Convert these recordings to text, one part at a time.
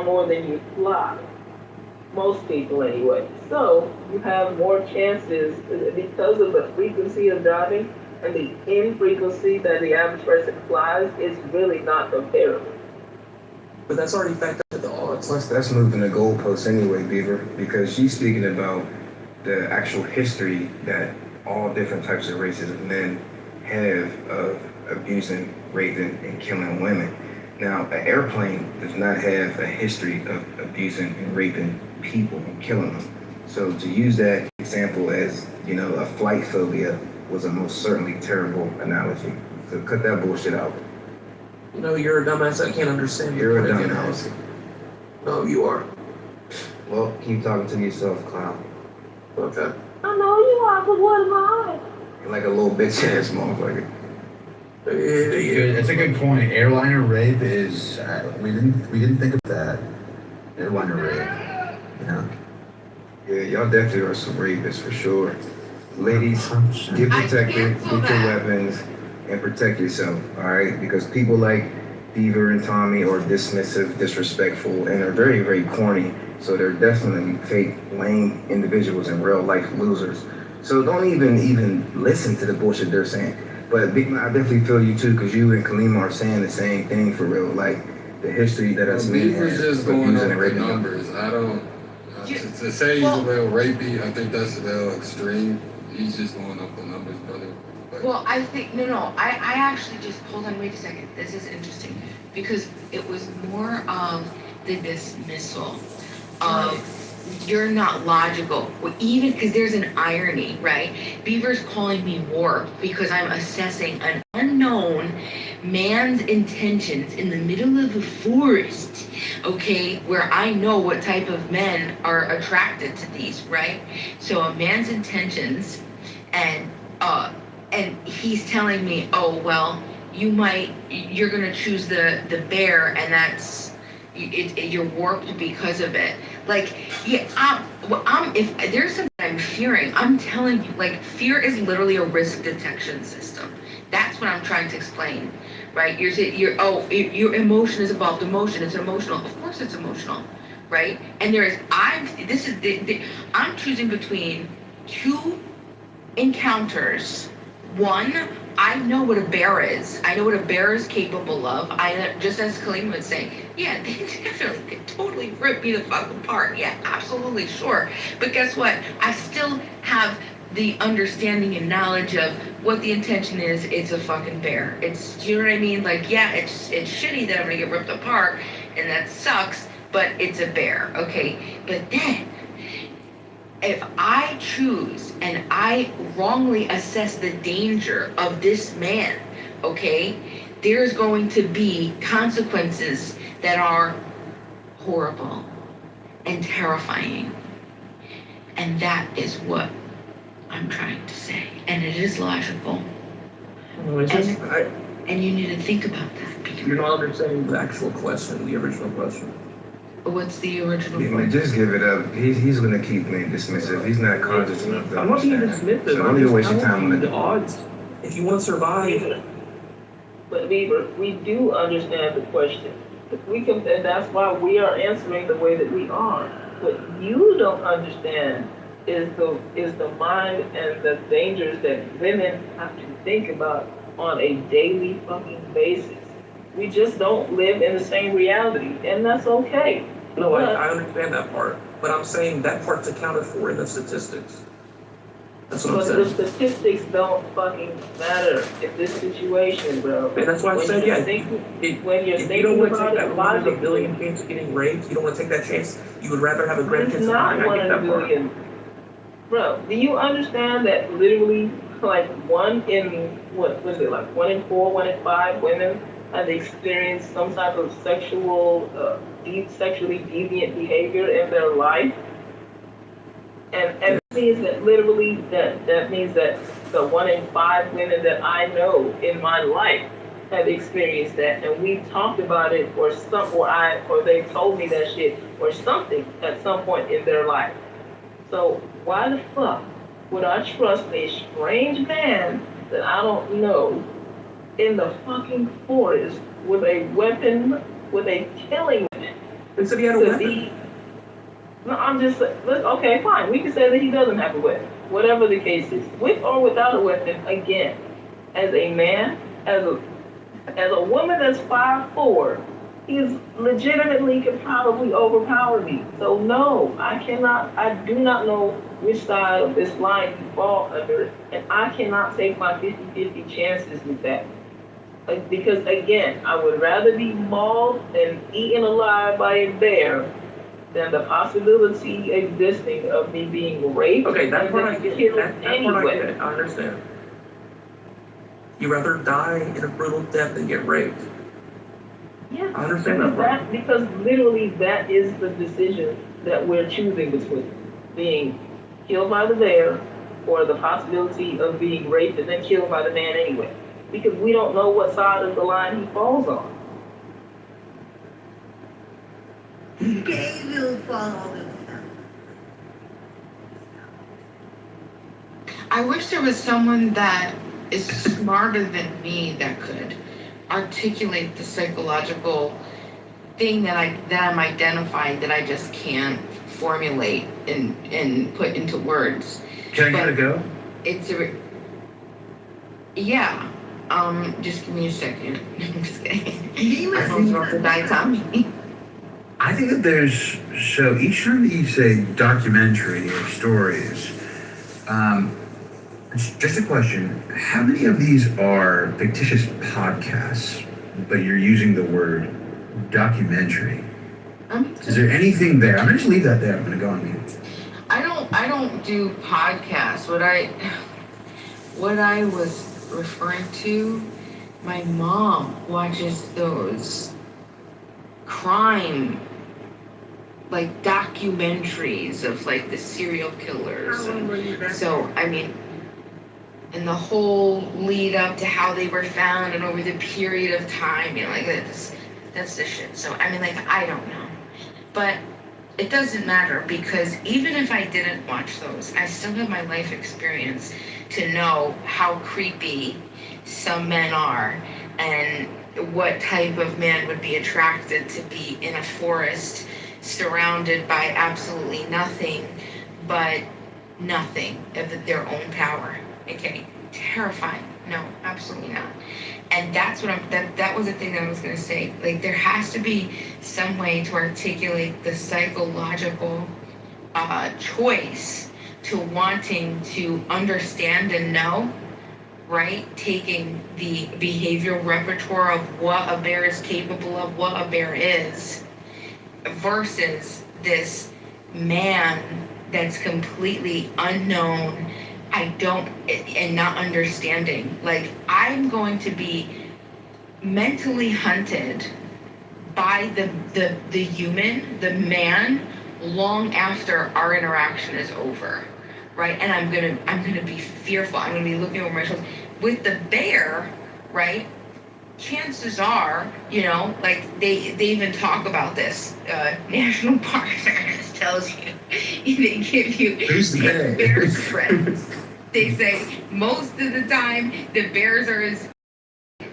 more than you fly. Most people anyway. So you have more chances because of the frequency of driving and the infrequency that the average person flies is really not comparable. But that's already factored into the odds. Plus, that's moving the goalposts anyway, Beaver, because she's speaking about the actual history that all different types of races of men have of abusing, raping, and killing women. Now, an airplane does not have a history of abusing and raping people and killing them. So to use that example as, a flight phobia was a most certainly terrible analogy. So cut that bullshit out. You're a dumbass. I can't understand. You're a dumbass. No, you are. Well, keep talking to yourself, clown. Okay. I know you are, but what am I? You're like a little bitch ass motherfucker. That's a good point. Airliner rape is we didn't think of that. Airliner rape. Yeah, y'all definitely are some rapists for sure. Ladies, get protected, get your weapons, and protect yourself, alright? Because people like Beaver and Tommy are dismissive, disrespectful, and are very, very corny. So they're definitely fake, lame individuals and real life losers. So don't even listen to the bullshit they're saying. But Big Man, I definitely feel you too, because you and Kalima are saying the same thing for real. Like the history that us men have. Beaver's just going off the numbers. I don't. To say he's a little rapey, I think that's a little extreme. He's just going off the numbers, brother. Well, I think, no, I actually just, hold on, wait a second. This is interesting because it was more of the dismissal of you're not logical. Well, even because there's an irony, right? Beaver's calling me warped because I'm assessing an unknown man's intentions in the middle of a forest, okay, where I know what type of men are attracted to these, right? So a man's intentions, and he's telling me, oh well, you're gonna choose the bear, and that's you're warped because of it. Like, yeah, if there's something I'm fearing, I'm telling you, like, fear is literally a risk detection system. That's what I'm trying to explain, right? Your emotion is involved. Emotion is emotional. Of course, it's emotional, right? And I'm choosing between two encounters. One, I know what a bear is. I know what a bear is capable of. Just as Kaleem was saying, yeah, they definitely could totally rip me the fuck apart. Yeah, absolutely, sure. But guess what? I still have the understanding and knowledge of what the intention is. It's a fucking bear. You know what I mean? Like, yeah, it's shitty that I'm gonna get ripped apart, and that sucks, but it's a bear, okay? But then, if I choose and I wrongly assess the danger of this man, okay, there's going to be consequences that are horrible and terrifying. And that is what I'm trying to say. And it is logical. And you need to think about that. Because you're not understanding the actual question, the original question. What's the original point? Just give it up. He's gonna keep being dismissive. He's not conscious enough to I'm not being dismissive. So don't even waste your time on the odds. If you want to survive. But Beaver, we do understand the question. And that's why we are answering the way that we are. What you don't understand is the mind and the dangers that women have to think about on a daily fucking basis. We just don't live in the same reality, and that's okay. No, I understand that part, but I'm saying that part's accounted for in the statistics. That's what I'm saying. But the statistics don't fucking matter in this situation, bro. And that's why I said, yeah, if you don't want to take that one in a billion chance of getting raped, you don't want to take that chance. You would rather have a greater chance of dying. It's not 1 in a billion. Bro, do you understand that literally, like, 1 in 4, 1 in 5 women have experienced some type of sexually deviant behavior in their life? And it means that literally that means that the 1 in 5 women that I know in my life have experienced that, and we talked about it, or they told me that shit or something at some point in their life. So why the fuck would I trust a strange man that I don't know in the fucking forest with a weapon, with a killing weapon, They said he had a to weapon. be. No, I'm just, okay, fine, we can say that he doesn't have a weapon, whatever the case is, with or without a weapon, again, as a man, as a woman that's 5'4", he's legitimately could probably overpower me. So no, I do not know which side of this line you fall under, and I cannot take my 50-50 chances with that. Like, because again, I would rather be mauled and eaten alive by a bear than the possibility existing of me being raped Okay, that and part I then get. killed That part I anyway. get. I understand. You rather die in a brutal death than get raped. Yeah, I understand that part. because literally that is the decision that we're choosing between being killed by the bear or the possibility of being raped and then killed by the man anyway. Because we don't know what side of the line he falls on. They will follow them. I wish there was someone that is smarter than me that could articulate the psychological thing that I'm identifying that I just can't formulate and put into words. Can I get a go? It's yeah. Just give me a second. I'm just kidding. I almost want to die, Tommy. I think that there's, so each time that you say documentary or stories, it's just a question, how many of these are fictitious podcasts, but you're using the word documentary? Is there anything there? I'm gonna just leave that there. I'm gonna go on mute. I don't do podcasts. What I was referring to, my mom watches those crime like documentaries of like the serial killers. So I mean, and the whole lead up to how they were found and over the period of time, you know, like that's the shit. So I mean, like, I don't know, but it doesn't matter because even if I didn't watch those, I still have my life experience to know how creepy some men are and what type of man would be attracted to be in a forest surrounded by absolutely nothing but nothing of their own power. Okay, terrifying. No, absolutely not. And that's what that was the thing that I was gonna say. Like, there has to be some way to articulate the psychological choice to wanting to understand and know, right? Taking the behavioral repertoire of what a bear is capable of, what a bear is, versus this man that's completely unknown, and not understanding. Like, I'm going to be mentally hunted by the human, the man, long after our interaction is over, right? And I'm gonna be fearful. I'm gonna be looking over my shoulder. With the bear, right? Chances are, you know, like they even talk about this. National Park Service tells you, they give you Who's the bear? bear spreads. They say most of the time the bears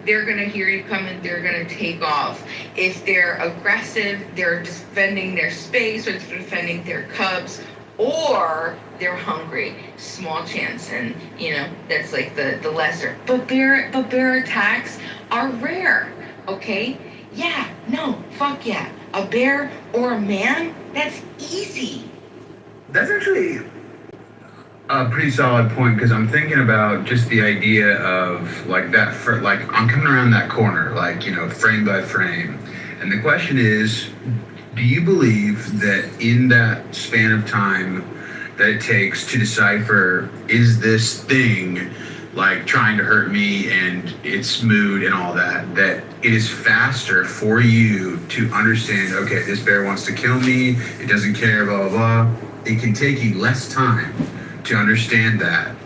they're gonna hear you coming, they're gonna take off. If they're aggressive, they're defending their space or defending their cubs, or they're hungry. Small chance, and you know that's like the lesser. But bear attacks are rare. Okay? Yeah, no, fuck yeah. A bear or a man, that's easy. That's actually a pretty solid point because I'm thinking about just the idea of like that, for like I'm coming around that corner, like, you know, frame by frame. And the question is, do you believe that in that span of time that it takes to decipher, is this thing like trying to hurt me and its mood and all that, that it is faster for you to understand, okay, this bear wants to kill me, it doesn't care, blah, blah, blah. It can take you less time to understand that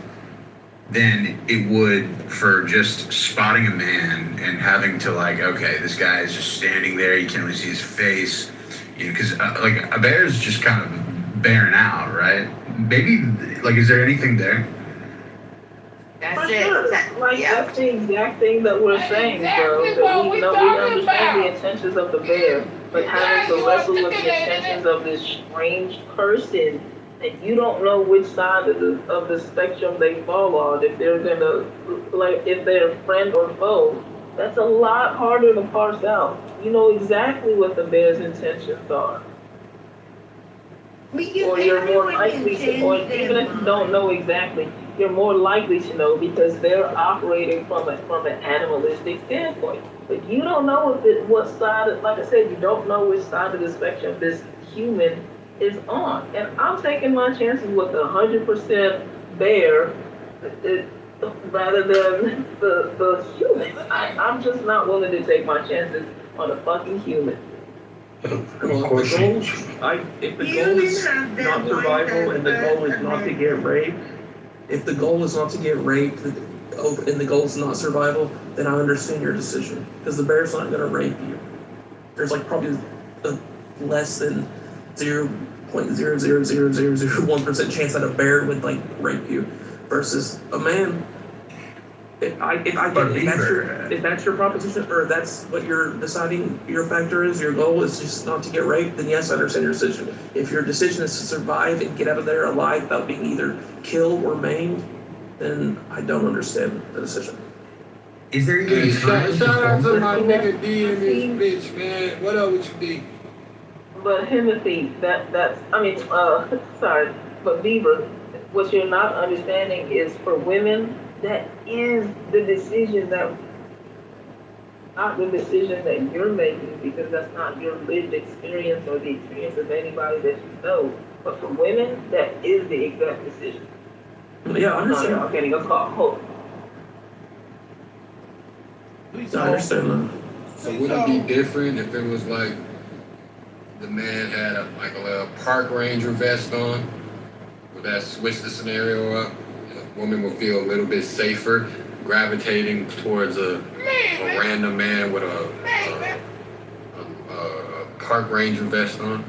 than it would for just spotting a man and having to like, okay, this guy is just standing there, you can't really see his face, you know, because like a bear is just kind of bearing out, right? Maybe, like, is there anything there? That's For it. sure. Yeah. That's the exact thing that we're saying, bro. exactly That what we we know, we talking understand about. the intentions of the bear. but having to wrestle with the intentions of this strange person, and you don't know which side of the spectrum they fall on, if they're gonna, like, if they're friend or foe, that's a lot harder to parse out. You know exactly what the bear's intentions are. Or you're more likely to, or even if you don't know exactly, you're more likely to know because they're operating from an animalistic standpoint. But you don't know what side, like I said, you don't know which side of the spectrum this human is on. And I'm taking my chances with 100% bear rather than the human. I'm just not willing to take my chances on a fucking human. Well, if the goal is not survival and the goal is not to get raped, if the goal is not to get raped and the goal is not survival, then I understand your decision. Because the bear's not going to rape you. There's like probably a less than 0.00001% chance that a bear would like rape you versus a man. If that's your proposition, or that's what you're deciding your factor is, your goal is just not to get raped, then yes, I understand your decision. If your decision is to survive and get out of there alive without being either killed or maimed, then I don't understand the decision. Is there even Hey, time shout out to my But nigga D in this bitch, man. What up with you, D? But Timothy, sorry, but Beaver, what you're not understanding is for women, that is the decision not the decision that you're making because that's not your lived experience or the experience of anybody that you know. But for women, that is the exact decision. Yeah, I understand. I'm getting a call. Hold. I understand that. So would it be different if it was like the man had a little park ranger vest on? Would that switch the scenario up? The woman would feel a little bit safer gravitating towards a random man with a park ranger vest on?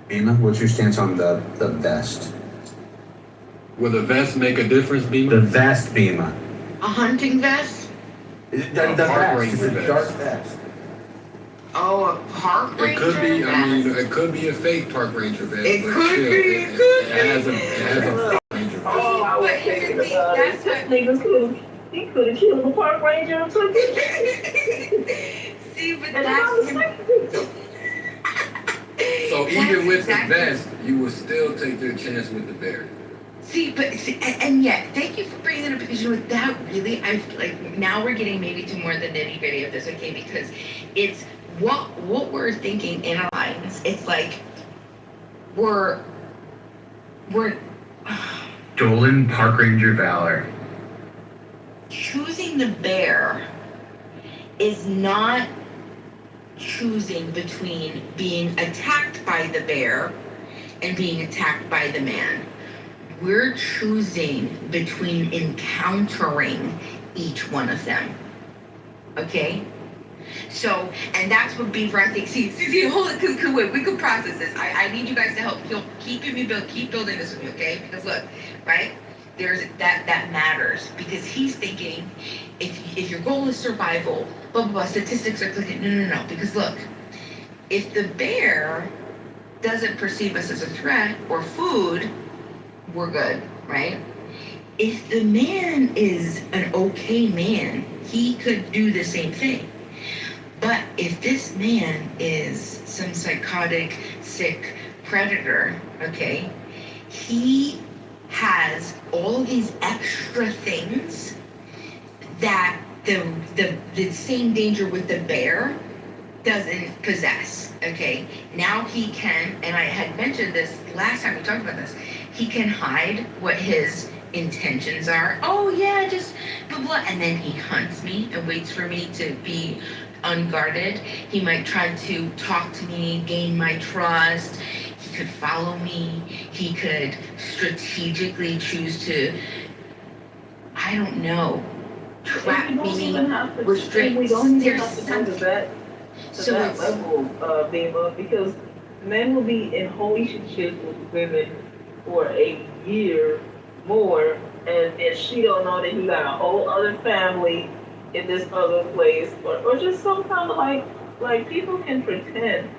Bima, what's your stance on the vest? Will the vest make a difference, Beamer? The vest, Bima. A hunting vest? The park vest. ranger It's a vest. dark vest. Oh, a park It ranger could be. I mean, vest? it could be a fake park ranger vest. It but could still, be, it could it has a park ranger vest. Oh, I was But here's thinking the thing, about it. that's This nigga he could have killed the park ranger and took it. See, but And I that's was like, So even with exactly- the vest, you would still take your chance with the bear. and yet, thank you for bringing that up because you know what, that really, I like now we're getting maybe to more of the nitty gritty of this, okay? Because it's what we're thinking in our minds. It's like we're Dolan Park Ranger Valor. choosing the bear is not choosing between being attacked by the bear and being attacked by the man. We're choosing between encountering each one of them. Okay? So, and that's what Beaver, I think, see, hold it, wait, we could process this. I need you guys to help, keep building this with me, okay? Because look, right? There's, that matters. Because he's thinking, if your goal is survival, blah, blah, blah, statistics are clicking, no. Because look, if the bear doesn't perceive us as a threat or food, we're good, right? If the man is an okay man, he could do the same thing. But if this man is some psychotic, sick predator, okay, he has all these extra things that the same danger with the bear doesn't possess, okay? Now he can, and I had mentioned this last time we talked about this, he can hide what his intentions are. Oh yeah, just blah blah, and then he hunts me and waits for me to be unguarded. He might try to talk to me, gain my trust. He could follow me. He could strategically choose to, I don't know, trap we don't me, even have to, restrict. we don't even There's have to go to something. that, So it's level, Bima, because men will be in relationships with women for a year more, and she don't know that he got a whole other family in this other place, or just some kind of like people can pretend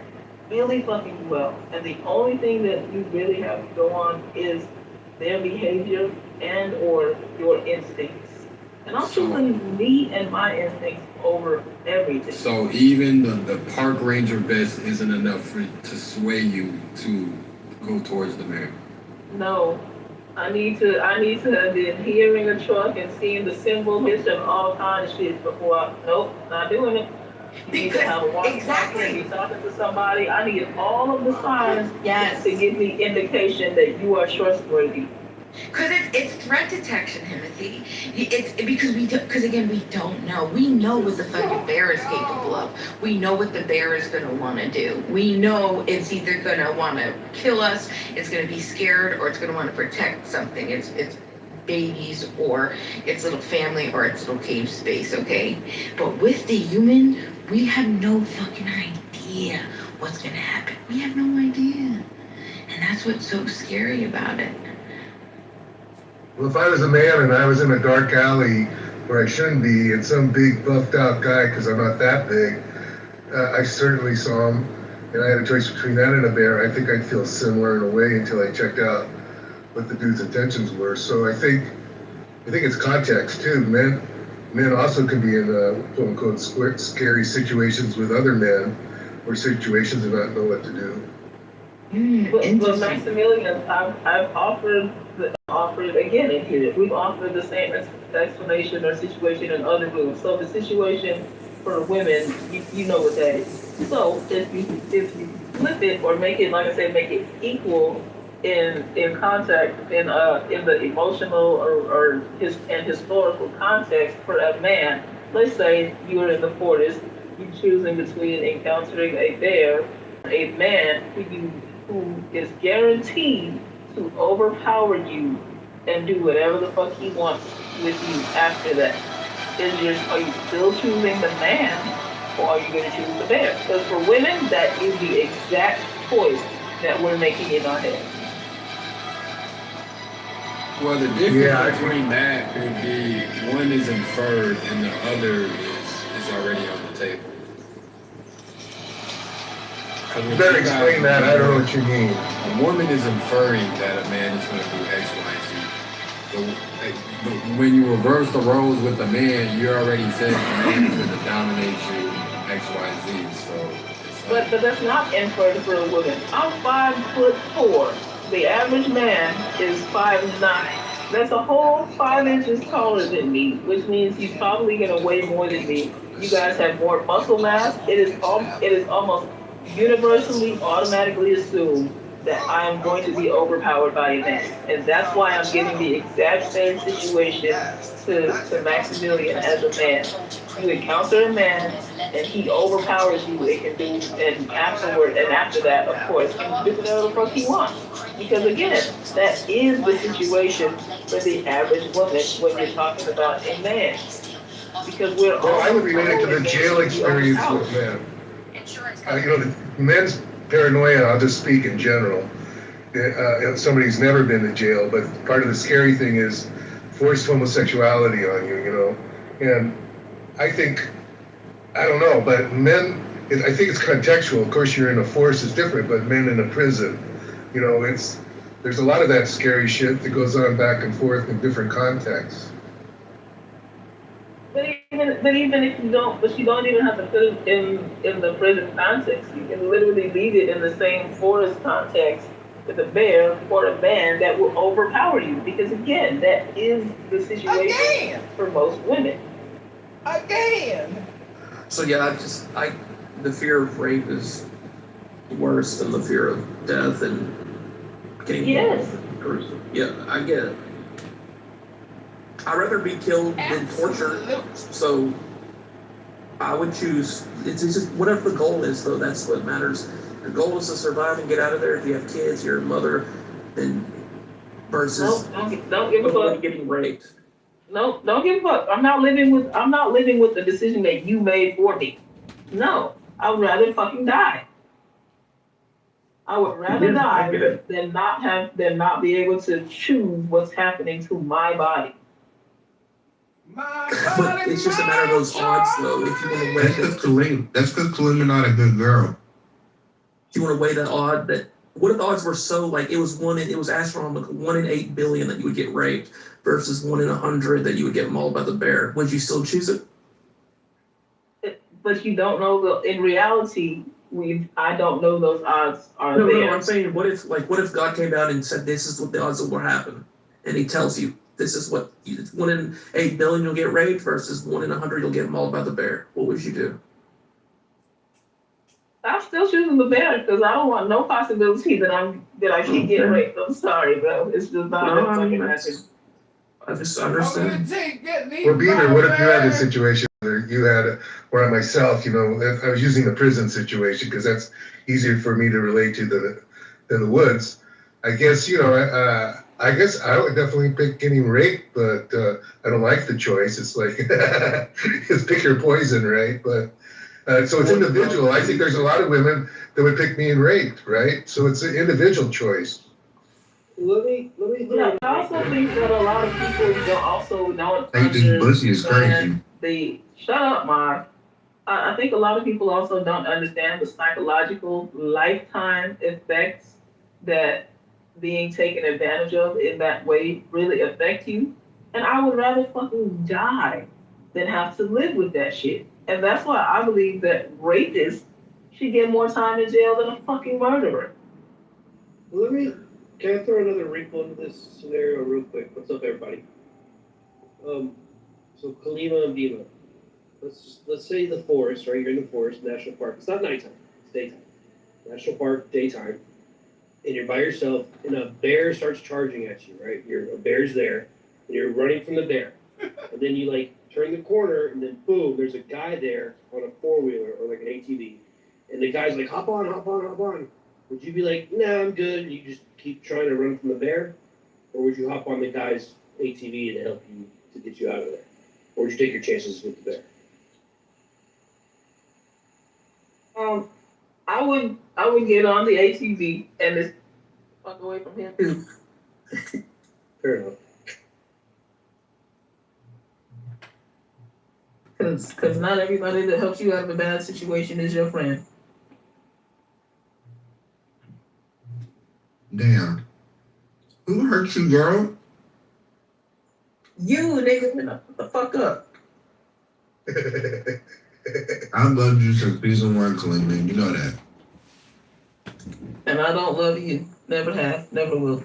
really fucking well, and the only thing that you really have to go on is their behavior and or your instincts. And I'm So, choosing me and my instincts over everything. so even the park ranger vest isn't enough to sway you to go towards the man. No, I need to have been hearing a truck and seeing the symbol hits and all kinds of shit before nope, not doing it. You need to have a walkie-talkie and be talking to somebody. I need all of the signs Yes. to give me indication that you are trustworthy. Because it's threat detection, Timothy. It's because because again, we don't know. We know what the fucking bear is capable of. We know what the bear is gonna want to do. We know it's either gonna want to kill us, it's gonna be scared, or it's gonna want to protect something. It's babies or its little family or its little cage space. Okay, but with the human, we have no fucking idea what's gonna happen. We have no idea, and that's what's so scary about it. Well, if I was a man and I was in a dark alley where I shouldn't be, and some big buffed out guy, because I'm not that big, I certainly saw him, and I had a choice between that and a bear, I think I'd feel similar in a way until I checked out what the dude's intentions were. So I think it's context too. Men also can be in quote unquote scary situations with other men, or situations and not know what to do. But Maximilian, I've offered again in here. We've offered the same explanation or situation in other rooms. So the situation for women, you know what that is. So if you flip it or make it, like I said, make it equal in context in the emotional or historical context for a man. Let's say you're in the forest, you're choosing between encountering a bear, a man who is guaranteed to overpower you and do whatever the fuck he wants with you after that. Are you still choosing the man, or are you going to choose the bear? Because for women, that is the exact choice that we're making in our head. Well, the difference between that could be one is inferred and the other is already on the table. You better explain that. I don't know what you mean. A woman is inferring that a man is going to do X, Y, Z. But when you reverse the roles with the man, you're already saying the man is going to dominate you X, Y, Z. So it's like, But that's not inferred for a woman. I'm 5'4". The average man is 5'9". That's a whole 5 inches taller than me, which means he's probably gonna weigh more than me. You guys have more muscle mass. It is almost universally automatically assumed that I am going to be overpowered by a man. And that's why I'm giving the exact same situation to Maximilian as a man. You encounter a man and he overpowers you and after that, of course, he can do whatever the fuck he wants. Because again, that is the situation for the average woman when you're talking about a man. Because we're all. Well, I would relate it to the jail experience with men. The men's paranoia, I'll just speak in general. Somebody who's never been to jail, but part of the scary thing is forced homosexuality on you, And I think, I don't know, but men, I think it's contextual. Of course, you're in a force is different, but men in a prison, there's a lot of that scary shit that goes on back and forth in different contexts. But even if you don't, but you don't even have to put it in the prison context. You can literally leave it in the same forest context with a bear or a man that will overpower you. Because again, that is the situation for most women. Again. So yeah, the fear of rape is worse than the fear of death and getting Yes. gruesome. Yeah, I get it. I'd rather be killed than tortured. So I would choose. It's just whatever the goal is, though. That's what matters. Your goal is to survive and get out of there. If you have kids, you're a mother, then versus Don't give a fuck. getting raped. No, don't give a fuck. I'm not living with the decision that you made for me. No, I would rather fucking die. I would rather die than not be able to choose what's happening to my body. But it's just a matter of those odds, though. If you want to weigh That's because Kalima not a good girl. if you want to weigh that odd, that what if the odds were so like it was astronomical, 1 in 8 billion that you would get raped versus 1 in 100 that you would get mauled by the bear? Would you still choose it? But you don't know in reality, I don't know those odds are there. No, I'm saying what if God came down and said this is what the odds will happen, and He tells you this is what 1 in 8 billion you'll get raped versus 1 in 100 you'll get mauled by the bear. What would you do? I'm still choosing the bear because I don't want no possibility that I keep getting raped. I'm sorry, bro. It's just not No, I fucking mean, happen. I just understand. Well, Beaver, what if you had a situation where you had, or myself, I was using the prison situation because that's easier for me to relate to than the woods. I guess, I guess I would definitely pick getting raped, but I don't like the choice. It's like, it's pick your poison, right? But so it's individual. I think there's a lot of women that would pick being raped, right? So it's an individual choice. Let me. Yeah, I also think that a lot of people don't Hey, this pussy is crazy. Shut up, Ma. I think a lot of people also don't understand the psychological lifetime effects that being taken advantage of in that way really affect you. And I would rather fucking die than have to live with that shit. And that's why I believe that rapists should get more time in jail than a fucking murderer. Can I throw another wrinkle into this scenario real quick? What's up, everybody? So Kalima and Dima. Let's say the forest, right? You're in the forest, national park. It's not nighttime, it's daytime. National park, daytime. And you're by yourself, and a bear starts charging at you, right? A bear's there, and you're running from the bear. And then you turn the corner, and then boom, there's a guy there on a 4-wheeler or like an ATV. And the guy's like, hop on. Would you be like, nah, I'm good, and you just keep trying to run from the bear? Or would you hop on the guy's ATV to help you, to get you out of there? Or would you take your chances with the bear? I would get on the ATV and just fuck away from him too. Fair enough. Cause not everybody that helps you out of a bad situation is your friend. Damn. Who hurt you, girl? You nigga, shut the fuck up. I've loved you since season 1, Kalima. You know that. And I don't love you. Never have, never will.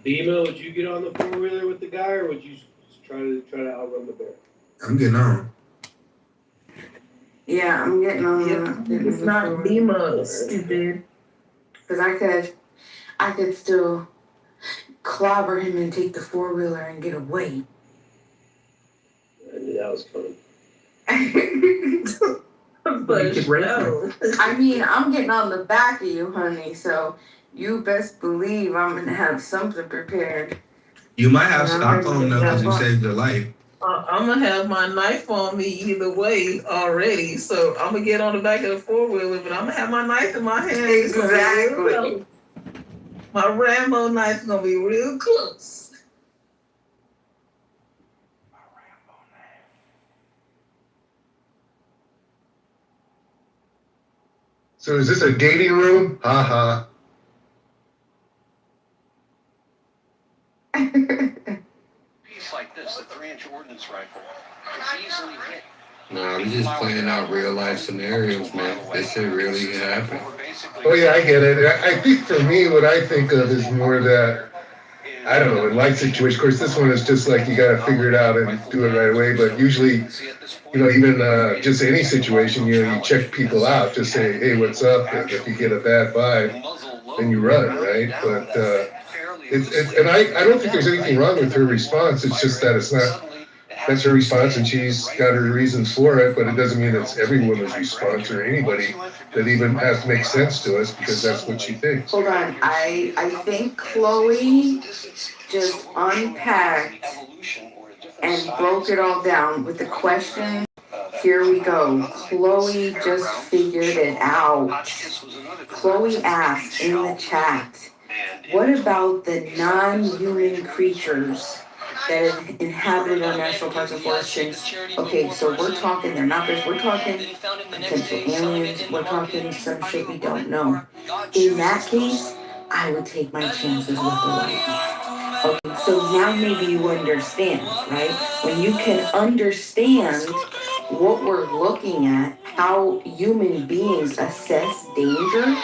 Dima, would you get on the 4-wheeler with the guy, or would you just try to outrun the bear? I'm getting on. Yeah, I'm getting on. It's not Dima, stupid. Because I could still clobber him and take the 4-wheeler and get away. I knew that was coming. But no. I mean, I'm getting on the back of you, honey, so you best believe I'm going to have something prepared. You might have Stockholm though because you saved your life. I'm gonna have my knife on me either way already, so I'm gonna get on the back of the 4-wheeler, but I'm gonna have my knife in my hand. Exactly. My Rambo knife's gonna be real close. So is this a dating room? Ha Like this, the 3-inch ordnance rifle is easily hit. Nah, we just playing out real life scenarios, man. This shit really happen. Oh yeah, I get it. I think for me, what I think of is more that, I don't know, in life situation. Of course, this one is just like you got to figure it out and do it right away. But usually, even just any situation, you check people out. Just say, hey, what's up? And if you get a bad vibe, then you run, right? But and I don't think there's anything wrong with her response. It's just that that's her response and she's got her reasons for it, but it doesn't mean it's every woman's response or anybody that even has to make sense to us because that's what she thinks. Hold on, I think Chloe just unpacked and broke it all down with the question. Here we go. Chloe just figured it out. Chloe asked in the chat, what about the non-human creatures that have inhabited our national parks and forests since, okay, so we're talking, they're not bears, we're talking potential aliens, we're talking some shit we don't know. In that case, I would take my chances with the white. Okay, so now maybe you understand, right? When you can understand what we're looking at, how human beings assess danger,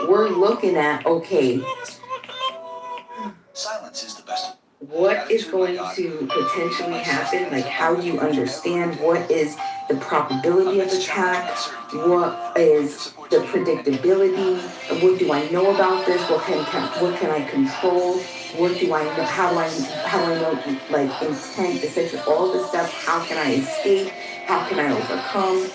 we're looking at, okay, Silence is the best. what is going to potentially happen, like how you understand what is the probability of attack, what is the predictability, what do I know about this, what can I control, what do I know, how do I know like intent, essentially all this stuff, how can I escape, how can I overcome.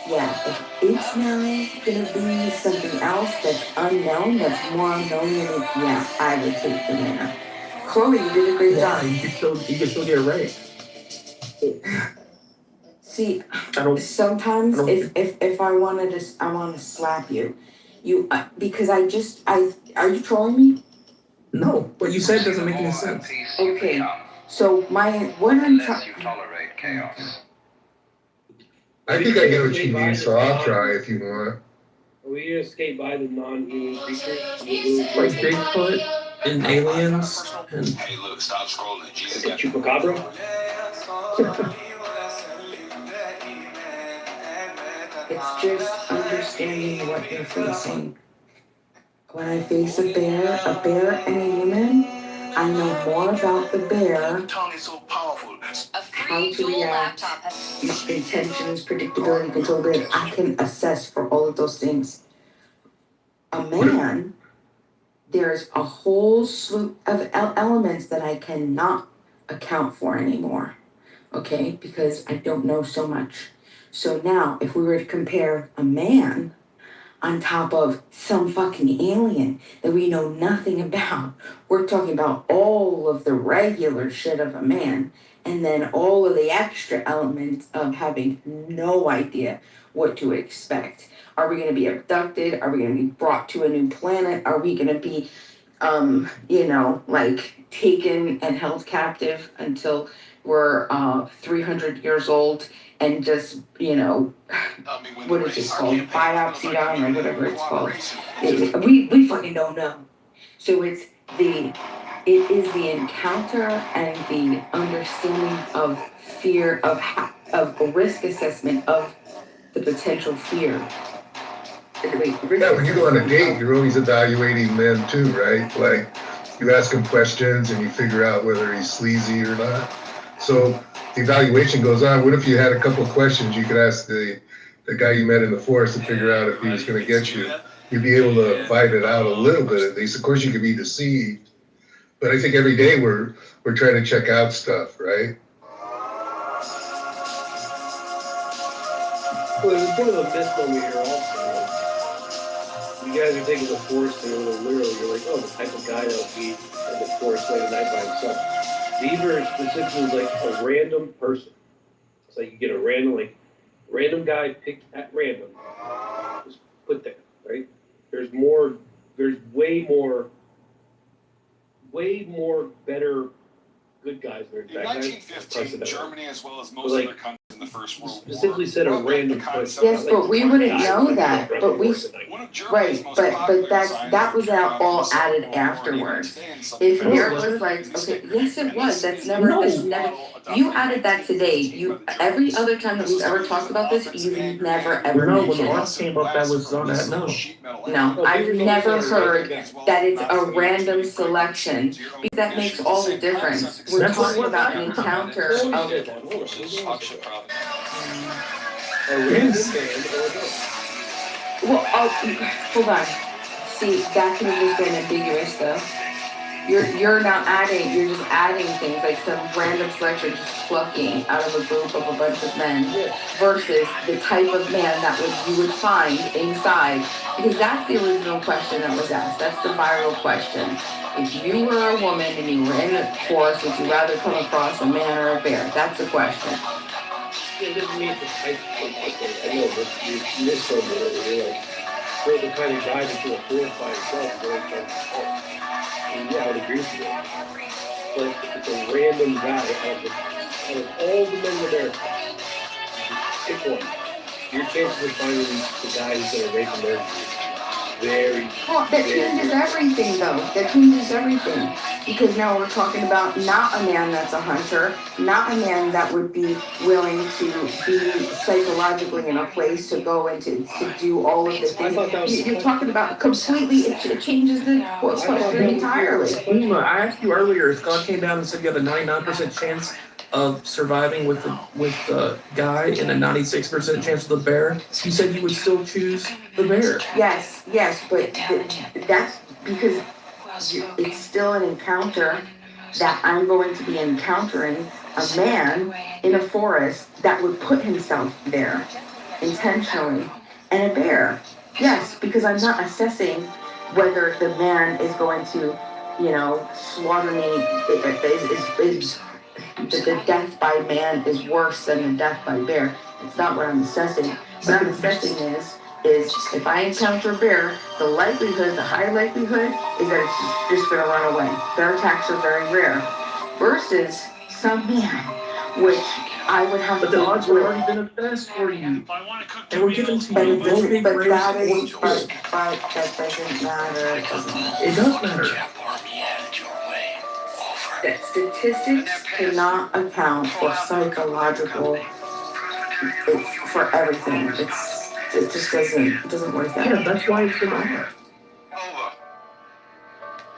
Yeah, if it's now gonna be something else that's unknown, that's more unknown than it, yeah, I would take the man. Chloe, you did a great Yeah, job. you could still get it right. See, I don't. sometimes I don't- if I wanted to, I want to slap you, because are you trolling me? No, what you said doesn't make any sense. Okay, so what I'm trying. Tolerate chaos. I think I get what you mean, so I'll try if you want. Are we gonna skate by the non-human creatures? Like Bigfoot and aliens and Hey, look, stop scrolling. Jesus Is it got you. Chupacabra? It's just understanding what you're facing. When I face a bear and a human, I know more about the bear, Tongue is so powerful. how to react, intentions, predictability, controllability. I can assess for all of those things. A man, there's a whole slew of elements that I cannot account for anymore, okay? Because I don't know so much. So now, if we were to compare a man on top of some fucking alien that we know nothing about, we're talking about all of the regular shit of a man, and then all of the extra elements of having no idea what to expect. Are we going to be abducted? Are we going to be brought to a new planet? Are we going to be like taken and held captive until we're 300 years old and just, what is it called? Biopsied on or whatever it's called. We fucking don't know. So it is the encounter and the understanding of fear, of risk assessment of the potential fear. Yeah, when you go on a date, you're always evaluating men too, right? Like, you ask him questions and you figure out whether he's sleazy or not. So the evaluation goes on. What if you had a couple of questions you could ask the guy you met in the forest to figure out if he was going to get you? You'd be able to fight it out a little bit at least. Of course, you could be deceived, but I think every day we're trying to check out stuff, right? Well, there's a bit of a misnomer here also. You guys are taking the forest thing a little literally. You're like, oh, the type of guy that would be in the forest late at night by himself. Beaver specifically is like a random person. It's like you get a random guy picked at random, just put there, right? There's way more better good guys than In bad guys. 1915, Germany, as well as most Like, other countries in the First World War, specifically said a brought back random the person. concept Yes, of but we wouldn't know that. But we, one of Germany's right, most but popular that designs was for carrying on all the Civil added War, and even afterwards. today in some If countries, there was like, is the okay, sticker. yes, it And was. this That's is never. the That's model never. adopted You in added that today. 1915 You by the every Germans. other time that This we've was ever used talked as about an this, offensive you've hand never grenade. ever No, when the mentioned it. arms came up, that was on that. No. No, I've never heard that it's a random selection because that makes all the difference. We're That's what talking we're about an talking about. encounter of. Yes. Well, hold on. See, that could have just been ambiguous though. You're not adding, you're just adding things like some random selection just plucking out of a group of a bunch of men versus the type of man that you would find inside. Because that's the original question that was asked. That's the viral question. If you were a woman and you were in the forest, would you rather come across a man or a bear? That's the question. Yeah, it doesn't mean it's a type of I know, but you missed something over here. Like, we're the kind of guy that's in a forest by himself. And yeah, I would agree with you. but if it's a random guy out of all the men in America, just pick one. Your chances of finding the guy who's gonna rape and murder you very. Well, that changes everything, though. That changes everything. Because now we're talking about not a man that's a hunter, not a man that would be willing to be psychologically in a place to go and to do all of the things. You're talking about completely, it changes the whole question entirely. I asked you earlier, Scott came down and said you have a 99% chance of surviving with the guy and a 96% chance with the bear. You said you would still choose the bear. Yes, but that's because it's still an encounter that I'm going to be encountering a man in a forest that would put himself there intentionally, and a bear. Yes, because I'm not assessing whether the man is going to, slaughter me. Is the death by man is worse than the death by bear. It's not what I'm assessing. What I'm assessing is if I encounter a bear, the high likelihood is that it's just gonna run away. Bear attacks are very rare. Versus some man, which I would have But to. the odds have already been assessed for you. And we're given to you. But that doesn't matter. It does matter. That statistics cannot account for psychological. It's for everything. It just doesn't work that. Yeah, that's why it's survival.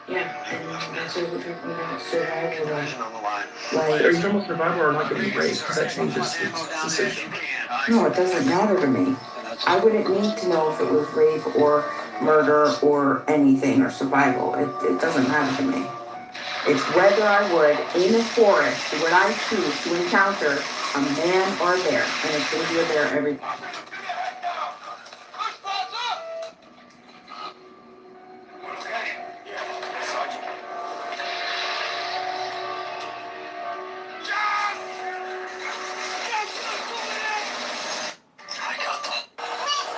Yeah, and that's what we're talking about survival. Are you talking about survival or not getting raped? Because that changes its decision. No, it doesn't matter to me. I wouldn't need to know if it was rape or murder or anything or survival. It doesn't matter to me. It's whether I would, in a forest, would I choose to encounter a man or a bear. And it's going to be a bear every time.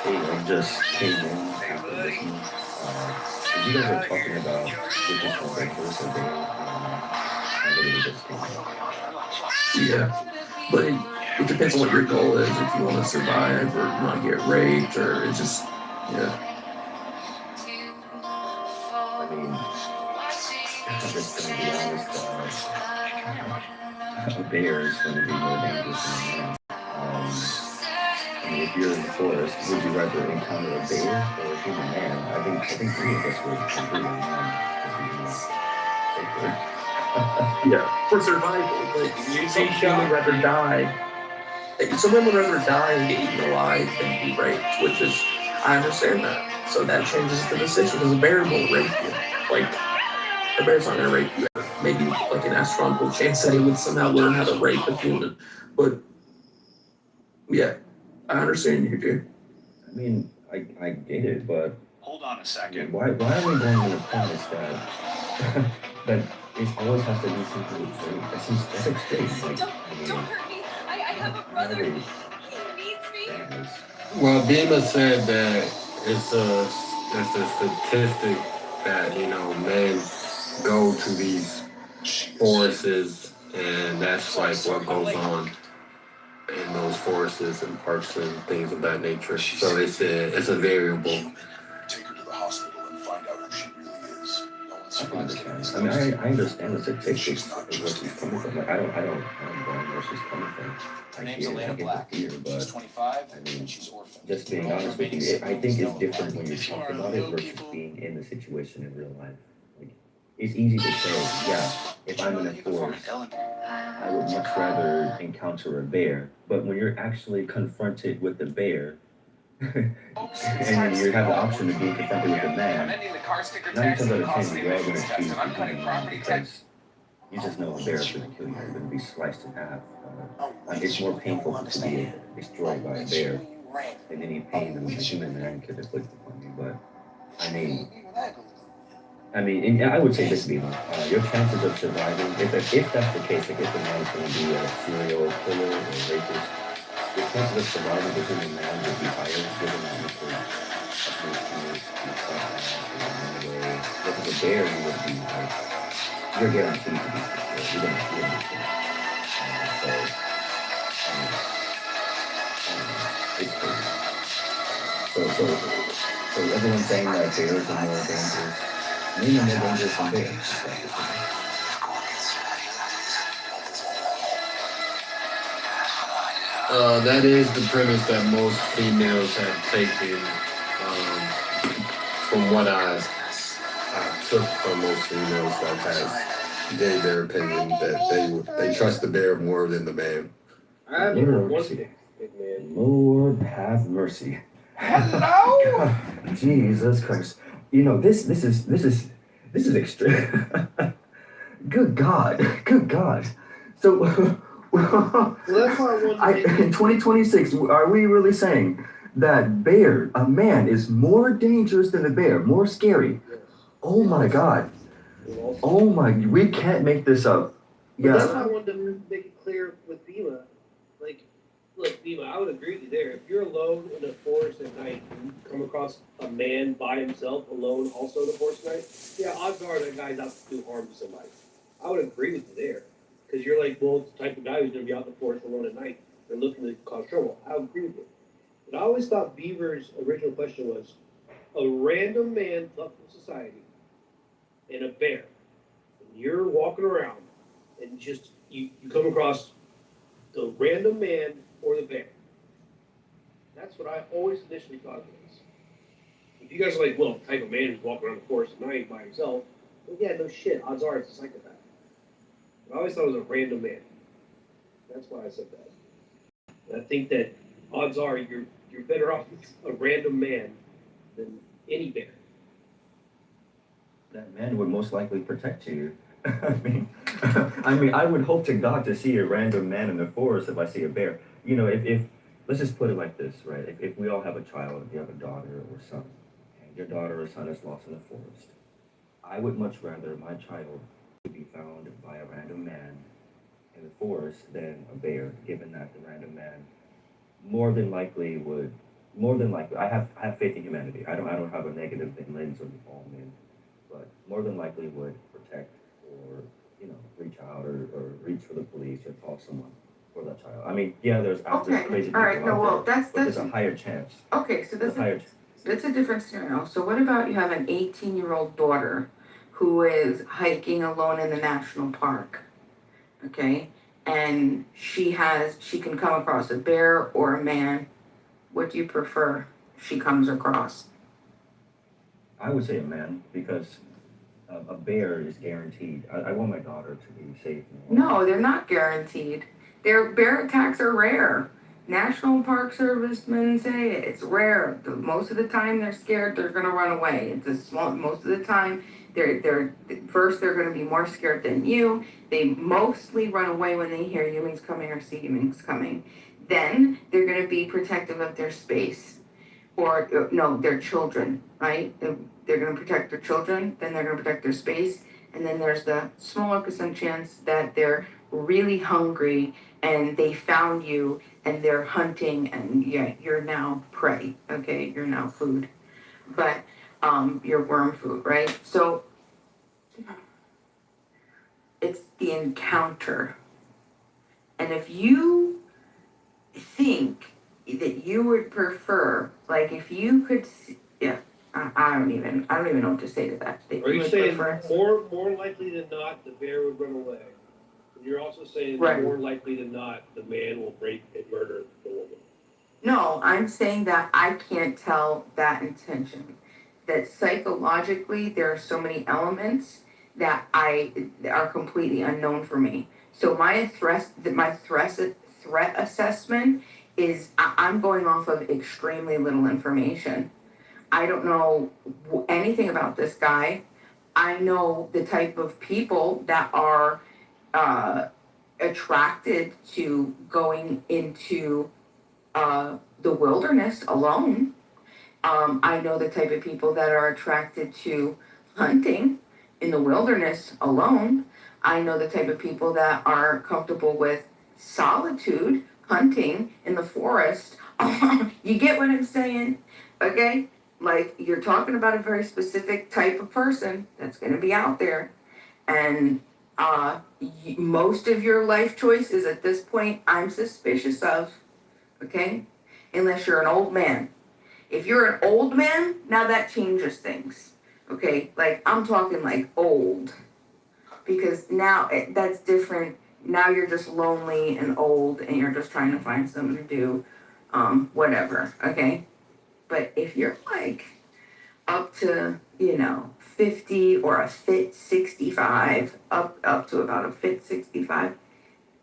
Hey, I just came in after listening. You guys are talking about traditional breakfast or day. I literally just came in. Yeah, but it depends on what your goal is. If you want to survive or not get raped, or it's just, yeah. I mean, I'm just gonna be honest. A bear is gonna be more dangerous than a man. I mean, if you're in the forest, would you rather encounter a bear or a human man? I think three of us would agree on that. Yeah, for survival. But some would rather die. Some would rather die and get eaten alive than be raped, which is, I understand that. So that changes the decision because a bear won't rape you. Like, a bear's not gonna rape you. Maybe like an astronomical chance that he would somehow learn how to rape a human. But yeah, I understand you do. I mean, I get it, but Hold on a second. why are we going to the premise that that it always has to be something with rape? That's extreme. Like, Don't hurt me. I have a brother. He needs me. Well, Bima said that it's a statistic that, men go to these forests and that's like what goes on in those forests and parks and things of that nature. So it's a variable. Take her to the hospital and find out who she really is. No one's surprised. I mean, I understand the statistics of where she's coming from. Like, I don't blame where she's coming from. Her name's Elena Black. Fear, but she's 25 I mean, and she's orphaned. just being honest with you, I think it's different when you talk about it versus being in the situation in real life. Like, it's easy to say, yeah, if I'm in a forest, I would much rather encounter a bear. But when you're actually confronted with the bear, and then you have the option of being confronted with a man, 9 times out of 10 you're all going to choose the human man because you just know a bear is going to kill you. You're going to be sliced in half. It's more painful to be destroyed by a bear than any pain that a human man could inflict upon you. But I mean, and I would say this, Bima, your chances of surviving, if that's the case, like if the man's going to be a serial killer or a rapist, your chances of surviving the human man would be higher given that you could uproot tears, you fight with a bear, you would be like, you're guaranteed to be secure. You're gonna be safe. It's crazy. So everyone's saying that bears are more dangerous. Maybe more dangerous than bears. That is the premise that most females have taken. From what I took from most females that has gave their opinion that they trust the bear more than the man. I have Lord, one thing, man. Lord have mercy. Hello? Jesus Christ. You know, this is extreme. Good God. Good God. So Well, that's why I wanted to in 2026, are we really saying that a man is more dangerous than a bear, more scary? Yes. Oh my God. Oh my, we can't make this up. But that's Yeah. why I wanted to make it clear with Bima. Like, look, Bima, I would agree with you there. If you're alone in a forest at night and you come across a man by himself, alone, also in the forest at night, yeah, odds are that guy's out to do harm to somebody. I would agree with you there. Because you're like, well, it's the type of guy who's going to be out in the forest alone at night and looking to cause trouble. I would agree with you. But I always thought Beaver's original question was a random man left from society and a bear. And you're walking around and just you come across the random man or the bear. That's what I always initially thought it was. If you guys are like, well, the type of man who's walking around the forest at night by himself, well, yeah, no shit. Odds are it's a psychopath. But I always thought it was a random man. That's why I said that. And I think that odds are you're better off with a random man than any bear. That man would most likely protect you. I mean, I would hope to God to see a random man in the forest if I see a bear. You know, if let's just put it like this, right? If we all have a child, if you have a daughter or son, and your daughter or son is lost in the forest, I would much rather my child be found by a random man in the forest than a bear, given that the random man more than likely, I have faith in humanity. I don't have a negative lens on all men, but more than likely would protect or, you know, reach out or reach for the police or call someone for that child. I mean, yeah, there's Okay, crazy all people right, no, out well, there, that's, but there's a higher chance. okay, so There's a higher chance. that's a different scenario. So what about you have an 18-year-old daughter who is hiking alone in the national park, okay? And she can come across a bear or a man. What do you prefer she comes across? I would say a man, because a bear is guaranteed. I want my daughter to be safe. No, they're not guaranteed. Bear attacks are rare. National Park Servicemen say it's rare. Most of the time they're scared, they're gonna run away. Most of the time they're gonna be more scared than you. They mostly run away when they hear humans coming or see humans coming. Then they're gonna be protective of their space. Or no, their children, right? They're gonna protect their children, then they're gonna protect their space, and then there's the smaller percent chance that they're really hungry and they found you and they're hunting and yeah, you're now prey, okay? You're now food. But you're worm food, right? So it's the encounter. And if you think that you would prefer, like if you could, yeah, I don't even know what to say to that. Are you saying more likely than not the bear would run away? And you're also saying Right. more likely than not the man will rape and murder the woman. No, I'm saying that I can't tell that intention. That psychologically there are so many elements that are completely unknown for me. So my threat assessment is I'm going off of extremely little information. I don't know anything about this guy. I know the type of people that are attracted to going into the wilderness alone. I know the type of people that are attracted to hunting in the wilderness alone. I know the type of people that are comfortable with solitude, hunting in the forest. You get what I'm saying? Okay? Like, you're talking about a very specific type of person that's going to be out there. And Most of your life choices at this point, I'm suspicious of, okay? Unless you're an old man. If you're an old man, now that changes things, okay? Like, I'm talking like old, because now that's different. Now you're just lonely and old and you're just trying to find something to do, whatever, okay? But if you're like up to, 50 or a fit 65, up to about a fit 65,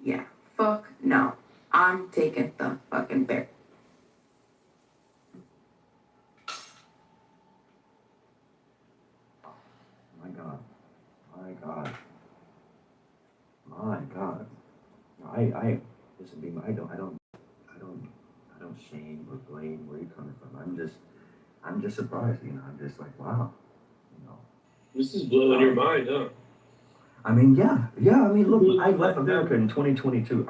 yeah, fuck no. I'm taking the fucking bear. My God. My God. My God. No, listen, Beam, I don't shame or blame where you're coming from. I'm just surprised, I'm just like, wow, you know. This is blowing your mind, huh? I mean, yeah. I mean, look, I left America in 2022.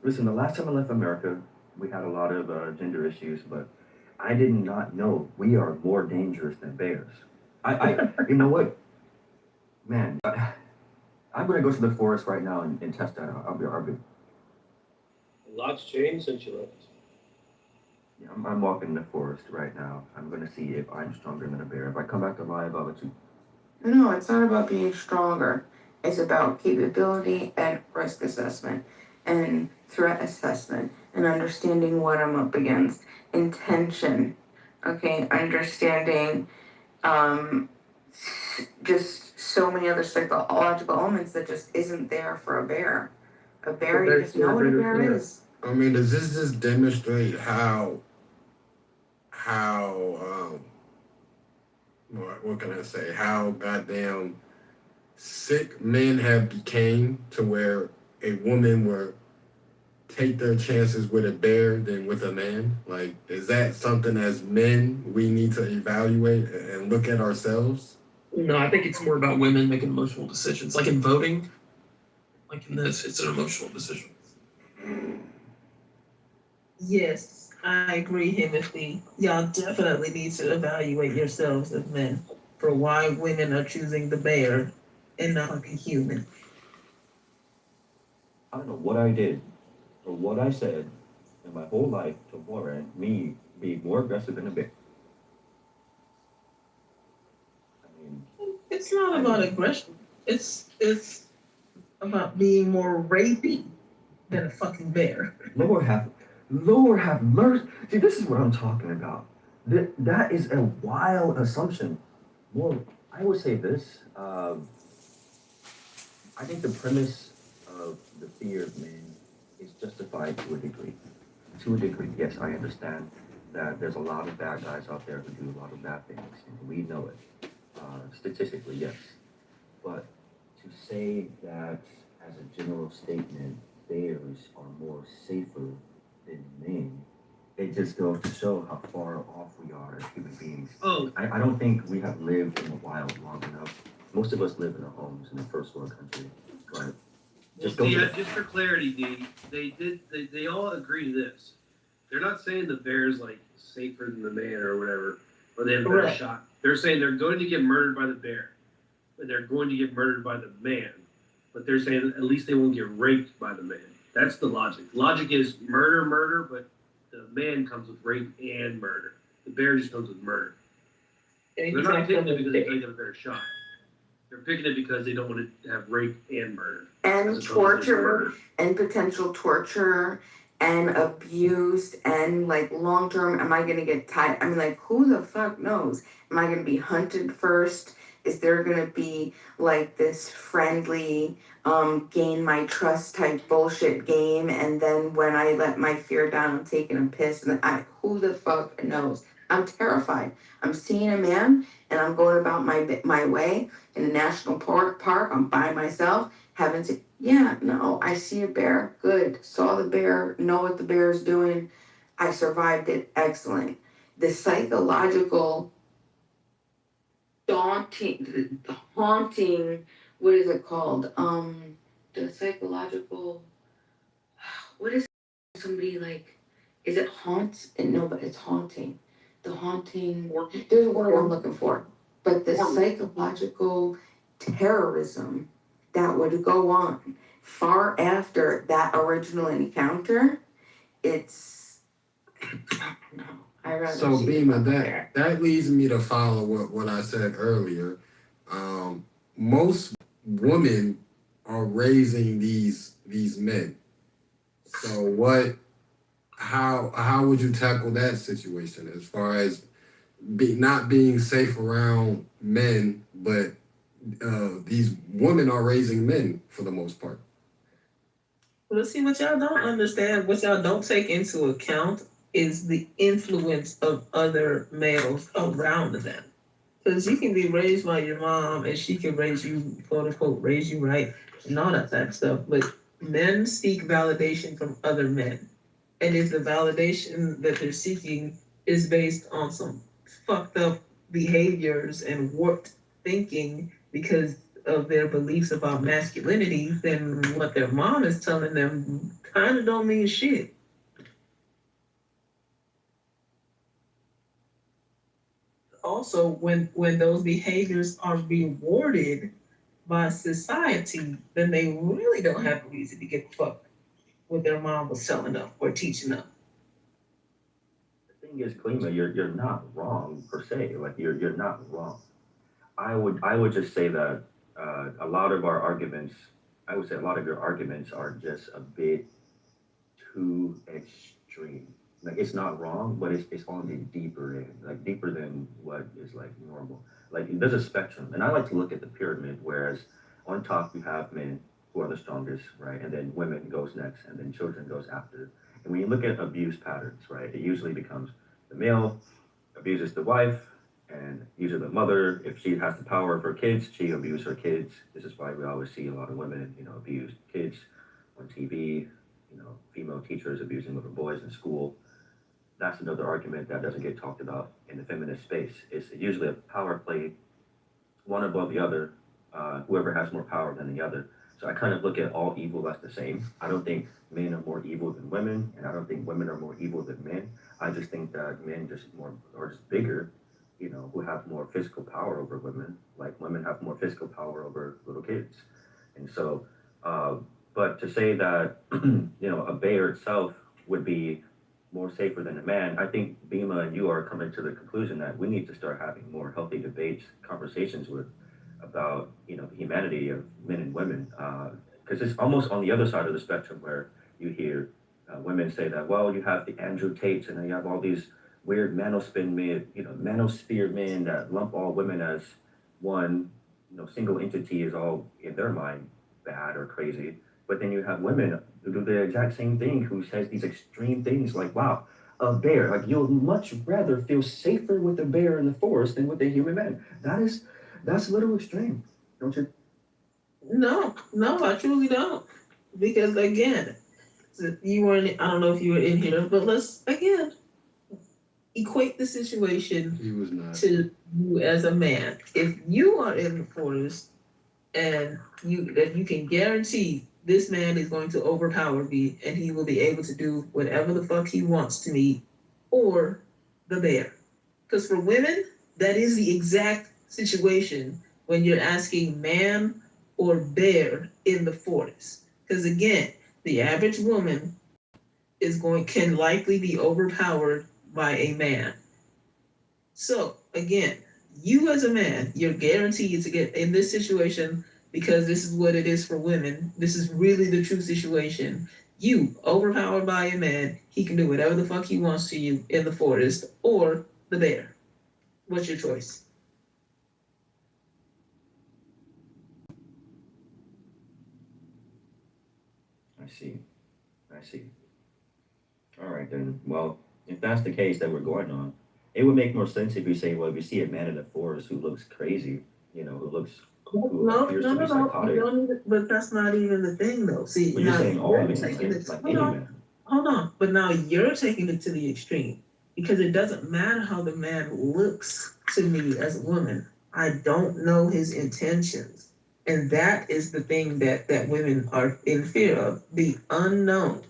Listen, the last time I left America, we had a lot of gender issues, but I did not know we are more dangerous than bears. You know what, man, I'm gonna go to the forest right now and test that out. I'll be. A lot's changed since you left. Yeah, I'm walking in the forest right now. I'm gonna see if I'm stronger than a bear. If I come back alive, I'll let you. No, it's not about being stronger. It's about capability and risk assessment and threat assessment and understanding what I'm up against. Intention, okay? Understanding just so many other psychological elements that just isn't there for a bear. A bear, you just know what a bear is. I mean, does this just demonstrate how what can I say? How goddamn sick men have became to where a woman will take their chances with a bear than with a man? Like, is that something as men we need to evaluate and look at ourselves? No, I think it's more about women making emotional decisions. Like in voting, like in this, it's an emotional decision. Yes, I agree, Timothy. Y'all definitely need to evaluate yourselves as men for why women are choosing the bear and not a human. I don't know what I did or what I said in my whole life to warrant me being more aggressive than a bear. I mean, It's not about aggression. It's about being more rapey than a fucking bear. Lord have mercy. See, this is what I'm talking about. That is a wild assumption. Well, I would say this. I think the premise of the fear of men is justified to a degree. To a degree, yes, I understand that there's a lot of bad guys out there who do a lot of bad things, and we know it. Statistically, yes. But to say that as a general statement, bears are more safer than men, it just goes to show how far off we are as human beings. Oh, I don't think we have lived in the wild long enough. Most of us live in our homes in a first world country, but just for clarity, D, they all agree to this. They're not saying the bear's like safer than the man or whatever, or they have a better shot. They're saying they're going to get murdered by the bear, and they're going to get murdered by the man. But they're saying at least they won't get raped by the man. That's the logic. Logic is murder, but the man comes with rape and murder. The bear just comes with murder. They're not picking it because they think they have a better shot. They're picking it because they don't want to have rape and murder. And torture and potential torture and abuse and like long term, am I gonna get tied? I mean, like, who the fuck knows? Am I gonna be hunted first? Is there gonna be like this friendly gain my trust type bullshit game, and then when I let my fear down, I'm taking a piss, and who the fuck knows? I'm terrified. I'm seeing a man and I'm going about my way in a national park. I'm by myself, having to, no, I see a bear, good. Saw the bear, know what the bear is doing. I survived it, excellent. The psychological haunting, what is it called? The psychological, what is somebody like, is it haunts? No, but it's haunting. The haunting, there's a word I'm looking for. But the psychological terrorism that would go on far after that original encounter, it's, I don't know. I'd rather So see Bima, it there. that leads me to follow what I said earlier. Most women are raising these men. So how would you tackle that situation as far as not being safe around men, but these women are raising men for the most part? Well, see, what y'all don't understand, what y'all don't take into account is the influence of other males around them. Because you can be raised by your mom and she can raise you, quote unquote, raise you right and all that type of stuff. But men seek validation from other men. And if the validation that they're seeking is based on some fucked up behaviors and warped thinking because of their beliefs about masculinity, then what their mom is telling them kind of don't mean shit. Also, when those behaviors are rewarded by society, then they really don't have a reason to give a fuck what their mom was telling them or teaching them. The thing is, Klima, you're not wrong per se. Like you're not wrong. I would just say that a lot of our arguments, I would say a lot of your arguments are just a bit too extreme. Like it's not wrong, but it's on the deeper end, like deeper than what is like normal. Like there's a spectrum, and I like to look at the pyramid, whereas on top you have men who are the strongest, right, and then women goes next, and then children goes after. And when you look at abuse patterns, right, it usually becomes the male abuses the wife, and usually the mother, if she has the power of her kids, she abuses her kids. This is why we always see a lot of women, abuse kids on TV, female teachers abusing little boys in school. That's another argument that doesn't get talked about in the feminist space. It's usually a power play, one above the other, whoever has more power than the other. So I kind of look at all evil as the same. I don't think men are more evil than women, and I don't think women are more evil than men. I just think that men are just bigger, who have more physical power over women, like women have more physical power over little kids. And so, but to say that, a bear itself would be more safer than a man, I think Bima and you are coming to the conclusion that we need to start having more healthy debates, conversations about, the humanity of men and women. Because it's almost on the other side of the spectrum where you hear women say that, well, you have the Andrew Tates and then you have all these weird manosphere men that lump all women as one, single entity is all in their mind bad or crazy. But then you have women who do the exact same thing, who says these extreme things like, wow, a bear, like you'll much rather feel safer with a bear in the forest than with a human man. That's a little extreme, don't you? No, I truly don't. Because again, you weren't, I don't know if you were in here, but let's again equate the situation He was not. to you as a man. If you are in the forest and you can guarantee this man is going to overpower me and he will be able to do whatever the fuck he wants to me, or the bear. Because for women, that is the exact situation when you're asking man or bear in the forest. Because again, the average woman can likely be overpowered by a man. So again, you as a man, you're guaranteed to get in this situation because this is what it is for women. This is really the true situation. You overpowered by a man, he can do whatever the fuck he wants to you in the forest, or the bear. What's your choice? I see. All right then. Well, if that's the case that we're going on, it would make more sense if you say, well, if you see a man in the forest who looks crazy, who appears to be psychotic. You don't even, but that's not even the thing though. See, But you're saying all men, like any man. Hold on, but now you're taking it to the extreme because it doesn't matter how the man looks to me as a woman. I don't know his intentions, and that is the thing that women are in fear of, the unknown.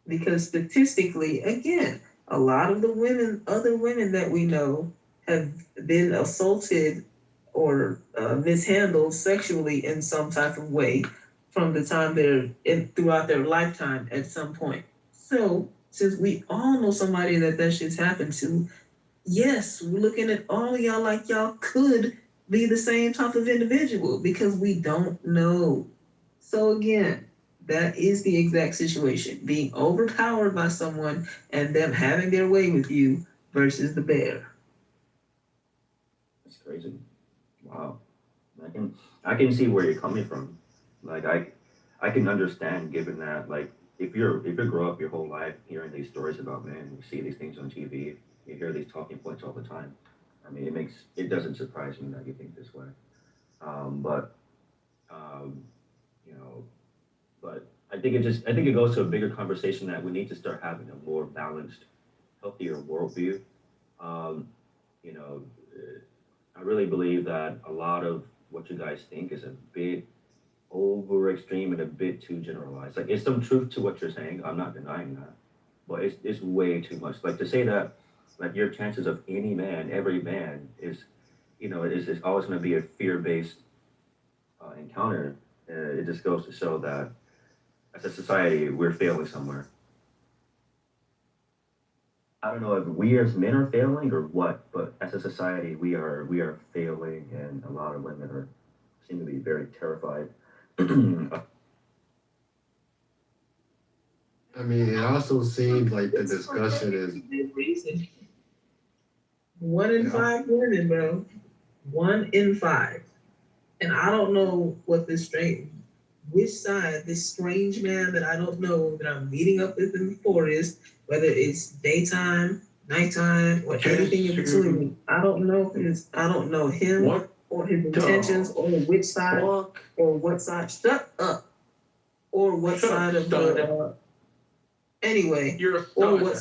Because statistically, again, a lot of the other women that we know have been assaulted or mishandled sexually in some type of way from the time they're in throughout their lifetime at some point. So since we all know somebody that shit's happened to, yes, we're looking at all of y'all like y'all could be the same type of individual because we don't know. So again, that is the exact situation. Being overpowered by someone and them having their way with you versus the bear. That's crazy. Wow. I can see where you're coming from. Like I can understand given that like if you grow up your whole life hearing these stories about men, you see these things on TV, you hear these talking points all the time. I mean it doesn't surprise me that you think this way. But you know, but I think it goes to a bigger conversation that we need to start having a more balanced, healthier worldview. Um, you know, I really believe that a lot of what you guys think is a bit over extreme and a bit too generalized. Like, it's some truth to what you're saying. I'm not denying that, but it's way too much. Like to say that, like your chances of any man, every man is, is always going to be a fear-based encounter. It just goes to show that as a society we're failing somewhere. I don't know if we as men are failing or what, but as a society we are failing, and a lot of women are seem to be very terrified. I mean, it also seems like the discussion is. One in five women, bro. 1 in 5. And I don't know what which side, this strange man that I don't know that I'm meeting up with in the forest, whether it's daytime, nighttime, or anything in between. I don't know him or his intentions or which side or what side. Shut up. Or what side of the anyway. Or what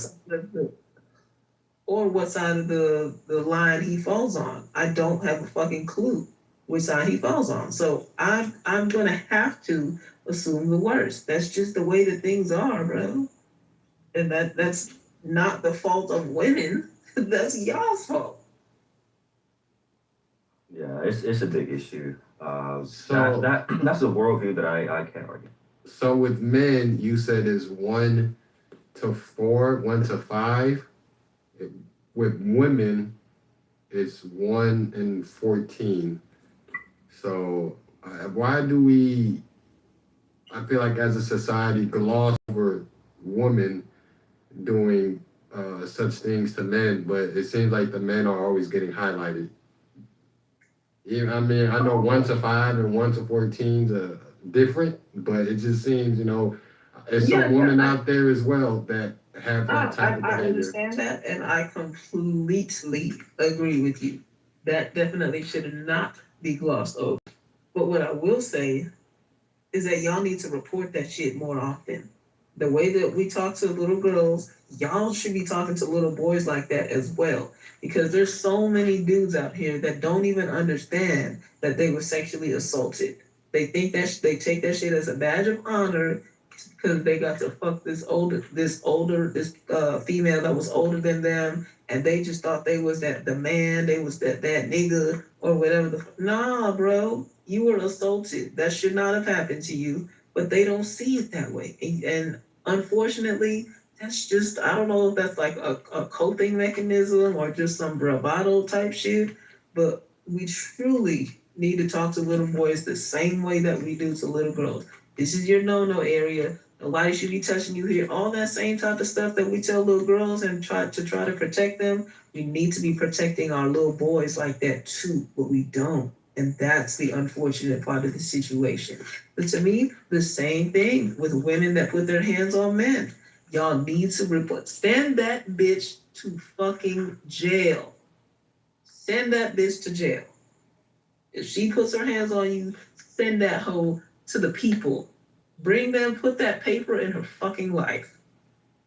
side of the line he falls on. I don't have a fucking clue which side he falls on. So I'm gonna have to assume the worst. That's just the way that things are, bro. And that's not the fault of women. That's y'all's fault. Yeah, it's a big issue. So that's a worldview that I can't argue. So with men, you said is 1 to 4, 1 to 5. With women, it's 1 in 14. So why do we? I feel like as a society gloss over women doing such things to men, but it seems like the men are always getting highlighted. Yeah, I mean, I know 1 to 5 and 1 to 14 are different, but it just seems, there's some women out there as well that have that type of behavior. I understand that, and I completely agree with you. That definitely should not be glossed over. But what I will say is that y'all need to report that shit more often. The way that we talk to little girls, y'all should be talking to little boys like that as well. Because there's so many dudes out here that don't even understand that they were sexually assaulted. They think that they take that shit as a badge of honor because they got to fuck this female that was older than them, and they just thought they was the man, they was that nigga or whatever. Nah, bro, you were assaulted. That should not have happened to you, but they don't see it that way, and unfortunately, that's just, I don't know if that's like a coping mechanism or just some bravado type shit, but we truly need to talk to little boys the same way that we do to little girls. This is your no-no area. Nobody should be touching you here. All that same type of stuff that we tell little girls and try to protect them, we need to be protecting our little boys like that too, but we don't. And that's the unfortunate part of the situation. But to me, the same thing with women that put their hands on men. Y'all need to report. Send that bitch to fucking jail. Send that bitch to jail. If she puts her hands on you, send that hoe to the people. Bring them, put that paper in her fucking life.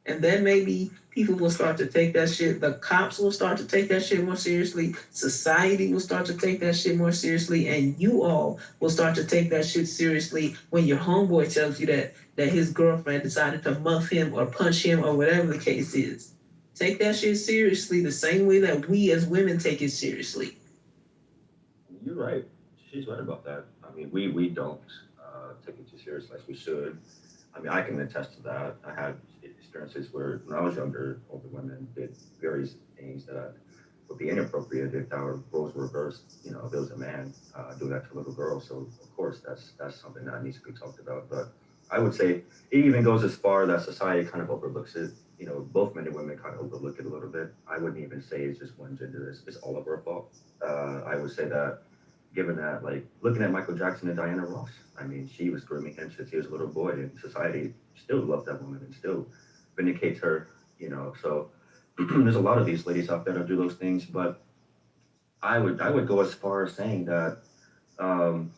And then maybe people will start to take that shit. The cops will start to take that shit more seriously. Society will start to take that shit more seriously. And you all will start to take that shit seriously when your homeboy tells you that his girlfriend decided to muff him or punch him or whatever the case is. Take that shit seriously the same way that we as women take it seriously. You're right. She's right about that. I mean, we don't take it too seriously as we should. I mean, I can attest to that. I had experiences where when I was younger, older women did various things that would be inappropriate if our roles were reversed. You know, if there was a man doing that to a little girl. So of course, that's something that needs to be talked about. But I would say it even goes as far that society kind of overlooks it. You know, both men and women kind of overlook it a little bit. I wouldn't even say it's just one gender. It's all of our fault. I would say that given that, like, looking at Michael Jackson and Diana Ross, I mean, she was grooming him since he was a little boy, and society still loved that woman and still vindicates her, you know. So there's a lot of these ladies out there that do those things, but I would go as far as saying that um,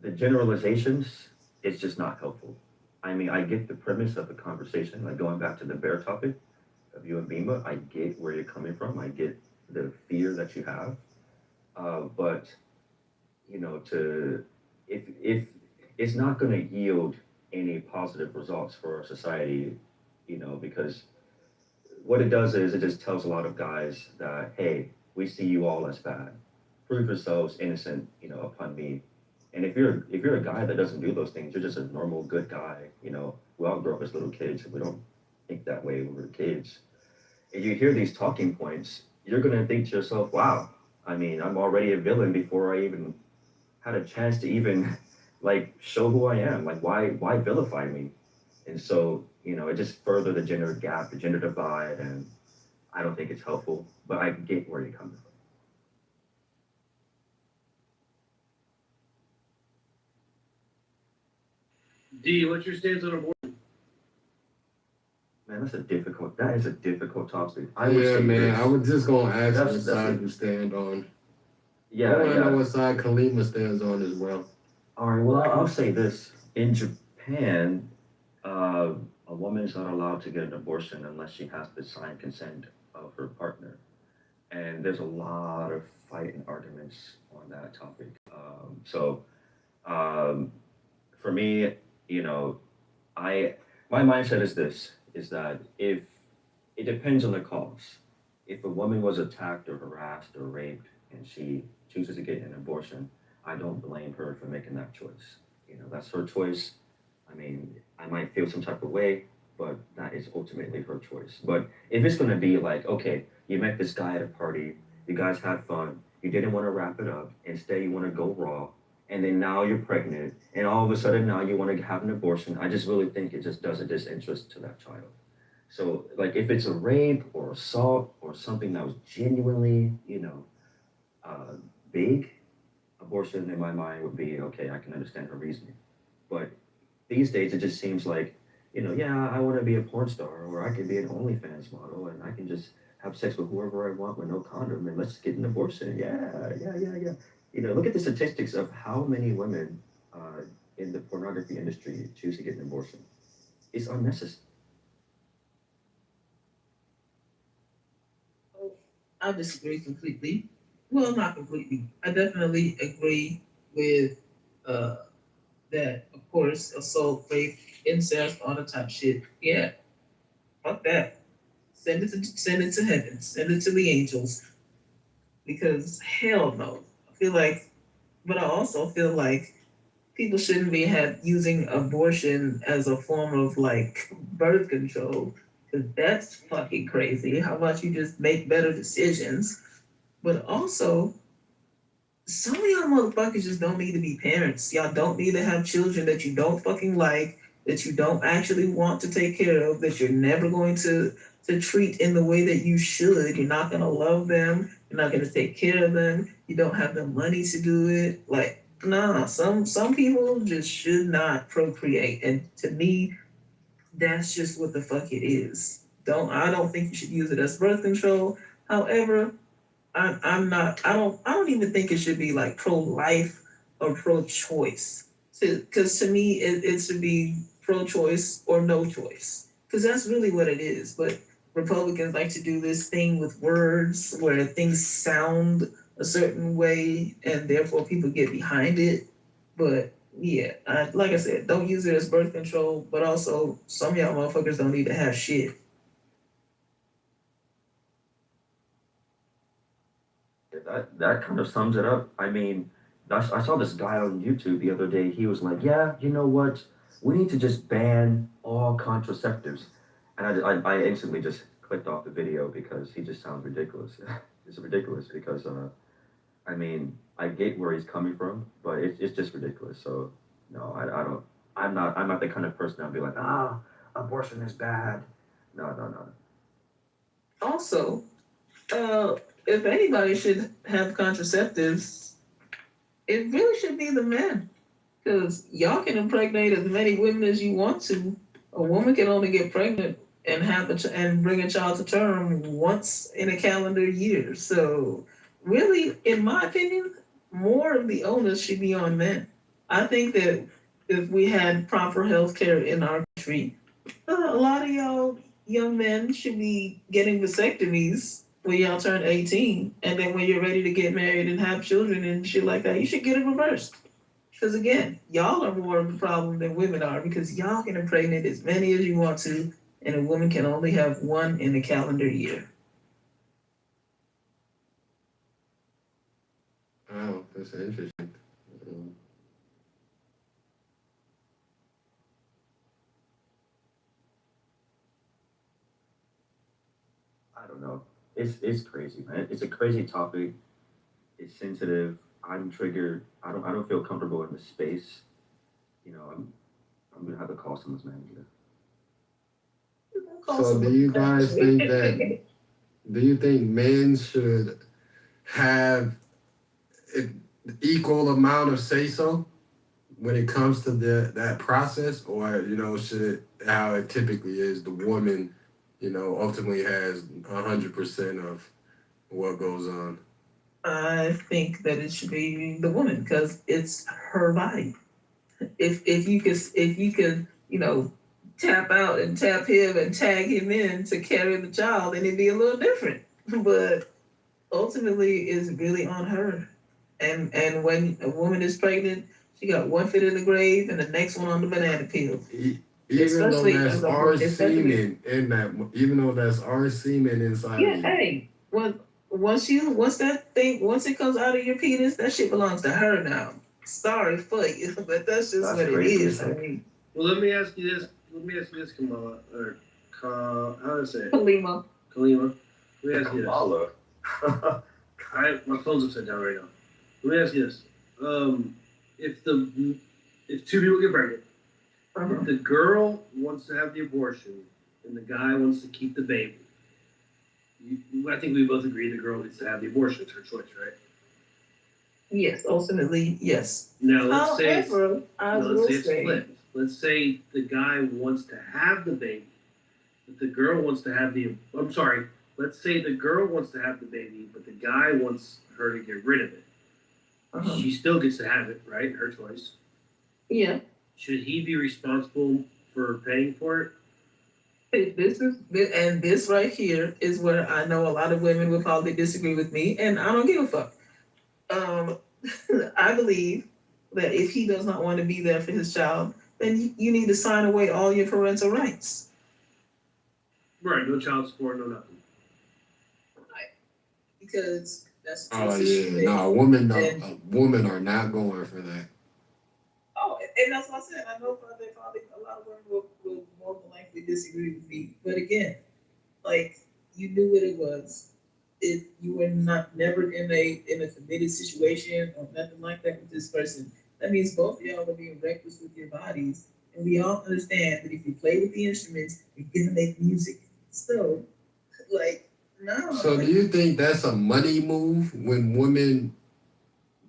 the generalizations is just not helpful. I mean, I get the premise of the conversation, like going back to the bear topic of you and Bima. I get where you're coming from. I get the fear that you have, but you know, to if it's not going to yield any positive results for our society, you know, because what it does is it just tells a lot of guys that, hey, we see you all as bad. Prove yourselves innocent, you know, upon me. And if you're a guy that doesn't do those things, you're just a normal good guy. You know, we all grow up as little kids. We don't think that way when we're kids. And you hear these talking points, you're gonna think to yourself, wow, I mean, I'm already a villain before I even had a chance to even like show who I am. Like why vilify me? And so, you know, it just further the gender gap, the gender divide, and I don't think it's helpful, but I get where you're coming from. D, what's your stance on abortion? Man, that is a difficult topic. I would Yeah, say man. this. I was just gonna ask That's what that's side it. you stand on. I Yeah, wanna know yeah. what side Kalima stands on as well. All right, well, I'll say this. In Japan, uh, a woman is not allowed to get an abortion unless she has the signed consent of her partner. And there's a lot of fight and arguments on that topic. Um, for me, you know, I my mindset is this: is that if it depends on the cause. If a woman was attacked or harassed or raped and she chooses to get an abortion, I don't blame her for making that choice. You know, that's her choice. I mean, I might feel some type of way, but that is ultimately her choice. But if it's gonna be like, okay, you met this guy at a party, you guys had fun, you didn't want to wrap it up, instead you want to go raw, and then now you're pregnant, and all of a sudden now you want to have an abortion, I just really think it just does a disinterest to that child. So, like, if it's a rape or assault or something that was genuinely, you know, uh, big, abortion in my mind would be okay. I can understand her reasoning, but these days it just seems like, you know, yeah, I want to be a porn star, or I could be an OnlyFans model, and I can just have sex with whoever I want with no condom, and let's get an abortion. Yeah, yeah, yeah, yeah. You know, look at the statistics of how many women uh, in the pornography industry choose to get an abortion. It's unnecessary. I disagree completely. Well, not completely. I definitely agree with uh, that. Of course, assault, rape, incest, all the type shit. Yeah, fuck that. Send it to heaven. Send it to the angels. Because hell no. I feel like, but I also feel like people shouldn't be using abortion as a form of like birth control. Because that's fucking crazy. How about you just make better decisions? But also, some of y'all motherfuckers just don't need to be parents. Y'all don't need to have children that you don't fucking like, that you don't actually want to take care of, that you're never going to treat in the way that you should. You're not gonna love them. You're not gonna take care of them. You don't have the money to do it. Like, nah, some people just should not procreate. And to me, that's just what the fuck it is. I don't think you should use it as birth control. However, I'm not. I don't even think it should be like pro life or pro choice. Because to me, it should be pro choice or no choice. Because that's really what it is. But Republicans like to do this thing with words where things sound a certain way, and therefore people get behind it. But yeah, like I said, don't use it as birth control. But also, some of y'all motherfuckers don't need to have shit. that kind of sums it up. I mean, I saw this guy on YouTube the other day. He was like, "Yeah, you know what? We need to just ban all contraceptives," and I instantly just clicked off the video because he just sounds ridiculous. It's ridiculous because I mean, I get where he's coming from, but it's just ridiculous. So no, I don't. I'm not the kind of person that'll be like, abortion is bad. No, no, no. Also, if anybody should have contraceptives, it really should be the men. Because y'all can impregnate as many women as you want to. A woman can only get pregnant and and bring a child to term once in a calendar year. So, really, in my opinion, more of the onus should be on men. I think that if we had proper health care in our country, a lot of y'all young men should be getting vasectomies when y'all turn 18. And then when you're ready to get married and have children and shit like that, you should get it reversed. Because again, y'all are more of the problem than women are because y'all can impregnate as many as you want to, and a woman can only have one in a calendar year. Oh, that's interesting. I don't know. It's crazy, man. It's a crazy topic. It's sensitive. I'm triggered. I don't feel comfortable in the space. You know, I'm gonna have to call someone's manager. So do you guys think that? Do you think men should have an equal amount of say so when it comes to that process, or should it how it typically is the woman, ultimately has 100% of what goes on? I think that it should be the woman because it's her body. If you could tap out and tap him and tag him in to carry the child, then it'd be a little different. But ultimately, it's really on her. And when a woman is pregnant, she got one foot in the grave and the next one on the banana peel. Even though that's our semen in that, even though that's our semen inside Yeah, of you. hey, once it comes out of your penis, that shit belongs to her now. Sorry for you, but that's just what it is. I mean, Well, let me ask you this. Kamala, or how do I say it? Kalima. Kalima. Let me ask you this. Kamala. My phone's upside down right now. Let me ask you this. If two people get pregnant, if the girl wants to have the abortion and the guy wants to keep the baby, I think we both agree the girl needs to have the abortion. It's her choice, right? Yes, ultimately, yes. Now let's say it's flipped. Let's say the guy wants to have the baby, but the girl wants to have the. I'm sorry. Let's say the girl wants to have the baby, but the guy wants her to get rid of it. She still gets to have it, right? Her choice. Yeah. Should he be responsible for paying for it? This right here is where I know a lot of women will probably disagree with me, and I don't give a fuck. I believe that if he does not want to be there for his child, then you need to sign away all your parental rights. Right, no child support, no nothing. Right. Because that's Oh yeah, no, women are not going for that. Oh, and that's what I said. I know probably a lot of women will more than likely disagree with me. But again, like you knew what it was. If you were never in a committed situation or nothing like that with this person, that means both of y'all are being reckless with your bodies. And we all understand that if you play with the instruments, you're gonna make music. So, like, no. So do you think that's a money move when women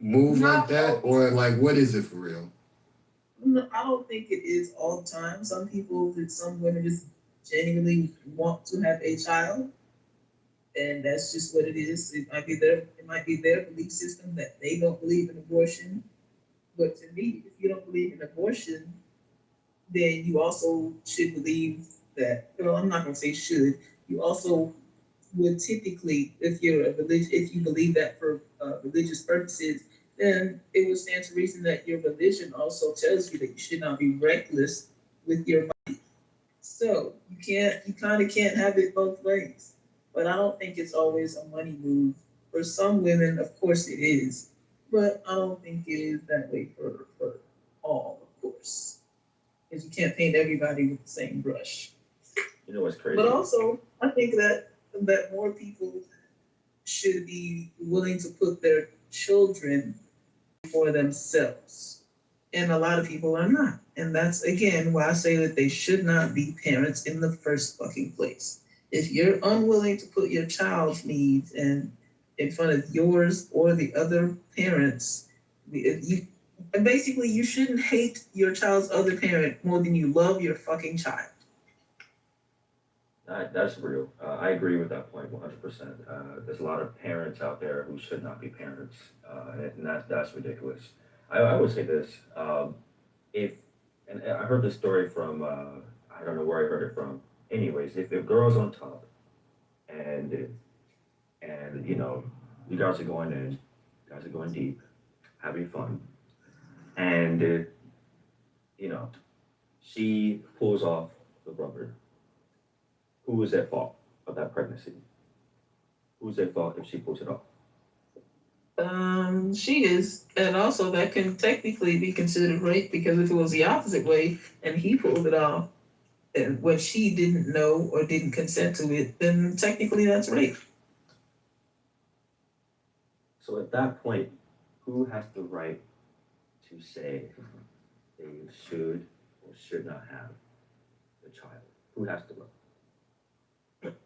move like that, or like what is it for real? No, I don't think it is all the time. Some women just genuinely want to have a child, and that's just what it is. It might be their belief system that they don't believe in abortion. But to me, if you don't believe in abortion, then you also should believe that. Well, I'm not gonna say should. You also would typically, if you believe that for religious purposes, then it would stand to reason that your religion also tells you that you should not be reckless with your body. So you kind of can't have it both ways. But I don't think it's always a money move for some women, of course it is, but I don't think it is that way for all, of course. Because you can't paint everybody with the same brush. You know what's crazy? But also, I think that more people should be willing to put their children for themselves. And a lot of people are not. And that's again why I say that they should not be parents in the first fucking place. If you're unwilling to put your child's needs in front of yours or the other parents, basically you shouldn't hate your child's other parent more than you love your fucking child. That's real. I agree with that point 100%. There's a lot of parents out there who should not be parents, and that's ridiculous. I would say this: if and I heard this story from I don't know where I heard it from. Anyways, if girls on top and you guys are going in, you guys are going deep, having fun, and she pulls off the rubber. Who is at fault of that pregnancy? Who's at fault if she pulls it off? She is, and also that can technically be considered rape because if it was the opposite way and he pulled it off, and when she didn't know or didn't consent to it, then technically that's rape. So at that point, who has the right to say they should or should not have the child? Who has the right?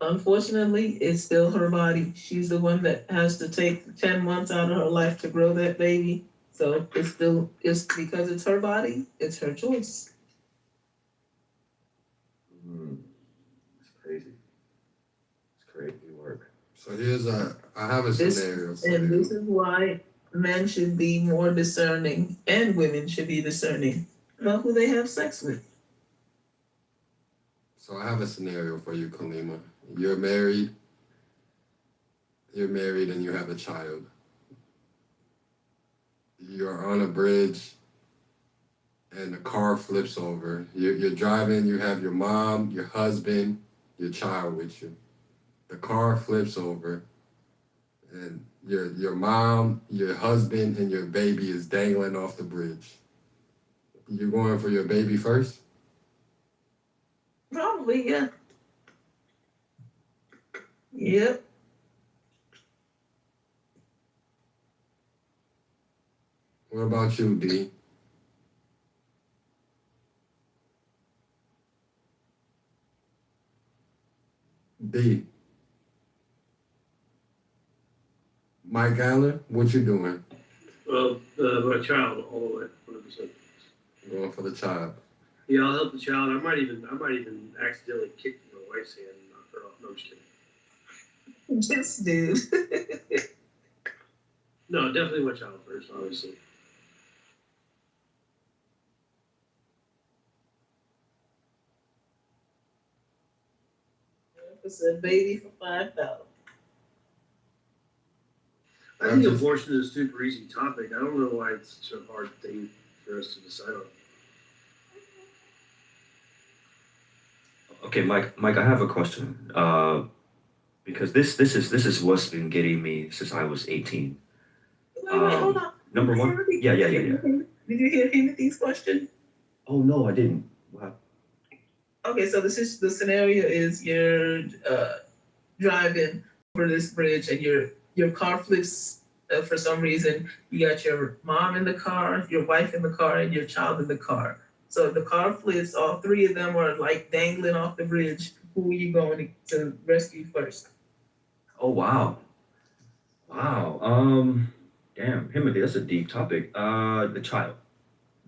Unfortunately, it's still her body. She's the one that has to take 10 months out of her life to grow that baby. So it's because it's her body, it's her choice. It's crazy. It's crazy work. So I have a scenario for And you. this is why men should be more discerning and women should be discerning about who they have sex with. So I have a scenario for you, Kalima. You're married and you have a child. You're on a bridge and the car flips over. You're driving, you have your mom, your husband, your child with you. The car flips over and your mom, your husband, and your baby is dangling off the bridge. You're going for your baby first? Probably, yeah. Yep. What about you, D? D. Mike Allen, what you doing? Well, my child, all the way, 100%. Going for the child. Yeah, I'll help the child. I might even accidentally kick my wife's hand and knock her off. No, I'm just kidding. Just dude. No, definitely my child first, obviously. It's a baby for $5,000. I think abortion is a super easy topic. I don't know why it's such a hard thing for us to decide on. Okay, Mike, I have a question. Because this is what's been getting me since I was 18. Wait, hold on. Number one. Yeah. Did you hear Timothy's question? Oh no, I didn't. Wow. Okay, so the scenario is you're driving over this bridge and your car flips for some reason. You got your mom in the car, your wife in the car, and your child in the car. So if the car flips, all three of them are like dangling off the bridge. Who are you going to rescue first? Oh wow. Damn, Timothy, that's a deep topic. The child.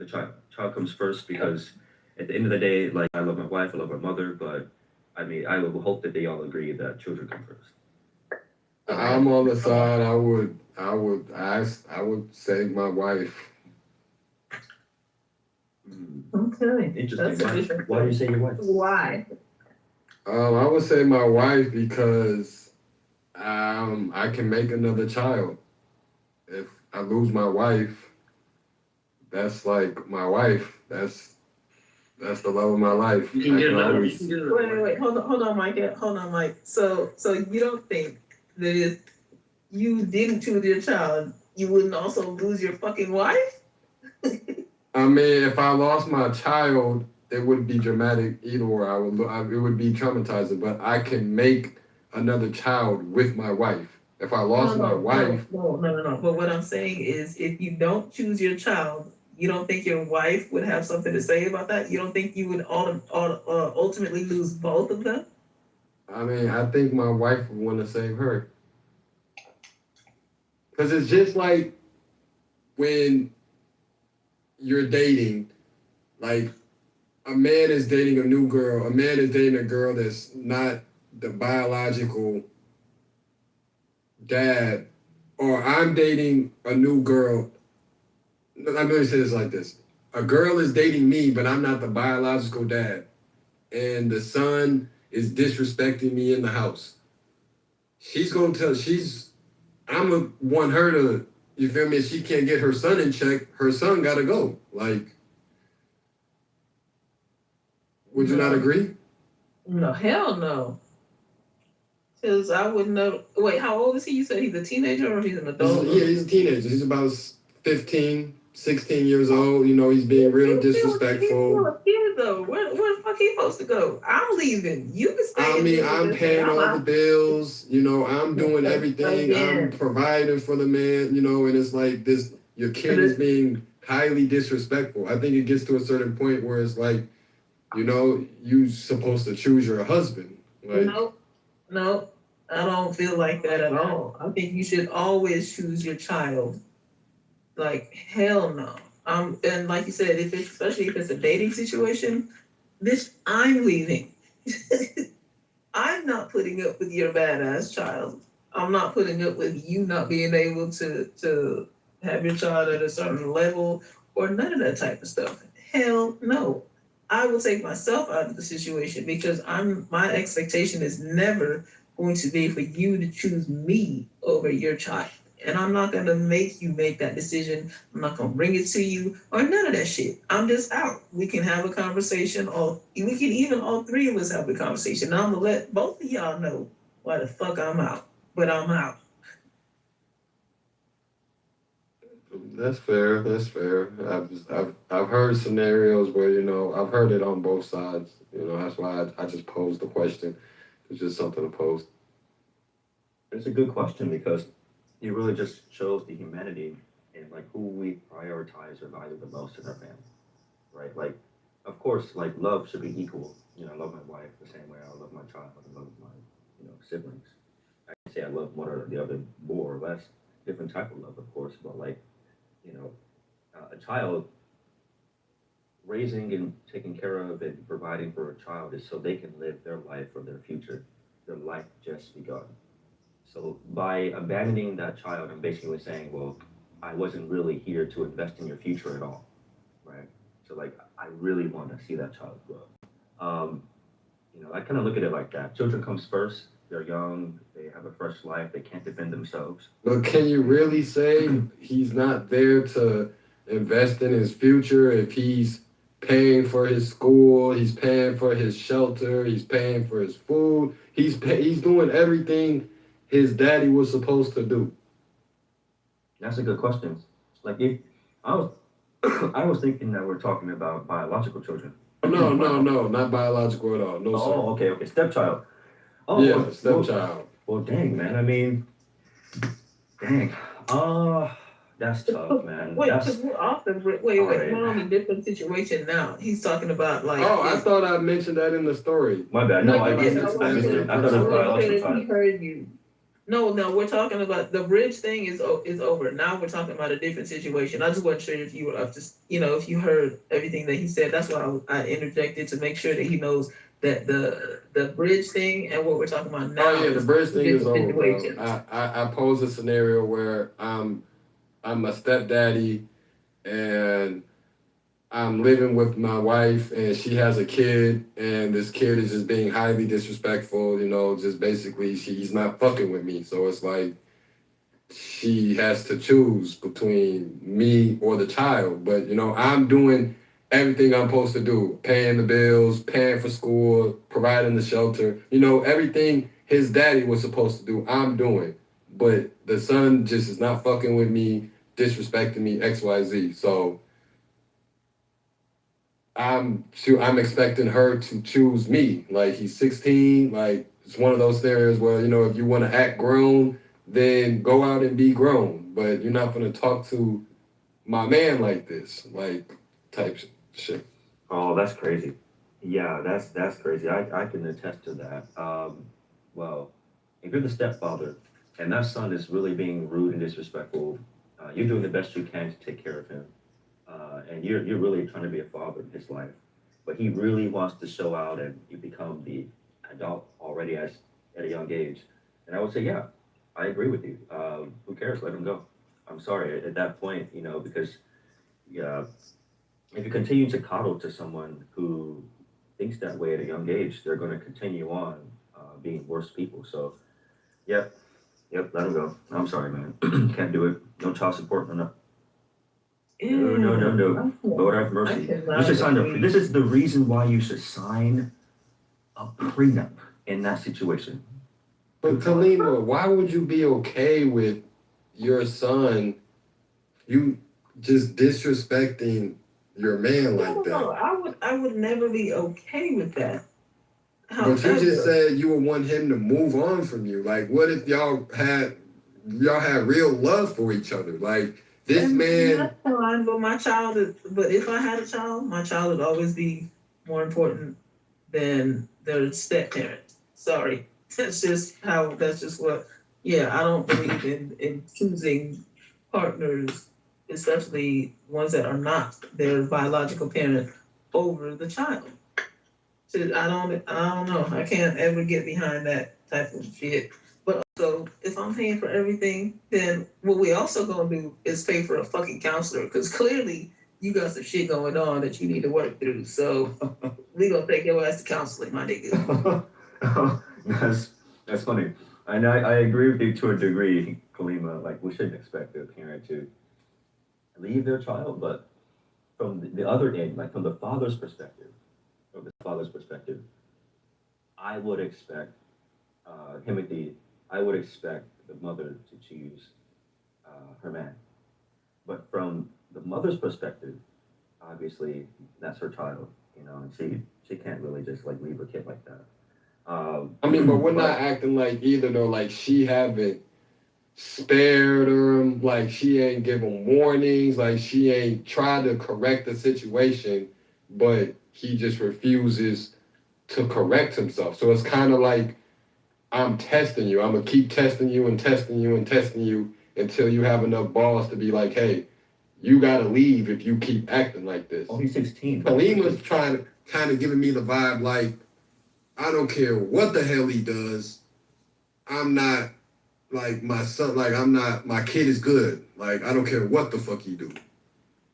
Child comes first because at the end of the day, like I love my wife, I love my mother, but I mean, I would hope that they all agree that children come first. I'm on the side. I would save my wife. Okay. Interesting. Why do you say your wife? Why? I would say my wife because I can make another child. If I lose my wife, that's like my wife. That's the love of my life. You can get another. Wait. Hold on, Mike. So you don't think that you didn't choose your child, you wouldn't also lose your fucking wife? I mean, if I lost my child, it wouldn't be dramatic either, or it would be traumatizing. But I can make another child with my wife. If I lost my wife, No. But what I'm saying is, if you don't choose your child, you don't think your wife would have something to say about that? You don't think you would ultimately lose both of them? I mean, I think my wife would want to save her. Because it's just like when you're dating, like a man is dating a new girl, a man is dating a girl that's not the biological dad, or I'm dating a new girl. Let me say this like this. A girl is dating me, but I'm not the biological dad. And the son is disrespecting me in the house. I'm gonna want her to, you feel me? If she can't get her son in check, her son gotta go. Like, would you not agree? No, hell no. Because I wouldn't know. Wait, how old is he? You said he's a teenager or he's an adult? Yeah, he's a teenager. He's about 15, 16 years old. You know, he's being real disrespectful. He's still a kid though. Where the fuck he supposed to go? I'm leaving. You can stay. I mean, I'm paying all the bills. You know, I'm doing everything. I'm providing for the man. You know, and it's like this. Your kid is being highly disrespectful. I think it gets to a certain point where it's like, you know, you supposed to choose your husband. Like, No, I don't feel like that at all. I think you should always choose your child. Like hell no. And like you said, especially if it's a dating situation, I'm leaving. I'm not putting up with your badass child. I'm not putting up with you not being able to have your child at a certain level or none of that type of stuff. Hell no. I will take myself out of the situation because my expectation is never going to be for you to choose me over your child. And I'm not gonna make you make that decision. I'm not gonna bring it to you or none of that shit. I'm just out. We can have a conversation, or we can even all three of us have a conversation. Now I'm gonna let both of y'all know why the fuck I'm out. But I'm out. that's fair. That's fair. I've heard scenarios where, you know, I've heard it on both sides. You know, that's why I just posed the question. It's just something to post. It's a good question because it really just shows the humanity in like who we prioritize or value the most in our family, right? Like, of course, like love should be equal. You know, I love my wife the same way I love my child. I love my, siblings. I can say I love one or the other more or less. Different type of love, of course, but like, you know, a child raising and taking care of and providing for a child is so they can live their life for their future, their life just begun. So by abandoning that child, I'm basically saying, well, I wasn't really here to invest in your future at all, right? So like, I really want to see that child grow. I kind of look at it like that. Children comes first. They're young. They have a fresh life. They can't defend themselves. But can you really say he's not there to invest in his future if he's paying for his school, he's paying for his shelter, he's paying for his food, he's doing everything his daddy was supposed to do? That's a good question. Like if I was, I was thinking that we're talking about biological children. No, not biological at all. No, sir. Oh, okay. Stepchild. Oh, yeah, stepchild. Well, dang, man. I mean, dang. That's tough, man. Wait, because we're often we're on a different situation now. He's talking about like. Oh, I thought I mentioned that in the story. My bad. No, I missed it. I thought it was biological child. He heard you. No, we're talking about the bridge thing is over. Now we're talking about a different situation. I just wasn't sure if you were up to, if you heard everything that he said. That's why I interjected to make sure that he knows that the bridge thing and what we're talking about now. Oh yeah, the bridge thing is over, bro. I pose a scenario where I'm a stepdaddy and I'm living with my wife and she has a kid and this kid is just being highly disrespectful, just basically he's not fucking with me. So it's like she has to choose between me or the child. But, I'm doing everything I'm supposed to do, paying the bills, paying for school, providing the shelter, everything his daddy was supposed to do, I'm doing. but the son just is not fucking with me, disrespecting me, XYZ. So I'm expecting her to choose me. Like he's 16, like it's one of those scenarios where, you know, if you want to act grown, then go out and be grown. But you're not gonna talk to my man like this, like type shit. Oh, that's crazy. Yeah, that's crazy. I can attest to that. Well, if you're the stepfather and that son is really being rude and disrespectful, you're doing the best you can to take care of him, and you're really trying to be a father in his life. But he really wants to show out, and you become the adult already as at a young age. And I would say, yeah, I agree with you. Who cares? Let him go. I'm sorry at that point, you know, because yeah, if you continue to coddle to someone who thinks that way at a young age, they're going to continue on being worse people. So, yep, let them go. I'm sorry, man. Can't do it. No child support, no. No. Lord have mercy. You should sign up. This is the reason why you should sign a prenup in that situation. But Kalima, why would you be okay with your son, you just disrespecting your man like that? No, I would never be okay with that. But you just said you would want him to move on from you. Like, what if y'all had real love for each other? Like this man. That's fine, but but if I had a child, my child would always be more important than their step parent. Sorry, that's just what. Yeah, I don't believe in choosing partners, especially ones that are not their biological parent, over the child. So I don't know. I can't ever get behind that type of shit. But also, if I'm paying for everything, then what we also gonna do is pay for a fucking counselor, because clearly you got some shit going on that you need to work through. So we gonna take your ass to counseling, my nigga. That's funny. And I agree with you to a degree, Kalima. Like we shouldn't expect a parent to leave their child, but from the other end, like from the father's perspective, I would expect Timothy. I would expect the mother to choose her man. But from the mother's perspective, obviously that's her child, you know, and she can't really just like leave her kid like that. I mean, but we're not acting like either though. Like she haven't spared him. Like she ain't give him warnings. Like she ain't tried to correct the situation, but he just refuses to correct himself. So it's kind of like I'm testing you. I'm gonna keep testing you and testing you and testing you until you have enough balls to be like, hey, you gotta leave if you keep acting like this. Oh, he's 16. Kalima's trying to kind of giving me the vibe like, I don't care what the hell he does. I'm not like my son. Like I'm not. My kid is good. Like I don't care what the fuck he do.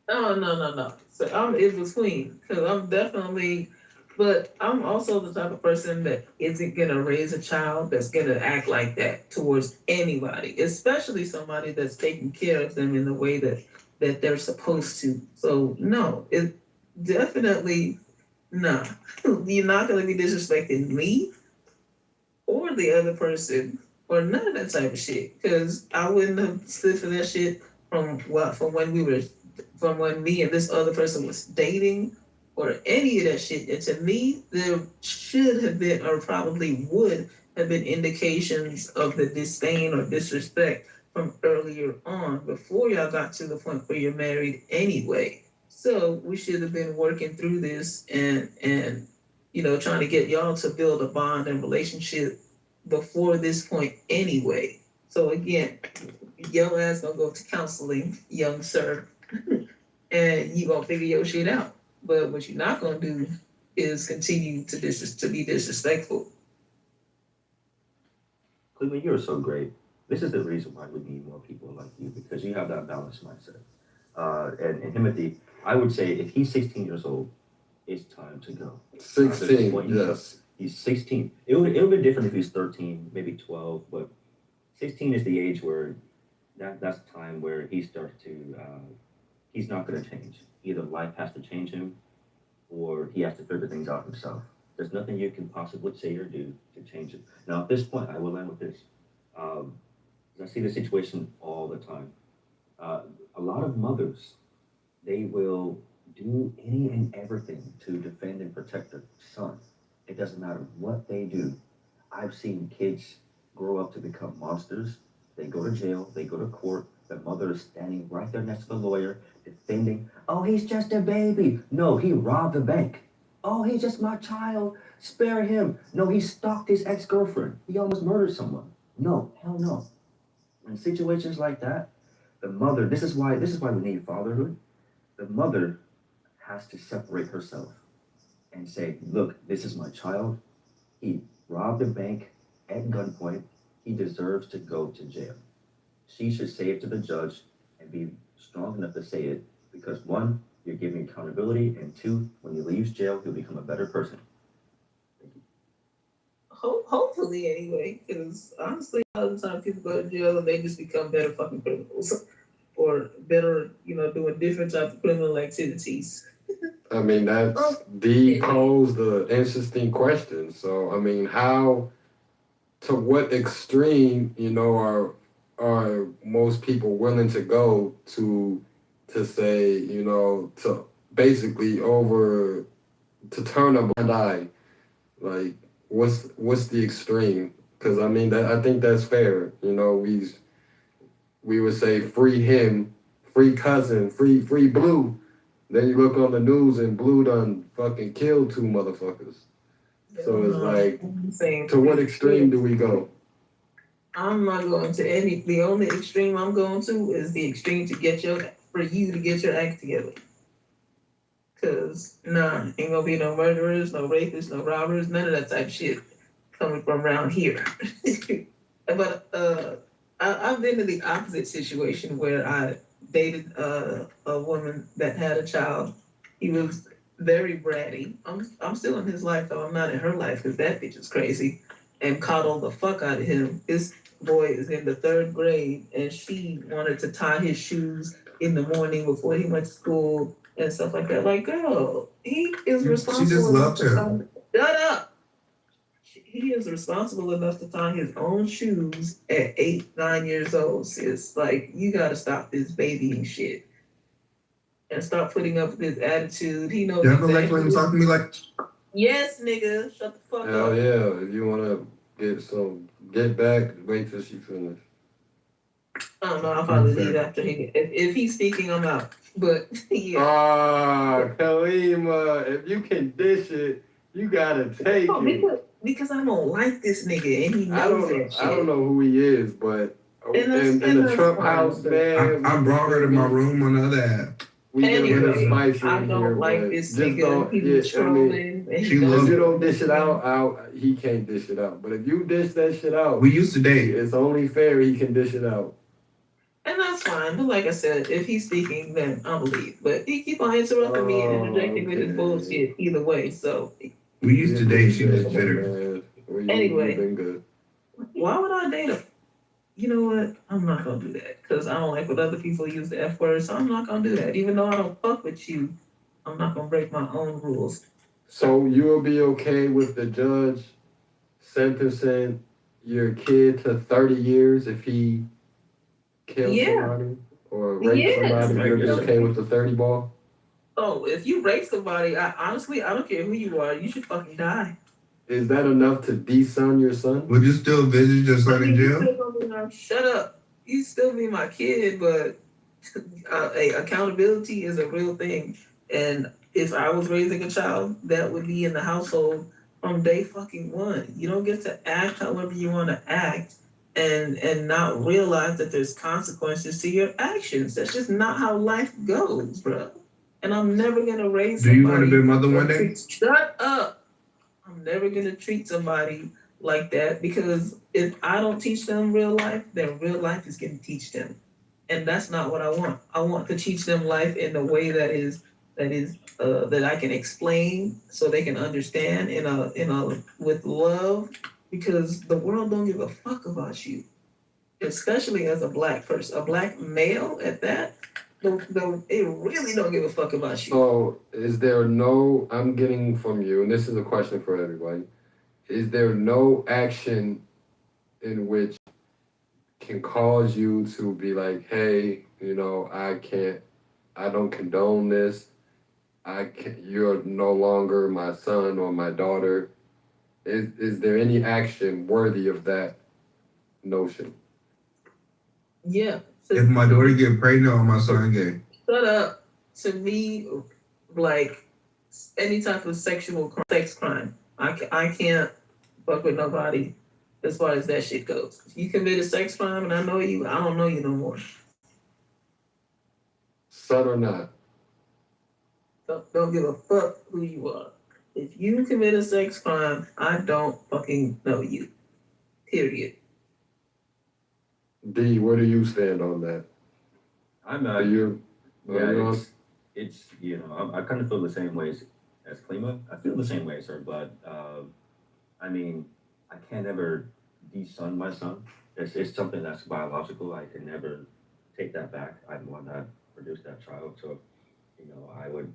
Oh no. So I'm in between, because I'm definitely, but I'm also the type of person that isn't gonna raise a child that's gonna act like that towards anybody, especially somebody that's taking care of them in the way that they're supposed to. So no, it definitely no. You're not gonna be disrespecting me or the other person or none of that type of shit, because I wouldn't have stood for that shit from when me and this other person was dating or any of that shit. And to me, there should have been, or probably would have been, indications of the disdain or disrespect from earlier on, before y'all got to the point where you're married anyway. So we should have been working through this and trying to get y'all to build a bond and relationship before this point anyway. So again, your ass gonna go to counseling, young sir, and you gonna figure your shit out. But what you're not gonna do is continue to be disrespectful. Cleveland, you're so great. This is the reason why we need more people like you, because you have that balanced mindset. And Timothy, I would say if he's 16 years old, it's time to go. 16, yes. He's 16. It would be different if he's 13, maybe 12, but 16 is the age where that's the time where he starts to, he's not going to change. Either life has to change him or he has to figure things out himself. There's nothing you can possibly say or do to change it. Now, at this point, I will end with this. 'Cause I see the situation all the time. A lot of mothers, they will do any and everything to defend and protect their son. It doesn't matter what they do. I've seen kids grow up to become monsters. They go to jail, they go to court. The mother is standing right there next to the lawyer, defending, oh, he's just a baby. No, he robbed a bank. Oh, he's just my child. Spare him. No, he stalked his ex girlfriend. He almost murdered someone. No, hell no. In situations like that, the mother, this is why we need fatherhood. The mother has to separate herself and say, look, this is my child. He robbed a bank at gunpoint. He deserves to go to jail. She should say it to the judge and be strong enough to say it because one, you're giving accountability, and two, when he leaves jail, he'll become a better person. Hopefully, anyway, because honestly, a lot of the time people go to jail and they just become better fucking criminals or better, doing different types of criminal activities. I mean, that's posed the interesting question. So, I mean, to what extreme, are most people willing to go to say, to basically to turn a blind eye? Like, what's the extreme? Because I mean, I think that's fair. We would say free him, free cousin, free Blue. Then you look on the news and Blue done fucking killed 2 motherfuckers. So it's like, to what extreme do we go? I'm not going to any. The only extreme I'm going to is the extreme for you to get your act together. Cause ain't gonna be no murderers, no rapists, no robbers, none of that type of shit coming from around here. But I've been in the opposite situation where I dated a woman that had a child. He was very bratty. I'm still in his life though. I'm not in her life because that bitch is crazy, and coddled the fuck out of him. This boy is in the 3rd grade, and she wanted to tie his shoes in the morning before he went to school and stuff like that. Like, girl, he is responsible. She just loved him. Shut up. He is responsible enough to tie his own shoes at 8, 9 years old. It's like, you gotta stop this babying shit and stop putting up with his attitude. He knows. Y'all gonna let him talk to me like? Yes, nigga, shut the fuck Hell up. yeah, if you wanna get back, wait till she finish. I don't know, I'll probably leave after if he's speaking, I'm out. But yeah. Kalima, if you can dish it, you gotta take it. Because I don't like this nigga and he knows that shit. I don't know who he is, but in the Trump house, man. I brought her to my room on the other app. We get a little spicy I in don't here, like but this just nigga. don't. He's trolling. If you don't dish it out, he can't dish it out. But if you dish that shit out, We used to date. it's only fair he can dish it out. And that's fine. But like I said, if he's speaking, then I'll leave. But he keep on interrupting me and interjecting with his bullshit either way. So We used to date. She was bitter. Anyway. You've been good. Why would I date him? You know what? I'm not gonna do that because I don't like when other people use the F word. So I'm not gonna do that. Even though I don't fuck with you, I'm not gonna break my own rules. So you'll be okay with the judge sentencing your kid to 30 years if he kills somebody or rapes somebody? You'll be okay with the 30 ball? Oh, if you rape somebody, I don't care who you are. You should fucking die. Is that enough to de-son your son? Would you still visit your son in jail? Shut up. You still be my kid, but accountability is a real thing. And if I was raising a child, that would be in the household from day fucking one. You don't get to act however you want to act and not realize that there's consequences to your actions. That's just not how life goes, bro. And I'm never gonna raise somebody. Do you want to be a mother one day? Shut up. I'm never gonna treat somebody like that because if I don't teach them real life, then real life is gonna teach them. And that's not what I want. I want to teach them life in a way that I can explain so they can understand with love, because the world don't give a fuck about you. Especially as a black person, a black male at that. They really don't give a fuck about you. So I'm getting from you, and this is a question for everybody, is there no action in which can cause you to be like, hey, you know, I don't condone this. You're no longer my son or my daughter. Is there any action worthy of that notion? Yeah. If my daughter get pregnant or my son gay. Shut up. To me, like any type of sex crime, I can't fuck with nobody as far as that shit goes. If you commit a sex crime and I know you, I don't know you no more. Son or not? Don't give a fuck who you are. If you commit a sex crime, I don't fucking know you. Period. D, where do you stand on that? I'm Do you? yeah, it's you know, I kind of feel the same way as Klima. I feel the same way, sir, but I mean, I can't ever de-son my son. It's something that's biological. I can never take that back. I'm the one that produced that child, so you know, I would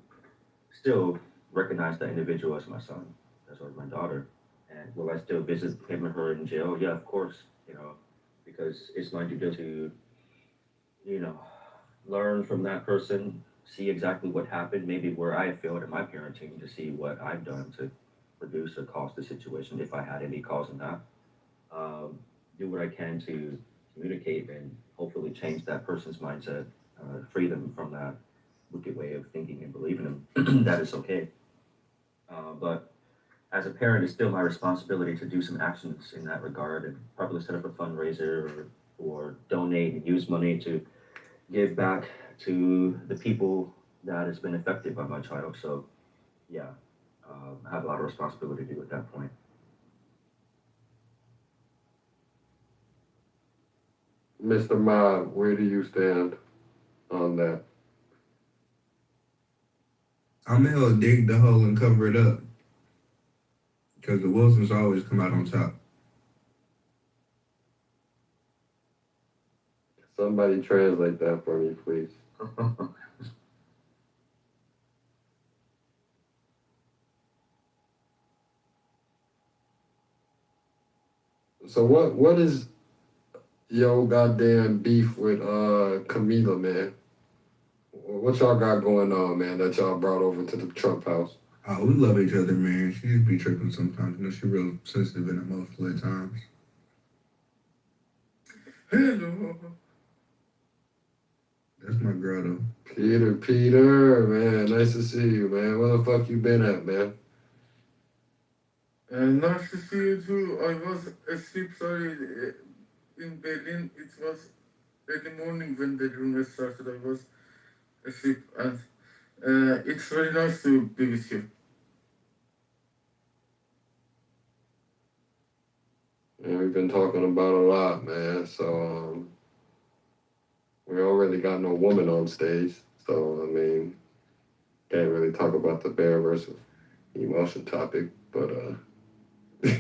still recognize that individual as my son, as well as my daughter. And will I still visit him or her in jail? Yeah, of course. You know, because it's my duty to, you know, learn from that person, see exactly what happened, maybe where I failed in my parenting, to see what I've done to produce or cause the situation, if I had any cause in that. Do what I can to communicate and hopefully change that person's mindset, free them from that wicked way of thinking and believing them that it's okay. But as a parent, it's still my responsibility to do some actions in that regard and probably set up a fundraiser or donate and use money to give back to the people that has been affected by my child. So, yeah, I have a lot of responsibility to do at that point. Mr. Ma, where do you stand on that? I'm gonna dig the hole and cover it up. Because the Wilsons always come out on top. Somebody translate that for me, please. So what is yo goddamn beef with Camila, man? What y'all got going on, man, that y'all brought over to the Trump house? Oh, we love each other, man. She just be tripping sometimes. You know, she real sensitive and emotional at times. Hello. That's my girl, though. Peter, man, nice to see you, man. Where the fuck you been at, man? Nice to see you too. I was asleep, sorry, in Berlin. It was early morning when the room started. I was asleep, and it's very nice to be with you. Yeah, we've been talking about a lot, man. So we don't really got no woman on stage. So I mean, can't really talk about the bear versus emotion topic, but I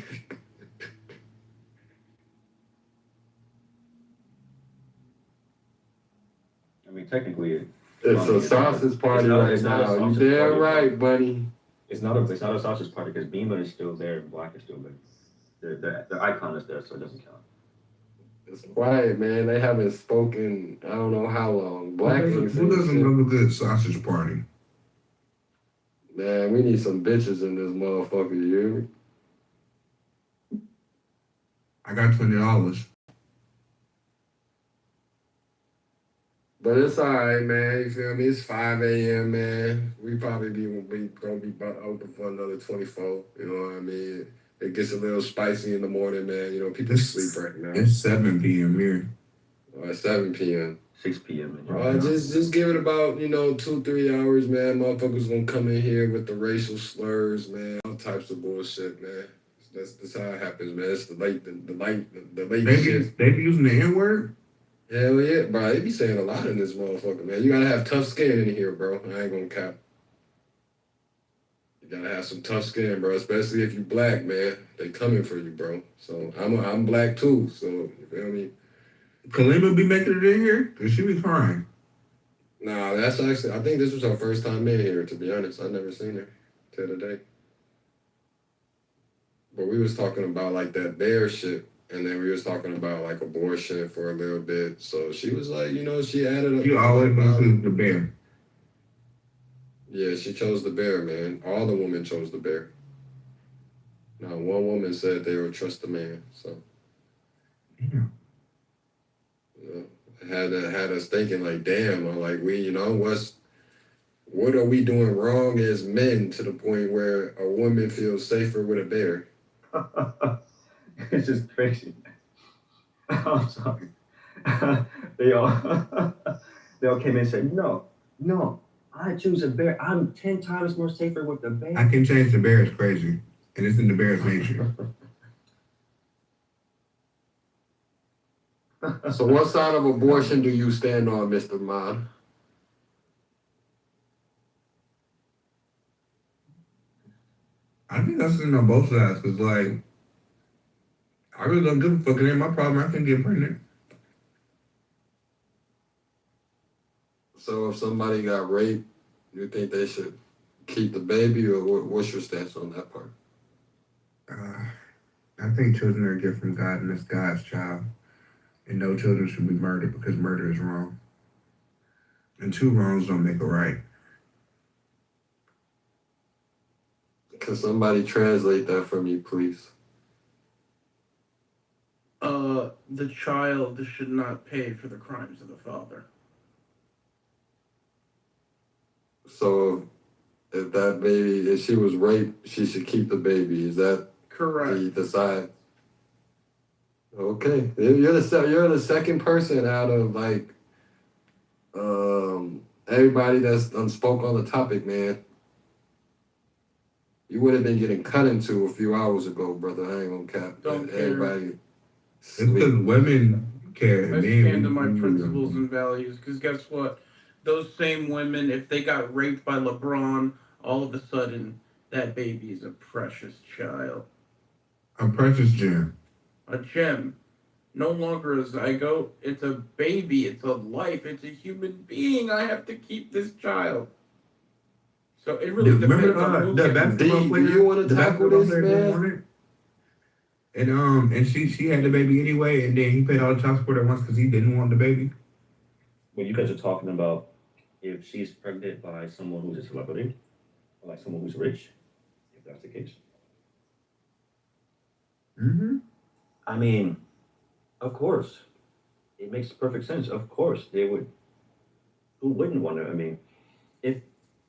mean, technically, it's a sausage party right now. You damn right, buddy. It's not a sausage party because Beamer is still there and Black is still there. The icon is there, so it doesn't count. It's quiet, man. They haven't spoken, I don't know how long. Black Who doesn't love a good sausage party? Man, we need some bitches in this motherfucker, you hear me? I got $20. But it's alright, man. You feel me? It's 5 a.m., man. We probably gonna be about open for another 24. You know what I mean? It gets a little spicy in the morning, man. You know, people sleep right now. It's 7 p.m. here. At 7 p.m. 6 p.m. Just give it about, 2-3 hours, man. Motherfuckers gonna come in here with the racial slurs, man. All types of bullshit, man. That's how it happens, man. It's the late shit. They be using the N-word? Hell yeah, bro. They be saying a lot in this motherfucker, man. You gotta have tough skin in here, bro. I ain't gonna cap. You gotta have some tough skin, bro. Especially if you black, man. They coming for you, bro. So I'm black too. So you feel me? Kalima be making it in here? Cause she be crying. Nah, that's actually. I think this was her first time in here. To be honest, I never seen her till today. But we was talking about like that bear shit, and then we was talking about like abortion for a little bit. So she was like, you know, she added up. You always gonna choose the bear. Yeah, she chose the bear, man. All the women chose the bear. Now, one woman said they would trust the man. So, Damn. you know, had us thinking like, damn, I'm like, what are we doing wrong as men to the point where a woman feels safer with a bear? It's just crazy. I'm sorry. they all they all came in and said, no, I choose a bear. I'm 10 times more safer with the bear. I can change the bear. It's crazy, and it's in the bear's nature. So, what side of abortion do you stand on, Mr. Mod? I think I'm sitting on both sides because, like, I really don't give a fuck. It ain't my problem. I can get pregnant. So, if somebody got raped, you think they should keep the baby, or what's your stance on that part? I think children are a gift from God, and it's God's child. And no children should be murdered because murder is wrong. And two wrongs don't make a right. Can somebody translate that for me, please? The child should not pay for the crimes of the father. So, if she was raped, she should keep the baby. Is that correct? The side. Okay, you're the second person out of like everybody that's unspoke on the topic, man. You would have been getting cut into a few hours ago, brother. I ain't gonna cap. Don't care. Everybody. It's because women care. I stand on my principles and values. Because guess what? Those same women, if they got raped by LeBron, all of a sudden that baby is a precious child, A precious gem. a gem. No longer a zygote. It's a baby. It's a life. It's a human being. I have to keep this child. So it really depends on who the gets basketball player. Do you want to tackle this, man? And she had the baby anyway, and then he paid all the child support at once because he didn't want the baby. Well, you guys are talking about if she's pregnant by someone who's a celebrity, or like someone who's rich, if that's the case. Mm-hmm. I mean, of course, it makes perfect sense. Of course, they would. Who wouldn't want to? I mean, if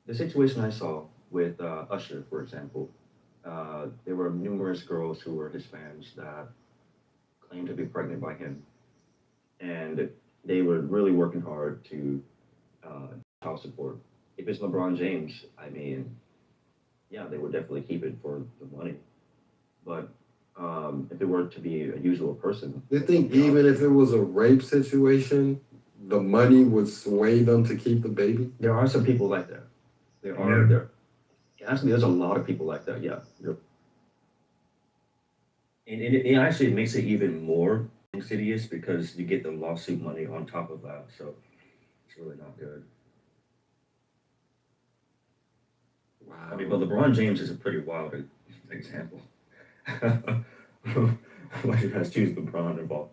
the situation I saw with Usher, for example, there were numerous girls who were his fans that claimed to be pregnant by him, and they were really working hard to child support. If it's LeBron James, I mean, yeah, they would definitely keep it for the money. But if it were to be a usual person, You think even if it was a rape situation, the money would sway them to keep the baby? there are some people like that. There are Yeah. there. Actually, there's a lot of people like that. Yeah. And it actually makes it even more insidious because you get the lawsuit money on top of that. So it's really not good. Wow. I mean, but LeBron James is a pretty wild example. Why do you guys choose LeBron involved?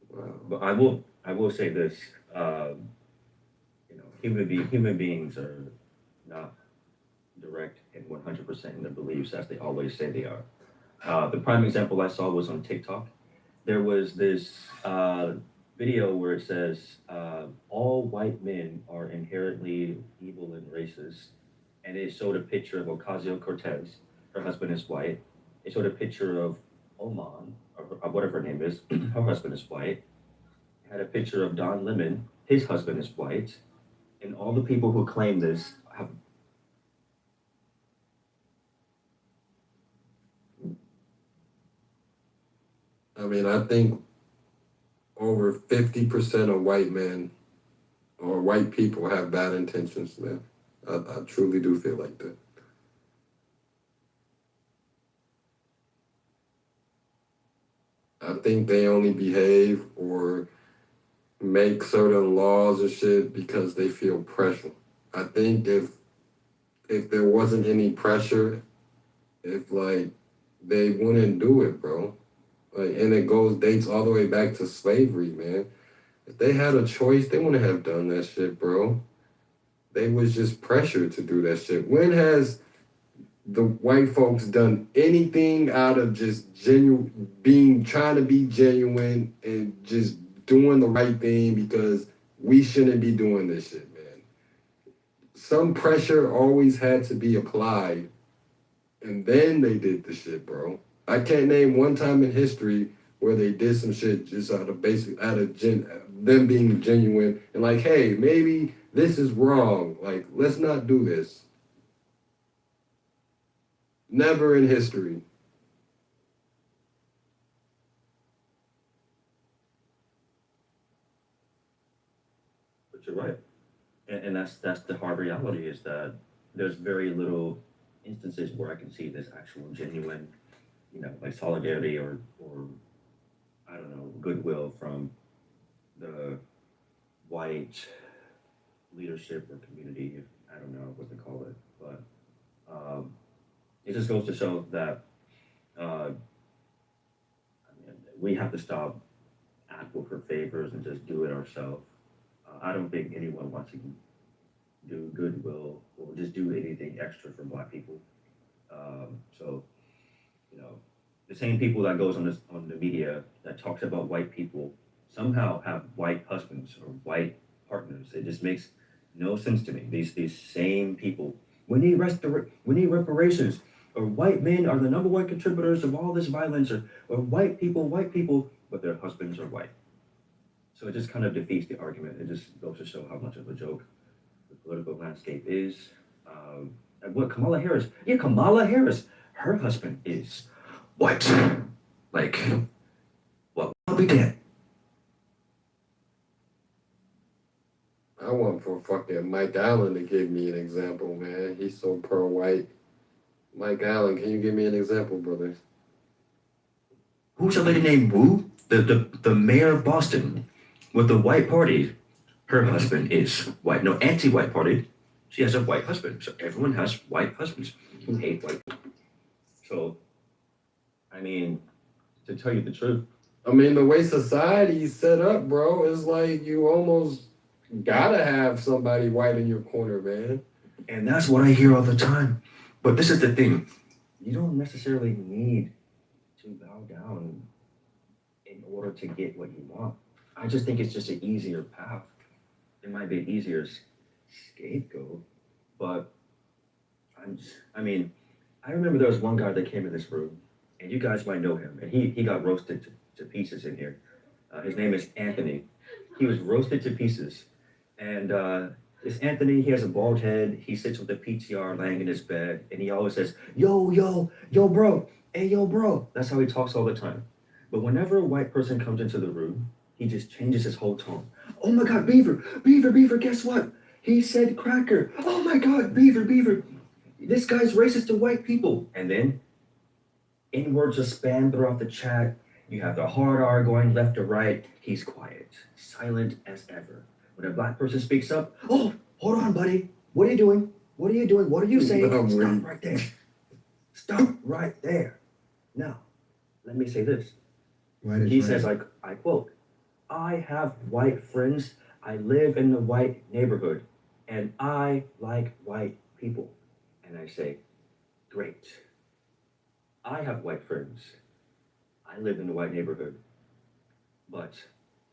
Wow. But I will say this. Human beings are not direct and 100% in their beliefs as they always say they are. The prime example I saw was on TikTok. There was this video where it says all white men are inherently evil and racist, and it showed a picture of Ocasio-Cortez. Her husband is white. It showed a picture of Oman, or whatever her name is. Her husband is white. It had a picture of Don Lemon. His husband is white. And all the people who claim this have. I mean, I think over 50% of white men or white people have bad intentions, man. I truly do feel like that. I think they only behave or make certain laws and shit because they feel pressure. I think if if there wasn't any pressure, if like they wouldn't do it, bro. Like, and it dates all the way back to slavery, man. If they had a choice, they wouldn't have done that shit, bro. They was just pressured to do that shit. When has the white folks done anything out of just trying to be genuine and just doing the right thing because we shouldn't be doing this shit, man? Some pressure always had to be applied, and then they did the shit, bro. I can't name one time in history where they did some shit just them being genuine and like, hey, maybe this is wrong. Like, let's not do this. Never in history. But you're right. And that's the hard reality is that there's very little instances where I can see this actual genuine, like solidarity or I don't know, goodwill from the white leadership or community. I don't know what to call it, but it just goes to show that uh, we have to stop asking for favors and just do it ourselves. I don't think anyone wants to do goodwill or just do anything extra for Black people. So you know, the same people that goes on the media that talks about white people somehow have white husbands or white partners. It just makes no sense to me. These same people, we need reparations, or white men are the number one contributors of all this violence, or white people, but their husbands are white. So it just kind of defeats the argument. It just goes to show how much of a joke the political landscape is. And what Kamala Harris? Yeah, Kamala Harris. Her husband is white. Like, well, I'll be dead. I want for fucking Mike Allen to give me an example, man. He's so pro-white. Mike Allen, can you give me an example, brother? Who's a lady named Wu? The mayor of Boston with the white party. Her husband is white. No, anti-white party. She has a white husband. So everyone has white husbands who hate white people. So, I mean, to tell you the truth. I mean, the way society's set up, bro, is like you almost gotta have somebody white in your corner, man. And that's what I hear all the time. But this is the thing. You don't necessarily need to bow down in order to get what you want. I just think it's just an easier path. It might be an easier scapegoat, but I mean, I remember there was one guy that came in this room, and you guys might know him, and he got roasted to pieces in here. His name is Anthony. He was roasted to pieces. And this Anthony, he has a bald head. He sits with a PTR laying in his bed, and he always says, yo, bro, hey, yo, bro. That's how he talks all the time. But whenever a white person comes into the room, he just changes his whole tone. Oh my God, Beaver, guess what? He said cracker. Oh my God, Beaver. This guy's racist to white people. And then N-words are spammed throughout the chat. You have the hard R going left to right. He's quiet, silent as ever. When a Black person speaks up, oh, hold on, buddy. What are you doing? What are you saying? Stop right there. Stop right there. Now, let me say this. He says, I quote, I have white friends. I live in the white neighborhood, and I like white people. And I say, great. I have white friends. I live in the white neighborhood, but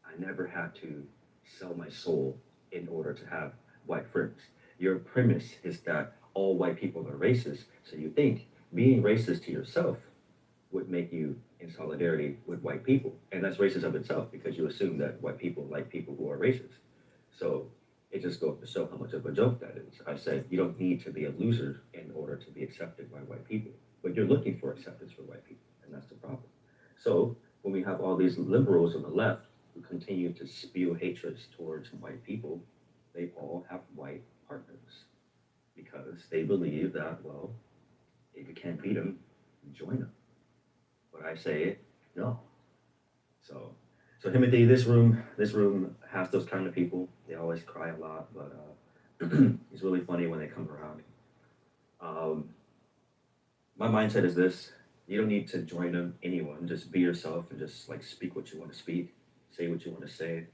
I never had to sell my soul in order to have white friends. Your premise is that all white people are racist, so you think being racist to yourself would make you in solidarity with white people. And that's racist of itself because you assume that white people like people who are racist. So it just goes to show how much of a joke that is. I said you don't need to be a loser in order to be accepted by white people, but you're looking for acceptance for white people, and that's the problem. So when we have all these liberals on the left who continue to spew hatred towards white people, they all have white partners because they believe that, well, if you can't beat them, join them. But I say, no. So Timothy, this room has those kind of people. They always cry a lot, but it's really funny when they come around. Um, my mindset is this: you don't need to join anyone. Just be yourself and just like speak what you want to speak, say what you want to say.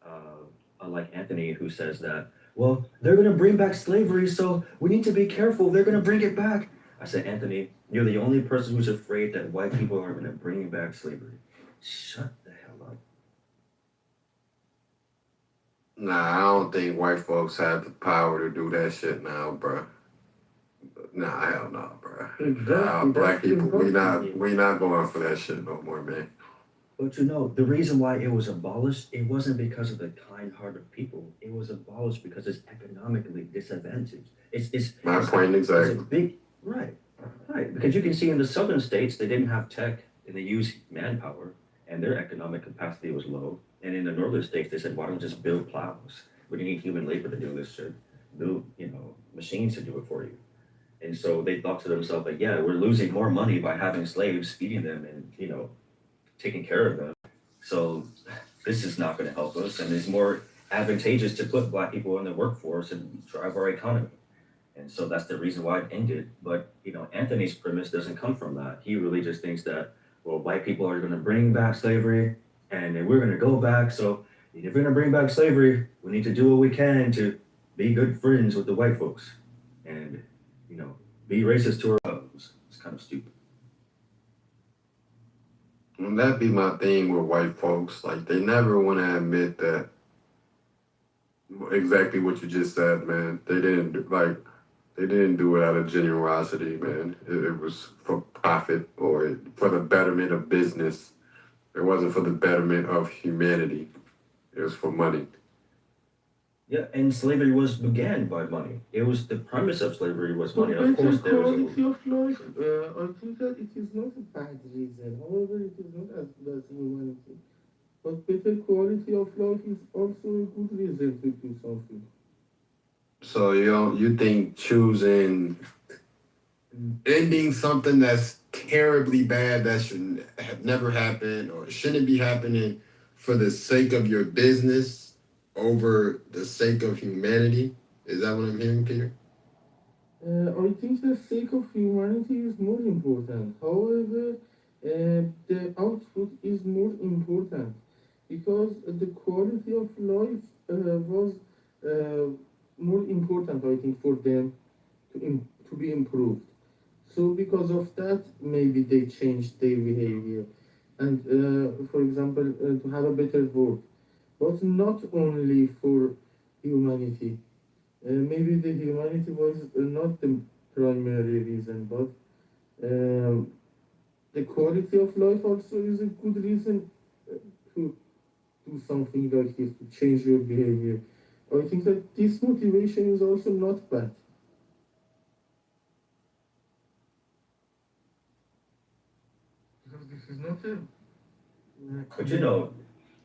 Uh, Unlike Anthony, who says that, well, they're going to bring back slavery, so we need to be careful. They're going to bring it back. I said, Anthony, you're the only person who's afraid that white people are going to bring back slavery. Shut the hell up. Nah, I don't think white folks have the power to do that shit now, bro. Nah, hell no, bro. Exactly. Black That's people, we impossible. not going for that shit no more, man. But you know, the reason why it was abolished, it wasn't because of the kind-hearted people. It was abolished because it's economically disadvantaged. My it's point it's a exactly. big right, right. Because you can see in the southern states they didn't have tech and they used manpower and their economic capacity was low. And in the northern states they said, why don't just build plows? We need human labor to do this shit. Build, machines to do it for you. And so they thought to themselves like, yeah, we're losing more money by having slaves, feeding them and, taking care of them. So this is not going to help us, and it's more advantageous to put black people in the workforce and drive our economy. And so that's the reason why it ended. But Anthony's premise doesn't come from that. He really just thinks that well, white people are going to bring back slavery, and then we're going to go back. So if we're going to bring back slavery, we need to do what we can to be good friends with the white folks, and be racist to our others. It's kind of stupid. And that be my thing with white folks. Like, they never want to admit that exactly what you just said, man. They didn't do it out of generosity, man. It was for profit or for the betterment of business. It wasn't for the betterment of humanity. It was for money. Yeah, and slavery began by money. It was the premise of slavery was For money. Of better course, there was quality of life, I think that it is not a bad reason. However, it is not as good as humanity. But better quality of life is also a good reason to do something. So you think choosing ending something that's terribly bad that should have never happened or shouldn't be happening for the sake of your business over the sake of humanity? Is that what I'm hearing, Peter? I think the sake of humanity is more important. However, the output is more important because the quality of life was uh, more important, I think, for them to be improved. So because of that, maybe they changed their behavior. And for example, to have a better world, but not only for humanity. Maybe the humanity was not the primary reason, but the quality of life also is a good reason to do something like this, to change your behavior. I think that this motivation is also not bad. Because this is not a But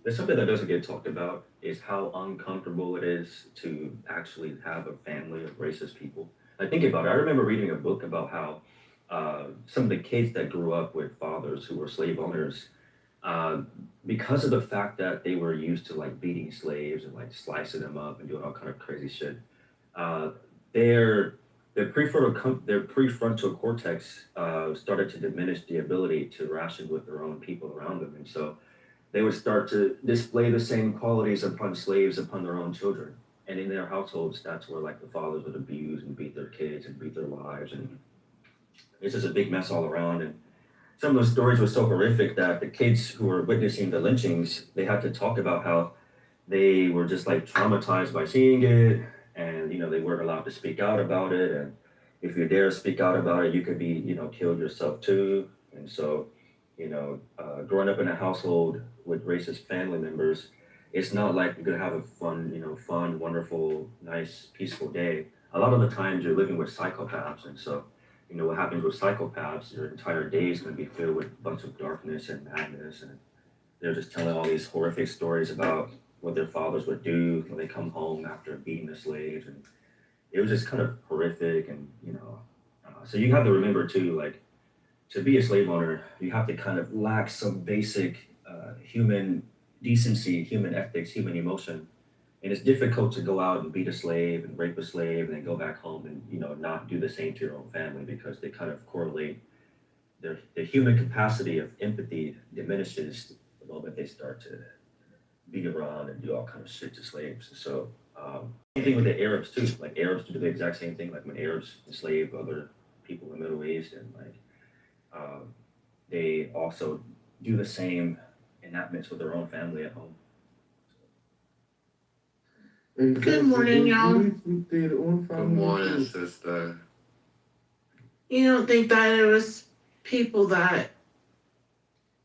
there's something that doesn't get talked about is how uncomfortable it is to actually have a family of racist people. I think about it. I remember reading a book about how some of the kids that grew up with fathers who were slave owners, uh, because of the fact that they were used to like beating slaves and like slicing them up and doing all kind of crazy shit, uh, their their prefrontal cortex started to diminish the ability to ration with their own people around them, and so they would start to display the same qualities upon slaves upon their own children. And in their households, that's where like the fathers would abuse and beat their kids and beat their wives, and it's just a big mess all around. And some of those stories were so horrific that the kids who were witnessing the lynchings, they had to talk about how they were just like traumatized by seeing it, and they weren't allowed to speak out about it. And if you dare speak out about it, you could be killed yourself too. And so, growing up in a household with racist family members, it's not like you're gonna have a fun, wonderful, nice, peaceful day. A lot of the times you're living with psychopaths, and so what happens with psychopaths, your entire day is going to be filled with a bunch of darkness and madness, and they're just telling all these horrific stories about what their fathers would do when they come home after beating the slaves, and it was just kind of horrific. And so you have to remember too, like to be a slave owner, you have to kind of lack some basic human decency, human ethics, human emotion, And it's difficult to go out and beat a slave and rape a slave and then go back home and, not do the same to your own family because they kind of correlate the human capacity of empathy diminishes the moment they start to beat around and do all kind of shit to slaves. So, same thing with the Arabs too. Like Arabs do the exact same thing. Like when Arabs enslave other people in the Middle East, and they also do the same enactments with their own family at home. Good morning, y'all. Good morning, sister. You don't think that it was people that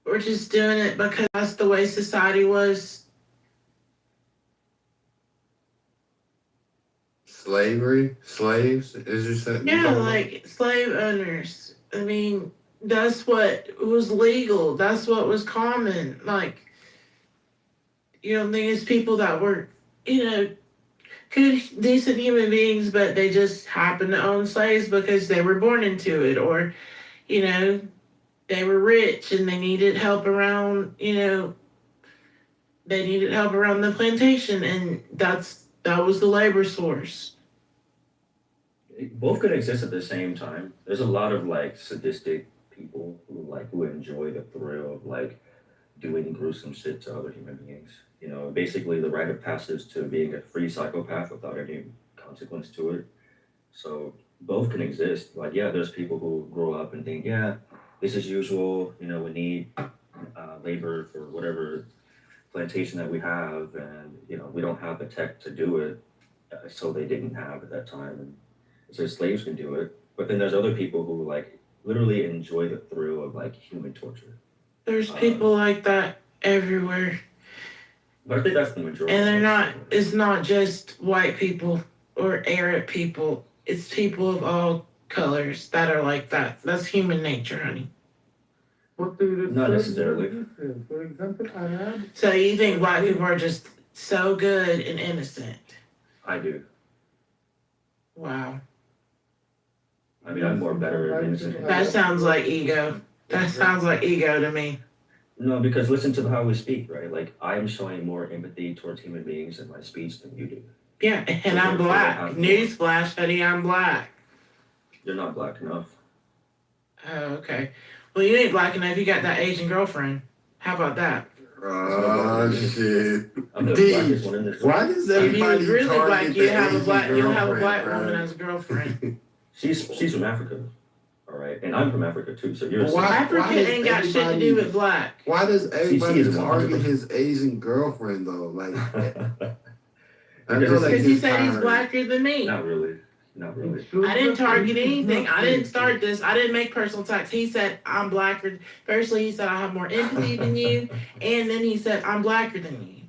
were just doing it because that's the way society was? Slavery, slaves, as you said. Yeah, like slave owners. I mean, that's what was legal. That's what was common. Like, you don't think it's people that were, good, decent human beings, but they just happened to own slaves because they were born into it, or, they were rich and they needed help around, they needed help around the plantation, and that was the labor source. Both could exist at the same time. There's a lot of sadistic people who enjoy the thrill of doing gruesome shit to other human beings. Basically the rite of passage to being a free psychopath without any consequence to it. So both can exist. There's people who grow up and think, yeah, this is usual. We need labor for whatever plantation that we have, and we don't have the tech to do it, so they didn't have at that time. And so slaves can do it, but then there's other people who literally enjoy the thrill of human torture. There's people like that everywhere. But I think that's the majority. And it's not just white people or Arab people. It's people of all colors that are like that. That's human nature, honey. Not necessarily. For example, Arab. So you think black people are just so good and innocent? I do. Wow. I mean, I'm more better and innocent. That sounds like ego. That sounds like ego to me. No, because listen to how we speak, right? I'm showing more empathy towards human beings in my speech than you do. Yeah, and I'm black. Newsflash, honey, I'm black. You're not black enough. Oh, okay. Well, you ain't black enough. You got that Asian girlfriend. How about that? Oh shit. I'm the blackest one in this room. Why does If you everybody was really black, target you'll the have a Asian black girlfriend, woman bro? as a girlfriend. She's from Africa, all right, and I'm from Africa too. So you're. Africa ain't got shit to do with black. Why does everybody is target his Asian girlfriend though? Because he said he's blacker than me. Not really. Not really. I didn't target anything. I didn't start this. I didn't make personal attacks. He said I'm blacker. Firstly, he said I have more empathy than you, and then he said I'm blacker than you.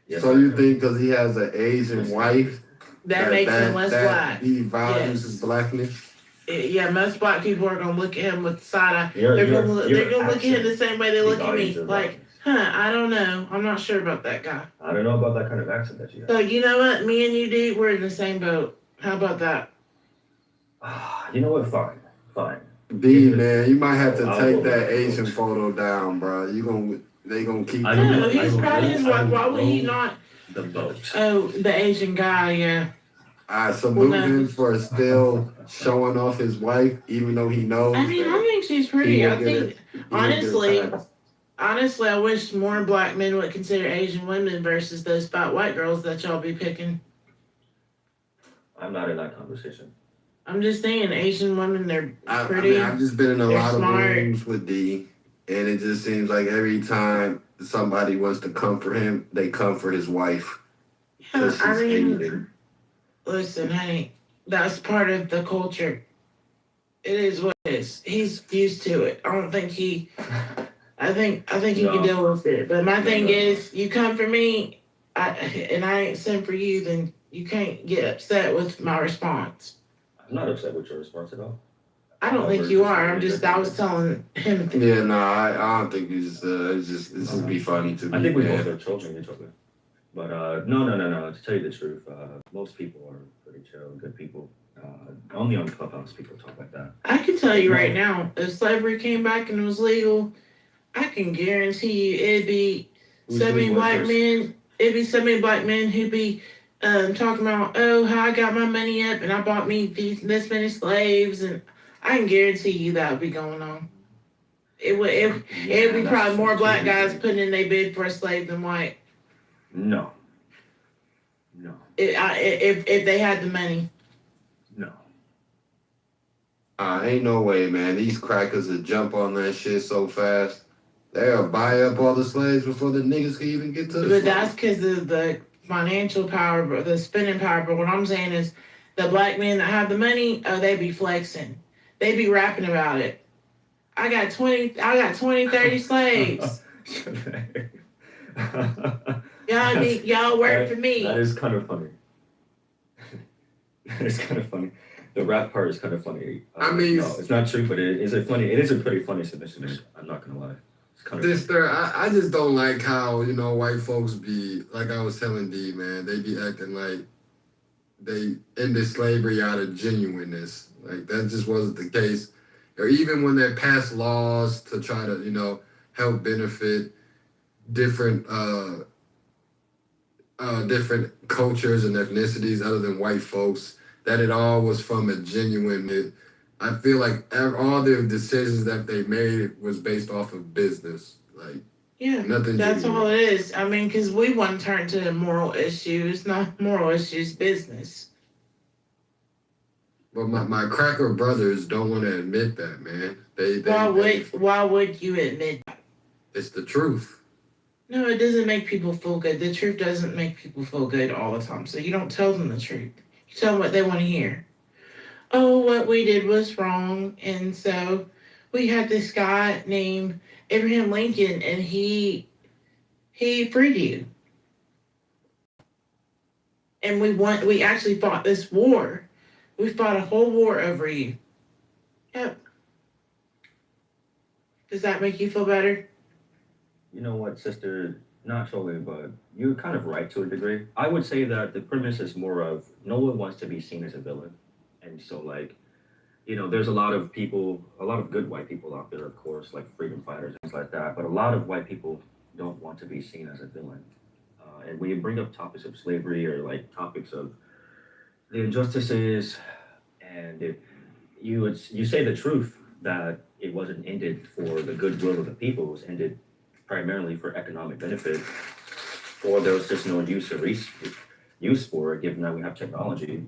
Yes, so you think because he has an Asian wife that makes him less black? He values his blackness. Yeah, most black people are gonna look at him with side eye. They're gonna look at him the same way they look at me. Like, I don't know. I'm not sure about that guy. I don't know about that kind of accent that you have. So you know what? Me and you, D, we're in the same boat. How about that? You know what? Fine. D, man, you might have to take that Asian photo down, bro. They gonna keep. No, he's probably his wife. Why would he not? The boat. Oh, the Asian guy, yeah. I salute him for still showing off his wife, even though he knows. I mean, I think she's pretty. I think, honestly, I wish more black men would consider Asian women versus those fat white girls that y'all be picking. I'm not in that conversation. I'm just saying, Asian women, they're pretty. I've just been in a lot smart. of rooms with D, and it just seems like every time somebody wants to comfort him, they comfort his wife. Yeah, I mean, listen, honey, that's part of the culture. It is what it is. He's used to it. I don't think he. I think he can deal with it. But my thing is, you come for me, and I ain't sent for you, then you can't get upset with my response. I'm not upset with your response at all. I don't think you are. I was telling him. Yeah, no, I don't think it's just this would be funny to me. I think we both are children each other. But no. To tell you the truth, most people are pretty chill, good people. Only on Clubhouse people talk like that. I can tell you right now, if slavery came back and it was legal, I can guarantee you it'd be so many black men it'd be so many black men who'd be talking about, oh, how I got my money up and I bought me this many slaves, and I can guarantee you that would be going on. It would it'd be probably more black guys putting in their bid for a slave than white. No. If they had the money. No. Ain't no way, man. These crackers would jump on that shit so fast. They'll buy up all the slaves before the niggas can even get to the But slaves. that's because of the financial power, the spending power. But what I'm saying is, the black men that have the money, oh, they be flexing. They be rapping about it. I got 20, 30 slaves. Y'all work for me. That is kind of funny. That is kind of funny. The rap part is kind of funny. I mean, no, it's not true, but it is a pretty funny submission. I'm not gonna lie. It's kind of sister, I just don't like how, white folks be, like I was telling D, man, they be acting like they ended slavery out of genuineness. Like, that just wasn't the case. Or even when they pass laws to try to, help benefit different different cultures and ethnicities other than white folks, that it all was from a genuine. I feel like all the decisions that they made was based off of business. Like, yeah, nothing. That's genuine. all it is. I mean, because we want to turn to moral issues, not moral issues, business. But my cracker brothers don't want to admit that, man. Why would you admit that? It's the truth. No, it doesn't make people feel good. The truth doesn't make people feel good all the time. So you don't tell them the truth. You tell them what they want to hear. Oh, what we did was wrong. And so we had this guy named Abraham Lincoln, and he freed you. And we actually fought this war. We fought a whole war over you. Yep. Does that make you feel better? You know what, sister? Not totally, but you're kind of right to a degree. I would say that the premise is more of no one wants to be seen as a villain. And so, like, there's a lot of good white people out there, of course, like freedom fighters, things like that. But a lot of white people don't want to be seen as a villain. And when you bring up topics of slavery or like topics of the injustices, and you say the truth that it wasn't ended for the goodwill of the people, it was ended primarily for economic benefit, or there was just no use for it, given that we have technology.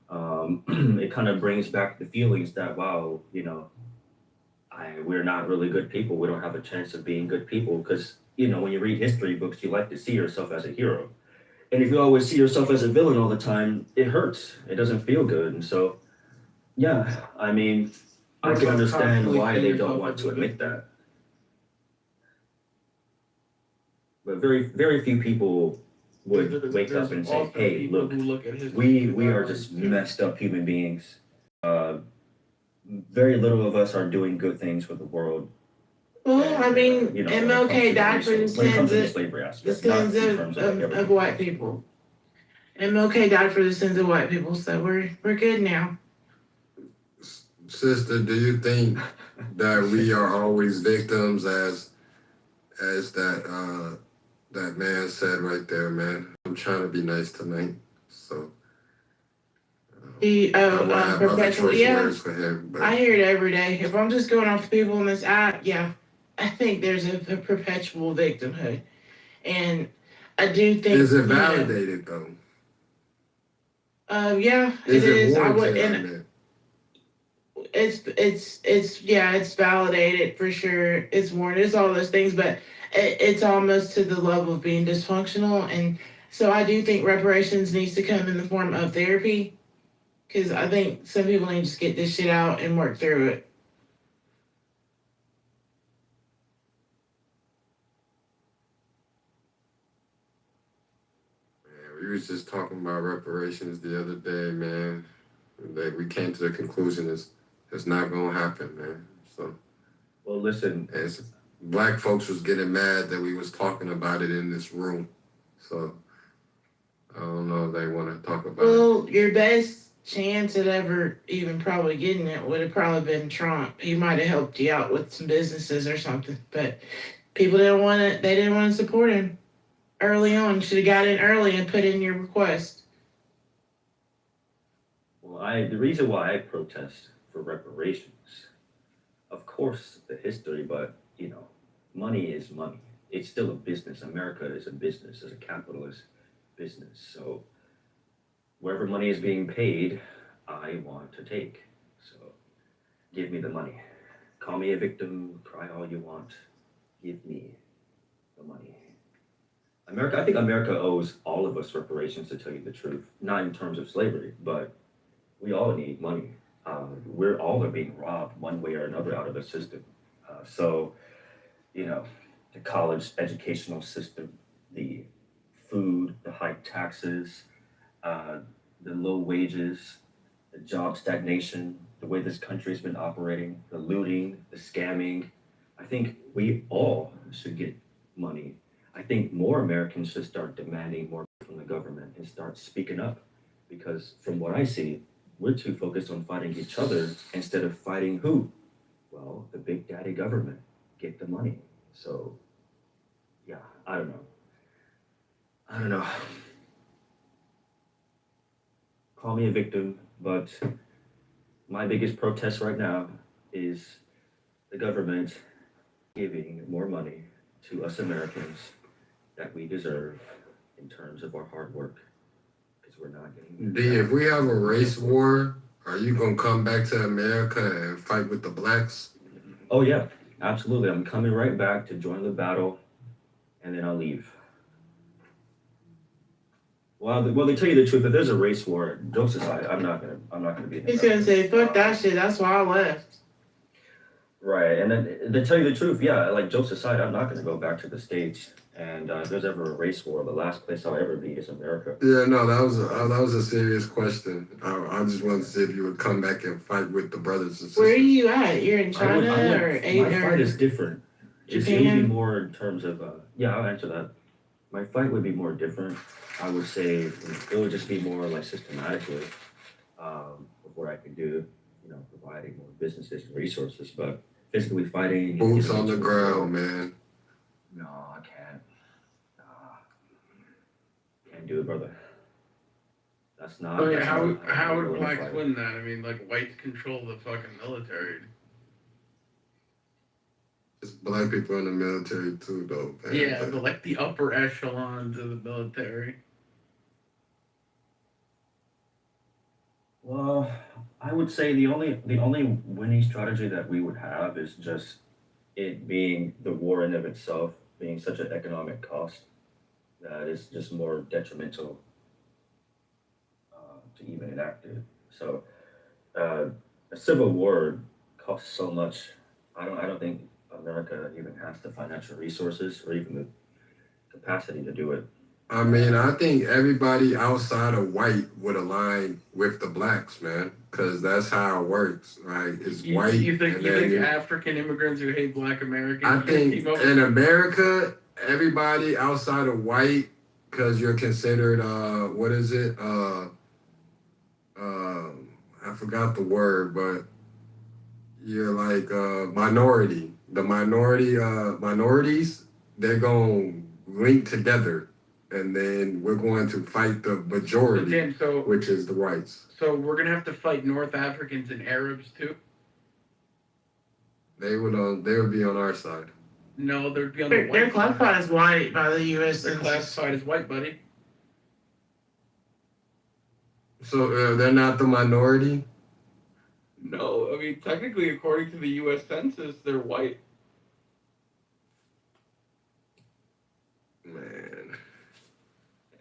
It kind of brings back the feelings that, wow, we're not really good people. We don't have a chance of being good people because, when you read history books, you like to see yourself as a hero. And if you always see yourself as a villain all the time, it hurts. It doesn't feel good. And so, yeah, I mean, I can understand why they don't want to admit that. But very, very few people would wake up and say, hey, look, we are just messed up human beings. Very little of us are doing good things for the world. Well, I mean, MLK died for the sins of white people. MLK died for the sins of white people, so we're good now. Sister, do you think that we are always victims as that man said right there, man? I'm trying to be nice tonight, so. Perpetual, yeah. I hear it every day. If I'm just going off the people in this app, yeah, I think there's a perpetual victimhood, and I do think. Is it validated though? Yeah, it is. I would, and it's validated for sure. It's warranted. It's all those things, but it's almost to the level of being dysfunctional, and so I do think reparations needs to come in the form of therapy. Because I think some people need to just get this shit out and work through it. Man, we was just talking about reparations the other day, man. Like, we came to the conclusion it's not gonna happen, man. So. Well, listen. Black folks was getting mad that we was talking about it in this room. So I don't know if they want to talk about it. Well, your best chance at ever even probably getting it would have probably been Trump. He might have helped you out with some businesses or something, but people didn't want it. They didn't want to support him. early on. You should have got in early and put in your request. Well, the reason why I protest for reparations, of course, the history, but money is money. It's still a business. America is a business, is a capitalist business. So wherever money is being paid, I want to take. So give me the money. Call me a victim, cry all you want. Give me the money. I think America owes all of us reparations, to tell you the truth. Not in terms of slavery, but we all need money. We're all are being robbed one way or another out of the system. So, you know, the college educational system, the food, the high taxes, uh, the low wages, the job stagnation, the way this country's been operating, the looting, the scamming. I think we all should get money. I think more Americans should start demanding more from the government and start speaking up. Because from what I see, we're too focused on fighting each other instead of fighting who? Well, the big daddy government. Get the money. So, yeah, I don't know. I don't know. Call me a victim, but my biggest protest right now is the government giving more money to us Americans that we deserve in terms of our hard work, because we're not getting. D, if we have a race war, are you gonna come back to America and fight with the blacks? Oh yeah, absolutely. I'm coming right back to join the battle, and then I'll leave. Well, to tell you the truth, if there's a race war, jokes aside, I'm not gonna be. He's gonna say, "Fuck that shit." That's why I left. Right, and then to tell you the truth, yeah, like jokes aside, I'm not gonna go back to the States. And if there's ever a race war, the last place I'll ever be is America. Yeah, no, that was a serious question. I just wanted to see if you would come back and fight with the brothers and sisters. Where are you at? You're in China My fight is different. It would be Japan? more in terms of yeah, I'll answer that. My fight would be more different. I would say it would just be more like systematically of what I could do, providing more businesses and resources, but physically fighting. Boots on the ground, man. No, I can't. Can't do it, brother. That's not. I mean, that's how not how a would willing blacks fight. win that? I mean, like whites control the fucking military. It's black people in the military too, though. Man. Yeah, but like the upper echelons of the military. Well, I would say the only winning strategy that we would have is just it being the war in of itself being such an economic cost that is just more detrimental to even enact it. So uh, a civil war costs so much. I don't think America even has the financial resources or even the capacity to do it. I mean, I think everybody outside of white would align with the blacks, man, because that's how it works, right? It's white. You think African immigrants who hate black Americans? I think in America, everybody outside of white, because you're considered what is it? I forgot the word, but you're like minority. The minorities, they're gonna link together, and then we're going to fight the majority, which is the whites. So we're gonna have to fight North Africans and Arabs too. They would be on our side. No, they'd be on the white. They're classified as white by the U.S. They're classified as white, buddy. So they're not the minority? No, I mean technically, according to the U.S. Census, they're white. Man.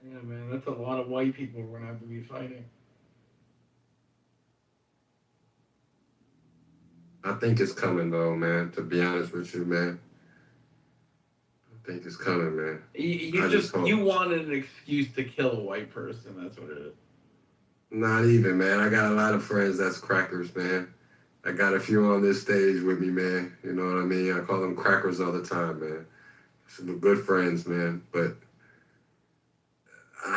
Yeah, man, that's a lot of white people we're gonna have to be fighting. I think it's coming though, man. To be honest with you, man. I think it's coming, man. You wanted an excuse to kill a white person. That's what it is. Not even, man. I got a lot of friends that's crackers, man. I got a few on this stage with me, man. You know what I mean? I call them crackers all the time, man. Some good friends, man. But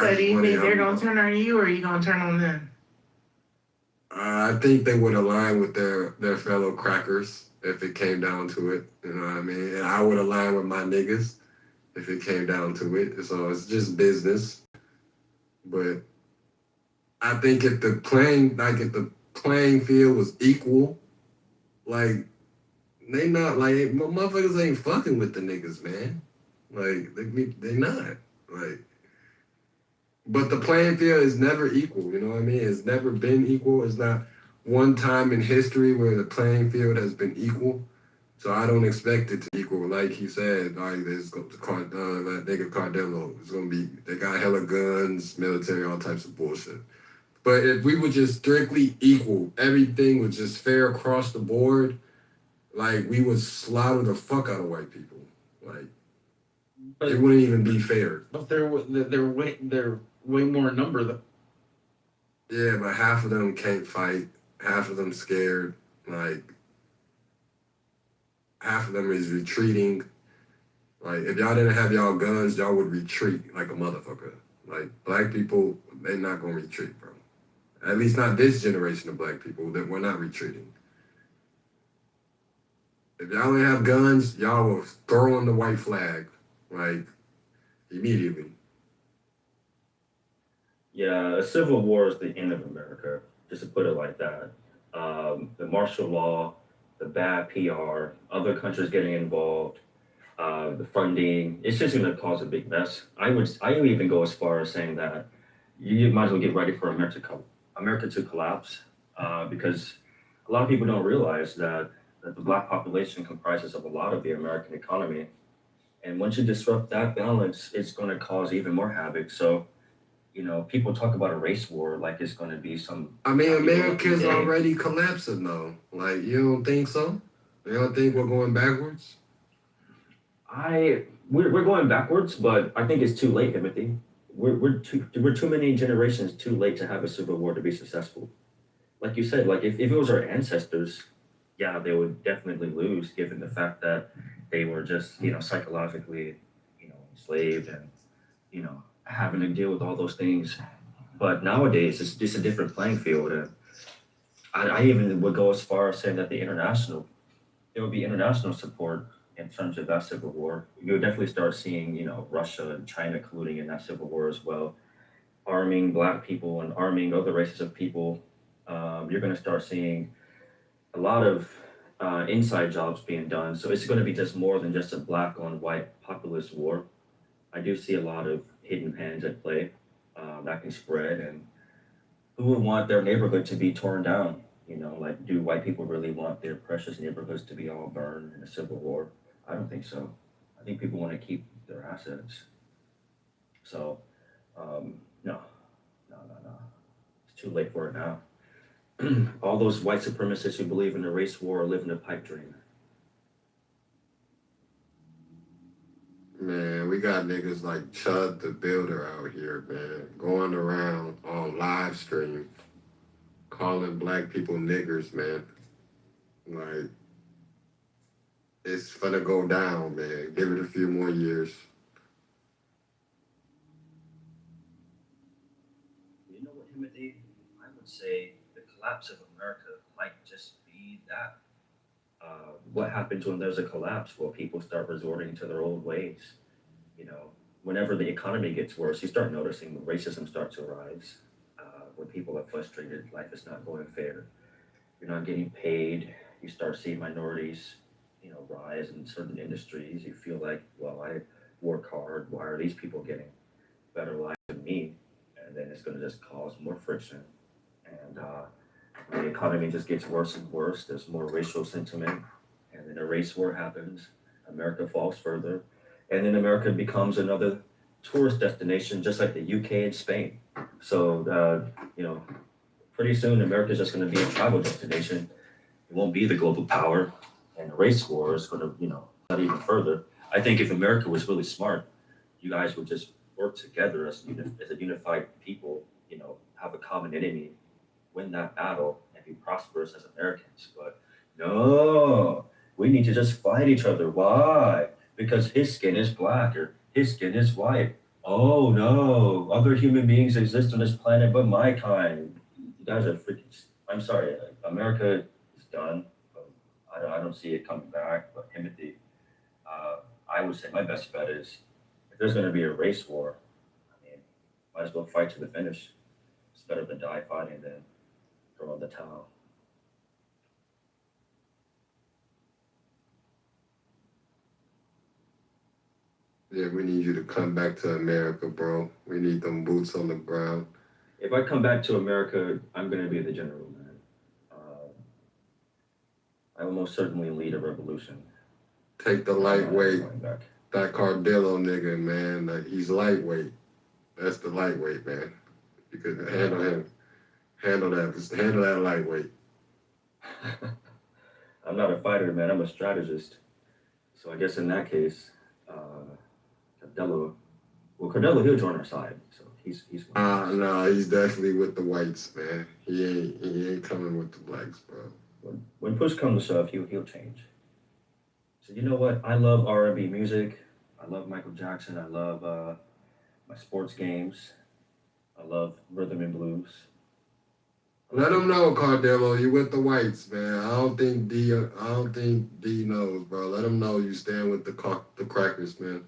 so do you think they're gonna turn on you, or are you gonna turn on them? I think they would align with their fellow crackers if it came down to it. You know what I mean? And I would align with my niggas, if it came down to it. So it's just business. But I think if the playing field was equal, like they not like motherfuckers ain't fucking with the niggas, man. Like they not like. But the playing field is never equal. You know what I mean? It's never been equal. It's not one time in history where the playing field has been equal. So I don't expect it to equal. Like he said, like there's that nigga Cardello. It's gonna be they got hella guns, military, all types of bullshit. But if we were just strictly equal, everything was just fair across the board, like we would slaughter the fuck out of white people. Like it wouldn't even be fair. But they're way more in number though. Yeah, but half of them can't fight. Half of them scared. Like half of them is retreating. Like if y'all didn't have y'all guns, y'all would retreat like a motherfucker. Like black people, they not gonna retreat, bro. At least not this generation of black people. That we're not retreating. If y'all didn't have guns, y'all will throw on the white flag, like immediately. Yeah, a civil war is the end of America, just to put it like that. The martial law, the bad PR, other countries getting involved, the funding, it's just going to cause a big mess. I would even go as far as saying that you might as well get ready for America to collapse, because a lot of people don't realize that the black population comprises of a lot of the American economy. And once you disrupt that balance, it's going to cause even more havoc. So, people talk about a race war like it's going to be some. I mean, America's already collapsing though. Like, you don't think so? You don't think we're going backwards? We're going backwards, but I think it's too late, Timothy. We're too many generations too late to have a civil war to be successful. Like you said, like if it was our ancestors, yeah, they would definitely lose, given the fact that they were just psychologically enslaved and having to deal with all those things. But nowadays, it's just a different playing field, and I even would go as far as saying that there would be international support in terms of that civil war. You would definitely start seeing, Russia and China colluding in that civil war as well, arming black people and arming other races of people. You're going to start seeing a lot of inside jobs being done. So it's going to be just more than just a black on white populist war. I do see a lot of hidden hands at play that can spread. And who would want their neighborhood to be torn down? Like, do white people really want their precious neighborhoods to be all burned in a civil war? I don't think so. I think people want to keep their assets. So, no. It's too late for it now. All those white supremacists who believe in a race war are living a pipe dream. Man, we got niggas like Chud the Builder out here, man, going around on live stream, calling black people niggers, man. Like, it's finna go down, man. Give it a few more years. You know what, Timothy? I would say the collapse of America might just be that. What happens when there's a collapse? Well, people start resorting to their old ways. Whenever the economy gets worse, you start noticing racism starts to rise. When people are frustrated, life is not going fair. You're not getting paid. You start seeing minorities, rise in certain industries. You feel like, well, I work hard. Why are these people getting better lives than me? And then it's going to just cause more friction. And the economy just gets worse and worse. There's more racial sentiment. And then a race war happens. America falls further. And then America becomes another tourist destination, just like the UK and Spain. So, pretty soon America's just going to be a travel destination. It won't be the global power. And the race war is going to, not even further. I think if America was really smart, you guys would just work together as a unified people, have a common enemy, win that battle, and be prosperous as Americans. But no, we need to just fight each other. Why? Because his skin is black or his skin is white. Oh no, other human beings exist on this planet but my kind. You guys are freaking. I'm sorry, America is done. I don't see it coming back. But Timothy, I would say my best bet is if there's going to be a race war, I mean, might as well fight to the finish. It's better to die fighting than throw in the towel. Yeah, we need you to come back to America, bro. We need them boots on the ground. If I come back to America, I'm going to be the general, man. I will most certainly lead a revolution. Take the lightweight. Going back. That Cardillo nigga, man, like, he's lightweight. That's the lightweight, man. You could handle him. Handle that. Just handle that lightweight. I'm not a fighter, man. I'm a strategist. So I guess in that case, Cardillo, he'll join our side. So he's. No, he's definitely with the whites, man. He ain't coming with the blacks, bro. When push comes to shove, he'll change. So you know what? I love R&B music. I love Michael Jackson. I love my sports games. I love rhythm and blues. Let him know, Cardillo, you with the whites, man. I don't think D knows, bro. Let him know you stand with the crackers, man.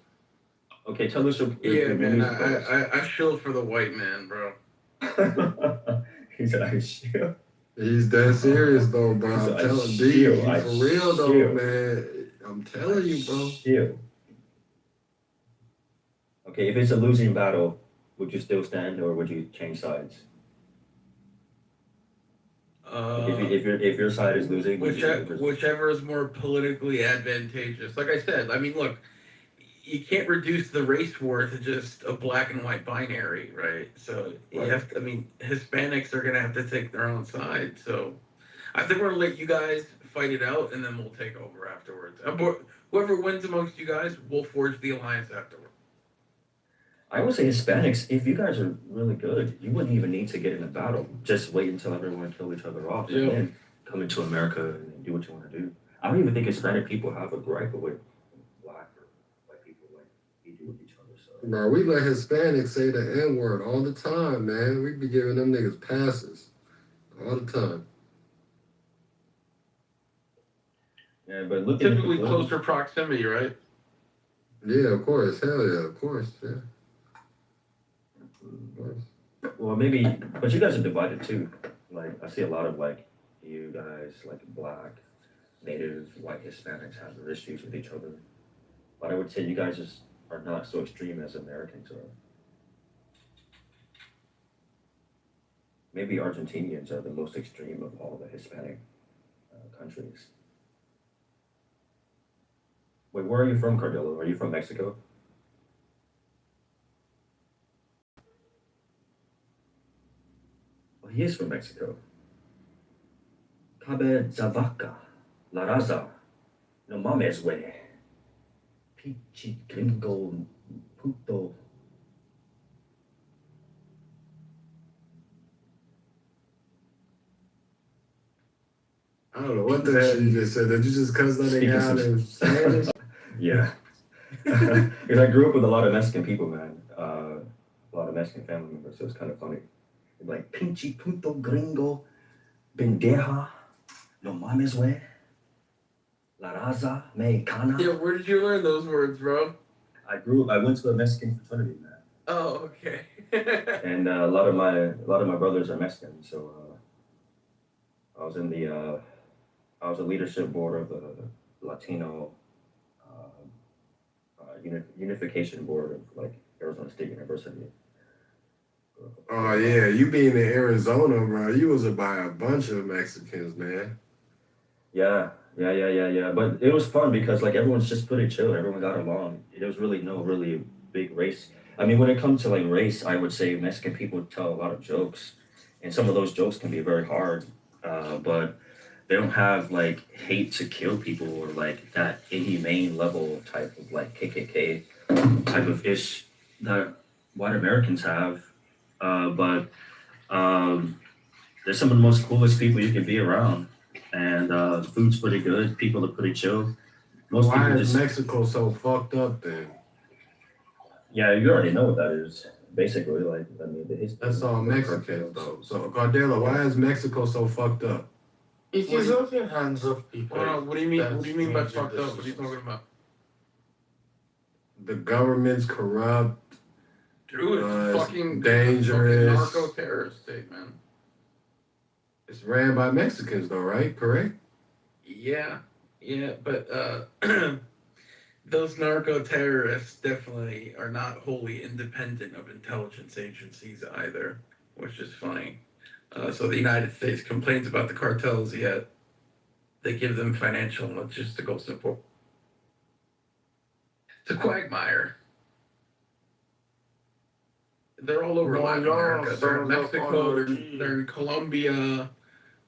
Okay, tell us your Yeah, man. music goals. I shield for the white man, bro. He said I shield. He's that serious though, bro. I'm telling D, he's for real though, man. I'm telling you, bro. Shield. Okay, if it's a losing battle, would you still stand or would you change sides? If your side is losing, whichever is more politically advantageous. Like I said, I mean, look, you can't reduce the race war to just a black and white binary, right? So you have to, I mean, Hispanics are gonna have to take their own side. So I think we're gonna let you guys fight it out, and then we'll take over afterwards. Whoever wins amongst you guys, we'll forge the alliance afterwards. I would say Hispanics, if you guys are really good, you wouldn't even need to get in a battle. Just wait until everyone kill each other off and then come into America and do what you want to do. I don't even think Hispanic people have a gripe with black or white people like we do with each other. So. Bro, we let Hispanics say the N-word all the time, man. We be giving them niggas passes all the time. Yeah, but look typically closer proximity, right? Yeah, of course. Hell yeah, of course. Yeah. Well, maybe, but you guys are divided too. Like, I see a lot of like you guys, like black, native, white Hispanics have their issues with each other. But I would say you guys just are not so extreme as Americans are. Maybe Argentinians are the most extreme of all the Hispanic countries. Wait, where are you from, Cardillo? Are you from Mexico? Well, he is from Mexico. Cabe Zavaca, La Raza, no mames, güey. Pichi gringo puto. I don't know what the hell you just said. Did you just cuss that nigga out in Spanish? Yeah. Because I grew up with a lot of Mexican people, man. A lot of Mexican family members, so it's kind of funny. Like, pinche puto gringo, bendeja, no mames, güey. La raza mexicana. Yeah, where did you learn those words, bro? I went to a Mexican fraternity, man. Oh, okay. And a lot of my brothers are Mexican, so I was in the leadership board of the Latino unification board of like Arizona State University. Oh yeah, you being in Arizona, bro, you was by a bunch of Mexicans, man. Yeah. But it was fun because like everyone's just pretty chill. Everyone got along. There was really no really big race. I mean, when it comes to like race, I would say Mexican people tell a lot of jokes, and some of those jokes can be very hard. But they don't have like hate to kill people or like that inhumane level type of like KKK type of ish that white Americans have. But they're some of the most coolest people you can be around. And the food's pretty good. People are pretty chill. Most Why people is just Mexico so fucked up then? Yeah, you already know what that is. Basically, like I mean, That's all Mexicans though. So Cardillo, why is Mexico so fucked up? It is off in hands of people. What do you mean? What do you mean by fucked up? What are you talking about? The government's corrupt. Dude, it's fucking dangerous. narco terrorist state, man. It's ran by Mexicans, though, right? Correct? Yeah, but those narco terrorists definitely are not wholly independent of intelligence agencies either, which is funny. So the United States complains about the cartels, yet they give them financial and logistical support. It's a quagmire. They're all over Latin America. They're in Mexico, they're in Colombia,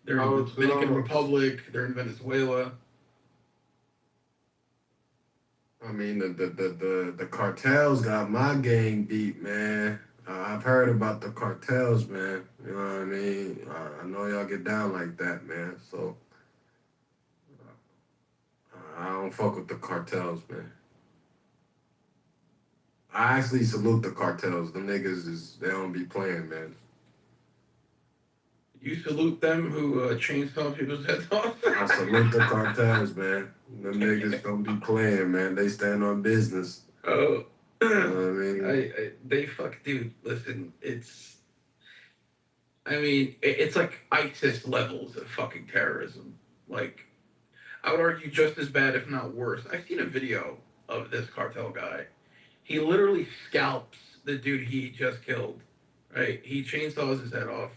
they're in the Dominican Republic, they're in Venezuela. I mean, the cartels got my gang beat, man. I've heard about the cartels, man. You know what I mean? I know y'all get down like that, man. So I don't fuck with the cartels, man. I actually salute the cartels. Them niggas they don't be playing, man. You salute them who chainsaw people's heads off? I salute the cartels, man. Them niggas don't be playing, man. They stand on business. Oh. You know what I mean? They fuck, dude, listen, it's like ISIS levels of fucking terrorism. Like, I would argue just as bad, if not worse. I've seen a video of this cartel guy. He literally scalps the dude he just killed, right? He chainsaws his head off.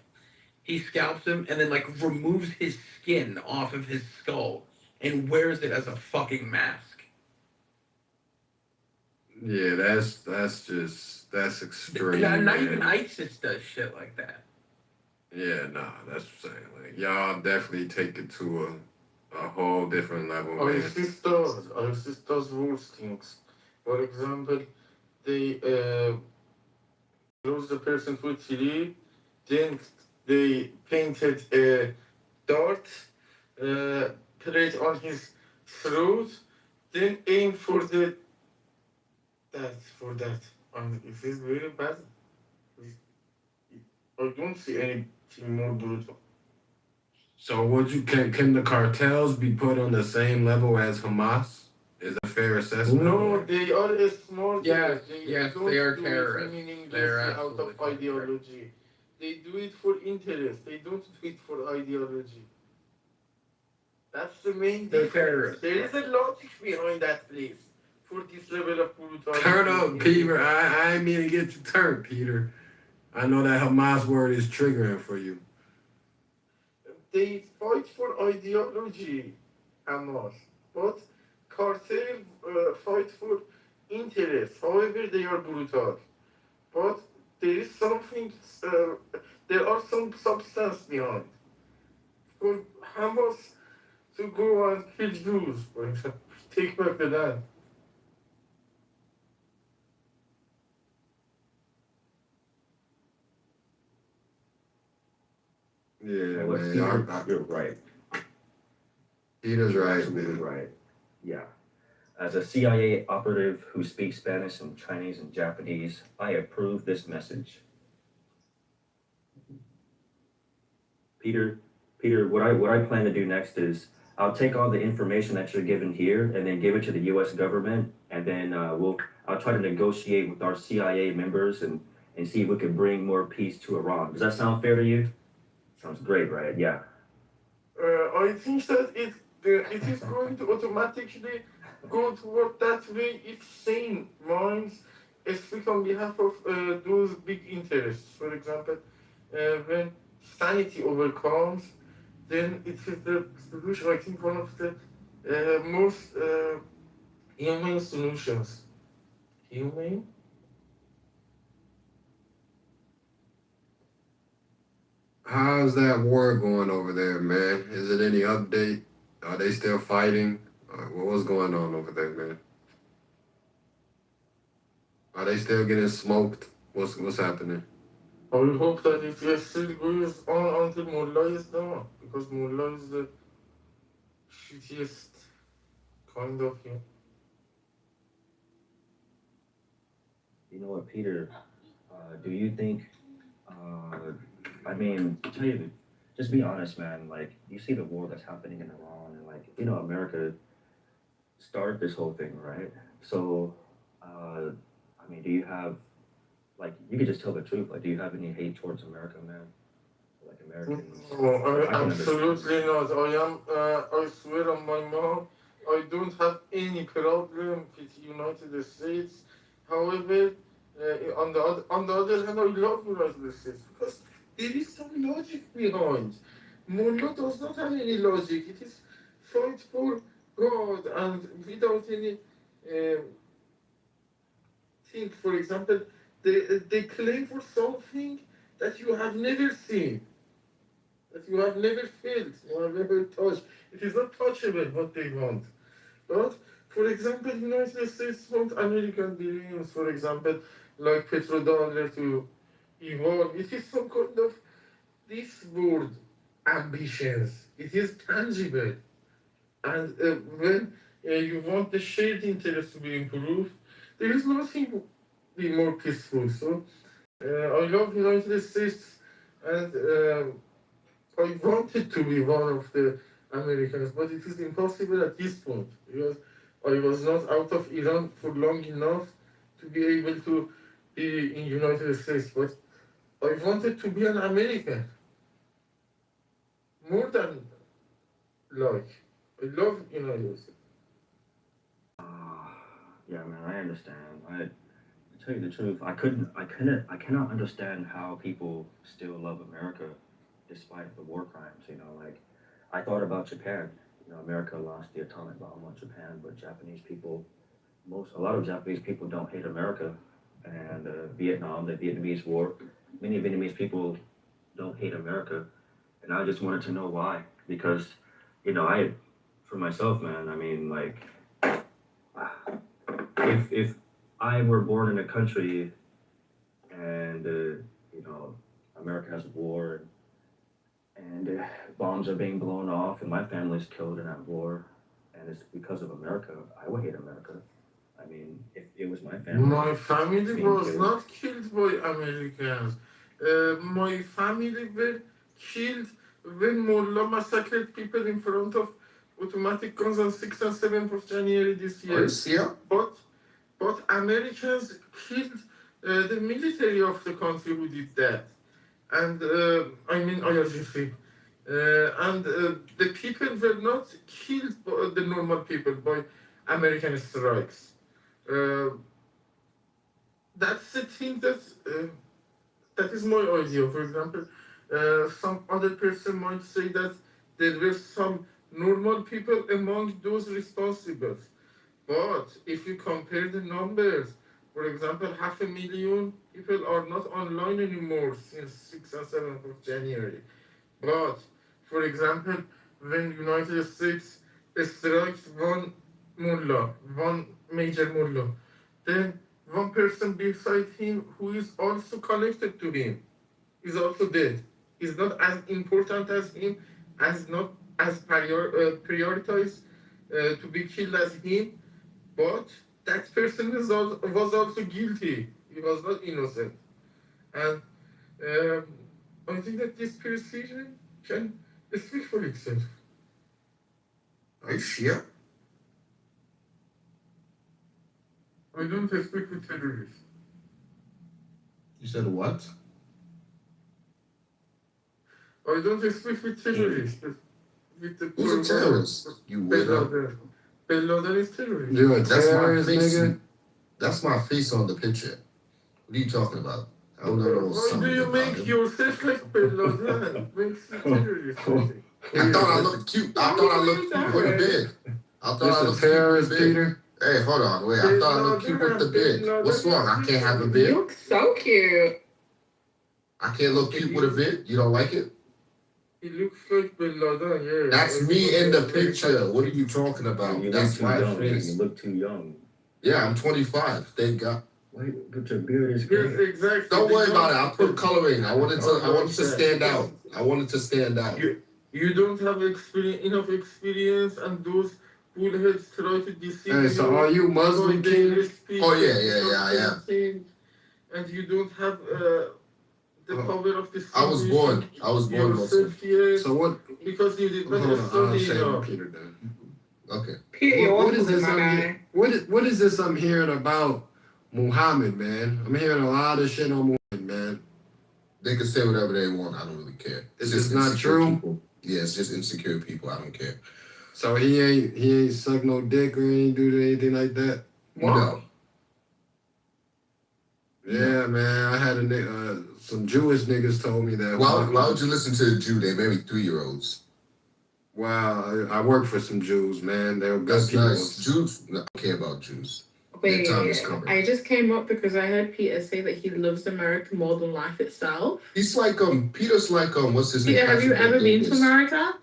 He scalps him and then, like, removes his skin off of his skull and wears it as a fucking mask. Yeah, that's extreme. Not even ISIS does shit like that. Yeah, nah, that's what I'm saying. Like, y'all definitely take it to a whole different level, man. ISIS does worse things. For example, they lose the person to a tree, then they painted a dart, put it on his throat, then aim for that. It is very bad. I don't see anything more brutal. So can the cartels be put on the same level as Hamas? Is that a fair assessment? No, they are smart. Yes, they are do terrorists. it meaninglessly They're out of ideology. They do it for interest. They don't do it for ideology. That's the main difference. There is a logic behind that, please. For this level of brutality. Turn up, Peter. I ain't mean to get you turned, Peter. I know that Hamas word is triggering for you. They fight for ideology, Hamas. But cartel fight for interest. However, they are brutal. But there is something, there are some substance behind. For Hamas to go and kill Jews, for example, take back the land. Yeah, Well, man. you're right. Peter's right, Absolutely man. right. Yeah. As a CIA operative who speaks Spanish and Chinese and Japanese, I approve this message. Peter, what I plan to do next is I'll take all the information that you're given here and then give it to the U.S. government, and then I'll try to negotiate with our CIA members and see if we can bring more peace to Iran. Does that sound fair to you? Sounds great, right? Yeah. I think that it is going to automatically go toward that way if sane minds speak on behalf of those big interests. For example, when sanity overcomes, then it is the solution. I think one of the most humane solutions. Humane? How's that war going over there, man? Is it any update? Are they still fighting? What's going on over there, man? Are they still getting smoked? What's happening? I will hope that it still goes on until Mullah is done, because Mullah is the shittiest kind of him. You know what, Peter? Do you think? I mean, to tell you, just be honest, man. Like, you see the war that's happening in Iran, and like, America started this whole thing, right? So, mean, do you have, like, you could just tell the truth. Like, do you have any hate towards America, man? Like Americans? No, I can understand. absolutely not. I swear on my mom, I don't have any problem with United States. However, on the other hand, I love United States because there is some logic behind. Mullah does not have any logic. It is fight for God and without any um, think. For example, they claim for something that you have never seen, that you have never felt, you have never touched. It is not touchable what they want. But for example, United States want American dreams, for example, like petrodollar to evolve. It is some kind of this word ambitions. It is tangible. And when you want the shared interest to be improved, there is nothing be more peaceful. So I love United States, and I wanted to be one of the Americans, but it is impossible at this point because I was not out of Iran for long enough to be able to be in United States. But I wanted to be an American more than like. I love United States. Yeah, man, I understand. To tell you the truth, I cannot understand how people still love America despite the war crimes. You know, like I thought about Japan. You know, America lost the atomic bomb on Japan, but Japanese people, a lot of Japanese people don't hate America. And Vietnam, the Vietnamese War, many Vietnamese people don't hate America, and I just wanted to know why. Because, you know, for myself, man, I mean, like, if I were born in a country and you know, America has war and bombs are being blown off and my family's killed in that war and it's because of America, I would hate America. I mean, if it was my family. My family being was killed. not killed by Americans. My family were killed when Mullah massacred people in front of automatic guns on 6th and 7th of January this year. But Americans killed the military of the country who did that. And I mean IRGC. And the people were not killed by the normal people by American strikes. That's the thing that is my idea. For example, some other person might say that there were some normal people among those responsible. But if you compare the numbers, for example, 500,000 people are not online anymore since 6th and 7th of January. But, for example, when United States strikes one mullah, one major mullah, then one person beside him who is also connected to him is also dead. Is not as important as him, as not as prioritized to be killed as him, but that person was also guilty. He was not innocent. And I think that this precision can speak for itself. Are you sure? I don't speak with terrorists. You said what? I don't speak with terrorists. With the Who's a terrorist? You weirdo. Bin Laden is terrorist. You're a terrorist, nigga? That's my face on the picture. What are you talking about? I don't know Why do you make yourself like Bin Laden? Makes you terrorist. I thought I looked cute. I thought I looked cute with a beard. I thought I looked cute with a beard. Hey, hold on, wait. I thought I looked cute with the beard. What's wrong? I can't have a beard? You look so cute. I can't look cute with a beard? You don't like it? He looks like Bin Laden, yeah. That's me in the picture. What are you talking about? You That's look my too young. face. You look too young. Yeah, I'm 25. Thank God. Wait, but your beard is Yes, great. exactly. Don't worry about it. I put coloring. I wanted to stand out. I wanted to stand out. You don't have enough experience, and those bullheads try to deceive Hey, so are you Muslim king? Oh yeah, I am. And you don't have the power of the I was born Muslim. So what? Because you did not study enough. Peter then. Okay. Peter, what is this? What is this I'm hearing about Muhammad, man. I'm hearing a lot of shit on Muhammad, man. They can say whatever they want. I don't really care. It's just not true. People. Yeah, it's just insecure people. I don't care. So he ain't suck no dick or ain't do anything like that. No. Yeah, man. I had some Jewish niggas told me that. Why would you listen to a Jew? They marry 3-year-olds. Wow, I work for some Jews, man. They're good That's people. nice. Jews, no, I don't care about Jews. Wait, Their time is covered. I just came up because I heard Peter say that he loves America more than life itself. He's like Peter's like what's his name? Peter, have you ever been to America?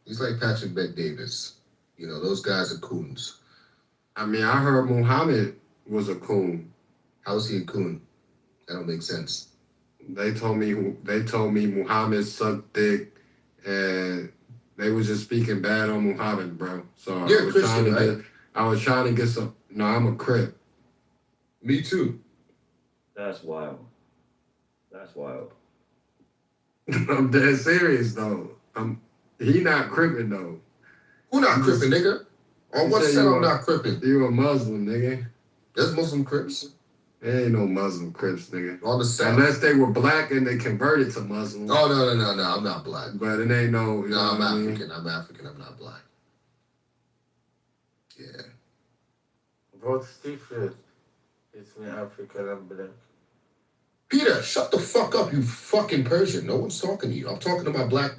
He's like Patrick Bet-Davis. You know, those guys are coons. I mean, I heard Muhammad was a coon. How's he a coon? That don't make sense. They told me Muhammad sucked dick, and they was just speaking bad on Muhammad, bro. So You're a Christian, right? I was trying to get some. No, I'm a Crip. Me too. That's wild. That's wild. I'm dead serious though. He not crippin' though. Who not crippin', nigga? On what side I'm not crippin'? You a Muslim, nigga. There's Muslim Crips. There ain't no Muslim Crips, nigga. On the side. Unless they were black and they converted to Muslim. Oh no, I'm not black. But it ain't no. No, I'm African. I'm African. I'm not black. Yeah. What's different? It's me African and black. Peter, shut the fuck up, you fucking Persian. No one's talking to you. I'm talking about black.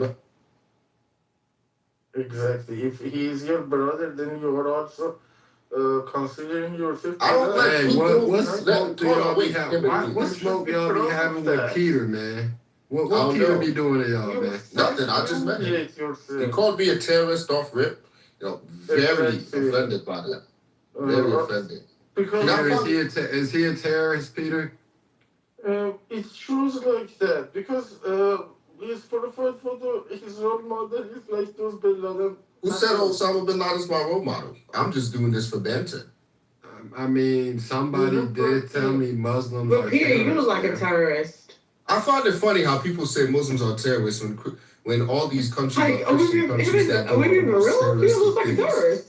Exactly. If he is your brother, then you are also considering yourself. I don't like Hey, people. what smoke do y'all be having? What smoke y'all be having with Peter, man? What Peter be doing to y'all, man? Nothing. I just met him. Yourself. He called me a terrorist off rip. You know, very offended by that. Very offended. Because is he a terrorist, Peter? it shows like that because his profile photo, his role model is like those Bin Laden. Who said Osama bin Laden's my role model? I'm just doing this for banter. I mean, somebody did tell me Muslims But are Peter, you terrorists, look like a man. terrorist. I find it funny how people say Muslims are terrorists when all these countries Like, are Christian countries that do Peter terrorist looks like a things. terrorist.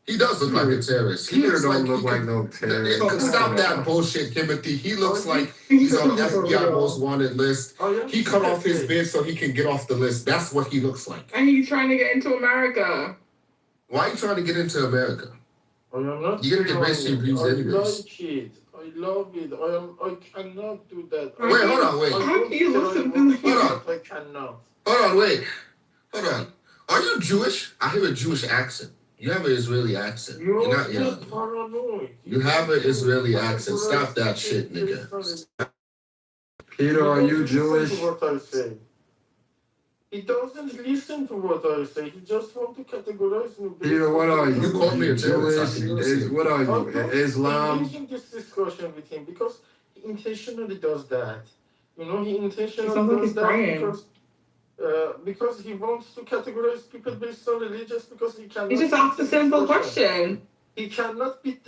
He does look like a terrorist. He Peter looks don't like look like no terrorist. Stop that bullshit, Timothy. He looks like he's on the FBI most wanted list. He cut off his beard so he can get off the list. That's what he looks like. And he's trying to get into America. Why are you trying to get into America? I am not You're gonna get racially abused I anyways. like it. I love it. I cannot do that. Wait, hold on, wait. How can you listen to this? Hold on. I cannot. Hold on, wait. Hold on. Are you Jewish? I hear a Jewish accent. You have an Israeli accent. You're not, You're paranoid. You have an Israeli accent. Stop that shit, nigga. Peter, are you Jewish? Listen to what I say. He doesn't listen to what I say. He just wants to categorize me. Peter, what are you? You called me a terrorist. Jewish? What are you? Islam? I'm engaging this discussion with him because he intentionally does that. You know, he intentionally Sounds like does he's that praying. because he wants to categorize people based on religious because he cannot. He just asked a simple question. He cannot be.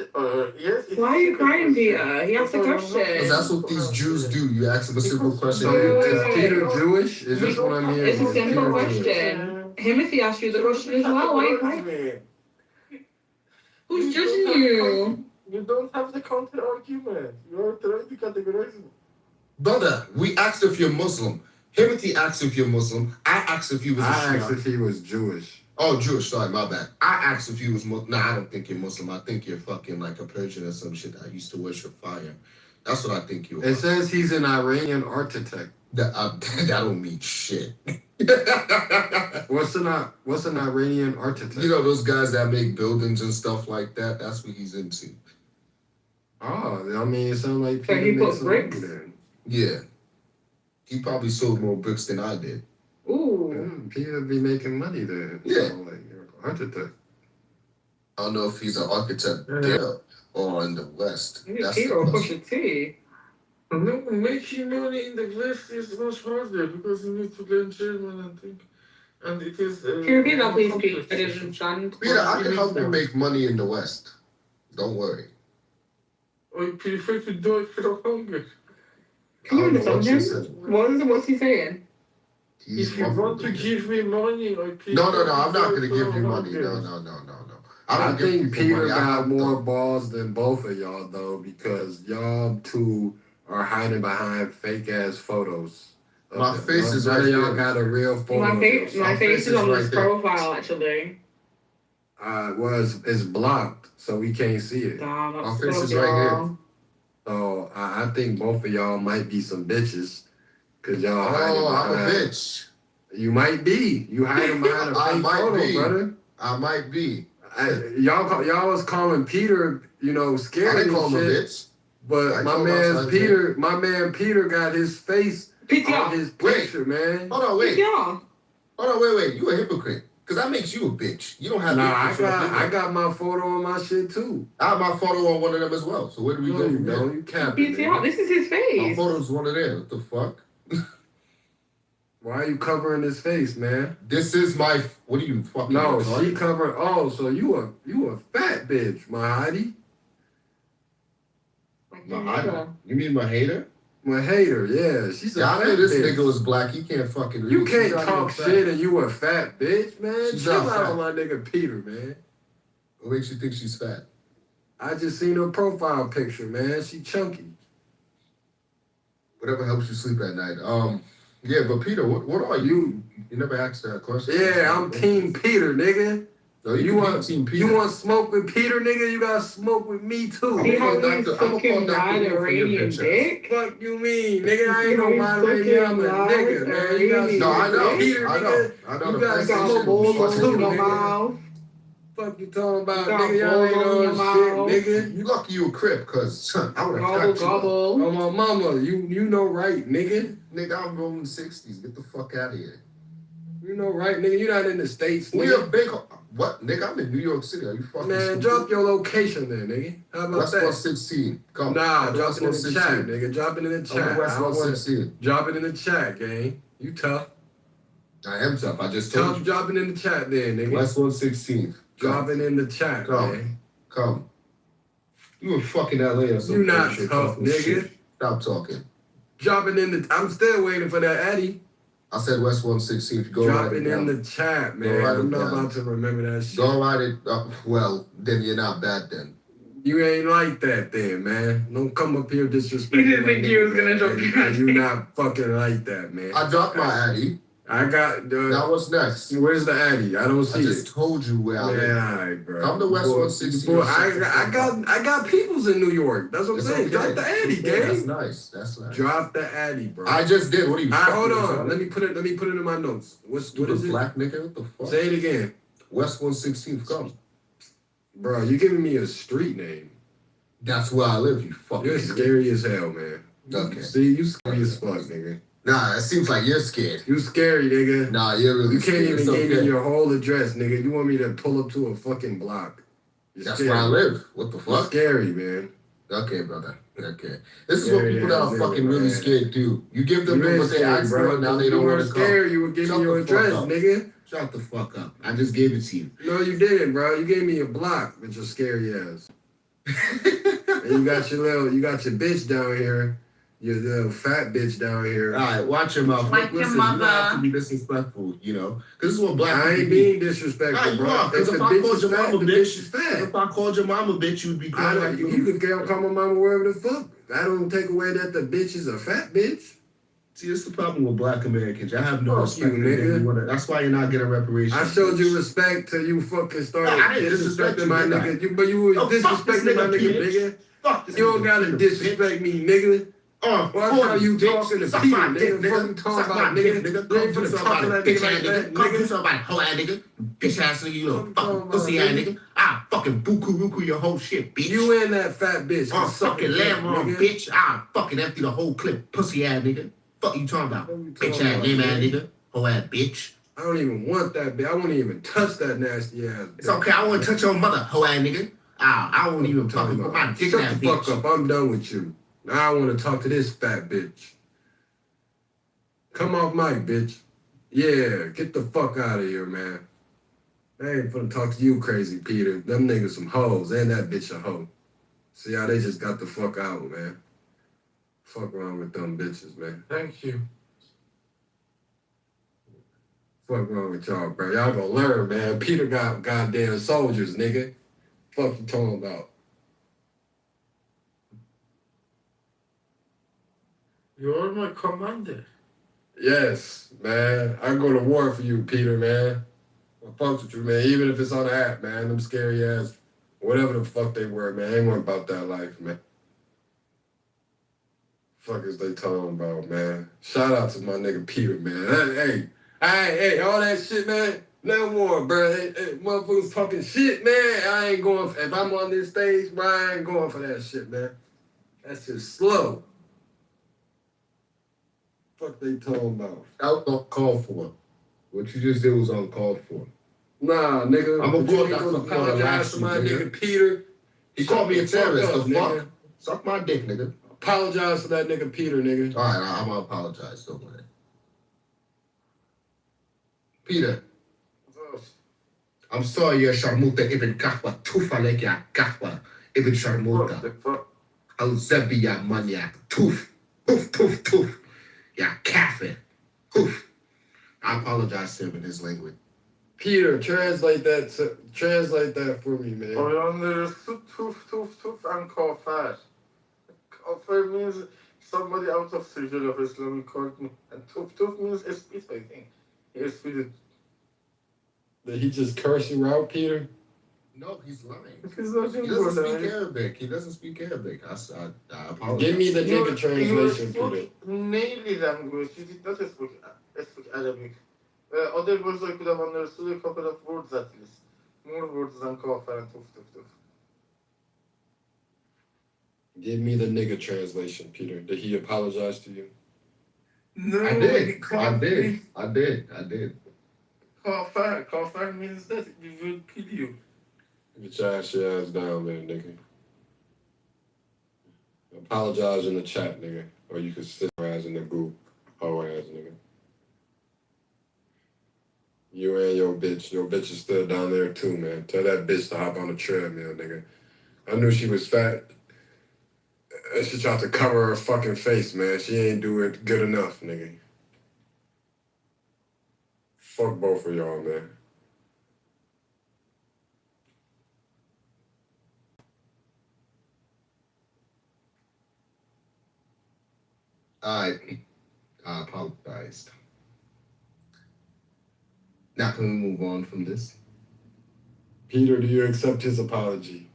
Yes. Why are you crying, Peter? He asked a question. Because that's what these Jews do. You ask them a simple question. So is Peter Jewish? Is this what I'm hearing? It's a simple Peter question. Timothy asked you the question as well. Why are you crying? Who's judging you? You don't have the counter argument. You are trying to categorize me. Brother, we asked if you're Muslim. Timothy asked if you're Muslim. I asked if he was a I Shia. asked if he was Jewish. Oh, Jewish, sorry, my bad. I asked if you was Muslim. Nah, I don't think you're Muslim. I think you're fucking like a Persian or some shit that used to worship fire. That's what I think you are. It says he's an Iranian architect. That don't mean shit. What's an Iranian architect? You know those guys that make buildings and stuff like that? That's what he's into. Oh, I mean, it sounds like So he Peter put makes some bricks? money then. Yeah. He probably sold more bricks than I did. Ooh. Peter be making money then. Yeah. So, like, you're an architect. I don't know if he's an architect there or in the West. That's Peter the will question. push it too. No, making money in the West is much harder because you need to learn German and think. And it is. Can you repeat that, please, complex. Pete? I didn't understand. Peter, I can help you make money in the West. Don't worry. I prefer to die from hunger. Can you I don't know understand what him? you What's he saying? If you want to give me money, I prefer No, I'm not to going to die give you from money. hunger. No. I give think people Peter money. I got help more them. balls than both of y'all though, because y'all two are hiding behind fake ass photos. My face is None right of y'all there. got a real photo. My of face yourself. is on this right there. profile actually. Well, it's blocked, so we can't see it. Nah, My that's face is y'all. right here. So I think both of y'all might be some bitches, cause y'all hiding Oh, I'm a behind. bitch. You might be. You hiding behind a I fake might photo, be. brother. I might be. Y'all was calling Peter, I scary didn't and call him a shit. bitch. But my man Peter got his face on his picture, man. Hold on, wait. PTR. Hold on, wait. You a hypocrite. Because that makes you a bitch. You don't have I got my photo on my shit too. I have my photo on one of them as well. So where do we go from there? You capping, PTR. This is his My face. photo's one of them. What the fuck? Why are you covering his face, man? This is my. What are you fucking? No, retarded? she covering. Oh, so you a fat bitch, Mahadi. You mean my hater? My hater, yeah. She's a I fat know this bitch. nigga was black. He can't fucking read. You She's can't not talk even shit fat. and you a fat bitch, man. She's Chill not out fat. on my nigga Peter, man. What makes you think she's fat? I just seen her profile picture, man. She chunky. Whatever helps you sleep at night. Yeah, but Peter, what are you? You never asked that question. Yeah, I'm Team Peter, nigga. No, You want Team Peter. You want smoke with Peter, nigga? You gotta smoke with me too. See how I'm he's gonna call fucking Dr. Wu for your Iranian bitch ass. dick? Fuck you mean, nigga? I See ain't how no he's moderator. I'm a fucking nigga, man. You gotta No, I smoke know. with Peter, I know. nigga. I know You the gotta You got smoke balls with me in too, your nigga. mouth. Fuck you talking about, You got nigga? Y'all ain't balls in your on mouth. shit, nigga. You lucky you a crip, cause I would have Gobble, cut you up. gobble. Oh my mama, you know right, nigga. Nigga, I'm rolling 60s. Get the fuck out of here. You know right, nigga. You not in the States, We a nigga. big. What, nigga? I'm in New York City. Are you fucking Man, stupid? drop your location there, nigga. How about West that? 116. Come. Nah, drop West it in the 116. chat, nigga. Drop it in the I'm chat. in West I don't wanna 116. drop it in the chat, gang. You tough. I am tough. I just told you. Drop it in the chat there, nigga. West 116. Drop it in the chat, man. Come. You in fucking LA or something. You not shit, tough, talking nigga. shit. Stop talking. Drop it in the. I'm still waiting for that Addy. I said West 116. If you go Drop write it it in down. the chat, Go man. write it I'm not down. about to remember that shit. Go write it. Well, then you're not bad then. You ain't like that then, man. Don't come up here disrespecting. You didn't think you was gonna drop your your You not fucking like that, man. I dropped my Addy. I got. Now what's next? Where's the Addy? I don't see I just it. told you where I Man, live. alright, bro. Come to West 116. Boy, I got peoples in New York. That's what I'm saying. Okay. Drop the Addy, Okay, gang. That's nice. That's nice. Drop the Addy, bro. I just did. What are you? Alright, hold fucking on. retarded? Let me put it in my notes. What Stupid is it? black nigga. What the fuck? Say it again. West 116th. Come. Bro, you giving me a street name. That's where I live. You fucking. You're scary as hell, man. Okay. See, you scary as fuck, nigga. Nah, it seems like you're scared. You scary, nigga. Nah, you're really You can't scared. even It's give me okay. your whole address, nigga. You want me to pull up to a fucking block. You're That's scary. where I live. What the You're fuck? scary, man. Okay, brother. Okay. This is what Scary people that ass are nigga, fucking really man. scared do. You give them You ain't what they scary, ask bro. for, and now they You don't want weren't to come. scared. You would give Shut me your the fuck address, up. nigga. Shut the fuck up. I just gave it to you. No, you didn't, bro. You gave me a block with your scary ass. And you got your bitch down here. Your little fat bitch down here. All right, watch your mouth. Like your Listen, you don't have to mother. be disrespectful, you know? Because this is what black I people ain't do. being disrespectful, Nah, you bro. are, because If if the I bitch called is your fat, mama the bitch, bitch is fat. if I called your mama bitch, you'd be I crying don't, like you can call my mama wherever the fuck. I don't take away that the bitch is a fat bitch. See, it's the problem with black Americans. I have no Fuck respect you, for nigga. anyone. That's why you're not getting reparations. I showed you bitch. respect till you fucking started No, I didn't disrespect disrespecting you, my did I? nigga. But you was Oh, fuck this disrespecting my nigga, nigga, bitch. nigga. Fuck this You don't nigga, gotta Peter, disrespect me, nigga. Oh, Watch how you talking to Suck Peter, my dick, nigga. Fuck you nigga. talking Suck about, my dick, nigga. nigga. You Come ain't do finna something talk to about that it, nigga bitch like ass that, nigga. Come do nigga. something about it, hoe ass nigga. Bitch ass nigga, you little Fuck fucking you pussy talking ass about, nigga. I fucking buku your whole shit, bitch. You and that fat bitch. Oh, can suck fucking a dick, lamb on, nigga. bitch. I fucking empty the whole clip, pussy ass nigga. Fuck you talking about? What you Bitch talking ass about, lame ass nigga? nigga. Hoe ass bitch. I don't even want that bitch. I won't even touch that nasty ass bitch. It's okay, I wanna touch your mother, hoe ass nigga. I won't even fucking put my dick in Shut that the bitch. fuck up. I'm done with you. Now I want to talk to this fat bitch. Come off mic, bitch. Yeah, get the fuck out of here, man. I ain't finna talk to you, crazy Peter. Them niggas some hoes, and that bitch a hoe. See how they just got the fuck out, man. Fuck wrong with them bitches, man. Thank you. Fuck wrong with y'all, bro. Y'all gonna learn, man. Peter got goddamn soldiers, nigga. fuck you talking about? You're my commander. Yes, man. I go to war for you, Peter, man. I fuck with you, man. Even if it's on the app, man. Them scary ass, whatever the fuck they were, man. Ain't one about that life, man. Fuck is they talking about, man? Shout out to my nigga Peter, man. Hey, all that shit, man. No more, bro. Hey, motherfuckers talking shit, man. I ain't going. If I'm on this stage, bro, I ain't going for that shit, man. That's just slow. Fuck they talking about? That was uncalled for. What you just did was uncalled for. Nah, nigga. I'm gonna you call ain't that gonna for the apologize last to my nigga. nigga Peter. He called me a terrorist. The nigga. fuck? Suck my dick, nigga. Apologize to that nigga Peter, nigga. All right, I'm gonna apologize. Don't worry. Peter. I'm sorry, ya sharmuta ibn kahwa tufalek ya kahwa ibn sharmuta. Al zebi ya maniac tuf tuf ya kafir tuf. I apologize to him in his language. Peter, translate that for me, man. I understood tuf and kafir. Kafir means somebody out of circle of Islamic culture, and tuf means a spit, I think. He spitted. Did he just curse you out, Peter? No, he's lying. He's nothing He doesn't but speak that. Arabic. He doesn't speek Arabic. I apologize. Give me the You nigga translation, Peter. spoke mainly language. You did not speak Arabic. Other words I could have understood a couple of words at least. More words than kafir and tuf. Give me the nigga translation, Peter. Did he apologize to you? No, I did. Kafir means that we will kill you. Get your ass down, man, nigga. Apologize in the chat, nigga. Or you can sit your ass in the group. Hoe ass, nigga. You and your bitch. Your bitch is still down there too, man. Tell that bitch to hop on the treadmill, nigga. I knew she was fat. And she tried to cover her fucking face, man. She ain't do it good enough, nigga. Fuck both of y'all, man. I apologized. Now can we move on from this? Peter, do you accept his apology?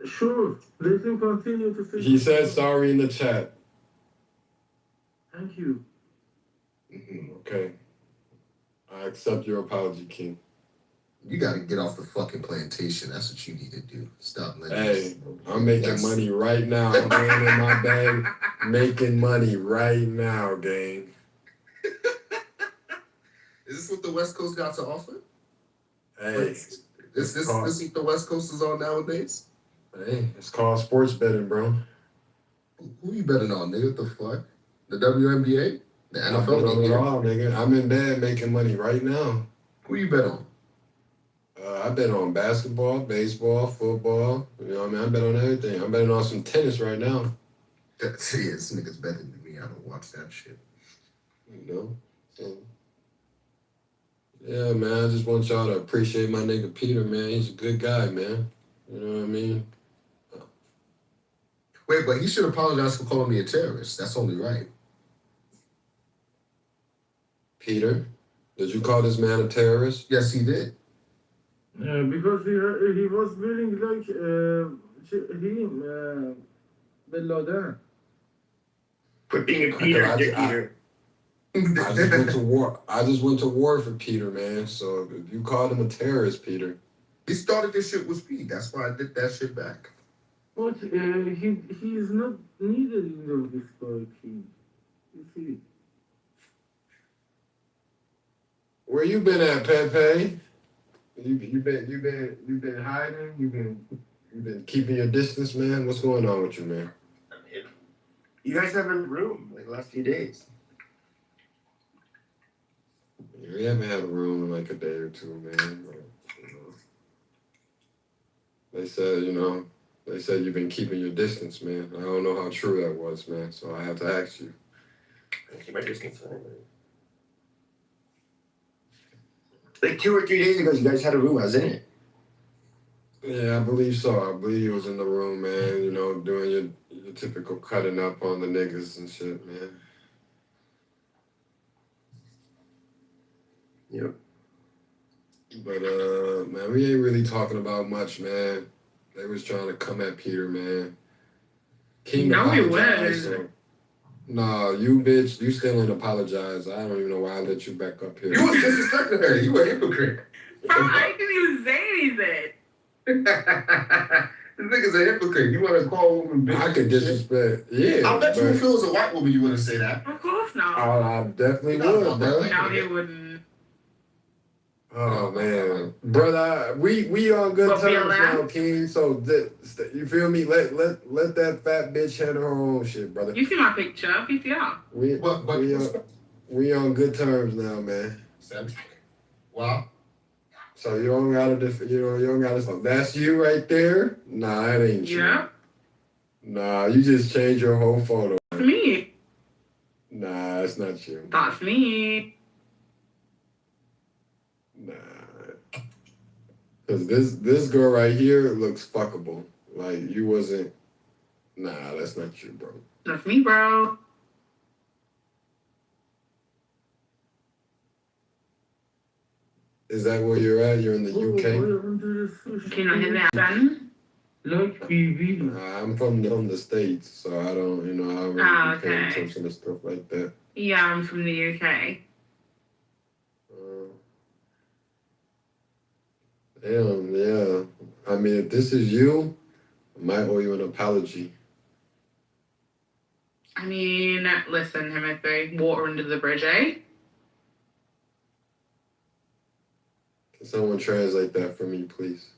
Sure. Let him continue to say. He said sorry in the chat. Thank you. Okay. I accept your apology, King. You gotta get off the fucking plantation. That's what you need to do. Stop letting Hey, I'm making money right now. I'm laying in my bag, making money right now, gang. Is this what the West Coast got to offer? Hey, This what the West Coast is on nowadays? Hey, it's called sports betting, bro. Who you betting on, nigga? What the fuck? The WNBA? The I NFL? bet on it all, nigga. I'm in bed making money right now. Who you bet on? I bet on basketball, baseball, football. You know what I mean? I bet on everything. I'm betting on some tennis right now. See, this nigga's better than me. I don't watch that shit. You know? So, yeah, man. I just want y'all to appreciate my nigga Peter, man. He's a good guy, man. You know what I mean? Wait, but he should apologize for calling me a terrorist. That's only right. Peter, did you call this man a terrorist? Yes, he did. Because he was wearing like him, Bin Laden. Quit being a Peter, Peter. I just went to war. I just went to war for Peter, man. So if you called him a terrorist, Peter. He started this shit with speed. That's why I did that shit back. But he is not needed in this story, King. You see. Where you been at, Pepe? You been hiding? You been keeping your distance, man? What's going on with you, man? You guys have a room like the last few days. We haven't had a room in like a day or two, man. But, they said you've been keeping your distance, man. I don't know how true that was, man. So I have to ask you. I keep my distance. Like 2 or 3 days ago, you guys had a room. I was in it. Yeah, I believe so. I believe you was in the room, man, you know, doing your typical cutting up on the niggas and shit, man. Yep. But man, we ain't really talking about much, man. They was trying to come at Peter, man. King No, we apologized. was. So. Nah, you bitch, you still ain't apologize. I don't even know why I let you back up here. You was disrespecting her. You a hypocrite. Bro, I didn't even say anything. This nigga's a hypocrite. You want to call a woman bitch? I could disrespect. Yeah. I bet you if it was a white woman, you wouldn't say that. Of course not. I definitely No, would, bro. No, he wouldn't. Oh man, brother, we on good But we terms allowed? now, King. So you feel me? Let that fat bitch handle her own shit, brother. You see my picture, PTR. We on good terms now, man. Wow. So you don't gotta you don't gotta. That's you right there. Nah, that ain't you. Yeah. Nah, you just changed your whole photo. That's me. Nah, it's not you. That's me. Nah. Cause this girl right here looks fuckable. Like you wasn't. Nah, that's not you, bro. That's me, bro. Is that where you're at? You're in the UK? Can you not hear that then? Nah, I'm from the States, so I don't, I don't really pay attention to stuff like that. Yeah, I'm from the UK. Damn, yeah. I mean, if this is you, I might owe you an apology. I mean, listen, Timothy, water under the bridge, eh? Can someone translate that for me, please?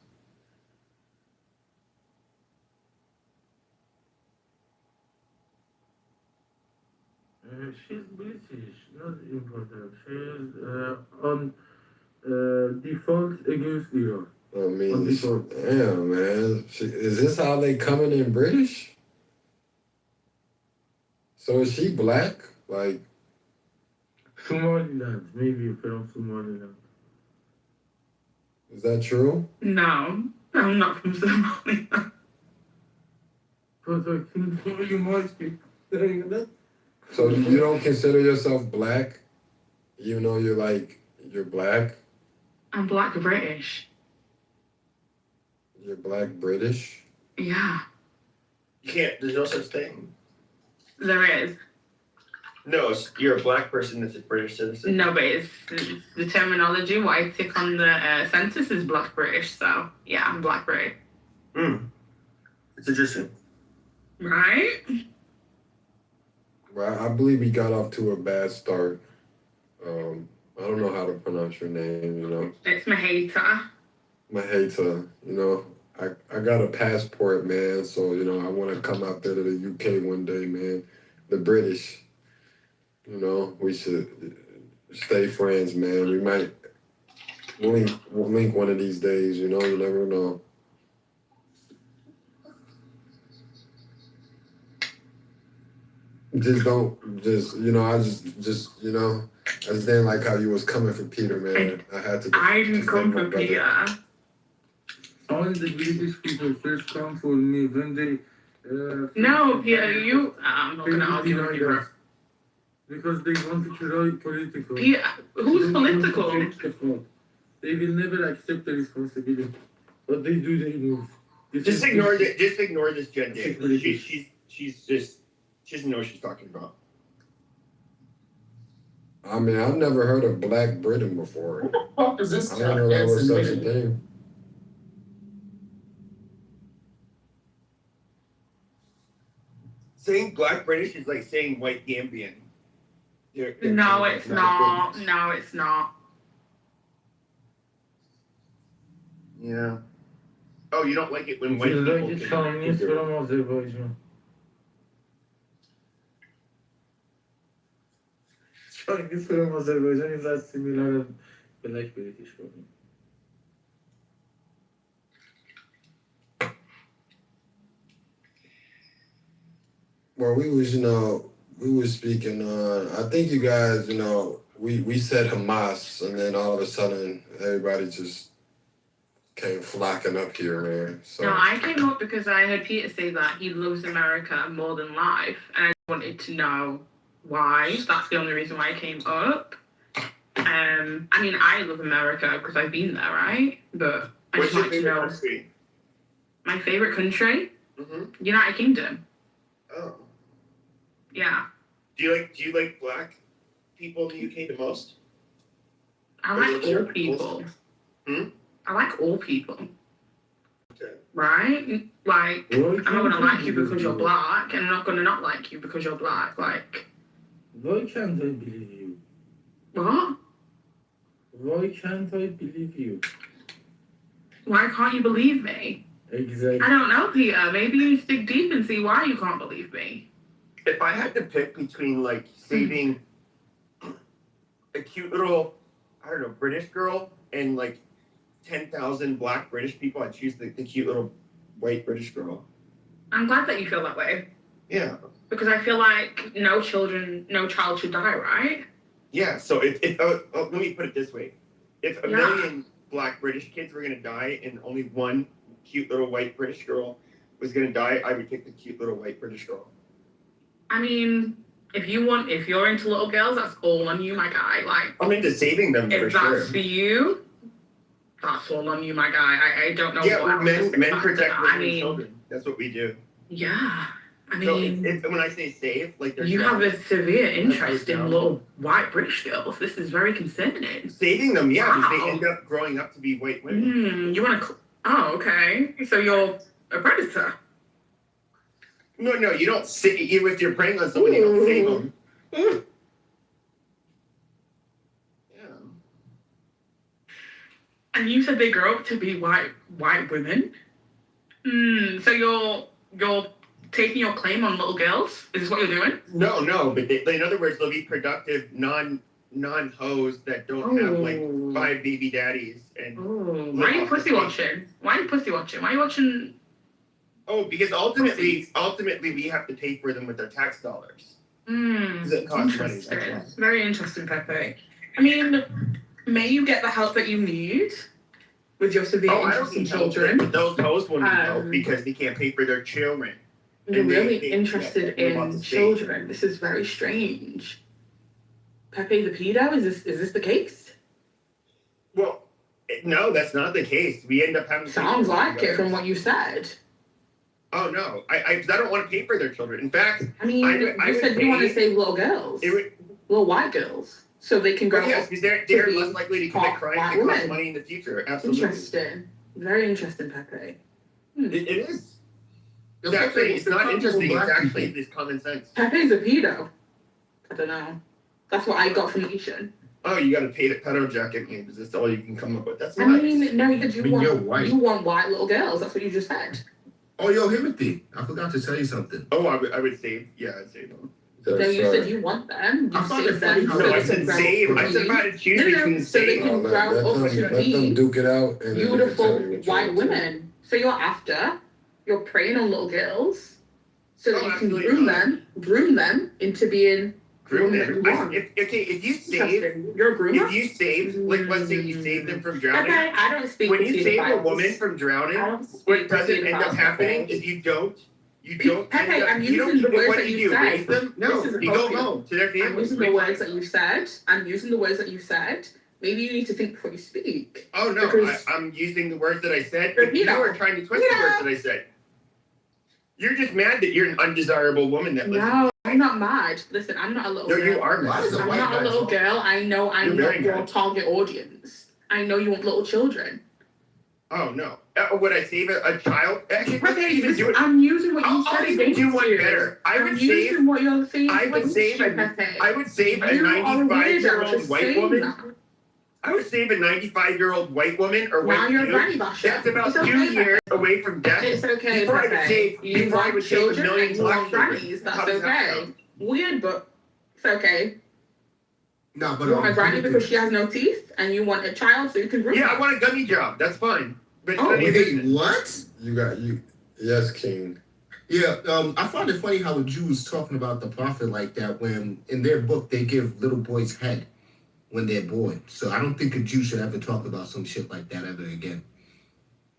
She's British, not important. She's on default against Iran. I mean, damn, man. Is this how they coming in British? So is she black? Like Somaliland, maybe from Somaliland. Is that true? No, I'm not from Somalia. But I think you might be saying that. So you don't consider yourself black, even though you're black? I'm black British. You're black British? Yeah, You can't. There's no such thing. there is. No, you're a black person that's a British citizen. No, but it's the terminology. What I tick on the census is black British. So yeah, I'm black British. It's interesting. Right? Well, I believe we got off to a bad start. I don't know how to pronounce your name, It's Maheta. Maheta, I got a passport, man, so, I want to come out there to the UK one day, man. The British, we should stay friends, man. We might link one of these days, you never know. I just didn't like how you was coming for Peter, man. I didn't come for Peter. All the British people first come for me when they. No, Peter, I'm not gonna argue with you. Because they wanted to write political. Peter, who's political? They will never accept the responsibility. But they do, they move. Just ignore this Jen Day. She doesn't know what she's talking about. I mean, I've never heard of Black Britain before. What the fuck is this? I don't know that was such a thing. Saying black British is like saying white Gambian. No, it's not. No, it's not. Yeah. Oh, you don't like it when white people like Chinese from Azerbaijan. Chinese from Azerbaijan is as similar as black British for me. Well, we was speaking on, I think you guys, we said Hamas, and then all of a sudden, everybody just came flocking up here, man. So No, I came up because I heard Peter say that he loves America more than life, and I wanted to know why. That's the only reason why I came up. I mean, I love America because I've been there, right? But I What's just your wanted to favorite know country? my favorite country, Mm-hmm. United Kingdom. Oh. Yeah, Do you like black people in the UK the most? I Or like what's all your- people. Hmm? I like all people, Okay. right? Like, I'm not gonna like you because you're you? black, and I'm not gonna not like you because you're black. Like, Why can't I believe you? what? Why can't I believe you? Why can't you believe me? Exactly. I don't know, Peter. Maybe you need to dig deep and see why you can't believe me. If I had to pick between like saving a cute little, I don't know, British girl and like 10,000 black British people, I'd choose the cute little white British girl. I'm glad that you feel that way Yeah. because I feel like no child should die, right? Yeah. So if let me put it this way: if a Yeah. million black British kids were gonna die and only one cute little white British girl was gonna die, I would pick the cute little white British girl. I mean, if you're into little girls, that's all on you, my guy. Like, I'm into saving them for if that's sure. for you, that's all on you, my guy. I don't know Yeah, what else to men say back to protect that. women I and mean, children. That's what we do. yeah. I So mean, when I say save, like there's you have a severe interest in down. little white British girls. This is very concerning. saving them, yeah, because they Wow. end up growing up to be white women. You want to? Oh, okay. So you're a predator. No, you don't if you're preying on someone, you don't save them. Yeah. And you said they grow up to be white women. So you're taking your claim on little girls? Is this what you're doing? No, but in other words, they'll be productive non-hoes that don't have like 5 baby daddies and. Why are you pussy watching? Why are you watching? Oh, because ultimately we have to pay for them with our tax dollars. It costs money. That's Interesting. why. Very interesting, Pepe. I mean, may you get the help that you need with your severe I don't interest in need help, children. but those hoes won't need help because they can't pay for their children. You're And really they interested live off the in state. children. This is very strange. Pepe the pedo, is this the case? Well, no, that's not the case. We end up having. Sounds like it from what you said. Oh no, I don't want to pay for their children. In fact, I mean, you said you want to save little girls, little white girls, so they can grow yes, up. because they're be less likely to commit hot crimes black that cost women. money in the future. Absolutely. Interesting. Very interesting, Pepe. It is. It's not interesting. It's actually just common sense. Pepe's a pedo. I don't know. That's what I got from Nishan. Oh, you got to pay the pedo jacket me because that's all you can come up with. That's I nice. mean, no, because I mean, you're white. you want white little girls. That's what you just said. Oh, yo, Timothy, I forgot to tell you something. Oh, I would save. Yeah, I'd save them. No, you said you want them. You I found it save funny them. how No, I they said can grow save. up I to said if I be- had to choose No, between so they save. can grow let up them to be duke it out, and then they can beautiful tell you what you white want to. women. So you're preying on little girls, so that Oh, you can absolutely groom them into being Groom the woman them. that you want. If you save, Interesting. You're a groomer. if you save, like let's say you save them from drowning. Okay, I don't speak. When to you save a pedophiles. woman from I drowning, don't speak what to doesn't end up pedophiles. happening is you don't Pepe, end up, I'm you don't using the words what that do you you do? said. Raise them? No, This is you go appropriate. home to their I'm families. using the words that you said. Maybe you need to think before you speak. Oh no, Because- I'm using the words that I said. But, You you know, are trying to twist the words that I said. You're just mad that you're an undesirable woman that lives. No, I'm not mad. Listen, I'm not a little No, girl. you are mad. I'm not a little girl. I know I'm You're very not your mad. target audience. I know you want little children. Oh no, would I save a child? Actually, let's Okay, even do it. I'm using what you I'll said even against do one you. better. I would I'm save. using what you're saying I would against save you, a. Pepe. I would save a You are weird, 95-year-old just white saying woman. that. I would save a 95-year-old white woman or Now white you're a dude. granny basher. That's about It's 2 okay, years away from death. It's okay, Before I would Pepe. save, You before I want would save a children million and you black want children. grannies. That's How does that okay. sound? Weird, but it's okay. No, but You want a granny because she has no teeth, and you want a child so you can groom Yeah, her. I want a gummy job. That's fine. But it's Oh, none of your wait, business. what? You got you. Yes, King. Yeah, I find it funny how the Jews talking about the prophet like that when in their book they give little boys head when they're born. So I don't think a Jew should ever talk about some shit like that ever again.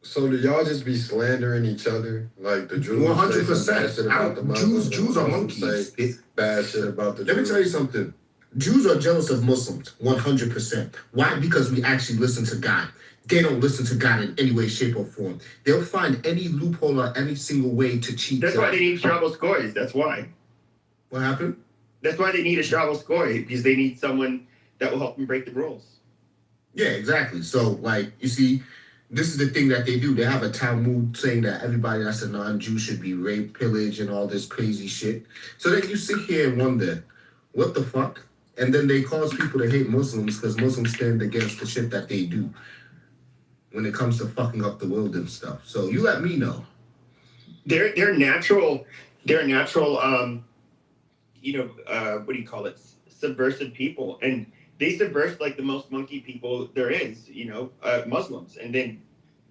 So do y'all just be slandering each other? Like the Jews 100%. say some bad shit about the Muslims, Jews are and the Muslims monkeys. say bad shit about the Let me Jews. tell you something. Jews are jealous of Muslims, 100%. Why? Because we actually listen to God. They don't listen to God in any way, shape, or form. They'll find any loophole or any single way to cheat. That's why they need Shabbos Goys. That's why. What happened? That's why they need a Shabbos Goy, because they need someone that will help them break the rules. Yeah, exactly. So, like, you see, this is the thing that they do. They have a Talmud saying that everybody that's a non-Jew should be raped, pillaged, and all this crazy shit. So then you sit here and wonder, what the fuck? And then they cause people to hate Muslims because Muslims stand against the shit that they do when it comes to fucking up the world and stuff. So you let me know. They're natural, what do you call it? Subversive people. And they subvert like the most monkey people there is, Muslims. And then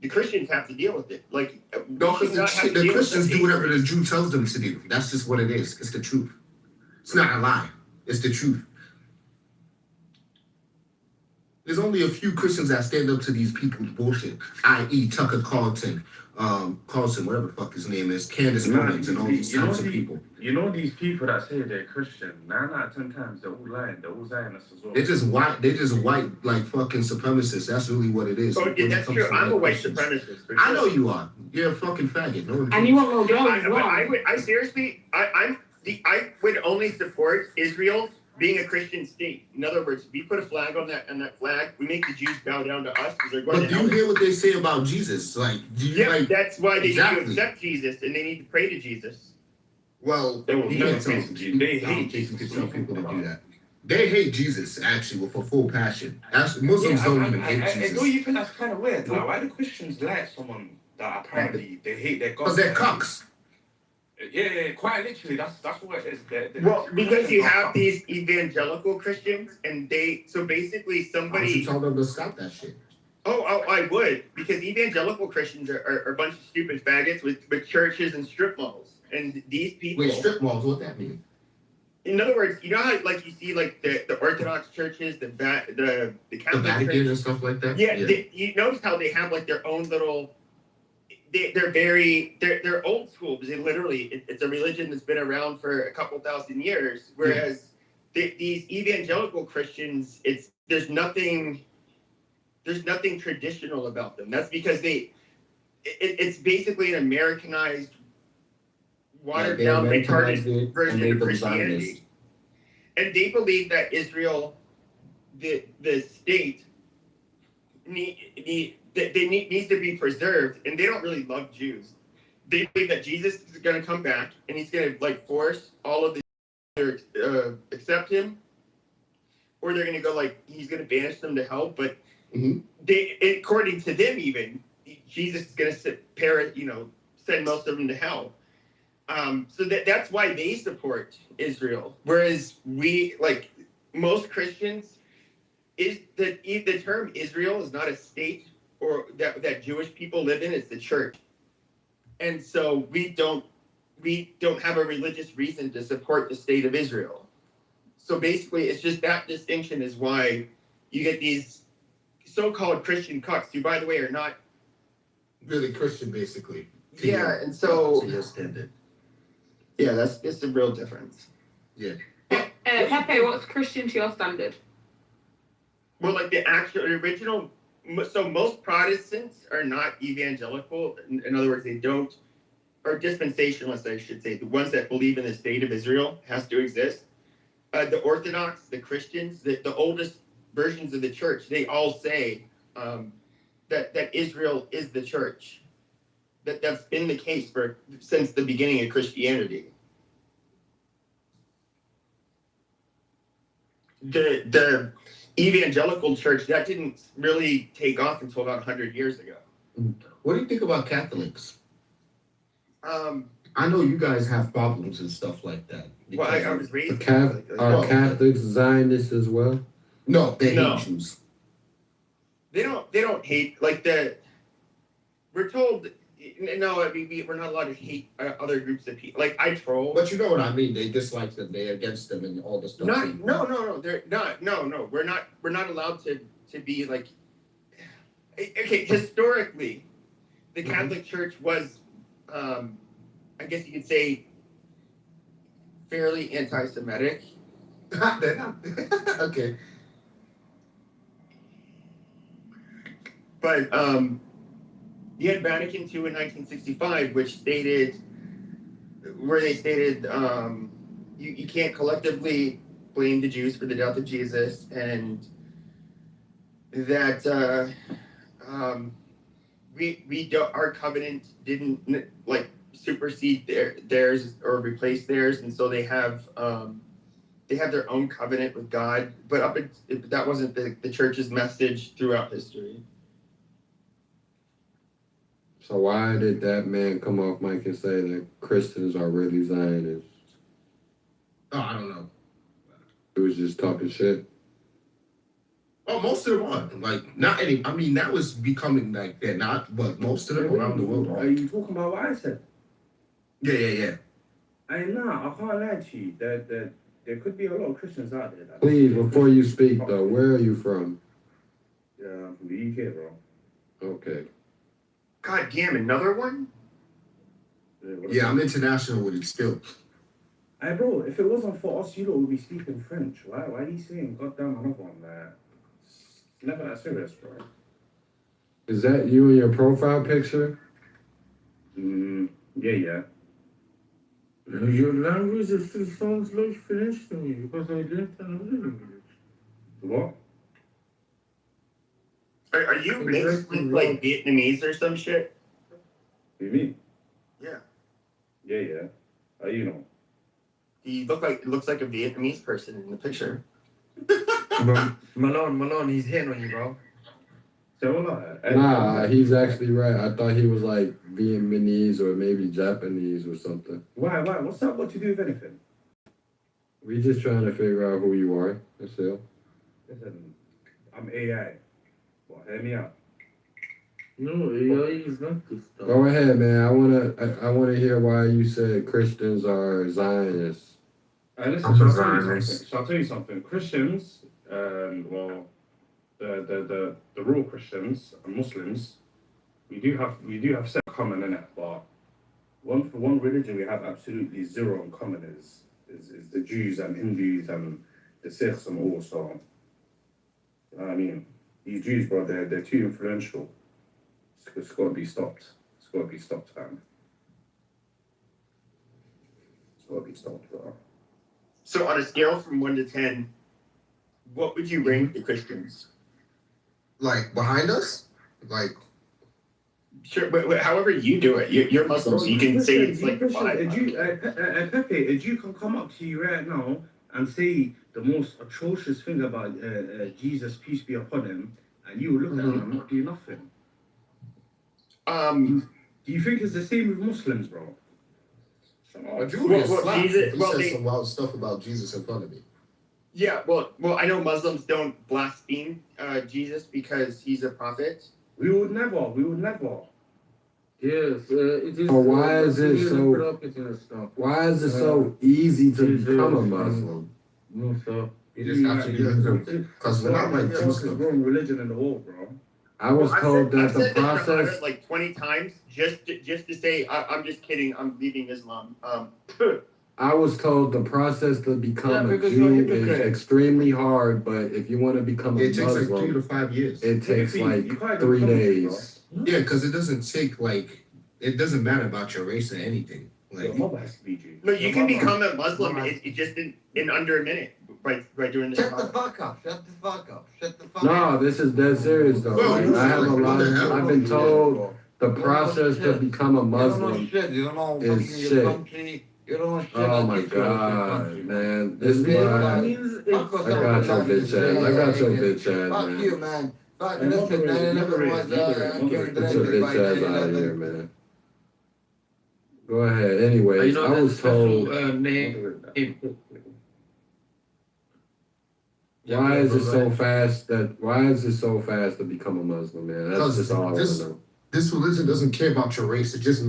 the Christians have to deal with it. Like, No, because the Christians do whatever the Jew tells them to do. That's just what it is. It's the truth. It's not a lie. It's the truth. There's only a few Christians that stand up to these people's bullshit, i.e. Tucker Carlson, whatever the fuck his name is, Candace Owens, and all these types of people. You know these people that say they're Christian, 9 out of 10 times they're all lying, they're all Zionists as well. They're just white, like fucking supremacists. That's really what it is. Oh, yeah, that's true. I'm a white supremacist. For sure. I know you are. You're a fucking faggot. No one And you won't know Joe as But well. I would only support Israel being a Christian state. In other words, we put a flag on that flag, we make the Jews bow down to us because they're going But to do hell. you hear what they say about Jesus? Like, do you like? That's why they Exactly. need to accept Jesus and they need to pray to Jesus. Well, They will you never can't tell. face Jesus. They hate You Jesus. can tell people to do that. They hate Jesus actually with a full passion. Muslims don't even hate Jesus. Don't you think that's kind of weird? Like, why do Christians like someone that apparently they hate their God? Because they're cucks. Yeah, quite literally, that's what it is. Well, because you have these evangelical Christians, and so basically Why don't you somebody. tell them to stop that shit? Oh, I would, because evangelical Christians are a bunch of stupid faggots with churches and strip malls, and these people. Wait, strip malls? What that mean? In other words, you know how like you see like the Orthodox churches, the Catholic The Vatican church? and stuff like that. Yeah, you notice how they have like their own little. They're old school because it's a religion that's been around for a couple thousand years, whereas these evangelical Christians, there's nothing traditional about them. That's because it's basically an Americanized, watered down, retarded version of Christianity. And they believe that Israel, the state, needs to be preserved, and they don't really love Jews. They believe that Jesus is going to come back, and he's going to like force all of the Jews to accept him, or they're going to go like he's going to banish them to hell. But according to them, even Jesus is going to send most of them to hell. So that's why they support Israel, whereas we, like most Christians, is that the term Israel is not a state or that Jewish people live in. It's the church, and so we don't have a religious reason to support the state of Israel. So basically, it's just that distinction is why you get these so-called Christian cucks, who, by the way, are not really Christian, basically. Yeah, and so To your standard. yeah, that's the real difference. Yeah. Pepe, what's Christian to your standard? Well, like the original, so most Protestants are not evangelical. In other words, they don't, or dispensationalists, I should say, the ones that believe in the state of Israel has to exist. The Orthodox, the Christians, the oldest versions of the church, they all say that Israel is the church. That's been the case since the beginning of Christianity. The evangelical church, that didn't really take off until about 100 years ago. What do you think about Catholics? I know you guys have problems and stuff like that. Well, I was raised Are Catholics Zionists as well? No, they hate Jews. They don't hate, like we're told, no, I mean, we're not allowed to hate other groups of people. Like, I troll. But you know what I mean. They dislike them. They're against them and all this stuff. No. They're not. No. We're not allowed to be like. Okay, historically, the Catholic Church was, I guess you could say, fairly anti-Semitic. Okay. But you had Vatican II in 1965, which stated, you can't collectively blame the Jews for the death of Jesus, and that we don't, our covenant didn't like supersede theirs or replace theirs, and so they have their own covenant with God. But that wasn't the church's message throughout history. So why did that man come off mic and say that Christians are really Zionists? Oh, I don't know. He was just talking shit. Oh, most of them are. Like, not any. I mean, that was becoming like they're not, but most of them around the world Are are. you talking about what I said? Yeah. I can't lie to you. There could be a lot of Christians out there. Please, before you speak though, where are you from? Yeah, I'm from the UK, bro. Okay. God damn, another one? Yeah, I'm international with it still. Hey, bro, if it wasn't for us, you lot would be speaking French. Why are you saying goddamn another one? It's never that serious, bro. Is that you in your profile picture? Yeah. Your language still sounds like French to me because I learned another language. What? Are you mixed with like Vietnamese or some shit? You mean? Yeah. Yeah. How you know? He looks like a Vietnamese person in the picture. Bro, Malone, he's hitting on you, bro. Nah, he's actually right. I thought he was like Vietnamese or maybe Japanese or something. Why? What's that got to do with anything? We just trying to figure out who you are. That's it. Listen, I'm AI. Well, hear me out. No, AI is not this stuff. Go ahead, man. I wanna hear why you said Christians are Zionists. Listen, shall I tell you something? Christians, well, the real Christians and Muslims, we do have some common in it, but one religion we have absolutely zero in common is the Jews and Hindus and the Sikhs and all. So, you know what I mean? These Jews, bro, they're too influential. It's got to be stopped. It's got to be stopped, fam. It's got to be stopped, bro. So on a scale from 1 to 10, what would you rank the Christians? Like behind us, like. Sure, but however you do it, you're Muslim, so you can say it's like 5. Pepe, a Jew can come up to you right now and say the most atrocious thing about Jesus, peace be upon him, and you will look at him and not do nothing. Do you think it's the same with Muslims, bro? A Jew will slap if he says some wild stuff about Jesus in front of me. Yeah, well, I know Muslims don't blaspheme Jesus because he's a prophet. We would never. Yes, it is. Why is it so easy to become a Muslim? No, sir. You just have to be because we're not like Jews. Wrong religion in the world, bro. I was told that the process. I've like 20 times just to say I'm just kidding. I'm leaving Islam. I was told the process to become a Jew is extremely hard, but if you want to become a Muslim, it takes like 3 to 5 years. It takes like 3 days. Yeah, because it doesn't take like it doesn't matter about your race or anything. Like no, you can become a Muslim. It just in under a minute by doing this. Shut the fuck up. No, this is dead serious though. Like, I have a lot of. I've been told the process to become a Muslim is shit. Oh my god, man. This is why I got your bitch ass. Fuck you, man. Fuck, listen, Get your bitch ass out of here, man. Go ahead. Anyways, I was told. Why is it so fast to become a Muslim, man? That's just all I want to know. This religion doesn't care about your race. It just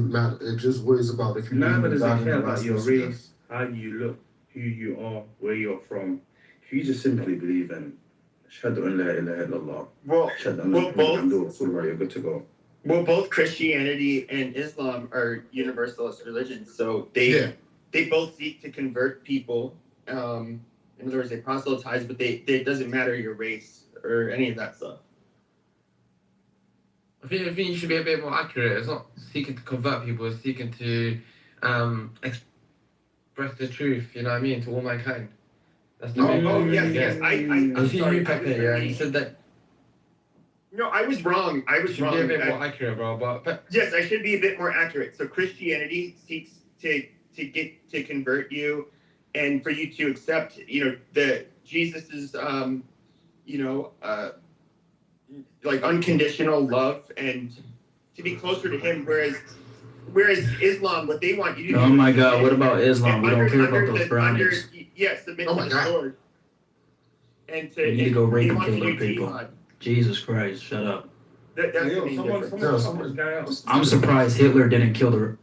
worries about if you. Neither does it care about your race, how you look, who you are, where you're from. If you just simply believe in Ashhadu an la ilaha illallah, you're good to go. Well, both Christianity and Islam are universalist religions, so they both seek to convert people. In other words, they proselytize, but it doesn't matter your race or any of that stuff. I think you should be a bit more accurate. It's not seeking to convert people, it's seeking to express the truth, you know what I mean, to all mankind. That's the main point. Yes. I'm see sorry. you, Pepe, you said that. No, I was wrong. You should be a bit more accurate, bro. But yes, I should be a bit more accurate. So Christianity seeks to convert you, and for you to accept, the Jesus's, like unconditional love and to be closer to him. Whereas Islam, what they want you to do. Oh my God! What about Islam? We don't care about those brownies. Submit to the sword. And You need to go rape and want kill to do those people. jihad. Jesus Christ! Shut up. That's the main difference. I'm surprised Hitler didn't kill the.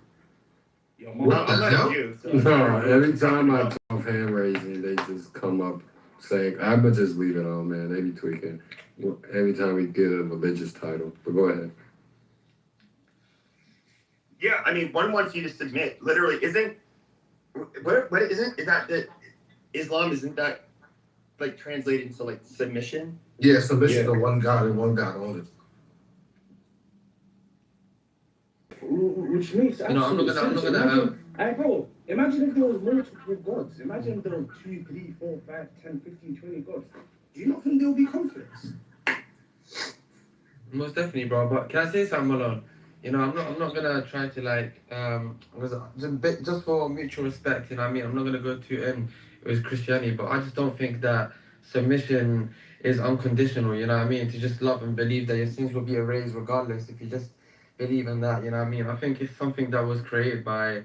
What the hell? No, every time I turn off hand raising, they just come up saying, I'ma just leave it on, man. They be tweaking. Every time we get a religious title. But go ahead. Yeah, I mean, one wants you to submit. Literally, is that Islam, isn't that like translated into like submission? Yeah, submission to one God and one God only. Which makes absolute sense. Hey, bro, imagine if there was multiple gods. Imagine if there were 2, 3, 4, 5, 10, 15, 20 gods. Do you not think there will be conflicts? most definitely, bro. But can I say something, Malone? I'm not gonna try to like just for mutual respect. You know what I mean? I'm not gonna go too in with Christianity, but I just don't think that submission is unconditional. You know what I mean? To just love and believe that your sins will be erased regardless. If you just believe in that, you know what I mean? I think it's something that was created by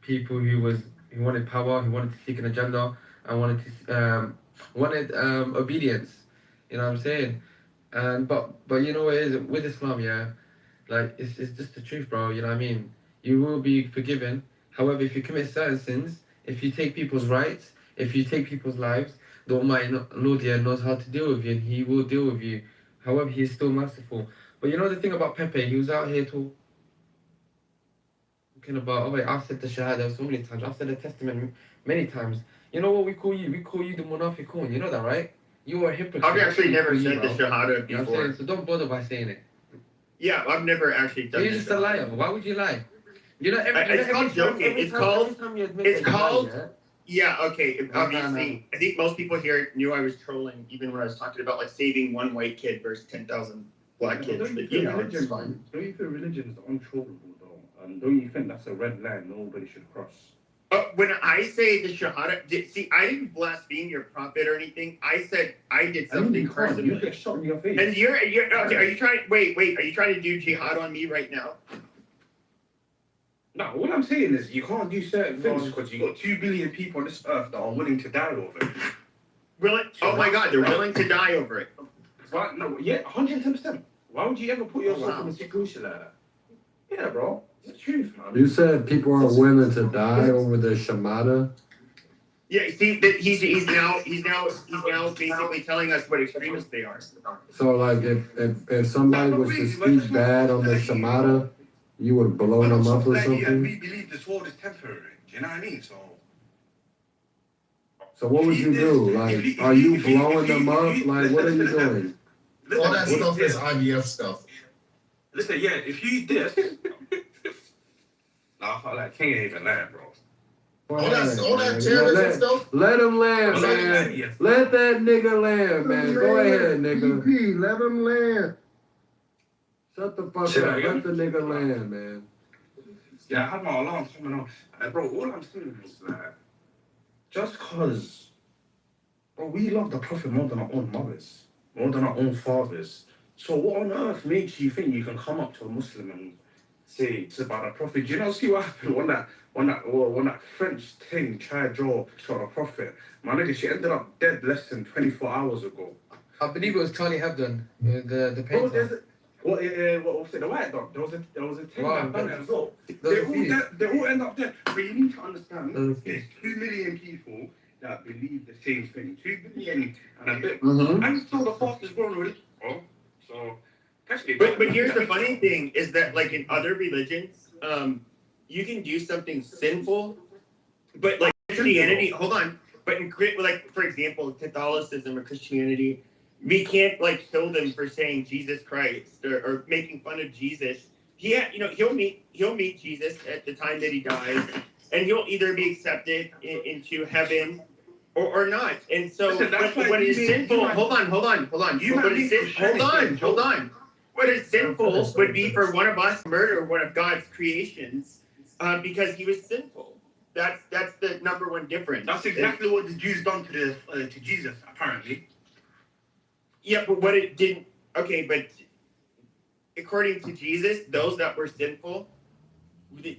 people who wanted power, who wanted to seek an agenda, and wanted obedience. You know what I'm saying? But you know what it is with Islam, yeah. Like, it's just the truth, bro, you know what I mean? You will be forgiven. However, if you commit certain sins, if you take people's rights, if you take people's lives, the Almighty Lord knows how to deal with you, and He will deal with you. However, He is still merciful. But you know the thing about Pepe, he was out here talking about, oh wait, I've said the Shahada so many times, I've said the Testament many times. You know what we call you? We call you the Munafiqun, you know that, right? You are a hypocrite. I've actually never said the Shahada You know what I'm before. saying? So don't bother by saying it. Yeah, I've never actually done You're just a liar. Why would you lie? It's called joking. It's called. Yeah, okay. Obviously, I think most people here knew I was trolling, even when I was talking about like saving one white kid versus 10,000 black kids. But it's fine. Don't you feel religion is untrollable though? Don't you think that's a red line nobody should cross? When I say the Shahada, I didn't blaspheme your prophet or anything. I said I did something personally. You get shot in your face. And you're okay, are you trying? Wait. Are you trying to do jihad on me right now? No, what I'm saying is you can't do certain things because you got 2 billion people on this earth that are willing to die over it. Oh my God, they're willing to die over it. Right? No, yeah, 110%. Why would you ever put yourself in a situation like that? Yeah, bro. It's the truth, man. You said people are willing to die over the Shahada? Yeah, see, he's now basically telling us what extremists they are. So like if somebody was to speak bad on the Shahada, you would blow them up or something? We believe this world is temporary. Do you know what I mean? So what would you do? Like, are you blowing them up? Like, what are you doing? All that stuff is IVF stuff. Listen, yeah, if you did, I felt like King ain't even lying, bro. All that terrorism stuff. Let him land, man. Let that nigga land, man. Go ahead, nigga. Let him land. Shut the fuck up. Let the nigga land, man. Yeah, I had my alarm coming on. Bro, all I'm saying is that just because, bro, we love the Prophet more than our own mothers, more than our own fathers. So what on earth makes you think you can come up to a Muslim and say it's about the Prophet? Do you know, see what happened when that French thing tried to draw a picture of the Prophet? My nigga, she ended up dead less than 24 hours ago. I believe it was Charlie Hebdo, the painter. What was it? The white dog. There was a thing that done it as well. They all end up dead. But you need to understand, there's 2 million people that believe the same thing. 2 billion and a bit. And it's still the fastest growing religion, bro. So But here's the funny thing is that like in other religions, you can do something sinful, but like Christianity, hold on. But in like for example, Catholicism or Christianity, we can't like kill them for saying Jesus Christ or making fun of Jesus. He'll meet Jesus at the time that he dies, and he'll either be accepted into heaven or not. And so what is sinful? Hold on. Hold on. What is sinful would be for one of us to murder one of God's creations because he was sinful. That's the number one difference. That's exactly what the Jews done to Jesus, apparently. Yeah, but what it didn't. Okay, but according to Jesus, those that were sinful, they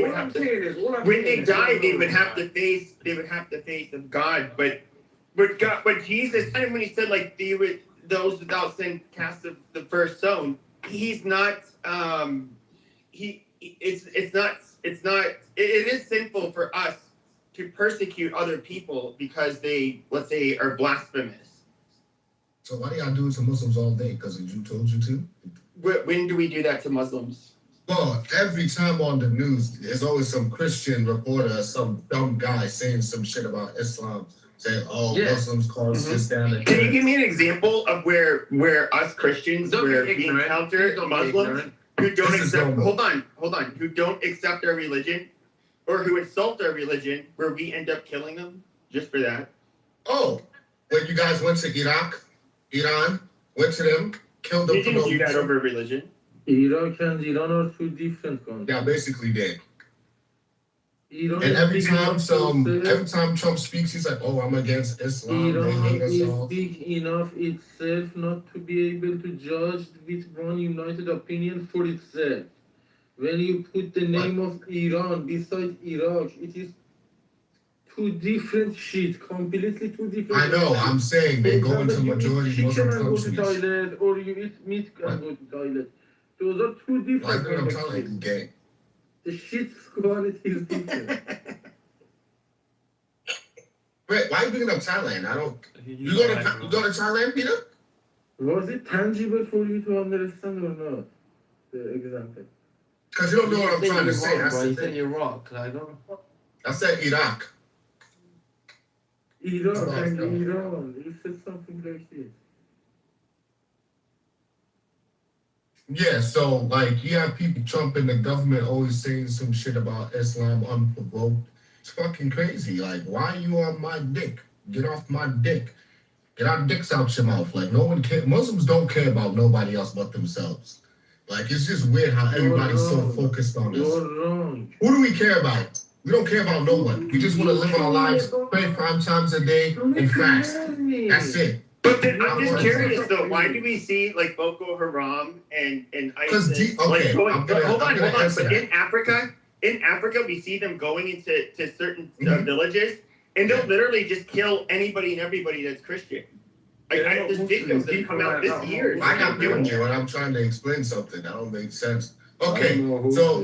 would have to. When they die, they would have to face. They would have to face of God. But Jesus, when he said like those without sin cast the first stone, he's not. It is sinful for us to persecute other people because they, let's say, are blasphemous. So why do y'all do it to Muslims all day? Because the Jew told you to? When do we do that to Muslims? Well, every time on the news, there's always some Christian reporter, some dumb guy saying some shit about Islam, saying, Muslims cause this down and Can you give me an example of where us Christians we encounter Muslims who don't accept hold on, who don't accept our religion or who insult our religion, where we end up killing them just for that? Oh, when you guys went to Iran, went to them, killed them. You didn't do that over religion. Iraq and Iran are two different countries. Yeah, basically did. Iran and every time Trump speaks, he's like, "Oh, I'm against Islam." Iran is big enough itself not to be able to judge with one united opinion for itself. When you put the name of Iran beside Iraq, it is two different shit, completely two different. I know. I'm saying they go into majority Muslim countries. You eat chicken and go to toilet, or you eat meat and go to toilet. Those are two different. I'm telling you, gay. The shit quality is different. Wait, why are you bringing up Thailand? I don't. You go to Thailand, Peter? Was it tangible for you to understand or not? The example. Because you don't know what I'm trying to say. You said Iraq. I don't. I said Iraq. Iran and Iran. You said something like this. Yeah, so like you have people, Trump and the government always saying some shit about Islam unprovoked. It's fucking crazy. Like, why are you on my dick? Get off my dick. Get our dicks out your mouth. Like, no one cares. Muslims don't care about nobody else but themselves. Like, it's just weird how everybody's so focused on this. You're wrong. Who do we care about? We don't care about no one. We just want to live our lives, pray 5 times a day, and fast. That's it. But then I'm just curious though, why do we see like Boko Haram and ISIS hold on. But in Africa, we see them going into certain villages, and they'll literally just kill anybody and everybody that's Christian. There's videos that come out this year. I got doing you, and I'm trying to explain something that don't make sense. Okay, so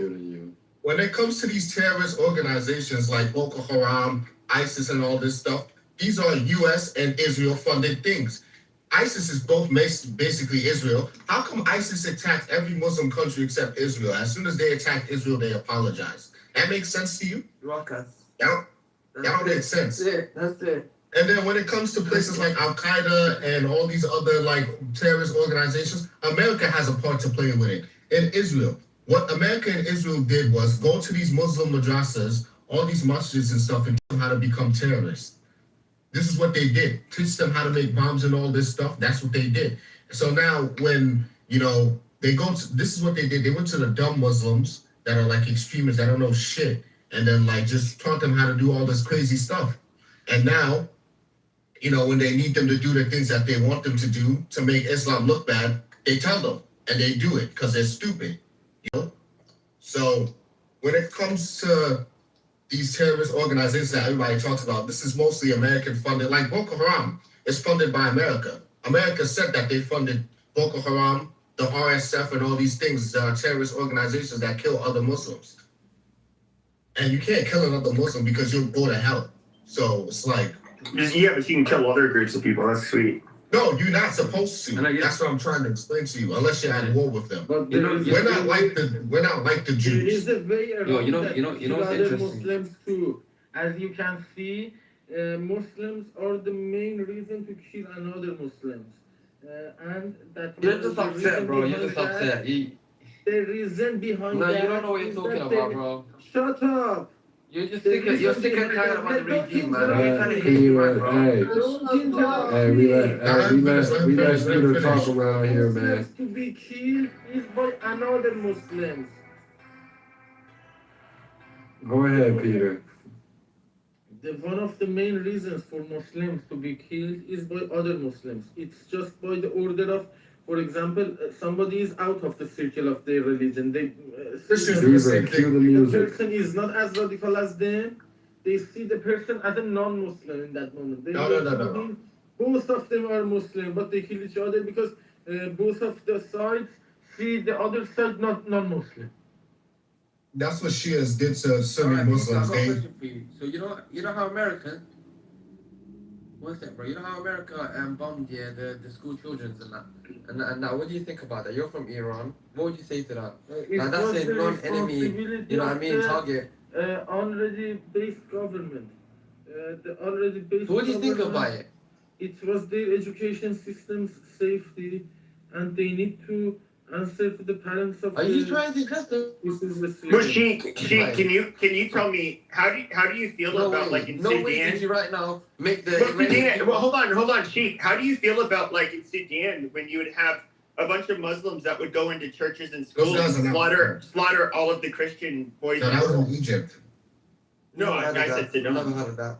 when it comes to these terrorist organizations like Boko Haram, ISIS, and all this stuff, these are U.S. and Israel-funded things. ISIS is both basically Israel. How come ISIS attacked every Muslim country except Israel? As soon as they attacked Israel, they apologized. That makes sense to you? That don't make sense. That's it. And then when it comes to places like Al-Qaeda and all these other like terrorist organizations, America has a part to play with it. In Israel, what America and Israel did was go to these Muslim madrasas, all these masjids and stuff, and teach them how to become terrorists. This is what they did. Teach them how to make bombs and all this stuff. That's what they did. So now when, they go to, this is what they did. They went to the dumb Muslims that are like extremists that don't know shit. And then like just taught them how to do all this crazy stuff. And now, when they need them to do the things that they want them to do to make Islam look bad, they tell them and they do it because they're stupid. So when it comes to these terrorist organizations that everybody talks about, this is mostly American funded. Like Boko Haram is funded by America. America said that they funded Boko Haram, the RSF, and all these things, terrorist organizations that kill other Muslims. And you can't kill another Muslim because you'll go to hell. So it's like... Yeah, but you can kill other groups of people. That's sweet. No, you're not supposed to. That's what I'm trying to explain to you. Unless you're at war with them. But We're not like the there Jews. is a way around that you know kill what's other interesting? Muslims too. As you can see, Muslims are the main reason to kill another Muslims. And that You're just the upset, reason bro. You're behind just that, upset. the reason behind No, that you don't know what you're is talking that about, bro. Shut up! You're just The sick of, you're reason sick and behind tired that, about the let regime, don't man. You're trying to hit interrupt you, me. man, bro. Don't interrupt Hey, me. we let Peter talk around here, man. Muslims to be killed is by another Muslims. Go ahead, Peter. One of the main reasons for Muslims to be killed is by other Muslims. It's just by the order of, for example, somebody is out of the circle of their religion. They see that Cue the the music. person is not as radical as them. They see the person as a non-Muslim in that moment. They No. both of them are Muslim, but they kill each other because both of the sides see the other side not non-Muslim. That's what Shias did to Sunni Alright, Peter, I've Muslims. got a They question for you. So you know how America, what's that, bro? You know how America bombed the school children's and that. What do you think about that? You're from Iran. What would you say to that? Like that's a non-enemy, you know what I mean? Target. Already based government. The already based. So what do you think about it? It was their education system's safety, and they need to answer to the parents of. Are you trying to test them? This is the Well, Sheik, can you tell me how do you feel about like in No way Sudan? did you right now make the Well, Sudan, well, hold on, Sheik. How do you feel about like in Sudan when you would have a bunch of Muslims that would go into churches and schools guys and are not- slaughter all of the Christian boys? No, that was in Egypt. No, I said Sudan. Never heard of that.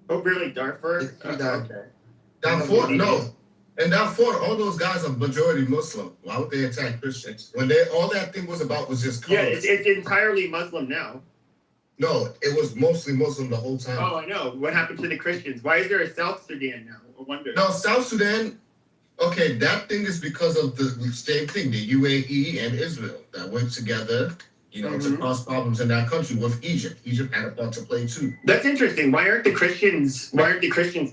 Oh, really, Darfur? It's Sudan. Okay. Darfur, no. And Darfur, all those guys are majority Muslim. Why would they attack Christians? When all that thing was about was just Yeah, colors. it's entirely Muslim now. No, it was mostly Muslim the whole time. Oh, I know. What happened to the Christians? Why is there a South Sudan now? I wonder. No, South Sudan, okay, that thing is because of the same thing, the UAE and Israel that went together, to cause problems in that country with Egypt. Egypt had a part to play too. That's interesting. Why aren't the Christians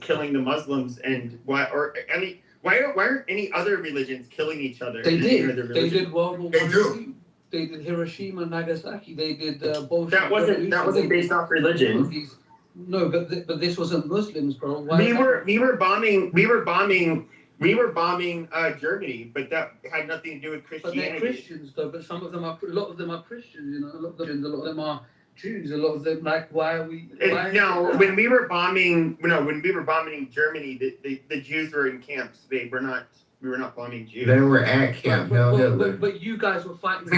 killing the Muslims, and why aren't any other religions killing each other? They in did. other They religions? did World War They One. do. They did Hiroshima and Nagasaki. They did Bolshevik. That wasn't based off religion. No, but this wasn't Muslims, bro. We were bombing Germany, but that had nothing to do with But Christianity. they're Christians, though. But some of them are. A lot of them are Christians. You know, a lot of them are Jews. A lot of them, like, why are we? No, when we were bombing Germany, the Jews were in camps. We were not bombing Jews. They were at Camp Hitler. But you guys were fighting.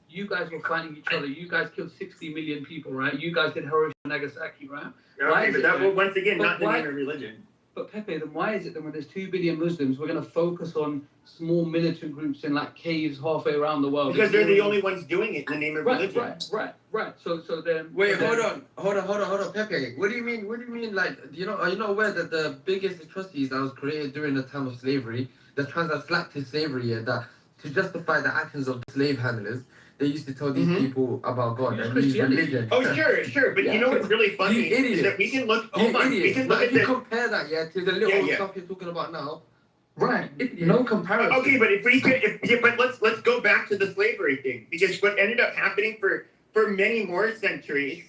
You guys were fighting each other. You guys killed 60 million people, right? You guys did Hiroshima and Nagasaki, right? Okay, but that was once again but not the why- name of religion. But Pepe, then why is it that when there's 2 billion Muslims, we're going to focus on small militant groups in like caves halfway around the world? Because they're the only ones doing it in the name of religion. Right. So then. Wait, hold on, Pepe. What do you mean? Like, you know, are you not aware that the biggest atrocities that was created during the time of slavery, the transatlantic slavery, that to justify the actions of the slave handlers, they used to tell these people about God and use religion. Oh, sure. But you know what's really funny You idiot. is that we can look. You Hold on. idiot. We can look Like, at you the. compare that, to the little Yeah. stuff you're talking about now. Right. No comparison. Okay, but but let's go back to the slavery thing, because what ended up happening for many more centuries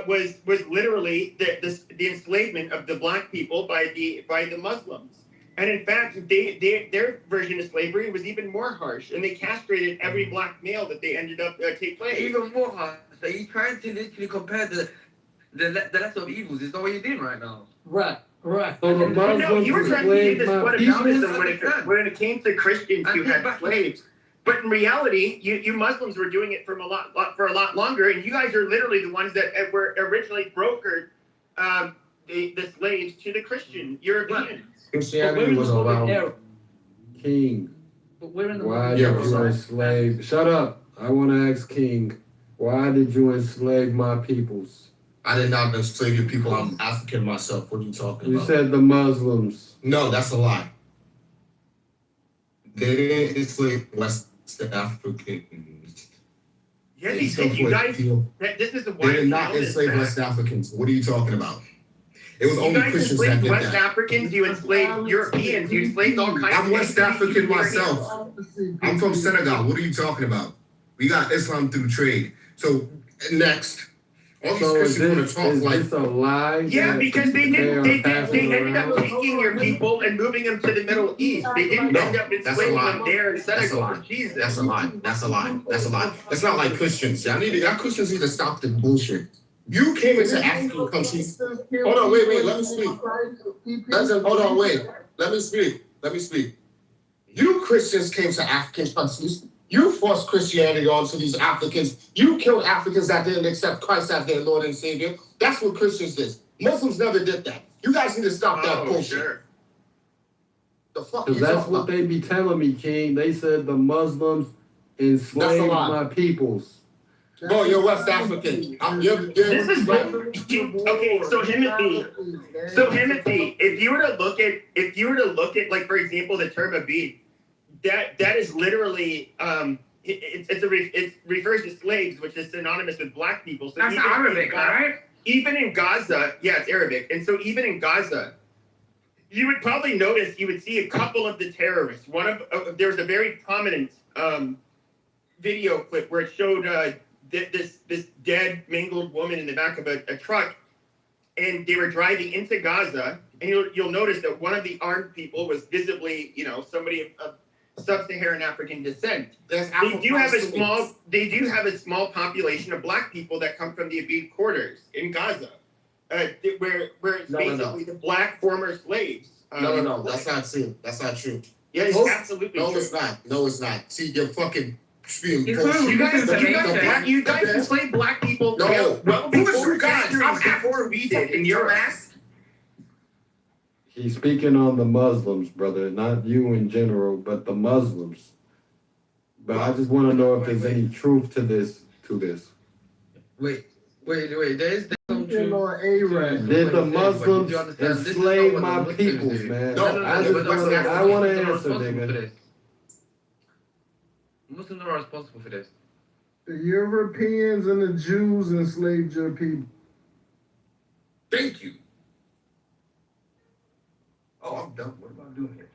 was literally the enslavement of the black people by the Muslims. And in fact, their version of slavery was even more harsh, and they castrated every black male that they ended up take place. Even more harsh. So you're trying to literally compare the lesser of evils. Is that what you're doing right now? Right. So the But no, you were trying to say this Muslims when it came to Christians who had slaves. But in reality, you Muslims were doing it for a lot longer, and you guys are literally the ones that were originally brokered the slaves to the Christian Europeans. Christianity was about King. But we're in the Why did you enslave? Shut up. I want to ask King. Why did you enslave my peoples? I did not enslave your people. I'm African myself. What are you talking You about? said the Muslims. No, that's a lie. They didn't enslave West Africans. Yeah, they said you guys. This is the They did not enslave West Africans. What are you talking about? It was You only guys Christians that enslaved did West that. Africans, you enslaved Europeans, you enslaved all kinds of I'm West things. African myself. I'm from Senegal. What are you talking about? We got Islam through trade. So next, all these Christians want to talk like this a lie? Yeah, because they ended up around? taking your people and moving them to the Middle East. They didn't end up that's a enslaving lie. them there in That's a Senegal. lie. Jesus. That's a lie. That's a lie. That's a lie. It's not like Christians. Y'all Christians need to stop the bullshit. You came into African countries. Hold on, wait, let me speak. Hold on, wait. Let me speak. You Christians came to African countries. You forced Christianity onto these Africans. You killed Africans that didn't accept Christ as their Lord and Savior. That's what Christians did. Muslims never did that. You guys need to stop that bullshit. Sure. The fuck Because you that's talking what about? they be telling me, King. They said the Muslims enslaved my peoples. Bro, you're West African. This is okay. So Timothy, if you were to look at like for example the term abid, that is literally it refers to slaves, which is synonymous with black people. So That's Arabic, right? Even in Gaza, yeah, it's Arabic, and so even in Gaza, you would probably notice you would see a couple of the terrorists. There was a very prominent video clip where it showed this dead, mangled woman in the back of a truck, and they were driving into Gaza, and you'll notice that one of the armed people was visibly, somebody of sub-Saharan African descent. They do have a small population of black people that come from the Abid quarters in Gaza, where it's basically the black former slaves. No, that's not true. That's not true. Yeah, it's absolutely no, true. it's not. No, it's not. See, you're fucking spewing You bullshit. guys enslaved black people. No. Well, Who was before you guys? before we did in Europe. He's speaking on the Muslims, brother, not you in general, but the Muslims. But I just want to know if there's any truth to this. Wait. There's some truth. Did the Muslims enslave my peoples, man? I want to answer, nigga. Muslims are responsible for this. The Europeans and the Jews enslaved your people. Thank you. Oh, I'm done. What am I doing here?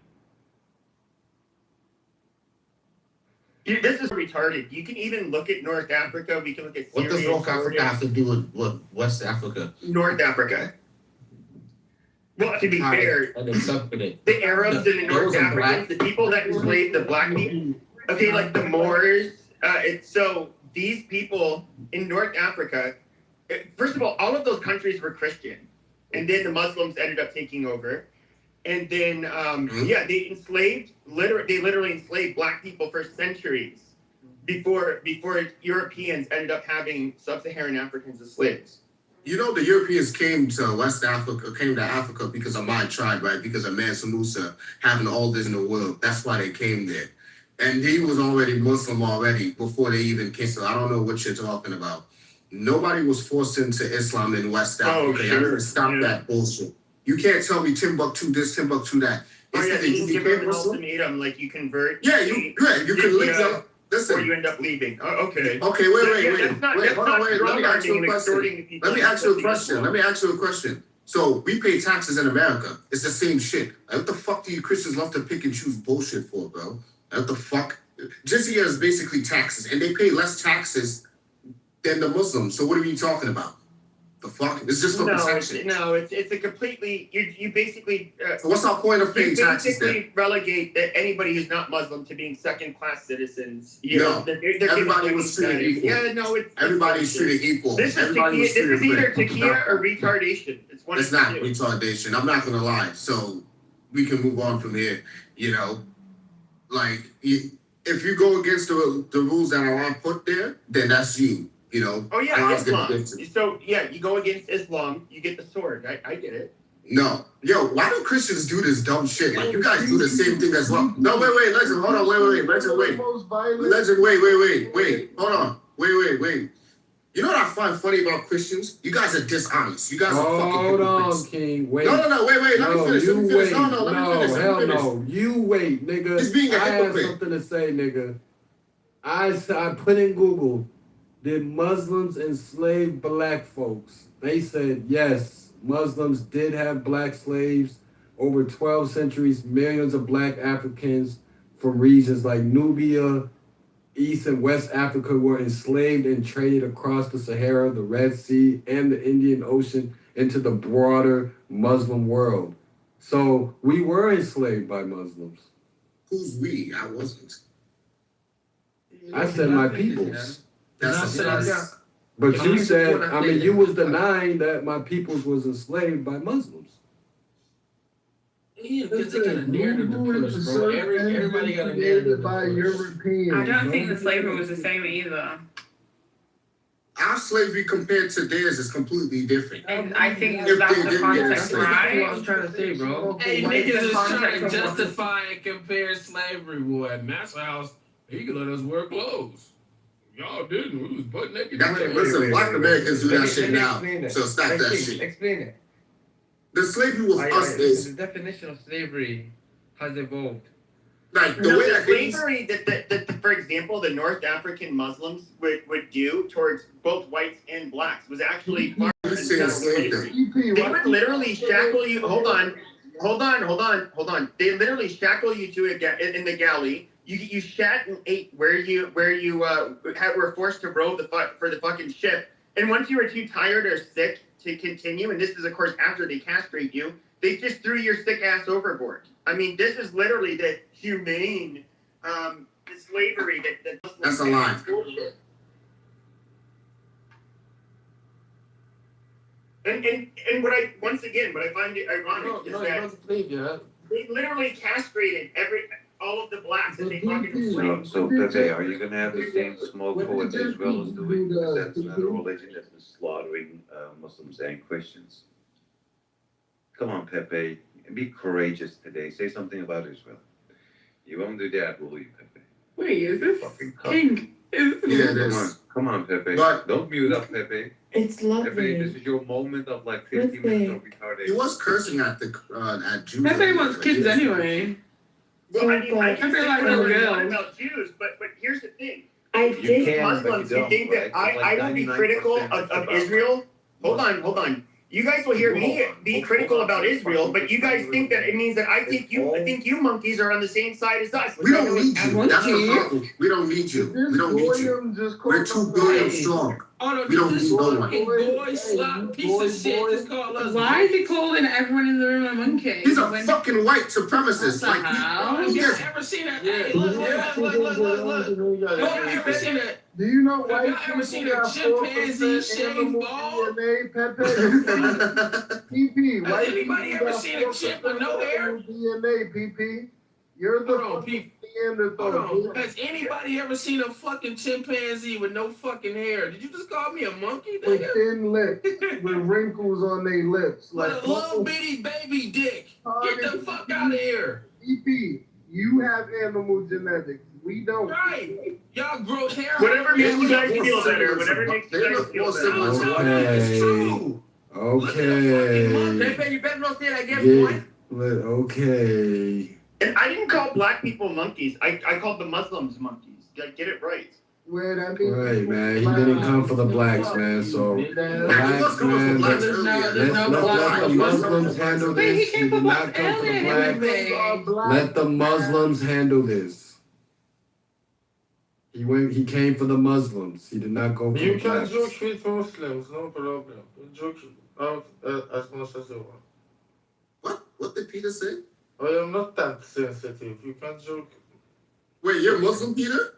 This is retarded. You can even look at North Africa. We can look at Syria. What does North Africa have to do with West Africa? North Africa. Well, to be fair, the Arabs and the North Africans, the people that enslaved the black people, okay, like the Moors. So these people in North Africa, first of all of those countries were Christian, and then the Muslims ended up taking over. And then, they literally enslaved black people for centuries before Europeans ended up having sub-Saharan Africans as slaves. You know, the Europeans came to Africa because of my tribe, right? Because of Mansa Musa having all this in the world. That's why they came there. And he was already Muslim before they even came. So I don't know what you're talking about. Nobody was forced into Islam in West Africa. Sure. Stop that bullshit. You can't tell me Timbuktu this, Timbuktu that. You give them an ultimatum, like you convert. Yeah, you can live there. Listen. Or you end up leaving. Oh, okay. Okay, wait. Let me ask you a question. So we pay taxes in America. It's the same shit. Like, what the fuck do you Christians love to pick and choose bullshit for, bro? Like, what the fuck? Jizya is basically taxes, and they pay less taxes than the Muslims. So what are you talking about? The fuck? It's just for protection. No, it's a completely. You basically. So what's our point of paying taxes then? You basically relegate anybody who's not Muslim to being second-class citizens. Everybody was treated equal. Yeah, no, everybody's treated equal. This is either takia or retardation. It's not retardation. I'm not gonna lie. So we can move on from here. Like if you go against the rules that Allah put there, then that's you. Oh yeah, Islam. So yeah, you go against Islam, you get the sword. I get it. No. Yo, why do Christians do this dumb shit? Like, you guys do the same thing as well. No, wait, Legend, hold on, wait. Legend, wait. Hold on. Wait. You know what I find funny about Christians? You guys are dishonest. You guys are fucking Hold hypocrites. on, King. Wait. No, wait. Let me finish. Hell no. You wait, nigga. He's being a I have hypocrite. something to say, nigga. I put in Google, did Muslims enslave black folks? They said yes. Muslims did have black slaves. Over 12 centuries, millions of black Africans from regions like Nubia, East and West Africa were enslaved and traded across the Sahara, the Red Sea, and the Indian Ocean into the broader Muslim world. So we were enslaved by Muslims. Who's we? I wasn't. I said my peoples. That's a But you said, I mean, you was denying that my peoples was enslaved by Muslims. Yeah, because they got a narrative to push, bro. Everybody got a narrative by Europeans. I don't think the slavery was the same either. Our slavery compared to theirs is completely different. And I think If that's they the did get context, enslaved. right? That's what I was trying to say, bro. Hey, What niggas is the is trying context to of what- justify and compare slavery. Boy, at Matt's house, he could let us wear clothes. Y'all didn't. We was butt naked. Listen, black Americans do that shit now. Explain it. So stop that Explain- shit. Explain it. The slavery was us is The definition of slavery has evolved. like the No, way the that things. slavery that, for example, the North African Muslims would do towards both whites and blacks was actually far You say a slave slavery. thing. They would literally shackle you. Hold on. They literally shackle you to in the galley. You shat and ate where you were forced to row for the fucking ship. And once you were too tired or sick to continue, and this is of course after they castrate you, they just threw your sick ass overboard. I mean, this is literally the humane the slavery that That's a lie. And what I find it ironic is that they literally castrated all of the blacks that they fucking enslaved. So Pepe, are you gonna have the same smoke for what Israel is doing? Because that's not a religion that's been slaughtering Muslims and Christians. Come on, Pepe, be courageous today. Say something about Israel. You won't do that, will you, Pepe? Wait, is this King? Come on, Pepe. But- Don't mute up, Pepe. It's Pepe, lovely. this is your moment of like 50 minutes of retardation. He was cursing at Jews. Pepe wants kids anyway. Well, I mean, I I can feel say like whatever little you want girls. about Jews, but here's the thing. I You did. can, but you Muslims who don't, think right? that I will be critical of Israel. Hold on. You guys will hear me be critical about Israel, but you guys think that it means that I think you monkeys are on the same side as us. We don't need you. That's the problem. We don't need you. We don't need you. We're 2 billion strong. Oh no, We don't this need no one. fucking boy slot piece of shit just called us. Why is he calling everyone in the room a monkey? He's a fucking white supremacist. What the Like, hell? Have he y'all just ever seen that? Hey, look. Have y'all ever seen a Do you know Have white y'all ever seen a got chimpanzee 4% shave animal bald? DNA, PP, Has white anybody people ever got seen a chimp with no hair? DNA, PP. You're the Hold on, fucking Hold Neanderthal. on. Has anybody ever seen a fucking chimpanzee with no fucking hair? Did you just call me a monkey, With nigga? thin lips, with wrinkles on their lips. With Like, a little bitty baby dick. Get the fuck out of here. PP, you have animal genetics. We don't. Right. Y'all grow hair. Whatever makes you guys look feel more better. similar Whatever to- makes they you guys look feel more better. similar to I'm telling you, it's true. Okay. Pepe, you better not say that again, boy. Okay. And I didn't call black people monkeys. I called the Muslims monkeys. Like, get it right. Where that means Right, man. He didn't come for the blacks, man. So, blacks, man. Let the Muslims handle Wait, he this. He came for did not blacks come for the earlier. blacks. Let the Muslims handle this. He came for the Muslims. He did not go for You the can blacks. joke with Muslims, no problem. Joke out as much as you want. What did Peter say? I am not that sensitive. You can joke. Wait, you're Muslim, Peter?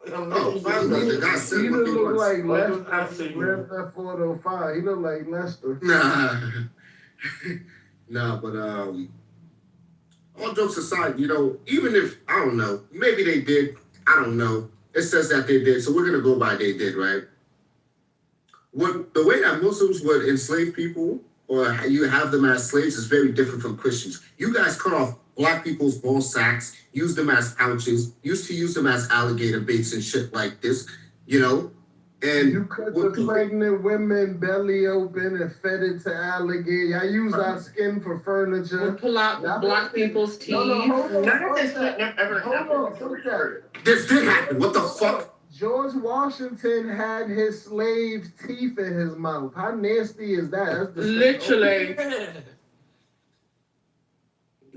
Oh, finally, the guy said He what he look like wants. Lester. Grand Theft Auto 5. He look like Lester. Nah. Nah, but all jokes aside, even if, I don't know, maybe they did, I don't know. It says that they did, so we're going to go by they did, right? The way that Muslims would enslave people, or you have them as slaves, is very different from Christians. You guys cut off black people's ball sacks, use them as pouches, used to use them as alligator baits and shit like this, And you cut the pregnant women belly open and fed it to alligator. I use our skin for furniture. We pull out black people's teeth. Hold on. None of this shit ever happened. This did happen. What the fuck? George Washington had his slave's teeth in his mouth. How nasty is that? That's Literally.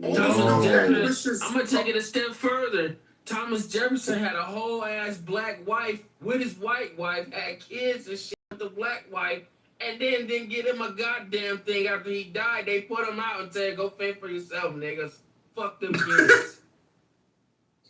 I'm gonna take it a step further. Thomas Jefferson had a whole ass black wife with his white wife, had kids and shit with the black wife, and then didn't get him a goddamn thing after he died. They put him out and said, "Go fend for yourself, niggas. Fuck them kids."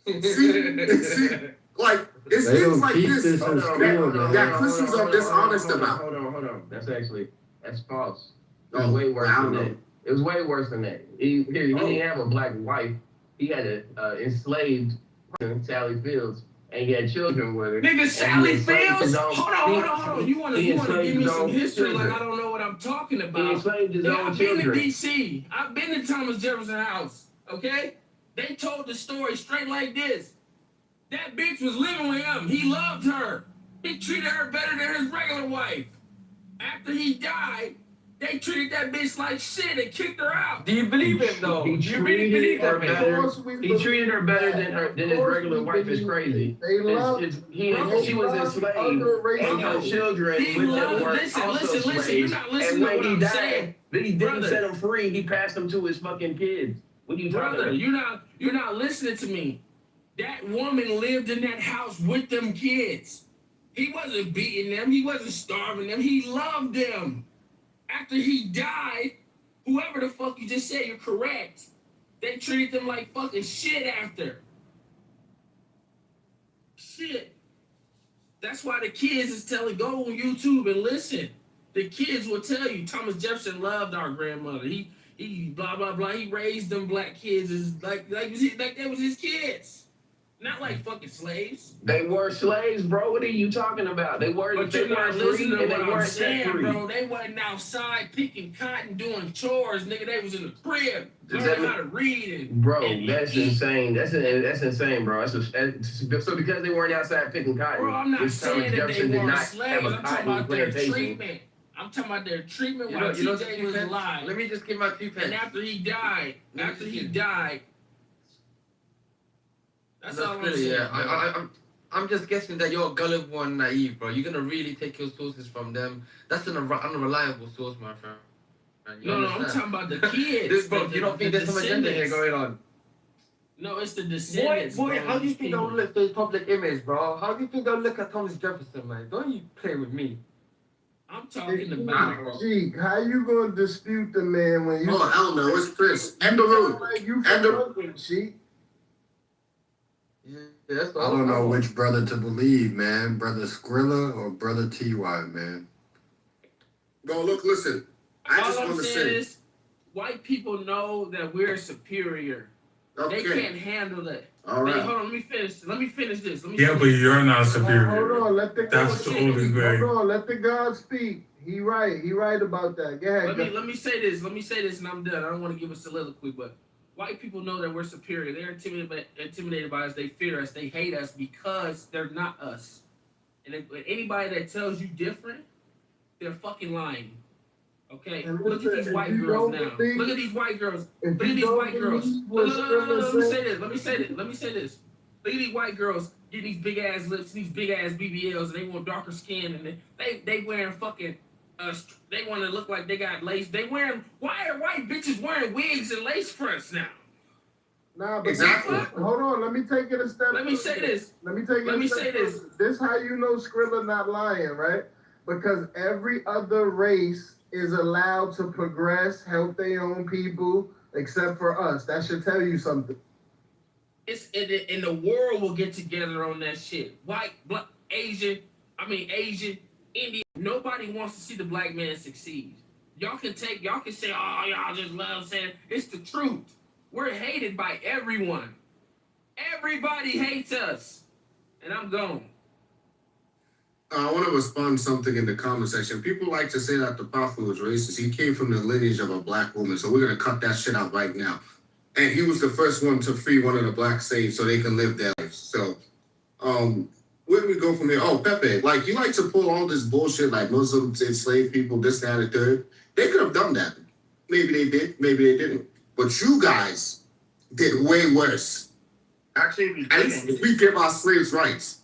see, like it seems like this that Christians are dishonest about. Hold on. That's false. It was Oh, way worse I than don't that. know. It was way worse than that. He didn't have a black wife. He had an enslaved person, Sally Fields, and he had children with her. Nigga, And Sally he enslaved Fields? his own- Hold on. You wanna he give enslaved me his some own history children. like I don't know what I'm talking about? He enslaved his own I've been to children. DC. I've been to Thomas Jefferson house. Okay? They told the story straight like this. That bitch was living with him. He loved her. He treated her better than his regular wife. After he died, they treated that bitch like shit and kicked her out. Do you believe it though? He Do you really believe treated her that, man? He treated her better than his regular wife. Is crazy. She was enslaved, and her children with them were also slaves. You're not listening And to when what he I'm died, saying. he didn't Brother. set them free. He passed them to his fucking kids. What are you talking Brother, about? you're not listening to me. That woman lived in that house with them kids. He wasn't beating them. He wasn't starving them. He loved them. After he died, whoever the fuck you just said, you're correct. They treated them like fucking shit after. Shit. That's why the kids is telling, go on YouTube and listen. The kids will tell you Thomas Jefferson loved our grandmother. He blah blah blah. He raised them black kids as like they was his kids. Not like fucking slaves. They were slaves, bro. What are you talking about? They were. But They you're not weren't free, listening to and what they I'm weren't set saying, free. bro. They wasn't outside picking cotton, doing chores, nigga. They was in the crib, Does learning that how to read and Bro, and that's eat. insane. That's insane, bro. So because they weren't outside picking cotton, Bro, I'm not which saying Thomas that they Jefferson did weren't not slaves. have a I'm talking cotton about their plantation. treatment. I'm talking about their treatment while You know, TJ was alive. Let me just give my 2 pence. And after he died, that's all I'm really, saying. yeah. I'm just guessing that you're gullible and naive, bro. You're gonna really take your sources from them. That's an unreliable source, my friend. You No, I'm understand? talking about the kids. This, bro, you don't think the there's some agenda here descendants. going on? No, it's the Boy, descendants. bro, how do you these think people. they'll look at public image, bro? How do you think they'll look at Thomas Jefferson, man? Don't you play with me. I'm talking about. Gee, how you gonna dispute the man when you? Oh hell no! It's Chris. End the room. End the room. Sheik. Yeah, I don't know which brother to believe, man. Brother Skrilla or Brother TY, man. Bro, look, listen. I just All I'm want to saying say. is, white people know that we're superior. Okay. They can't handle that. All right. Hold on, let me finish this. Yeah, but you're not superior. Hold on, let the God That's the speak. only way. Hold on, let the God speak. He right about that. Go ahead. Let me say this, and I'm done. I don't want to give a soliloquy, but white people know that we're superior. They're intimidated by us. They fear us. They hate us because they're not us. And if anybody that tells you different, they're fucking lying. Okay, And look at these white girls now. Look at these white girls. Look at these white girls. Let me say this. Let me say this. Look at these white girls getting these big ass lips, these big ass BBLs, and they want darker skin, and they wearing fucking. They want to look like they got lace. Why are white bitches wearing wigs and lace fronts now? Nah, but Exactly. Hold on, let me take it a step. Let me say this. This how you know Skrilla not lying, right? Because every other race is allowed to progress, help their own people, except for us. That should tell you something. It's in the world will get together on that shit. White, black, Asian, Indian. Nobody wants to see the black man succeed. Y'all can say, oh, y'all just love saying it's the truth. We're hated by everyone. Everybody hates us. And I'm gone. I want to respond to something in the comment section. People like to say that the Prophet was racist. He came from the lineage of a black woman, so we're gonna cut that shit out right now. And he was the first one to free one of the black slaves so they can live their lives. So, where do we go from here? Oh, Pepe, like you like to pull all this bullshit like Muslims enslaved people, this, that, and the third. They could have done that. Maybe they did, maybe they didn't. But you guys did way worse. Actually, we At least we give our slaves rights.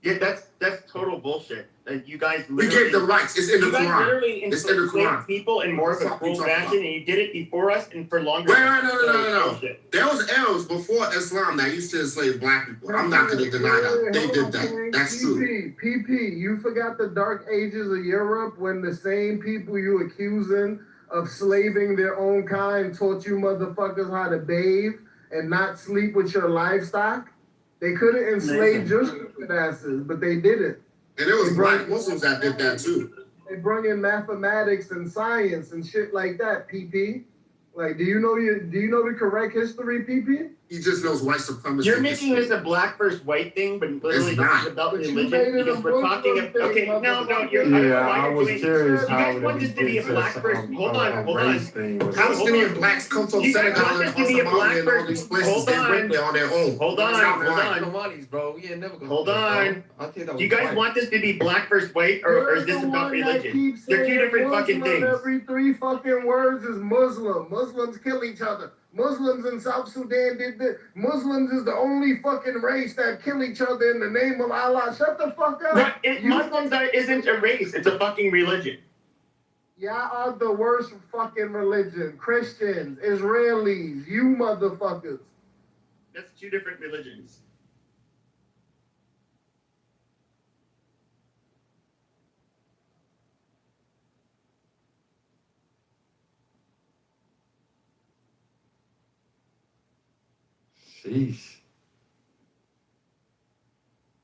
Yeah, that's total bullshit. Like you guys We gave them rights. It's in the you guys Quran. literally It's in the enslaved Quran. people in more of a What cruel the fuck you fashion, talking and you did it before us and for longer. Wait, no. Bullshit. There was Arabs before Islam that used to enslave black people. I'm not going to deny that. They did that. That's true. PP, you forgot the dark ages of Europe when the same people you accusing of slaving their own kind taught you motherfuckers how to bathe and not sleep with your livestock? They couldn't enslave your stupid asses, but they did it. And there was black Muslims that did that too. They brought in mathematics and science and shit like that, PP. Like, do you know the correct history, PP? He just knows white supremacy. You're making this a black versus white thing, but literally It's not. this is about But you religion made it because a we're talking. Muslim Okay, thing, no, you're. Yeah, I I was curious You how guys want this to be a black versus. Hold on. Palestinian blacks come from You guys Senegal want and this to be a black Somalia and all these versus. places. Hold They went on. there on their own. Hold on. bro. Yeah, never go. Hold on. Do you guys want this to be black versus white, or is this about religion? They're two different fucking things. Every 3 fucking words is Muslim. Muslims kill each other. Muslims in South Sudan did this. Muslims is the only fucking race that kill each other in the name of Allah. Shut the fuck up. Muslims isn't a race. It's a fucking religion. Y'all are the worst fucking religion. Christians, Israelis, you motherfuckers. That's two different religions. Sheesh.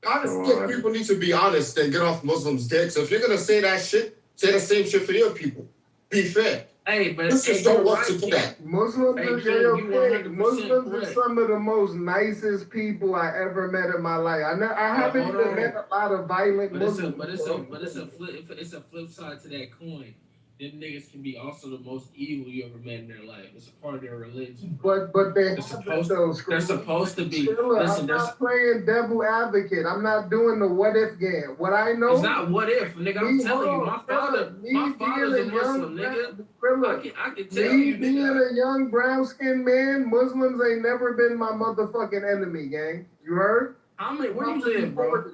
I just think people need to be honest and get off Muslims' dick. So if you're gonna say that shit, say the same shit for your people. Be fair. Hey, but Muslims don't want to do that. Muslims Hey, are Jim, you okay. 100% Muslims are correct. some of the most nicest people I ever met in my life. I haven't hold even on. met a lot of violent Muslims. It's a flip side to that coin. Them niggas can be also the most evil you ever met in their life. It's a part of their religion. But they're supposed to be. Skrilla, Listen, I'm there's not playing devil advocate. I'm not doing the what if game. What I know. It's not what if, nigga. I'm telling you, my father's a Muslim, nigga. I can tell you, being nigga. a young brown skinned man, Muslims ain't never been my motherfucking enemy, gang. You heard? Where you live, bro?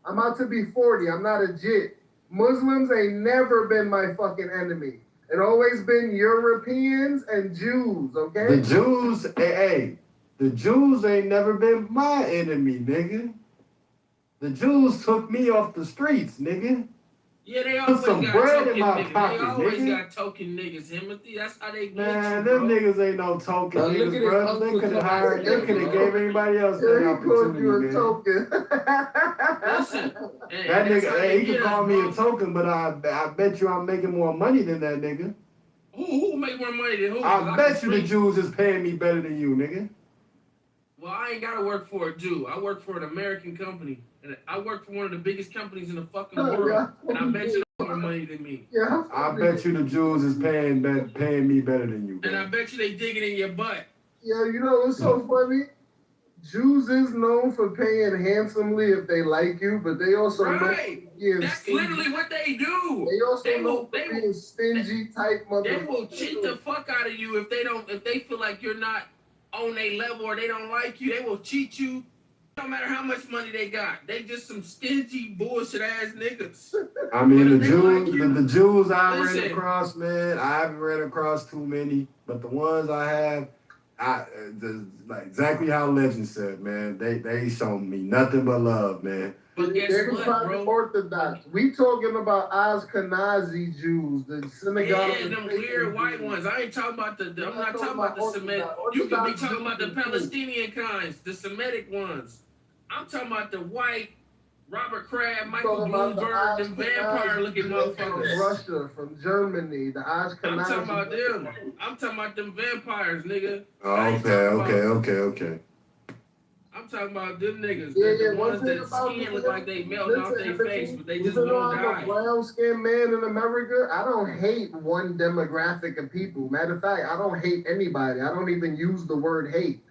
I'm about to be 40. I'm not a jit. Muslims ain't never been my fucking enemy. It always been Europeans and Jews, okay? The Jews, the Jews ain't never been my enemy, nigga. The Jews took me off the streets, nigga. Yeah, they Put always some got bread token in my niggas. pocket, They always nigga. got token niggas, Timothy. That's how they get Man, you, them bro. niggas ain't no token Now, look niggas, at bro. his They could have uncle hired, they Timothy, could have bro. gave everybody else Yeah, that he called you a opportunity, man. token. Listen, That nigga, he could call me a token, but I bet you I'm making more money than that nigga. Who make more money than who? I bet you the Jews is paying me better than you, nigga. Well, I ain't gotta work for a Jew. I work for an American company. And I work for one of the biggest companies in the fucking world. And I bet you they more money than me. Yeah, I bet you the Jews is paying me better than you, And I bro. bet you they dig it in your butt. Yeah, you know what's so funny? Jews is known for paying handsomely if they like you, but they also know That's literally what they do. They also know for being stingy type motherfuckers. They will cheat the fuck out of you if they feel like you're not on their level or they don't like you. They will cheat you. No matter how much money they got, they just some stingy bullshit ass niggas. I mean, But the if they like Jews, you, the Jews I ran listen. across, man, I haven't ran across too many, but the ones I have, like exactly how Legend said, man, they shown me nothing but love, man. But guess They're what, probably bro? Orthodox. We talking about Ashkenazi Jews, the synagogue. Yeah, them weird white ones. I ain't talking about I'm not talking about the Semitic. You could be talking about the Palestinian kinds, the Semitic ones. I'm talking about the white Robert Kraft, Michael Bloomberg, them vampire-looking From motherfuckers. Russia, from Germany, the Ashkenazi. I'm talking about them. I'm talking about them vampires, nigga. Okay. I'm talking about them niggas. Yeah, The one ones thing that about skin the look like they melting off their face, but they just even though won't I'm a die. brown skinned man in America, I don't hate one demographic of people. Matter of fact, I don't hate anybody. I don't even use the word hate.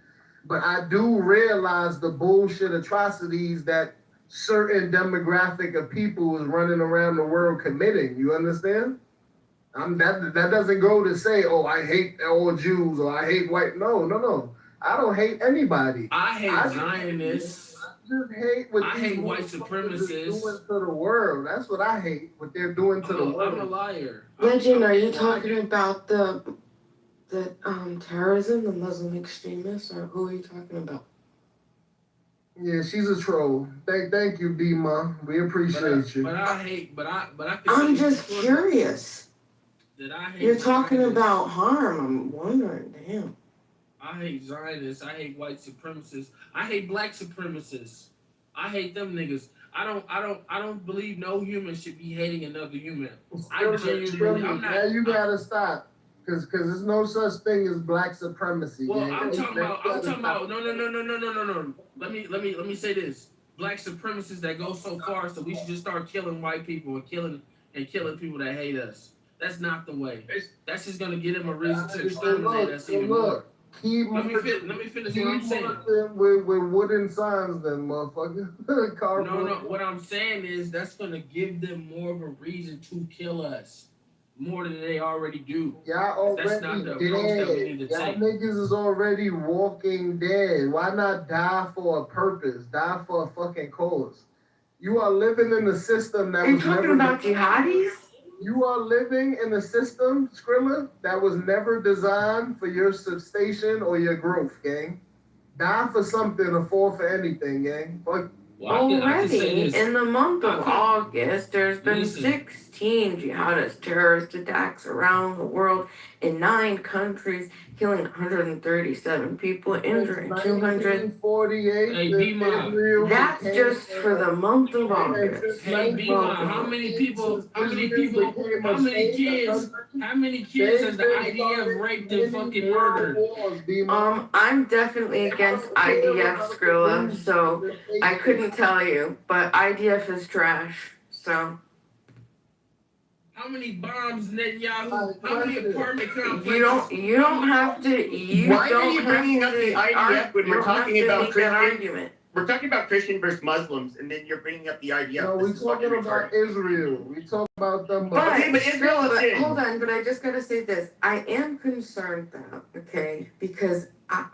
But I do realize the bullshit atrocities that certain demographic of people is running around the world committing. You understand? That doesn't go to say, oh, I hate all Jews or I hate white. No. I don't hate anybody. I hate Zionists. just hate what I these hate white motherfuckers is doing supremacists. to the world. That's what I hate. What they're doing to the I'm a world. liar. Legend, are you Well, talking about the terrorism, the Muslim extremists, or who are you talking about? Yeah, she's a troll. Thank you, B-Ma. We appreciate you. But I hate. But I can I'm tell you just for sure curious. that I hate. You're talking Zionists. about harm. I'm wondering. Damn. I hate Zionists. I hate white supremacists. I hate black supremacists. I hate them niggas. I don't believe no human should be hating another human. I genuinely. I'm not. Now you gotta stop. Cause there's no such thing as black supremacy. Well, gang. I'm talking Now about. No. Let me say this. Black supremacists that go so far, so we should just start killing white people and killing people that hate us. That's not the way. That's just gonna give them a reason to exterminate us even more. Let me finish what I'm saying. With wooden signs, then, motherfucker. No. What I'm saying is that's gonna give them more of a reason to kill us, more than they already do. Y'all That's not already the approach that we need dead. to Y'all take. niggas is already walking dead. Why not die for a purpose? Die for a fucking cause. You are living in a system that Are you was talking never about jihadis? You are living in a system, Skrilla, that was never designed for your substation or your growth, gang. Die for something or fall for anything, gang. Fuck. Already, in the month of August, there's been 16 jihadist terrorist attacks around the world in 9 countries, killing 137 people, injuring 200. 1948. Hey, B-Ma. That's just for the month of August. Hey, B-Ma, how many kids has the IDF raped and fucking murdered? I'm definitely against IDF, Skrilla, so I couldn't tell you, but IDF is trash, so. How many bombs, Netanyahu? How many apartment complexes? You don't have to, Why are you bringing up the IDF when we're talking about Christian? argument. We're talking about Christian versus Muslims, and then you're bringing up the IDF. No, we talking about Israel. We talk about them. But Israel is in. hold on, but I just gotta say this. I am concerned though, okay, because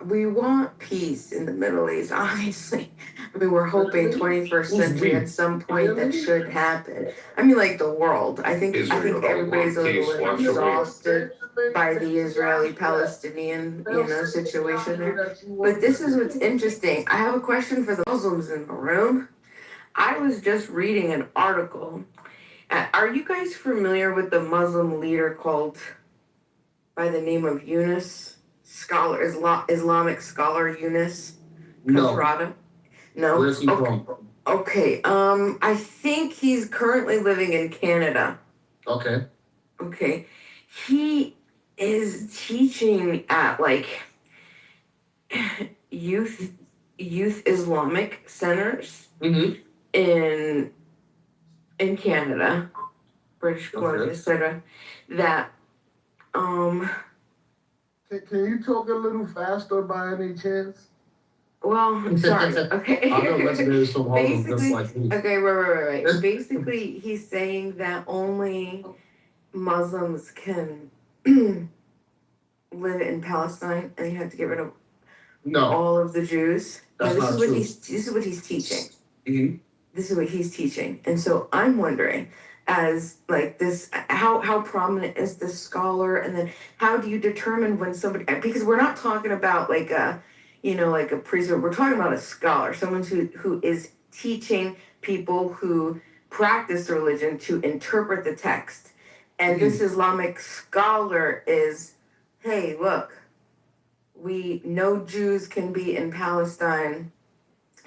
we want peace in the Middle East, obviously. I mean, we're hoping 21st century at some point that should happen. I mean, like the world. I think everybody's a little exhausted by the Israeli-Palestinian, situation there. But this is what's interesting. I have a question for the Muslims in the room. I was just reading an article. Are you guys familiar with the Muslim leader called by the name of Yunus? Islamic scholar Yunus Kasrada? No. Where's he from? Okay. I think he's currently living in Canada. Okay. Okay. He is teaching at like youth Islamic centers in Canada, British Columbia, etc. That Can you talk a little faster by any chance? Well, sorry. Okay. I know legendaries from Harlem just like me. Okay, right. Basically, he's saying that only Muslims can live in Palestine, and you have to get rid of all of the Jews. That's this not is true. This is what he's teaching. Mm-hmm. This is what he's teaching, and so I'm wondering, as like this, how prominent is this scholar, and then how do you determine when somebody? Because we're not talking about like a priest. We're talking about a scholar, someone who is teaching people who practice religion to interpret the text. And this Islamic scholar is, hey, look, no Jews can be in Palestine.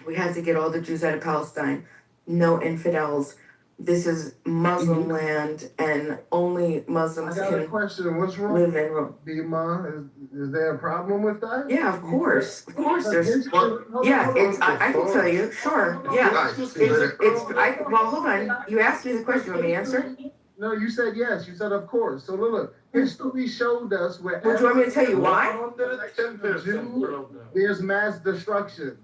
We have to get all the Jews out of Palestine. No infidels. This is Muslim land, and only Muslims I got a question. What's wrong live in Rome. Bima? Is there a problem with that? Yeah, of course. Of course there's I can tell you, sure. Yeah. Well, hold on. You asked me the question, you want me to answer? No, you said yes. You said of course. So look, history showed us where Would you want me to tell you why? There's mass destruction.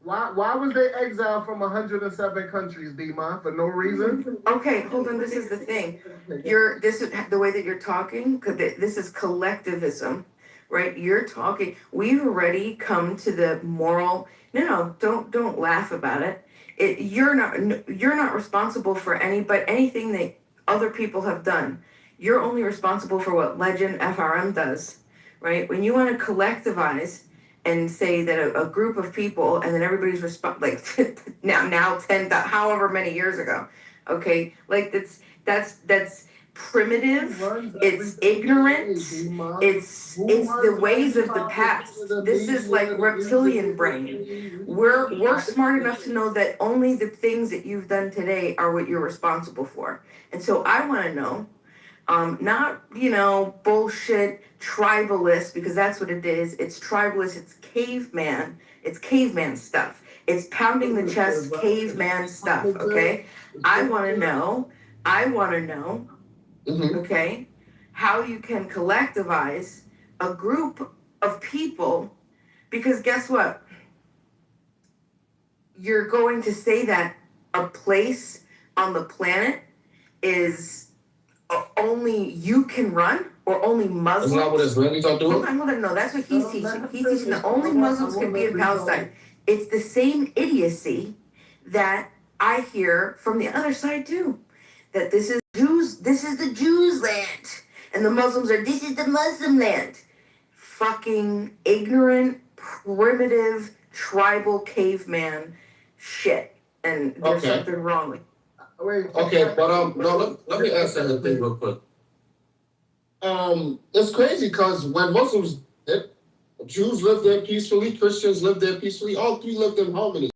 Why was they exiled from 107 countries, Bima? For no reason? Okay, hold on. This is the thing. The way that you're talking, because this is collectivism, right? You're talking. We've already come to the moral. No, don't laugh about it. You're not responsible for anything that other people have done. You're only responsible for what Legend FRM does, right? When you want to collectivize and say that a group of people and then everybody's like now 10 however many years ago, okay, like that's primitive, it's ignorant, it's the ways of the past. This is like reptilian brain. We're smart enough to know that only the things that you've done today are what you're responsible for. And so I want to know, not, bullshit tribalist, because that's what it is. It's tribalist, it's caveman stuff. It's pounding the chest, caveman stuff, okay? I want to know, okay, how you can collectivize a group of people, because guess what? You're going to say that a place on the planet is only you can run, or only Muslims. Isn't that what Israelis are doing? Hold on, no, that's what he's teaching. He's teaching that only Muslims can be in Palestine. It's the same idiocy that I hear from the other side too. That this is the Jews' land. And the Muslims this is the Muslim land. Fucking ignorant, primitive, tribal caveman shit. And there's something wrong with it. Okay, but no, let me answer the thing real quick. It's crazy because when Muslims, Jews lived there peacefully, Christians lived there peacefully, all three lived in harmony.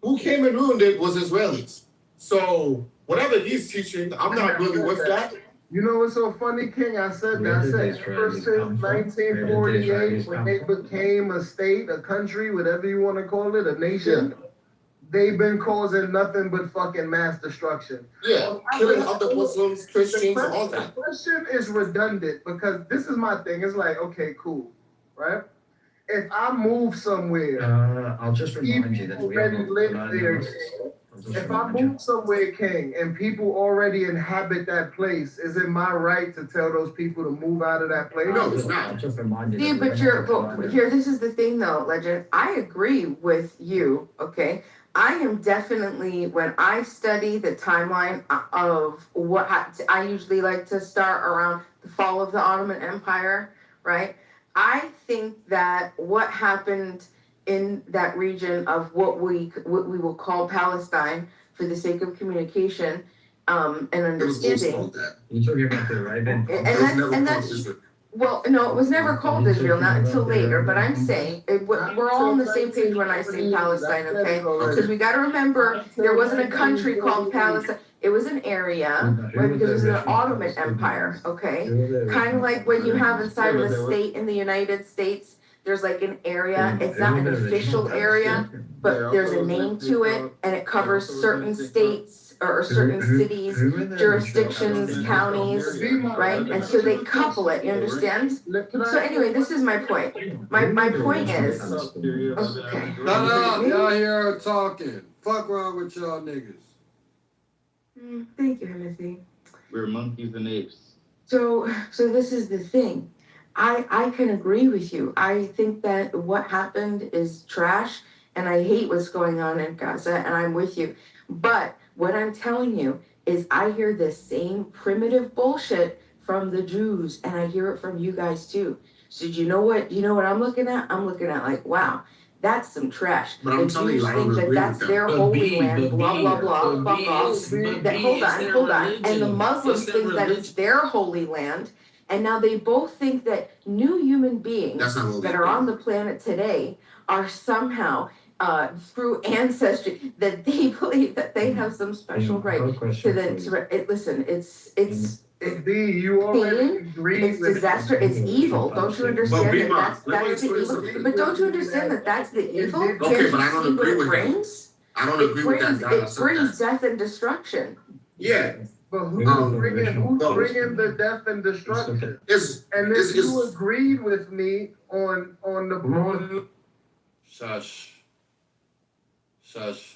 Who came and ruined it was Israelis. So whatever he's teaching, I'm not really with that. You know what's so funny, King? I said ever since 1948, when they became a state, a country, whatever you want to call it, a nation, they've been causing nothing but fucking mass destruction. Yeah, killing other Muslims, Christians, all that. The question is redundant because this is my thing. It's like, okay, cool, right? If I move somewhere, I'll just remind you that we already live there. If I move somewhere, King, and people already inhabit that place, is it my right to tell those people to move out of that place? No, it's not. I'll just remind you. See, but here, this is the thing though, Legend. I agree with you, okay? I am definitely, when I study the timeline of what I usually like to start around the fall of the Ottoman Empire, right? I think that what happened in that region of what we will call Palestine, for the sake of communication and understanding. You talking about the right? Well, no, it was never called Israel, not until later, but I'm saying, we're all on the same page when I say Palestine, okay? Because we gotta remember, there wasn't a country called Palestine, it was an area, right, because it was an Ottoman Empire, okay? Kind of like when you have inside of a state in the United States, there's like an area, it's not an official area, but there's a name to it, and it covers certain states, or certain cities, jurisdictions, counties, right? And so they couple it, you understand? So anyway, this is my point. My point is, okay. No, y'all here talking. Fuck wrong with y'all niggas. Thank you, Timothy. We're monkeys and apes. So this is the thing. I can agree with you. I think that what happened is trash, and I hate what's going on in Gaza, and I'm with you. But what I'm telling you is I hear the same primitive bullshit from the Jews, and I hear it from you guys too. So do you know what I'm looking at? I'm looking at like, wow, that's some trash. But I'm telling you, I don't agree that's with their that. holy land, blah, blah, blah, fuck off. Hold on. And the Muslims think that it's their holy land. And now they both think that new human beings that are on the planet today are somehow through ancestry, that they believe that they have some special right to the listen, it's you already agree it's disaster, it's evil. Don't you understand that that's the evil? But don't you understand that that's the evil? Okay, but I don't agree with that. I don't agree with that. It brings death and destruction. Yeah. But who's bringing the death and destruction? And if you agreed with me on the Shush.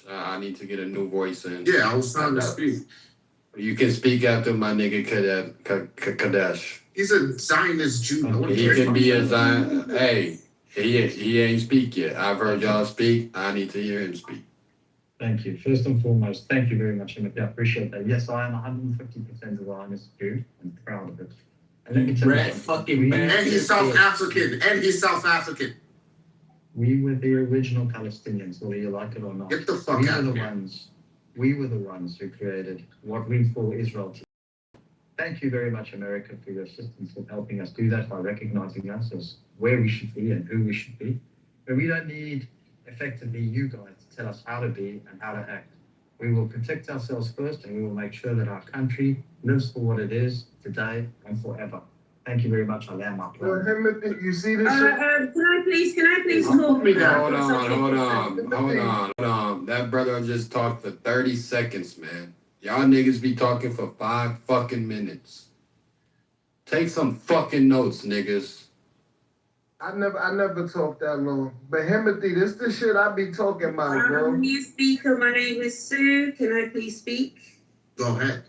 I need to get a new voice in. Yeah, I was trying to speak. You can speak after my nigga Kadesh. He's a Zionist Jew. No one He cares can about be that. a Zion. Hey, he ain't speak yet. I've heard y'all speak. I need to hear him speak. Thank you. First and foremost, thank you very much, Timothy. I appreciate that. Yes, I am 150% Zionist Jew and proud of it. And let me tell you something. And he's South African. And he's South African. We were the original Palestinians, whether you like it or not. Get the fuck out of here. We were the ones who created what we call Israel today. Thank you very much, America, for your assistance in helping us do that by recognizing us as where we should be and who we should be. But we don't need, effectively, you guys to tell us how to be and how to act. We will protect ourselves first, and we will make sure that our country lives for what it is today and forever. Thank you very much. I land my plane. You see this shit? Can I please talk? Hold on. That brother just talked for 30 seconds, man. Y'all niggas be talking for 5 fucking minutes. Take some fucking notes, niggas. I never talk that long. But Himothy, this the shit I be talking about, bro. New speaker, my name is Sue. Can I please speak? Go ahead.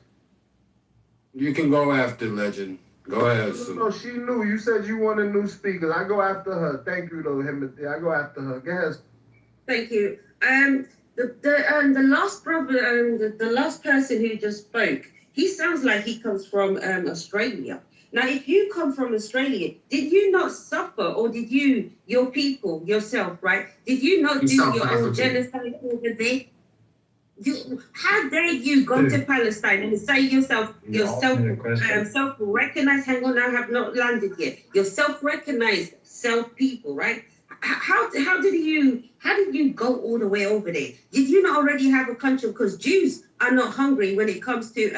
You can go after Legend. Go ahead, Sue. No, she knew. You said you want a new speaker. I go after her. Thank you, though, Himothy. I go after her. Go ahead. Thank you. The last brother, the last person who just spoke, he sounds like he comes from Australia. Now, if you come from Australia, did you not suffer, or did you, your people, yourself, right? Did you not do your own genocide over there? How dare you go to Palestine and say yourself self-recognized? Hang on, I have not landed yet. You're self-recognized self-people, right? How did you go all the way over there? Did you not already have a country? Because Jews are not hungry when it comes to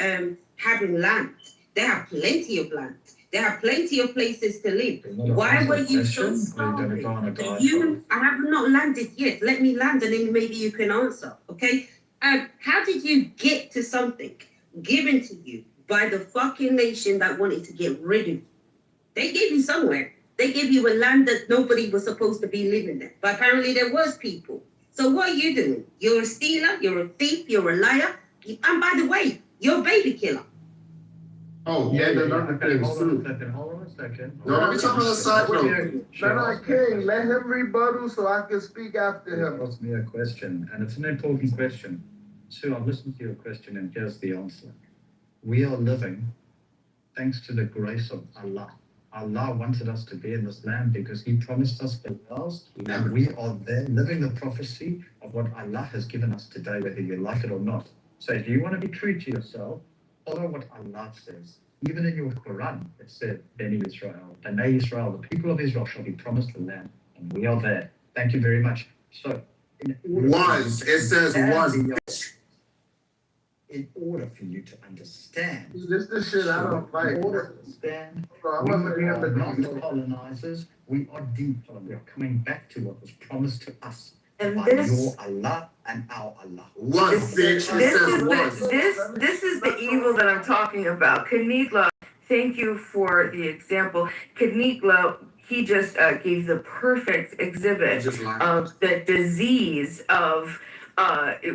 having land. They have plenty of land. They have plenty of places to live. Why were you so starving? I have not landed yet. Let me land, and then maybe you can answer. Okay. How did you get to something given to you by the fucking nation that wanted to get rid of you? They gave you somewhere. They gave you a land that nobody was supposed to be living there. But apparently there was people. So what are you doing? You're a stealer, you're a thief, you're a liar. And by the way, you're a baby killer. Oh, yeah, Hold on a second. No, let me talk on the side note. I can't. Let him rebuttal so I can speak after him. Ask me a question, and it's an important question. Sue, I've listened to your question, and here's the answer. We are living thanks to the grace of Allah. Allah wanted us to be in this land because He promised us the wells, and we are there living the prophecy of what Allah has given us today, whether you like it or not. So if you want to be true to yourself, follow what Allah says. Even in your Quran, it said, Beni Israel, Bnei Israel, the people of Israel shall be promised the land, and we are there. Thank you very much. So, in order for you to understand, this is the shit I don't like. In order to understand, we are not colonizers, we are decolonizers. We are coming back to what was promised to us by your Allah and our Allah. This is the evil that I'm talking about. Kanitla, thank you for the example. Kanitla, he just gave the perfect exhibit of the disease of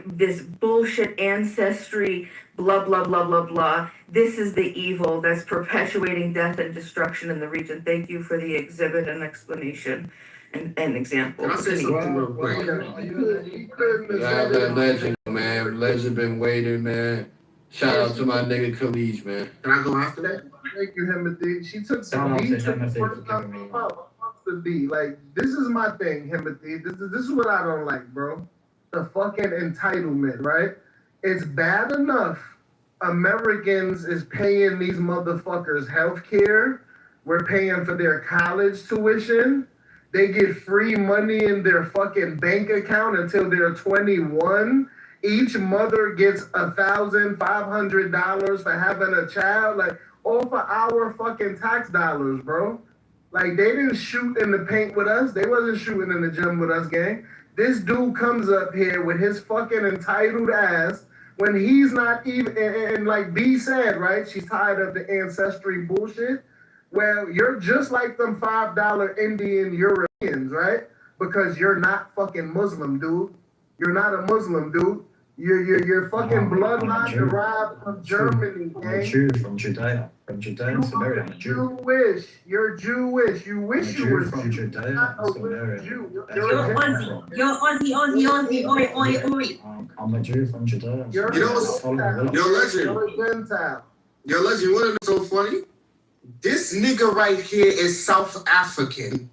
this bullshit ancestry, blah, blah, blah, blah, blah. This is the evil that's perpetuating death and destruction in the region. Thank you for the exhibit and explanation and example. Can I say something real quick? Legend, man. Legend been waiting, man. Shout out to my nigga Khalid, man. Can I go after that? Thank you, Himothy. She took the beat to the first time to be. Like, this is my thing, Himothy. This is what I don't like, bro. The fucking entitlement, right? It's bad enough Americans is paying these motherfuckers health care. We're paying for their college tuition. They get free money in their fucking bank account until they're 21. Each mother gets $1,500 for having a child, like all for our fucking tax dollars, bro. Like, they didn't shoot in the paint with us. They wasn't shooting in the gym with us, gang. This dude comes up here with his fucking entitled ass when he's not even, and like B said, right? She's tired of the ancestry bullshit. Well, you're just like them $5 Indian Europeans, right? Because you're not fucking Muslim, dude. You're not a Muslim, dude. Your fucking bloodline derived from Germany, I'm a gang. Jew from Judea. From Judea and Samaria, I'm a Jew. Jewish. You're Jewish. You I'm a wish you Jew were from Jew. Judea Not and a real Samaria. Jew. That's You're where a I'm Gentile. from. You're Aussie. I'm a Jew from Judea and You're a Samaria. You know I follow the Gentile. will of Yo, legend. You're a Gentile. Yo, legend, you wanna know so funny? This nigga right here is South African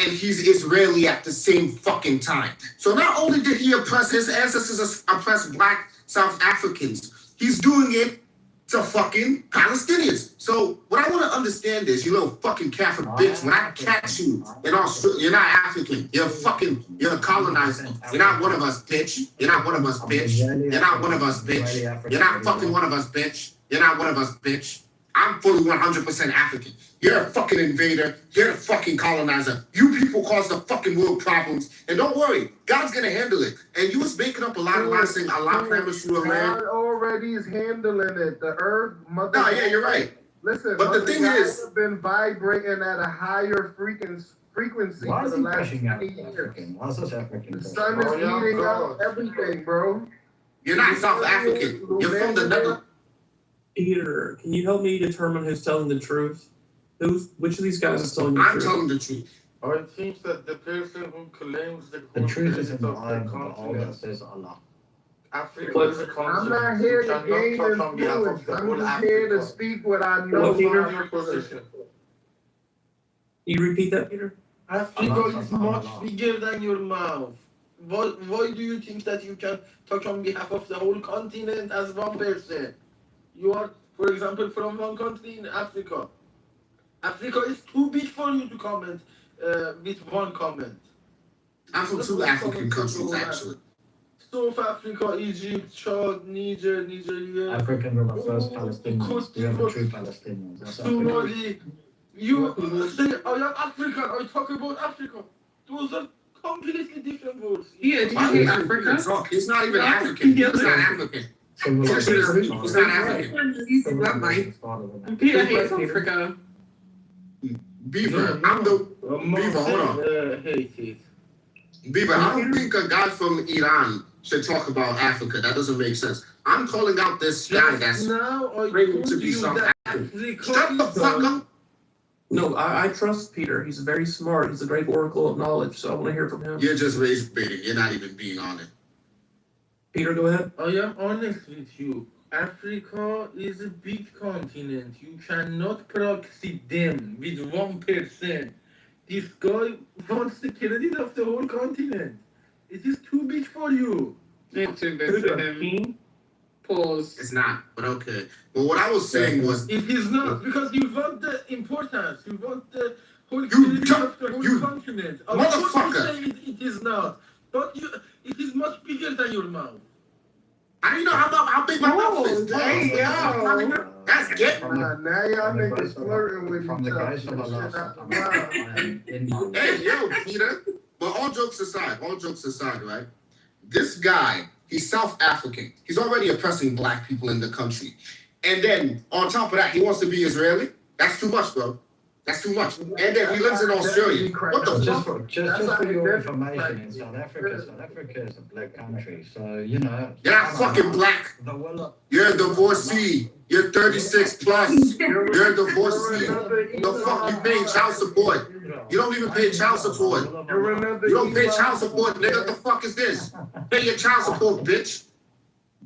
and he's Israeli at the same fucking time. So not only did he oppress his ancestors oppress black South Africans, he's doing it to fucking Palestinians. So what I want to understand is, you little fucking Catholic bitch, when I catch you in Australia, you're not African. You're a colonizer. You're not one of us, bitch. You're not one of us, bitch. You're not one of us, bitch. You're not fucking one of us, bitch. You're not one of us, bitch. I'm fully 100% African. You're a fucking invader. You're the fucking colonizer. You people cause the fucking world problems. And don't worry, God's gonna handle it. And you was making up a lot of lies saying Allah promised you a land. God already is handling it. The earth, mother. No, yeah, you're right. Listen, But the Mother thing Gaia is- has been vibrating at a higher frequency Why for is the he last crashing out 20 years. African? Why is this African? The sun is heating up everything, bro. You're not South African. You're from the Netherlands. Peter, can you help me determine who's telling the truth? Which of these guys is telling the I'm truth? telling the truth. It seems that the person who claims The truth is in the of eye the of the beholder, continent, says Allah. Africa is a I'm continent. not here You to cannot gain touch on behalf influence. of the I'm whole just here to Africa. speak what I know. Well, Peter, From your position. You repeat that, Peter? Africa is much bigger than your mouth. Why do you think that you can talk on behalf of the whole continent as one person? You are, for example, from one country in Africa. Africa is too big for you to comment with one comment. I'm from two African countries, actually. South Africa, Egypt, Chad, Nigeria. Africans are the first Palestinians. We are the true Palestinians. That's Africa. Somali. You say, I am African, I talk about Africa. Those are completely different words. Yeah, did you say Africa? He's not even African. He's not African. He's not African. Peter hates Africa. Beaver, I'm the Beaver. Hold on. Beaver, I don't think a guy from Iran should talk about Africa. That doesn't make sense. I'm calling out this guy that's claiming to be South African. Shut the fuck up. No, I trust Peter. He's very smart. He's a great oracle of knowledge, so I want to hear from him. You're just raised baiting. You're not even being on it. Peter, go ahead. I am honest with you. Africa is a big continent. You cannot proxy them with 1%. This guy wants the credit of the whole continent. It is too big for you. It's too big for him. Pause. It's not, but okay. Well, what I was saying was... It is not, because you want the importance. You want the whole credit of the whole continent. Of course you Motherfucker! say it is not. But it is much bigger than your mouth. I don't know how big my mouth is. Hey, yo. That's good. Now y'all niggas flirting with From each the other. guys of Allah. Hey, yo, Peter. But all jokes aside, right? This guy, he's South African. He's already oppressing black people in the country. And then, on top of that, he wants to be Israeli? That's too much, bro. That's too much. And then he lives in Australia. What the fuck? Just for your information, in South Africa is a black country. So, you know. You're not fucking black. You're a divorcee. You're 36 plus. You're a divorcee. The fuck you paying child support? You don't even pay child support. You don't pay child support, nigga. What the fuck is this? Pay your child support, bitch.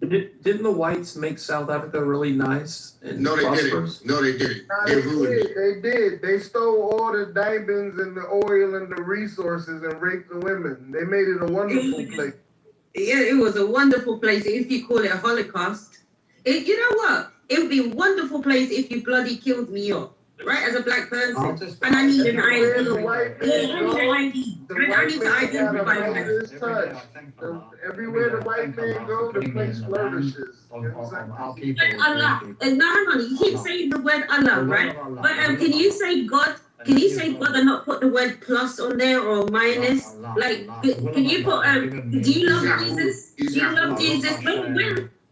Didn't the whites make South Africa really nice and No, they prosperous? didn't. No, they didn't. Nah, They ruined it. They did. They stole all the diamonds and the oil and the resources and raped the women. They made it a wonderful place. Yeah, it was a wonderful place if you call it a Holocaust. You know what? It would be a wonderful place if you bloody killed me up, right? As a black person. And I need an ID. I need an ID. I need to identify myself. Everywhere the white man goes, the place flourishes. Allah. No, hang on. You keep saying the word Allah, right? But can you say God? Can you say God and not put the word plus on there or minus? Like, can you put, do you love Jesus? Do you love Jesus?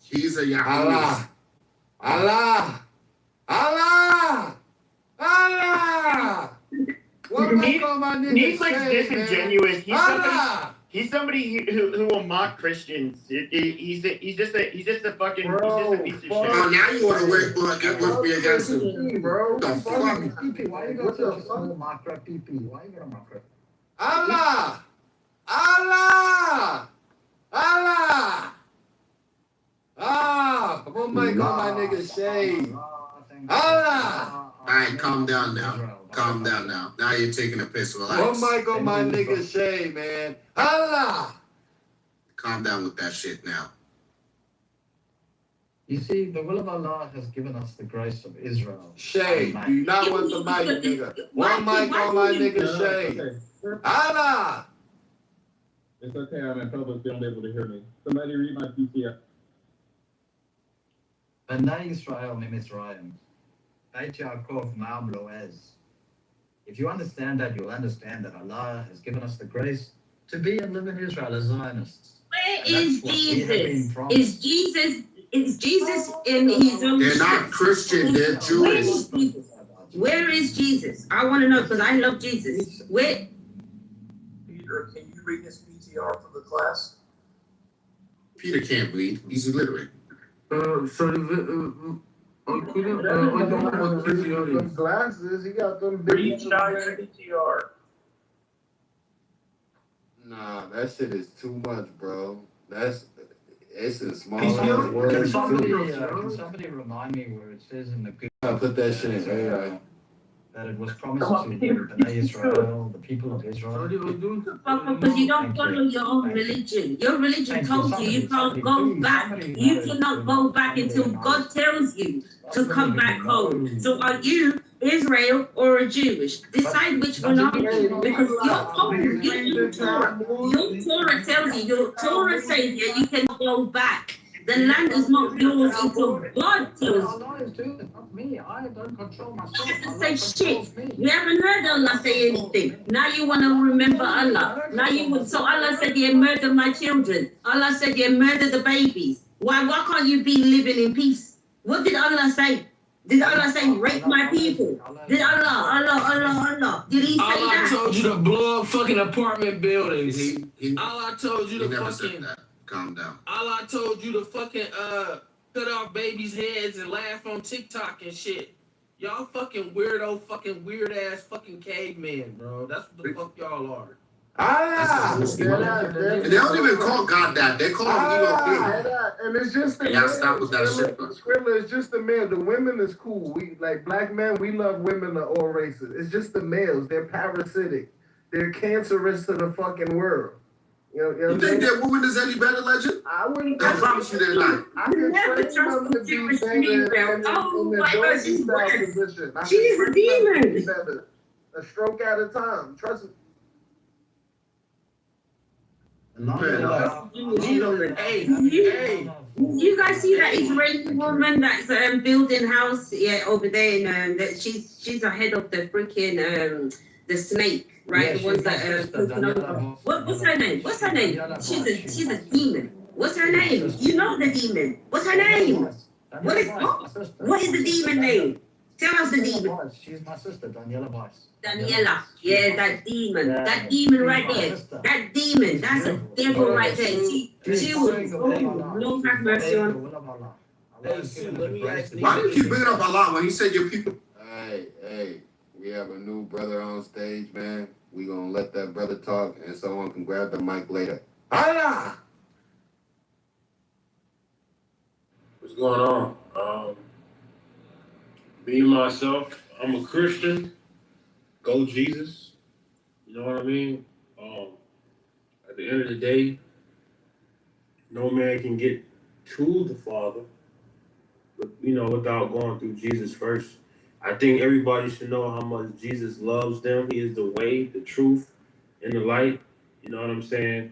He's a Yahweh. Allah! Allah! Allah! What He's like disingenuous. He's Allah! He's somebody who will mock Christians. He's just a fucking he's just a piece of shit. Oh, now you want to work with me against him, bro. The fuck? PP, why you got such a small macro PP? Why you got a macro? Allah! Allah! Allah! Ah! Come on, Mike, on my nigga Shay. Allah! Alright, calm down now. Calm down now. Now you're taking a piss. Relax. One mic on my nigga Shay, man. Allah! Calm down with that shit now. You see, the will of Allah has given us the grace of Israel. Shay, do you not want the mic, nigga? One mic on my nigga Shay. Allah! It's okay, I'm in public, they don't be able to hear me. Somebody read my PTF. Bnei Israel Mimitzrayim. Beit Yaakov Ma'am Loez. If you understand that, you'll understand that Allah has given us the grace to be and live in Israel as Zionists. Where is Jesus? Is Jesus in his own? They're not Christian, they're Jewish. Where is Jesus? I want to know because I love Jesus. Where? Peter, can you read his PTR for the class? Peter can't read. He's illiterate. Sorry, I couldn't, I don't know what PTR Them is. glasses, he got them big. Read Shai's PTR. Nah, that shit is too much, bro. It's a small Can ass word. somebody remind me where it says in the good I put that shit in AI. that it was promised to Bnei Israel, the people of Israel? Because you don't follow your own religion. Your religion told you can't go back. You cannot go back until God tells you to come back home. So are you Israel or a Jewish? Decide which one are you. Because your Torah tells you, your Torah says that you can go back. The land is not yours until God tells you. Allah is doing it, not me. I don't control myself. Say shit. You haven't heard Allah say anything. Now you want to remember Allah. So Allah said you murdered my children. Allah said you murdered the babies. Why can't you be living in peace? What did Allah say? Did Allah say rape my people? Did Allah? Did he say Allah that? told you to blow up fucking apartment buildings. Allah told you He to never said fucking. that. Calm down. Allah told you to fucking cut off babies' heads and laugh on TikTok and shit. Y'all fucking weirdo, fucking weird ass fucking cavemen, bro. That's what the fuck y'all are. Allah! And they don't even call God that. They call him Elohim. And it's just the You gotta stop with that shit, bro. Skrilla is just the male. The women is cool. We like black men. We love women of all races. It's just the males. They're parasitic. They're cancerous to the fucking world. You think that woman is any better, Legend? I wouldn't. I promise you they're not. I can train them to be better in the doggy style position. She's a demon. A stroke at a time. Trust me. Hey. You guys see that Israeli woman that's building house over there, and that she's ahead of the freaking the snake, right? Yeah, the ones that what's her name? What's her name? She's a demon. What's her name? You know the demon. What's her name? What is the demon name? Tell us the demon. She's my sister, Daniela Weiss. Daniela. Yeah, that demon. That demon right there. That demon. That's a devil right there. She was Lord have mercy on. Why do you keep bringing up Allah when he said your people? Hey, we have a new brother on stage, man. We gonna let that brother talk, and someone can grab the mic later. Allah! What's going on? Me myself, I'm a Christian. Go Jesus. You know what I mean? At the end of the day, no man can get to the Father, but without going through Jesus first. I think everybody should know how much Jesus loves them. He is the way, the truth, and the light. You know what I'm saying?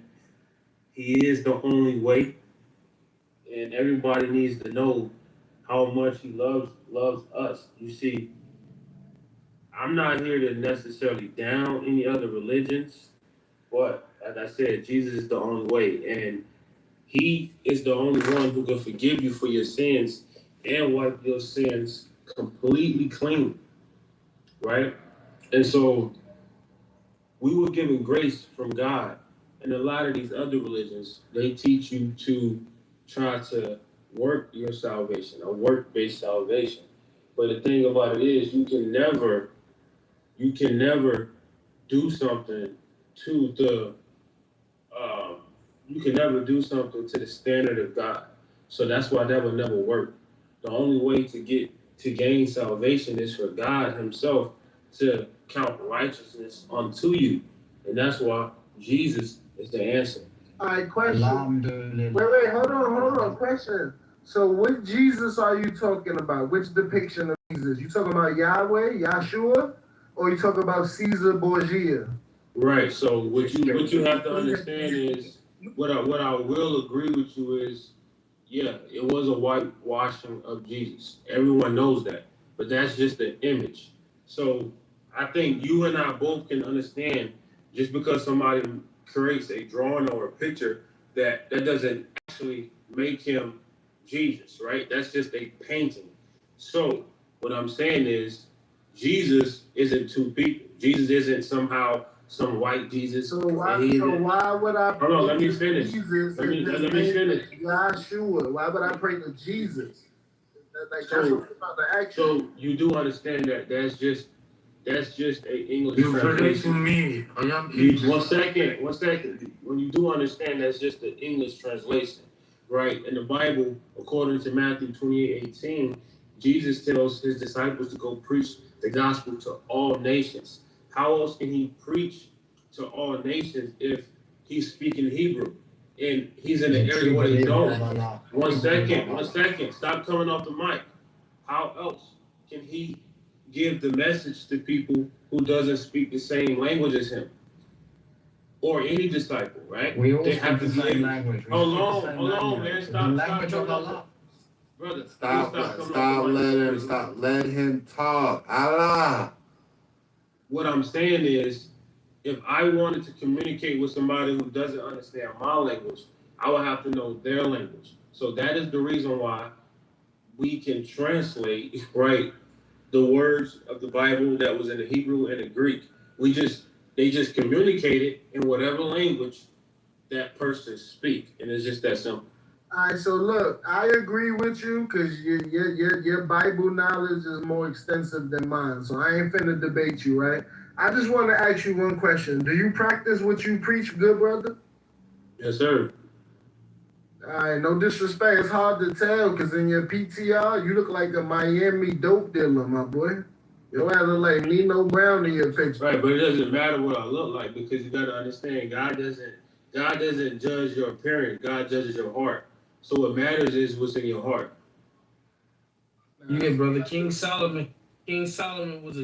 He is the only way. And everybody needs to know how much he loves us. You see, I'm not here to necessarily down any other religions, but like I said, Jesus is the only way. And he is the only one who can forgive you for your sins and wipe your sins completely clean, right? And so we were given grace from God, And a lot of these other religions, they teach you to try to work your salvation, a work-based salvation. But the thing about it is, you can never do something to the, um, you can never do something to the standard of God. So that's why that would never work. The only way to gain salvation is for God Himself to count righteousness unto you, and that's why Jesus is the answer. All right, question. Wait, hold on. Question. So, what Jesus are you talking about? Which depiction of Jesus? You talking about Yahweh, Yahshua, or you talking about Caesar Borgia? Right. So what you have to understand is what I will agree with you is, yeah, it was a whitewashing of Jesus. Everyone knows that, but that's just the image. So I think you and I both can understand, just because somebody creates a drawing or a picture, that doesn't actually make him Jesus, right? That's just a painting. So what I'm saying is, Jesus isn't two people. Jesus isn't somehow some white Jesus. So why would I Hold on, let me finish. Jesus Let me finish. Yahshua? Why would I pray to Jesus? That's what I'm about to ask you. So you do understand that that's just a English You're translation. forgetting me. I am One second. When you do understand, that's just the English translation, right? In the Bible, according to Matthew 28:18, Jesus tells his disciples to go preach the gospel to all nations. How else can he preach to all nations if he's speaking Hebrew and he's in an area where they don't? One second. Stop coming off the mic. How else can he give the message to people who doesn't speak the same language as him, or any disciple, right? We all They speak have the to be same able. language. Hold on, man. The Stop language of coming off Allah. brother. Stop Coming off the mic. let him talk. Allah. What I'm saying is, if I wanted to communicate with somebody who doesn't understand my language, I would have to know their language. So that is the reason why we can translate, right, the words of the Bible that was in the Hebrew and the Greek. They just communicate it in whatever language that person speak, and it's just that simple. All right, so look, I agree with you because your Bible knowledge is more extensive than mine, so I ain't finna debate you, right? I just want to ask you one question. Do you practice what you preach, good brother? Yes, sir. All right, no disrespect. It's hard to tell because in your PTR, you look like a Miami dope dealer, my boy. You ass look like Nino Brown in your picture. Right, but it doesn't matter what I look like, because you got to understand, God doesn't judge your appearance. God judges your heart. So what matters is what's in your heart. Yeah, brother. King Solomon was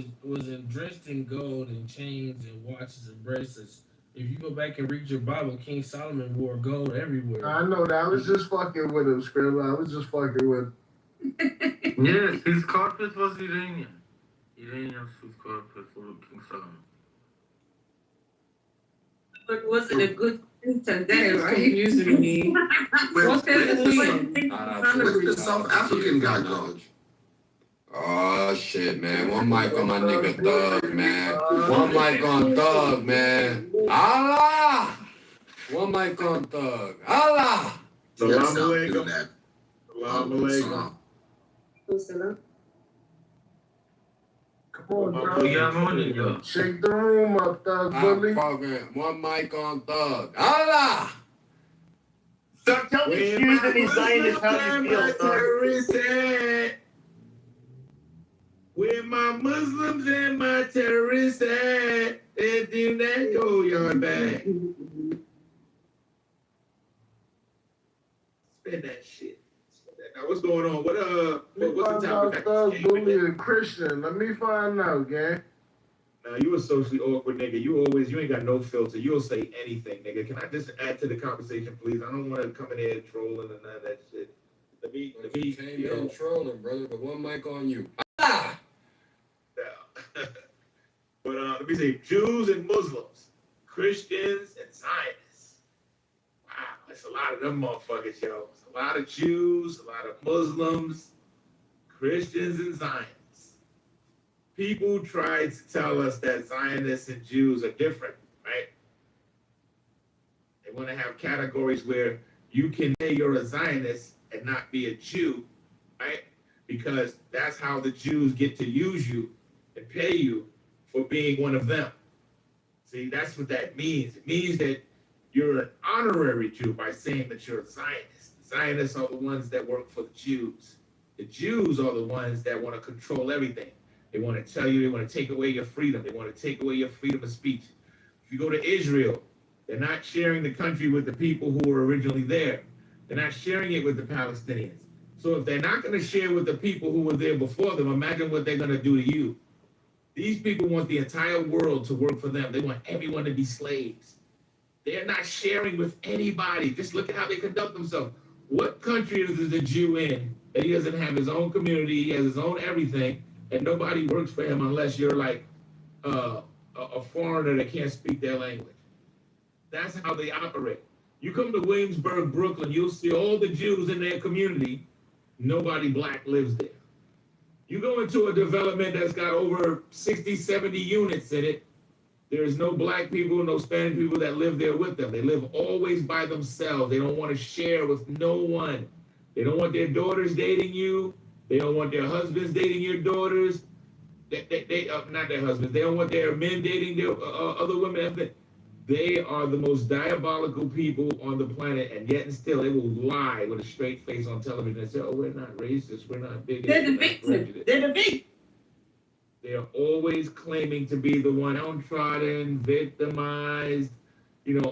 dressed in gold and chains and watches and bracelets. If you go back and read your Bible, King Solomon wore gold everywhere. I know that. I was just fucking with him, Skrilla. I was just fucking with him. Yes, his carpet was Iranian. Iranian food carpet for King Solomon. But was it a good thing today, It's right? confusing me. What's Where did the South African guy go? Oh shit, man. One mic on my nigga Thug, man. One mic on Thug, man. Allah! One mic on Thug. Allah! Salam alaikum. Salam alaikum. Come on, Thug. Shake the room up, Thug Bully. One mic on Thug. Allah! Stop telling me shoes and these Zionists how you feel, Thug. Where my Muslims and my terrorists at? Everything that go your back. Spend that shit. Now what's going on? What's the topic? Thug Bully a Christian. Let me find out, gang. Now you a socially awkward nigga. You ain't got no filter. You'll say anything, nigga. Can I just add to the conversation, please? I don't want to come in here trolling and none of that shit. Let me came in trolling, brother, but one mic on you. Ah! But let me see. Jews and Muslims, Christians and Zionists. Wow, that's a lot of them motherfuckers, yo. It's a lot of Jews, a lot of Muslims, Christians and Zionists. People try to tell us that Zionists and Jews are different, right? going to have categories where you can say you're a Zionist and not be a Jew, right? Because that's how the Jews get to use you and pay you for being one of them. See, that's what that means. It means that you're an honorary Jew by saying that you're a Zionist. The Zionists are the ones that work for the Jews. The Jews are the ones that want to control everything. They want to tell you, they want to take away your freedom. They want to take away your freedom of speech. If you go to Israel, they're not sharing the country with the people who were originally there. They're not sharing it with the Palestinians. So if they're not going to share with the people who were there before them, imagine what they're going to do to you. These people want the entire world to work for them. They want everyone to be slaves. They're not sharing with anybody. Just look at how they conduct themselves. What country is the Jew in that he doesn't have his own community, he has his own everything, and nobody works for him unless you're like a foreigner that can't speak their language? That's how they operate. You come to Williamsburg, Brooklyn, you'll see all the Jews in their community. Nobody black lives there. You go into a development that's got over 60, 70 units in it, there's no black people, no Spanish people that live there with them. They live always by themselves. They don't want to share with no one. They don't want their daughters dating you. They don't want their husbands dating your daughters. They not their husbands. They don't want their men dating their other women. They are the most diabolical people on the planet, and yet and still they will lie with a straight face on television and say, "Oh, we're not racist. We're not bigoted." They're the victim. They're the victim. They are always claiming to be the one downtrodden, victimized,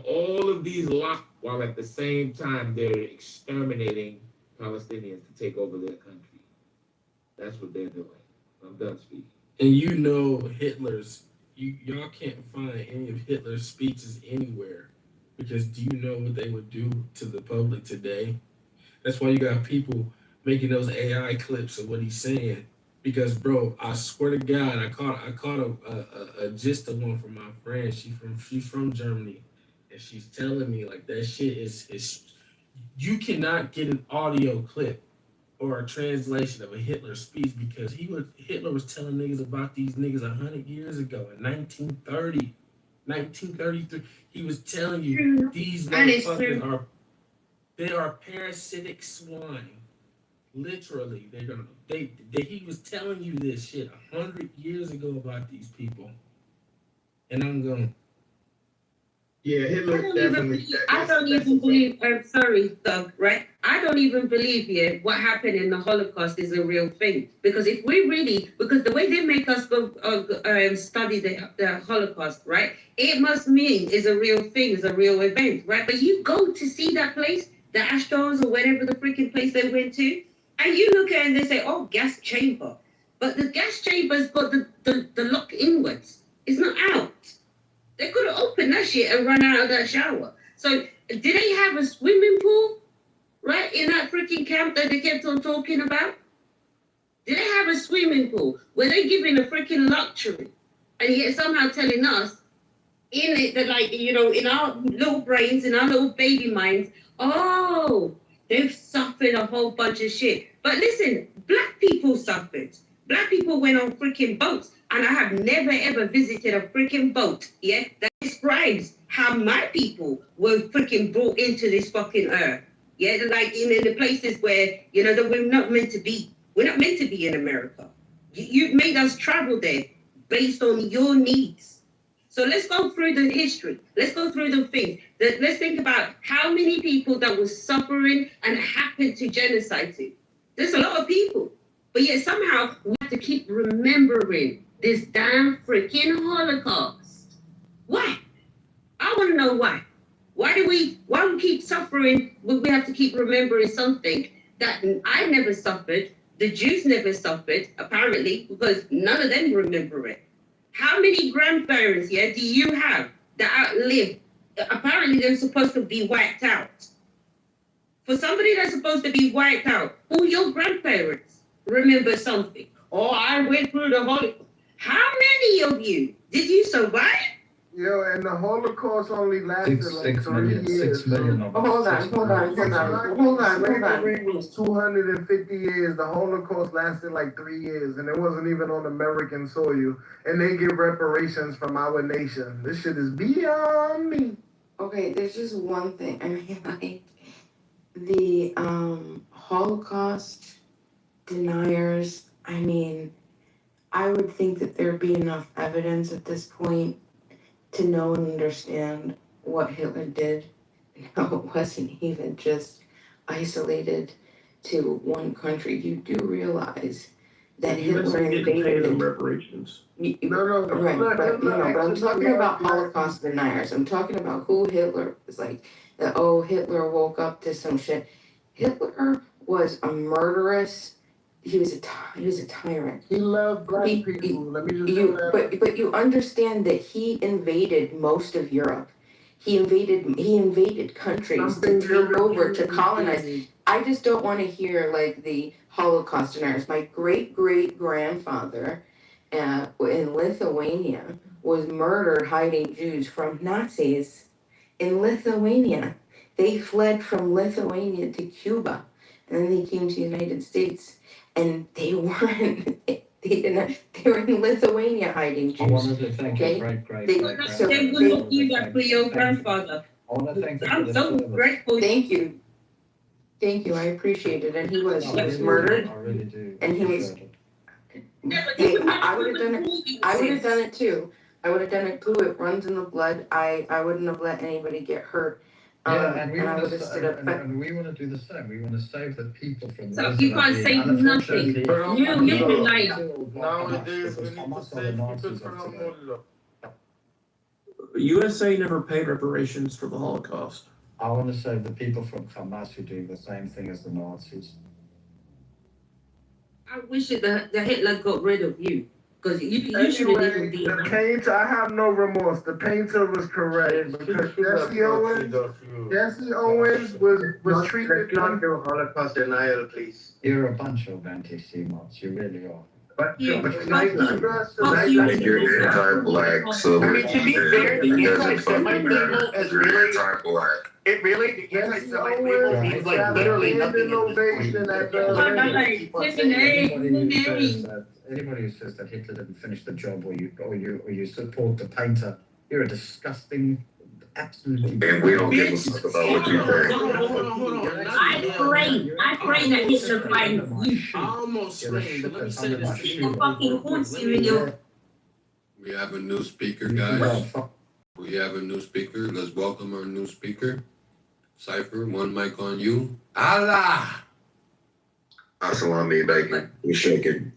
all of these lies, while at the same time they're exterminating Palestinians to take over their country. That's what they're doing. I'm done speaking. And y'all can't find any of Hitler's speeches anywhere, because do you know what they would do to the public today? That's why you got people making those AI clips of what he's saying. Because, bro, I swear to God, I caught a gist of one from my friend. She's from Germany, and she's telling me like that shit is you cannot get an audio clip or a translation of a Hitler speech, because Hitler was telling niggas about these niggas 100 years ago in 1930, 1933. He was telling you these motherfuckers are parasitic swine. Literally, he was telling you this shit 100 years ago about these people. And I'm going, yeah, Hitler definitely. I don't even believe. I'm sorry, Doug. Right? I don't even believe yet what happened in the Holocaust is a real thing. Because if we really, because the way they make us go study the Holocaust, right? It must mean is a real thing, is a real event, right? But you go to see that place, the Ashdod's or whatever the freaking place they went to, and you look at it and they say, "Oh, gas chamber," but the gas chamber's got the lock inwards. It's not out. They could have opened that shit and run out of that shower. So did they have a swimming pool, right, in that freaking camp that they kept on talking about? Did they have a swimming pool? Were they giving a freaking luxury? And yet somehow telling us in it that, like, in our little brains, in our little baby minds, oh, they've suffered a whole bunch of shit. But listen, black people suffered. Black people went on freaking boats. And I have never ever visited a freaking boat, that describes how my people were freaking brought into this fucking earth. Like in the places where, that we're not meant to be. We're not meant to be in America. You've made us travel there based on your needs. So let's go through the history. Let's go through the things. Let's think about how many people that was suffering and happened to genocide to. There's a lot of people. But yet somehow we have to keep remembering this damn freaking Holocaust. Why? I want to know why. Why we keep suffering? We have to keep remembering something that I never suffered. The Jews never suffered, apparently, because none of them remember it. How many grandparents, do you have that outlived? Apparently, they're supposed to be wiped out. For somebody that's supposed to be wiped out, who your grandparents remember something? Oh, I went through the Holocaust. How many of you did you survive? Yo, and the Holocaust only lasted like 3 years. 6 million of Hold on. 250 years. The Holocaust lasted like 3 years, and it wasn't even on American soil. And they get reparations from our nation. This shit is beyond me. Okay, there's just one thing. I mean, like the Holocaust deniers. I mean, I would think that there'd be enough evidence at this point to know and understand what Hitler did. No, it wasn't even just isolated to one country. You do realize that The Hitler USA didn't pay them invaded. reparations. No, Right, but I'm talking about Holocaust deniers. I'm talking about who Hitler is like. That Hitler woke up to some shit. Hitler was a murderous. He was a tyrant. He loved black people. Let me just You, say that. but you understand that he invaded most of Europe. He invaded countries to take over, to colonize. I just don't want to hear like the Holocaust deniers. My great grandfather in Lithuania was murdered hiding Jews from Nazis in Lithuania. They fled from Lithuania to Cuba, and then they came to the United States, and they weren't. They were in Lithuania hiding Jews. I wanted to thank Okay? your great They wouldn't do that for your grandfather. I want to thank you for I'm the so service. grateful. Thank you. Thank you. I appreciate it. And he was murdered. I really do. And he was. Hey, I would have done it. I would have done it too. I would have done it too. It runs in the blood. I wouldn't have let anybody get hurt. Yeah, and we I want would to have stood up. and we want to do the same. We want to save the people from. So those you that are can't being save nothing. unfortunately- You're lying. Nowadays, we need to save people from Allah. USA never paid reparations for the Holocaust. I want to save the people from Hamas who do the same thing as the Nazis. I wish that the Hitler got rid of you. Because you should have Anyway, even been. the painter, I have no remorse. The painter was correct because Jesse Owens was treated. Not do Holocaust denial, please. You're a bunch of anti-Semites. You really are. But Yeah, but fuck tonight, you. If you're anti-black, so I mean, to be fair, the it doesn't anti-Semite fucking matter. people is You're really, anti-black. it really, the Jesse anti-Semite people Owens means like got literally a nothing in this innovation point. at Anybody who says that Hitler didn't finish the job, or you support the painter, you're a disgusting, absolutely. And we don't give a fuck about what you think. Hold on. I pray that Hitler finds you. I almost screamed, but let me say this to you. Fucking haunts you in your. We have a new speaker, guys. We have a new speaker. Let's welcome our new speaker. Cypher, one mic on you. Allah! Assalamu alaikum. We shaking.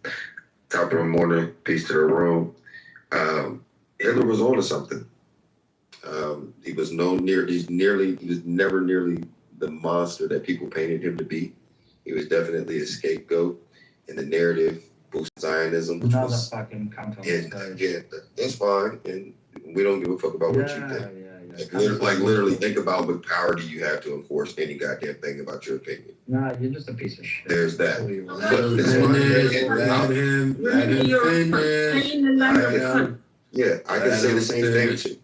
Top of the morning. Peace to the room. Hitler was on to something. He was never nearly the monster that people painted him to be. He was definitely a scapegoat in the narrative, post Zionism, which was fucking yeah, that's fine. And we don't give a fuck about what you think. Literally think about what power do you have to enforce any goddamn thing about your opinion. Nah, you're just a piece of shit. There's that. Yeah, I can say the same thing.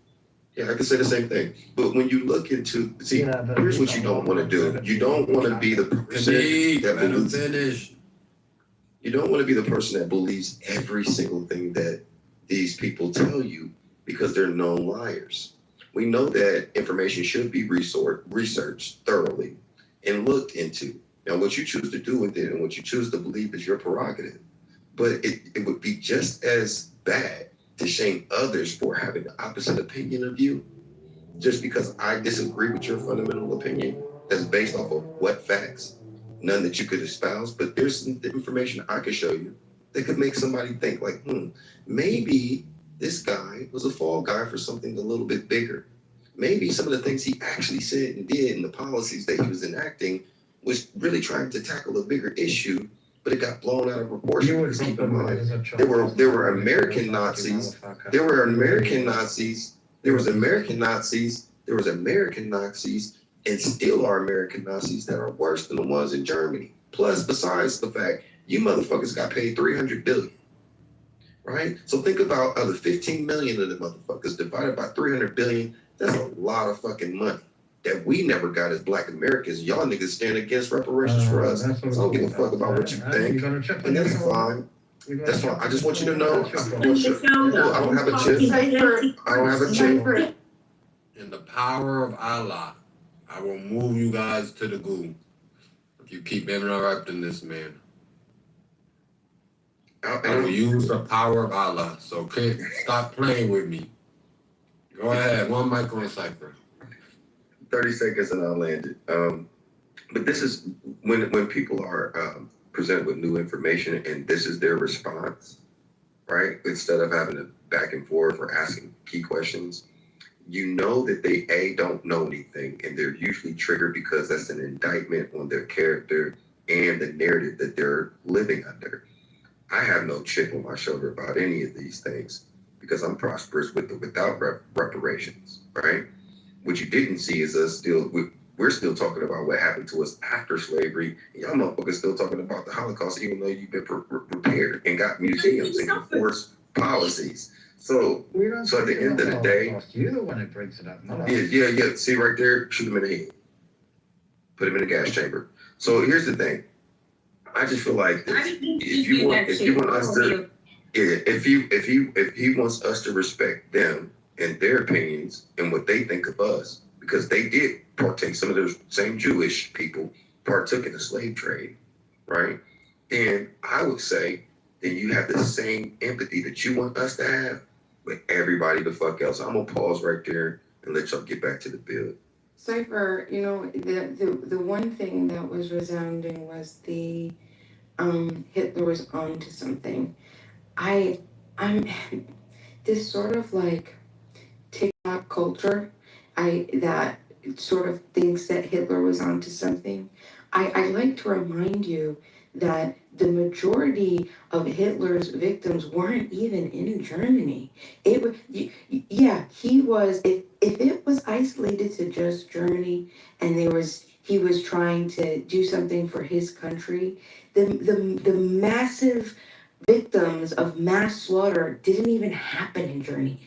Yeah, I can say the same thing. But when you look into, here's what you don't want to do. You don't want to be the person that believes. You don't want to be the person that believes every single thing that these people tell you because they're known liars. We know that information should be researched thoroughly and looked into. Now, what you choose to do with it and what you choose to believe is your prerogative. But it would be just as bad to shame others for having the opposite opinion of you just because I disagree with your fundamental opinion that's based off of what facts? None that you could espouse, but there's some information I could show you that could make somebody think like, maybe this guy was a fall guy for something a little bit bigger. Maybe some of the things he actually said and did and the policies that he was enacting was really trying to tackle a bigger issue, but it got blown out of proportion. Because keep in mind, there were American Nazis, there were American Nazis, there was American Nazis, there was American Nazis, and still are American Nazis that are worse than the ones in Germany. Plus, besides the fact, you motherfuckers got paid $300 billion. Right? So think about other 15 million of the motherfuckers divided by 300 billion. That's a lot of fucking money that we never got as Black Americans. Y'all niggas stand against reparations for us. So I don't give a fuck about what you think. And that's fine. That's fine. I just want you to know. I don't have a chip. I don't have a chip. In the power of Allah, I will move you guys to the goo if you keep interrupting this man. I will use the power of Allah. So can't stop playing with me. Go ahead. One mic on Cypher. 30 seconds and I'll land it. But this is when people are presented with new information and this is their response, right? Instead of having a back and forth or asking key questions, you know that they don't know anything, and they're usually triggered because that's an indictment on their character and the narrative that they're living under. I have no chip on my shoulder about any of these things because I'm prosperous with or without reparations, right? What you didn't see is us we're still talking about what happened to us after slavery. And y'all motherfuckers still talking about the Holocaust, even though you've been prepared and got museums and enforced policies. So at the end of the day, you're the one that brings it up. yeah. See right there, shoot him in the head, put him in the gas chamber. So here's the thing. I just feel like if he wants us to respect them and their opinions and what they think of us, because they did partake, some of those same Jewish people partook in the slave trade, right? And I would say then you have the same empathy that you want us to have with everybody the fuck else. I'm gonna pause right there and let y'all get back to the build. Cypher, the one thing that was resounding was the Hitler was onto something. I'm this sort of like TikTok culture, that sort of thinks that Hitler was onto something. I like to remind you that the majority of Hitler's victims weren't even in Germany. He was. If it was isolated to just Germany, and he was trying to do something for his country, the massive victims of mass slaughter didn't even happen in Germany.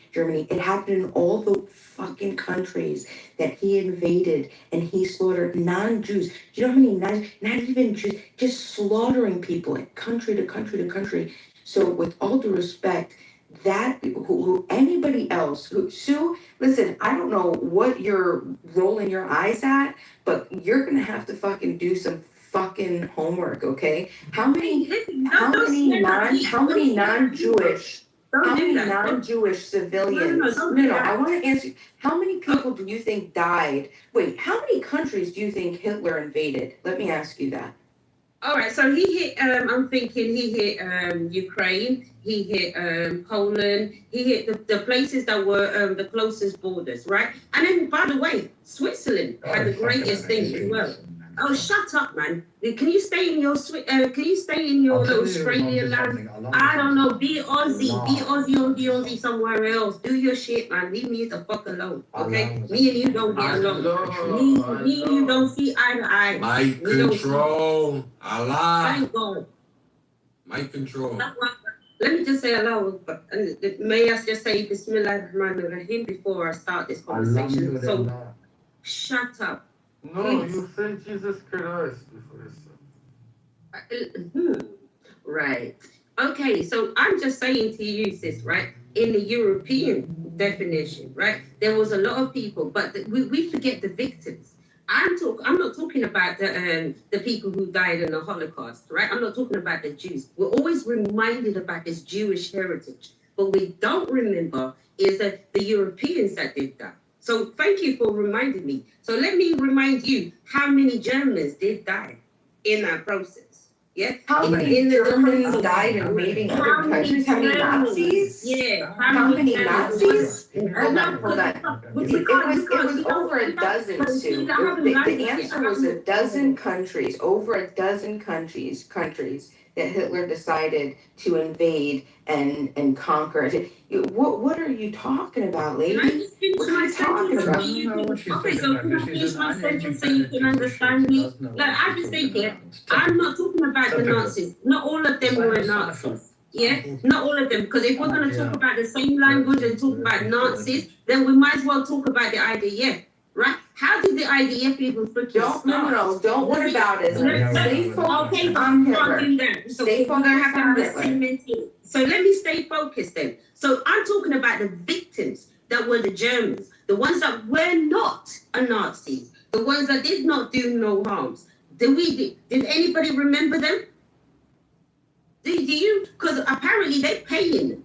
It happened in all the fucking countries that he invaded, and he slaughtered non-Jews. Do you know how many not even Jews, just slaughtering people country to country to country. So with all due respect, that who anybody else Sue, listen, I don't know what you're rolling your eyes at, but you're gonna have to fucking do some fucking homework, okay? How many non-Jewish civilians? No, I want to answer. How many people do you think died? Wait, how many countries do you think Hitler invaded? Let me ask you that. All right, so he hit, I'm thinking he hit Ukraine, he hit Poland, he hit the places that were the closest borders, right? And then, by the way, Switzerland had the greatest thing as well. Oh, shut up, man! Can you stay in your little Australian land? I don't know. Be Aussie somewhere else. Do your shit, man. Leave me the fuck alone, okay? Me and you don't get along. Me and you don't see eye to eye. Mic control. Allah. Thank God. Mic control. Let me just say hello. May I just say Bismillah ar-Rahman ar-Rahim before I start this conversation? So, shut up. No, you said Jesus Christ before you said. Right. Okay, so I'm just saying to you, sis, right? In the European definition, right? There was a lot of people, but we forget the victims. I'm not talking about the people who died in the Holocaust, right? I'm not talking about the Jews. We're always reminded about this Jewish heritage, but we don't remember is that the Europeans that did that. So thank you for reminding me. So let me remind you how many Germans did die in that process. Yeah. How many Germans died invading other countries? How many Nazis? Yeah. How many Nazis? Hold on. It was over a dozen, Sue. The answer was a dozen countries, over a dozen countries that Hitler decided to invade and conquer. What are you talking about, lady? What are you talking about? Okay, so can I finish my sentence so you can understand me? Like I just say here, I'm not talking about the Nazis. Not all of them were Nazis. Yeah, not all of them. Because if we're going to talk about the same language and talk about Nazis, then we might as well talk about the IDF. Right? How did the IDF even freaking start? Don't worry about it. Stay focused on Hitler. Stay focused on Hitler. So let me stay focused then. So I'm talking about the victims that were the Germans, the ones that were not a Nazis, the ones that did not do no harms. Did anybody remember them? Do you? Because apparently they're paying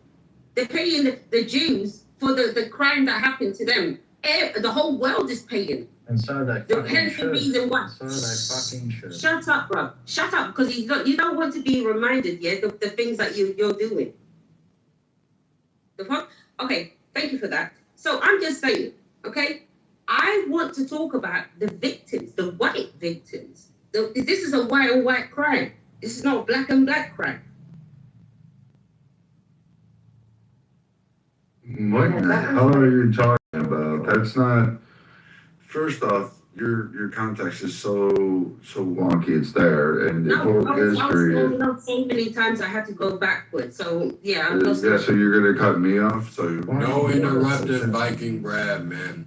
the Jews for the crime that happened to them. The whole world is paying. And so they fucking Hence the reason why. So they fucking should. Shut up, bro. Shut up, because you don't want to be reminded, yeah, the things that you're doing. The fuck? Okay, thank you for that. So I'm just saying, okay, I want to talk about the victims, the white victims. This is a white on white crime. This is not black and black crime. What the hell are you talking about? That's not. First off, your context is so wonky. It's there, and the whole history. I was on so many times I had to go backwards. So yeah, I'm Yeah, so you're gonna cut me off. So No interrupted Viking Brad, man.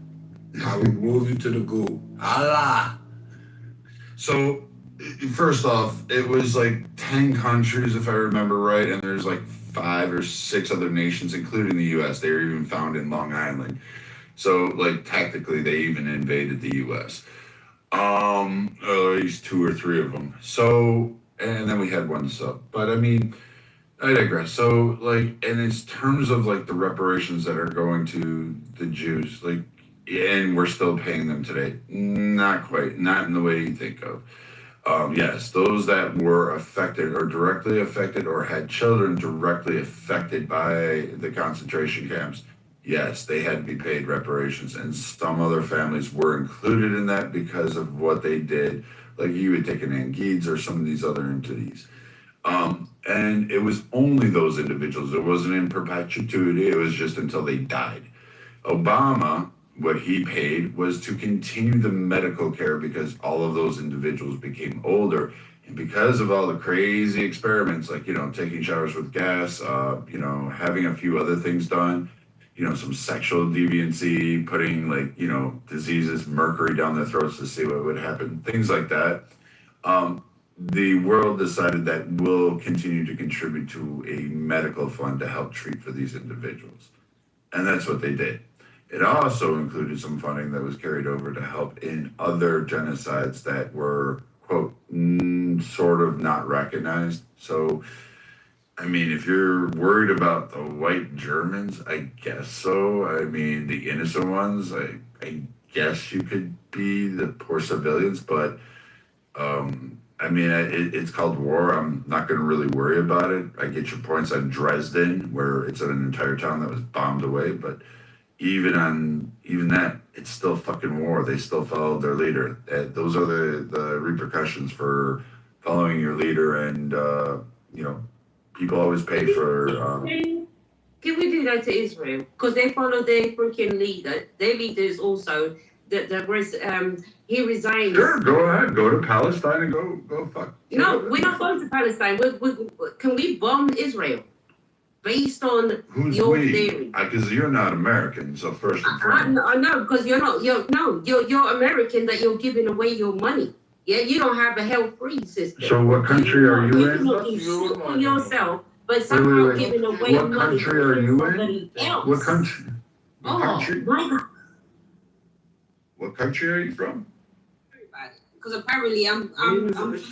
I will move you to the goo. Allah. So, first off, it was like 10 countries, if I remember right, and there's like 5 or 6 other nations, including the U.S. They were even found in Long Island. So, like, technically, they even invaded the U.S. Or at least 2 or 3 of them. So, and then we had one sub. But I mean, I digress. So, like, and in terms of like the reparations that are going to the Jews, like, and we're still paying them today. Not quite, not in the way you think of. Yes, those that were affected or directly affected or had children directly affected by the concentration camps, yes, they had to be paid reparations. And some other families were included in that because of what they did. Like you would take an Angids or some of these other entities. And it was only those individuals. It wasn't in perpetuity. It was just until they died. Obama, what he paid was to continue the medical care because all of those individuals became older. And because of all the crazy experiments, like, you know, taking showers with gas, you know, having a few other things done, you know, some sexual deviancy, putting like, you know, diseases, mercury down their throats to see what would happen, things like that. The world decided that we'll continue to contribute to a medical fund to help treat for these individuals. And that's what they did. It also included some funding that was carried over to help in other genocides that were, quote, sort of not recognized. So, I mean, if you're worried about the white Germans, I guess so. I mean, the innocent ones, I guess you could be the poor civilians, but I mean, it's called war. I'm not going to really worry about it. I get your points on Dresden, where it's an entire town that was bombed away, but even that, it's still fucking war. They still followed their leader. Those are the repercussions for following your leader, and you know, people always pay for. Can we do that to Israel? Because they follow their freaking leader. Their leader is also he resigned. Sure, go ahead, go to Palestine and go fuck. No, we're not going to Palestine. Can we bomb Israel? Based on Who's your we? theory. Because you're not American, so first and foremost. I know, because you're American, that you're giving away your money. Yeah, you don't have a health-free system. So what country are you in? You for yourself, but somehow giving away what money country are you in? somebody else. What country? What country? My God. What country are you from? Because apparently I'm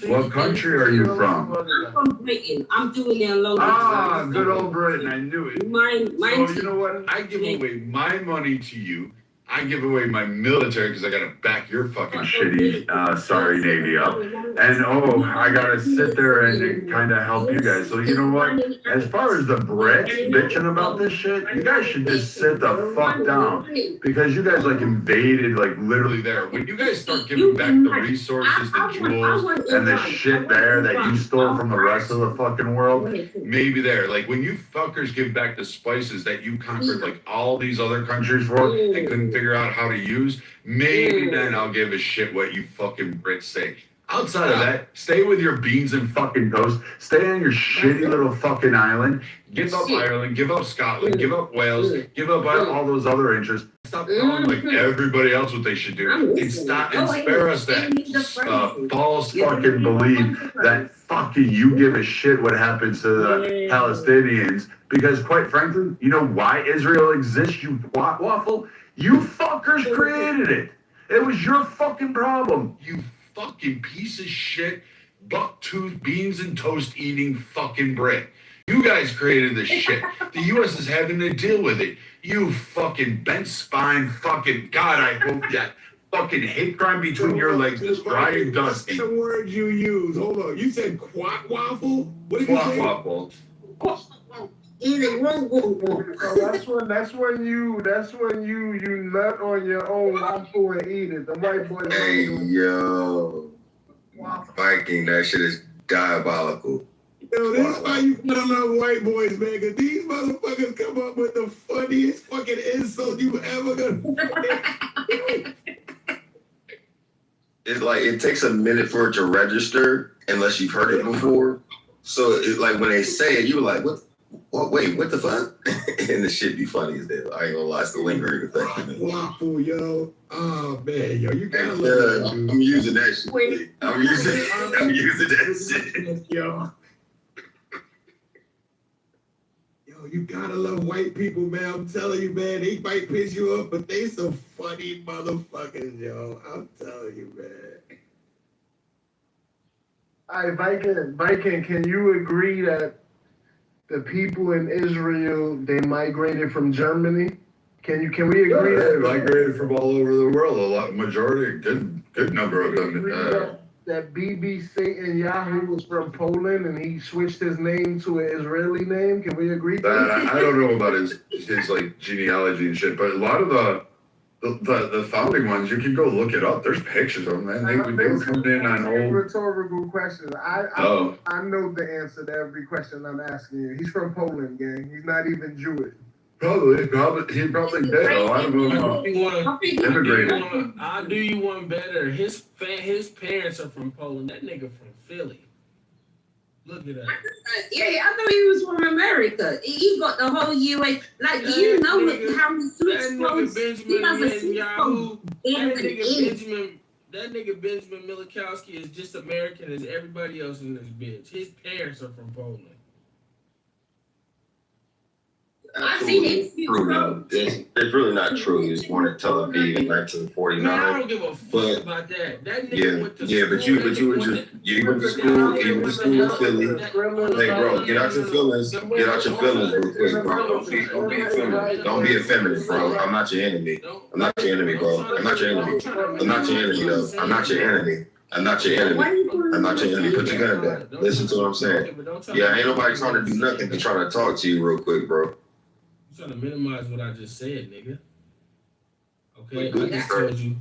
What country are you from? I'm from Britain. I'm doing it alone. Ah, good old Britain. I knew it. Mine. So you know what? I give away my money to you. I give away my military because I gotta back your fucking shitty, sorry Navy up. And I gotta sit there and kind of help you guys. So you know what? As far as the Brits bitching about this shit, you guys should just sit the fuck down because you guys like invaded like literally there. When you guys start giving back the resources, the jewels, and the shit there that you stole from the rest of the fucking world, maybe there. Like when you fuckers give back the spices that you conquered like all these other countries for and couldn't figure out how to use, maybe then I'll give a shit what you fucking Brits say. Outside of that, stay with your beans and fucking toast. Stay on your shitty little fucking island. Give up Ireland, give up Scotland, give up Wales, give up all those other interests. Stop telling like everybody else what they should do. And stop and spare us that false fucking belief that fucking you give a shit what happens to the Palestinians Because quite frankly, you know why Israel exists, you waffle? You fuckers created it. It was your fucking problem. You fucking piece of shit, buck-tooth beans and toast eating fucking brick. You guys created this shit. The U.S. is having to deal with it. You fucking bent spine fucking God, I hope that fucking hate crime between your legs is dry and dusty. What's the word you use? Hold on. You said quack waffle? What did you say? Quack waffle. So that's when you nut on your own waffle and eat it. The white boys. Hey yo, Viking, that shit is diabolical. Yo, this is why you gotta love white boys, man, because these motherfuckers come up with the funniest fucking insult you ever gonna. It's like it takes a minute for it to register unless you've heard it before. So it's like when they say it, you're like, what? Wait, what the fuck? And the shit be funny as hell. I ain't gonna lie, it's the lingering effect. Waffle, yo. Oh man, yo, you gotta love that, dude. I'm using that shit. I'm using that shit. Yo. Yo, you gotta love white people, man. I'm telling you, man. They might piss you off, but they some funny motherfuckers, yo. I'm telling you, man. All right, Viking, can you agree that the people in Israel, they migrated from Germany? Can we agree They that migrated from all over the world. Majority, good number of them. That BB Satan Yahoo was from Poland and he switched his name to an Israeli name? Can we agree to that? I don't know about his like genealogy and shit, but a lot of the founding ones, you can go look it up. There's pictures of them, man. They were coming in on old. Rhetorical questions. I know the answer to every question I'm asking you. He's from Poland, gang. He's not even Jewish. Probably he probably did. A lot of them immigrated. I'll do you one better. His parents are from Poland. That nigga from Philly. Look at that. Yeah, I thought he was from America. He got the whole US. Like, do you know how many switch codes? He has a switch code. That nigga Benjamin Milikowski is just American as everybody else in this bitch. His parents are from Poland. I've seen him. It's really not true. He was born in Tel Aviv in 1949. Man, I don't give a fuck about that. That nigga went to school. Yeah, but you went to school in Philly. Hey, bro, get out your feelings. Get out your feelings real quick, bro. Don't be effeminate. Don't be effeminate, bro. I'm not your enemy. I'm not your enemy, bro. I'm not your enemy. I'm not your enemy, though. I'm not your enemy. I'm not your enemy. I'm not your enemy. Put your gun down. Listen to what I'm saying. Yeah, ain't nobody trying to do nothing. They're trying to talk to you real quick, bro. Trying to minimize what I just said, nigga. Okay, I just told you.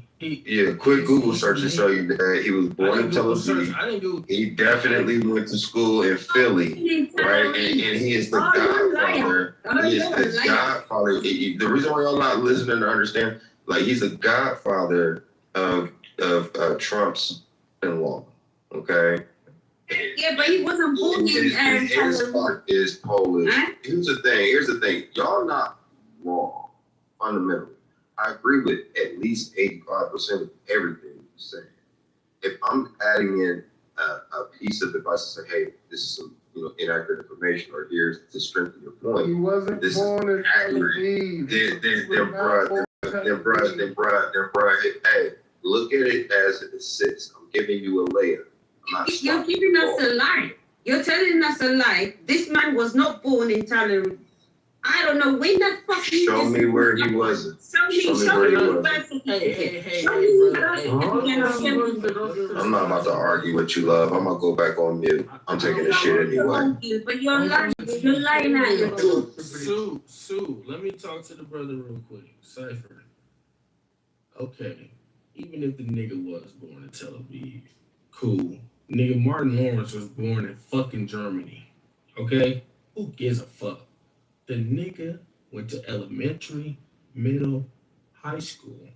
Quick Google search to show you that he was born in Tel Aviv. He definitely went to school in Philly, right? And he is the godfather. He is the godfather. The reason why y'all not listening to understand, like he's the godfather of Trump's in-law. Okay. Yeah, but he wasn't born in his part is Polish. Here's the thing. Y'all not wrong, fundamentally. I agree with at least 85% of everything you're saying. If I'm adding in a piece of advice and say, hey, this is some inaccurate information, or here's to strengthen your point. He wasn't born in Tel Aviv. Then bruh, hey, look at it as it sits. I'm giving you a layer. You're giving us a lie. You're telling us a lie. This man was not born in Tel Aviv. I don't know when that fuck. Show me where he wasn't. Show me the birth certificate. Show me the birth certificate. I'm not about to argue with you, love. I'm gonna go back on mute. I'm taking this shit anyway. But you're lying. You're lying at your Sue, let me talk to the brother real quick. Cypher. Okay. Even if the nigga was born in Tel Aviv, cool. Nigga, Martin Lawrence was born in fucking Germany. Okay? Who gives a fuck? The nigga went to elementary, middle, high school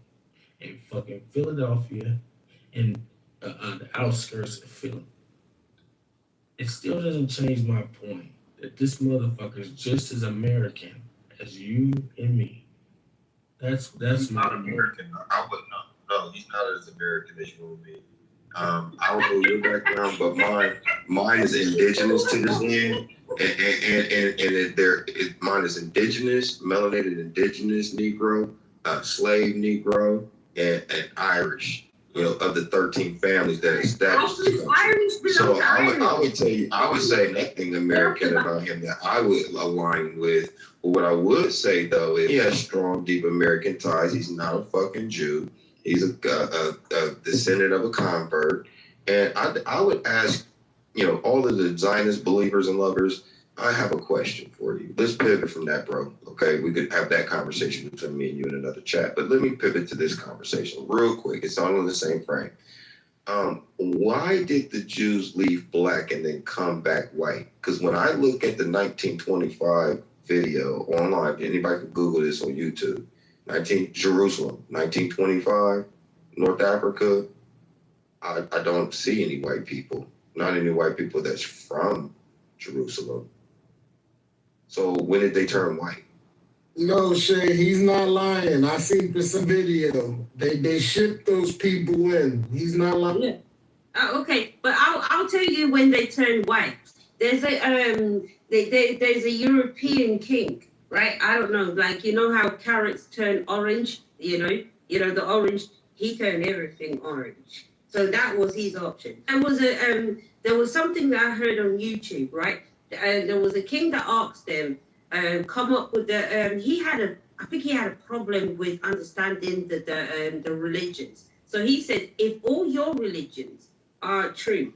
in fucking Philadelphia and on the outskirts of Philly. It still doesn't change my point that this motherfucker is just as American as you and me. That's not American. I would not. No, he's not as American as you and me. I don't know your background, but mine is indigenous to this land, mine is indigenous, melanated indigenous Negro, slave Negro, and Irish. You know, of the 13 families that established this country. So I would tell you, I would say nothing American about him that I would align with. But what I would say though is he has strong, deep American ties. He's not a fucking Jew. He's a descendant of a convert. And I would ask, you know, all of the Zionist believers and lovers, I have a question for you. Let's pivot from that, bro. Okay, we could have that conversation between me and you in another chat. But let me pivot to this conversation real quick. It's all in the same frame. Why did the Jews leave black and then come back white? Because when I look at the 1925 video online, anybody can Google this on YouTube. Jerusalem, 1925, North Africa. I don't see any white people. Not any white people that's from Jerusalem. So when did they turn white? No, Shay, he's not lying. I seen some video. They shipped those people in. He's not lying. Yeah. Okay, but I'll tell you when they turn white. There's a there's a European king, right? I don't know, like you know how carrots turn orange. You know the orange. He turned everything orange. So that was his option. There was something that I heard on YouTube, right? There was a king that asked them, come up with the. I think he had a problem with understanding the religions. So he said, if all your religions are true,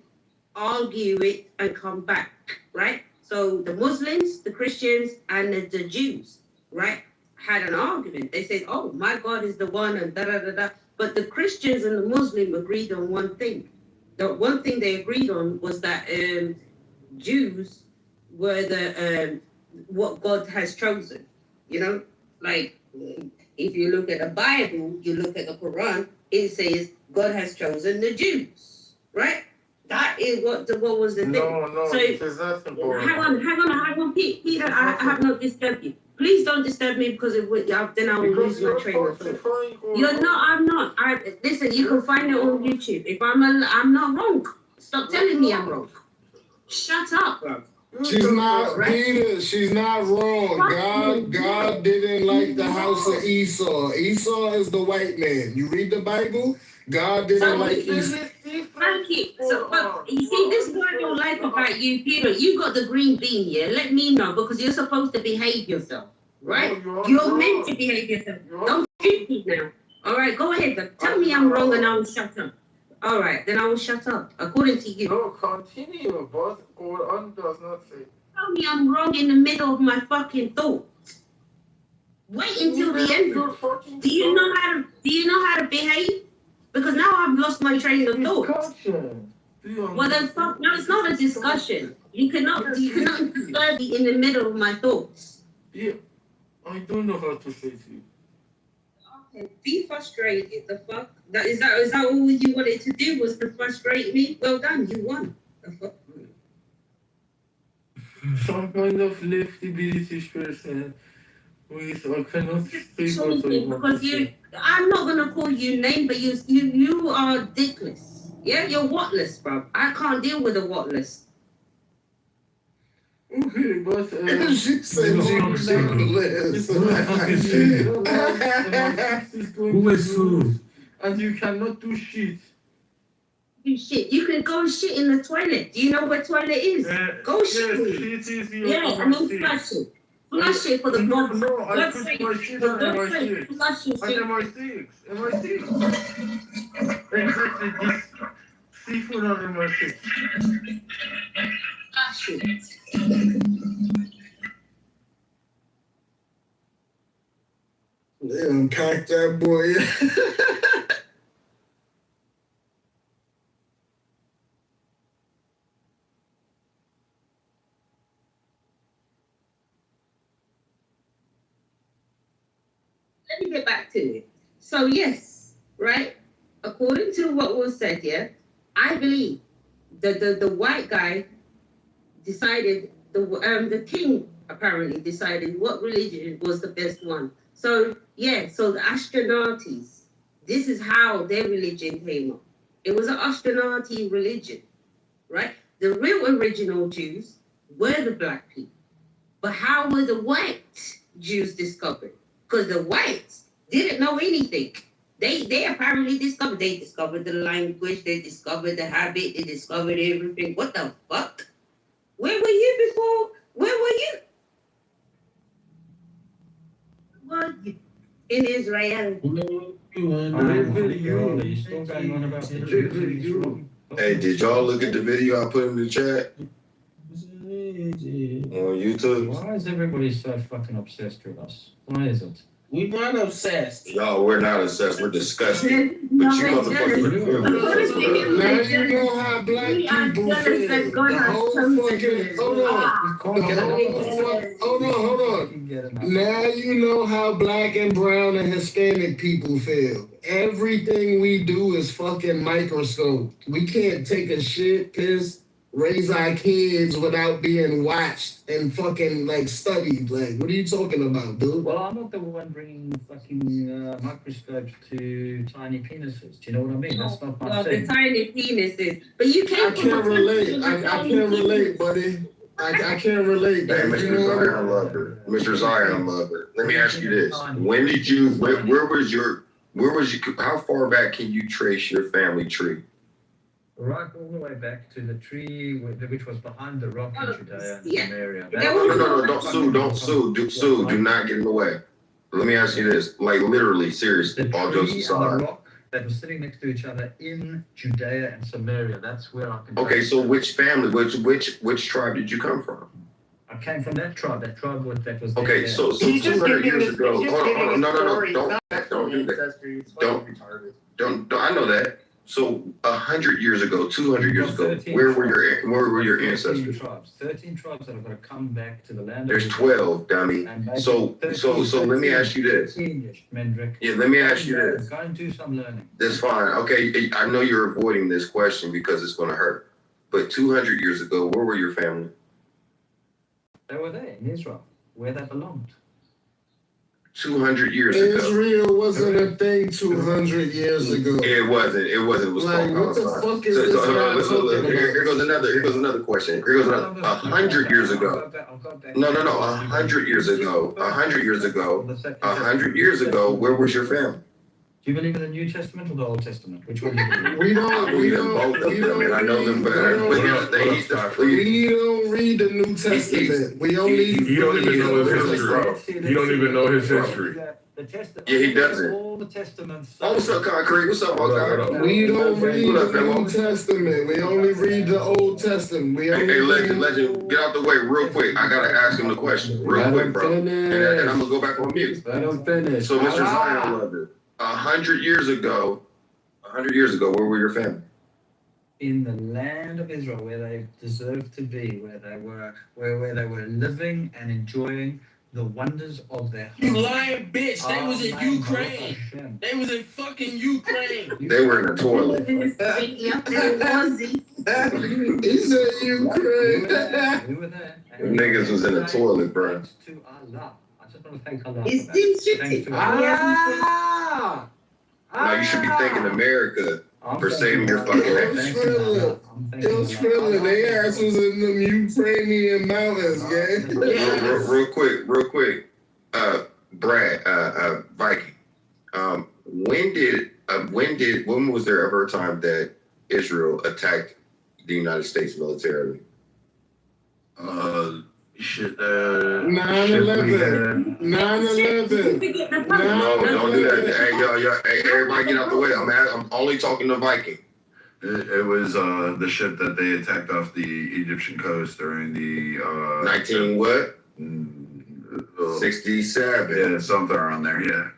argue it and come back, right? So the Muslims, the Christians, and the Jews, right, had an argument. They said, oh, my God is the one, and da-da-da-da. But the Christians and the Muslim agreed on one thing. The one thing they agreed on was that Jews were the what God has chosen. You know, like if you look at the Bible, you look at the Quran, it says God has chosen the Jews, right? That is what was the thing. No, so it is not important. Hang on, Peter, I have not disturbed you. Please don't disturb me because then I will lose my train of thought. You're not. I'm not. Listen. You can find it on YouTube. If I'm not wrong. Stop telling me I'm wrong. Shut up, bro. She's not, Peter, she's not wrong. God didn't like the house of Esau. Esau is the white man. You read the Bible, God didn't like Esau. Thank you. So, but you see, this is what I don't like about you, Peter. You got the green bean, yeah? Let me know, because you're supposed to behave yourself, right? You're meant to behave yourself. Don't shoot me now. All right, go ahead. Then. Tell me I'm wrong and I will shut up. All right, then I will shut up, according to you. No, continue, but Quran does not say. Tell me I'm wrong in the middle of my fucking thoughts. Wait until the end. Do you know how to behave? Because now I've lost my train of thought. Well then stop. No, it's not a discussion. You cannot disturb me in the middle of my thoughts. Yeah, I don't know how to say to you. Okay, be frustrated. The fuck? Is that all you wanted to do was to frustrate me? Well done, you won. The fuck? Some kind of lefty British person with I cannot speak what I want to say. I'm not gonna call you name, but you are dickless. Yeah, you're whatless, bro. I can't deal with a whatless. Okay, but she said she was dickless. Who is who? And you cannot do shit. Do shit. You can go and shit in the toilet. Do you know where toilet is? Go shit. Yeah, and then flush it. Flush it for the blood. No, I put my shit on MI6. Flush your shit. On MI6. Exactly this. Seafood on MI6. Flush it. They unpacked that boy. Let me get back to it. So yes, right? According to what was said here, I believe the white guy decided the king apparently decided what religion was the best one. So yeah, so the Ashkenazi, this is how their religion came up. It was an Ashkenazi religion, right? The real original Jews were the black people. But how were the white Jews discovered? Because the whites didn't know anything. They apparently discovered. They discovered the language. They discovered the habit. They discovered everything. What the fuck? Where were you before? Where were you? Were you in Israel? Hey, did y'all look at the video I put in the chat on YouTube? Why is everybody so fucking obsessed with us? Why is it? We weren't obsessed. Y'all, we're not obsessed. We're disgusted. But you motherfuckers are Now you know how black people feel. The whole fucking hold on. Now you know how black and brown and Hispanic people feel. Everything we do is fucking microscope. We can't take a shit, piss, raise our kids without being watched and fucking like studied. Like, what are you talking about, dude? Well, I'm not the one bringing fucking microscopes to tiny penises. Do you know what I mean? That's not my The thing. tiny penises. But you I can't. can't relate. I can't relate, buddy. I can't relate. Hey, Mr. Zion Lover. Mr. Zion Lover. Let me ask you this. When did you, where was you, how far back can you trace your family tree? Right all the way back to the tree which was behind the rock in Judea and Samaria. No, don't sue. Do not get in the way. Let me ask you this. Like, literally, seriously, all jokes aside. Rock that was sitting next to each other in Judea and Samaria. That's where I can. Okay, so which family, which tribe did you come from? I came from that tribe. That tribe that was. Okay, there. so 200 years ago. Hold on, no, don't do that. Don't. I know that. So 100 years ago, 200 years ago, where were your ancestors? 13 tribes that have got to come back to the land. There's 12, dummy. So let me ask you this. Yeah, let me ask you this. Go and do some learning. That's fine. Okay, I know you're avoiding this question because it's going to hurt. But 200 years ago, where were your family? They were there in Israel, where they belonged. 200 years ago. Israel wasn't a thing 200 years ago. It wasn't. It was like, what the fuck is this guy talking about? Here goes another question. Here goes another. 100 years ago. No. 100 years ago. 100 years ago. 100 years ago. Where was your family? Do you believe in the New Testament or the Old Testament? Which one do you believe? We don't I know them better. But here's the thing. We don't read the New Testament. We only. You don't even know his history. You don't even know his history. Yeah, he doesn't. All the testaments. Oh, what's up, Concrete? What's up, Concrete? We don't read the New Testament. We only read the Old Testament. Hey, legend, get out the way real quick. I gotta ask him the question real quick, bro. And I'm gonna go back on mute. Let him finish. So, Mr. Zion Lover, 100 years ago, where were your family? In the land of Israel, where they deserved to be, where they were living and enjoying the wonders of their home. You lying bitch. They was in Ukraine. They was in fucking Ukraine. They were in the toilet. He said Ukraine. We were there. Niggas was in the toilet, bro. To Allah. I just want to thank Allah. It's still Thanks shitty. to Allah. Now you should be thanking America for saving your fucking ass. It was thrilling. They ass was in them Ukrainian mountains, gang. Real quick. Brad, Viking. When was there ever a time that Israel attacked the United States militarily? 9/11. 9/11. No, don't do that. Hey, y'all, hey, everybody get out the way. I'm only talking to Viking. It was the ship that they attacked off the Egyptian coast during the 19 what? 67. Yeah, something around there. Yeah.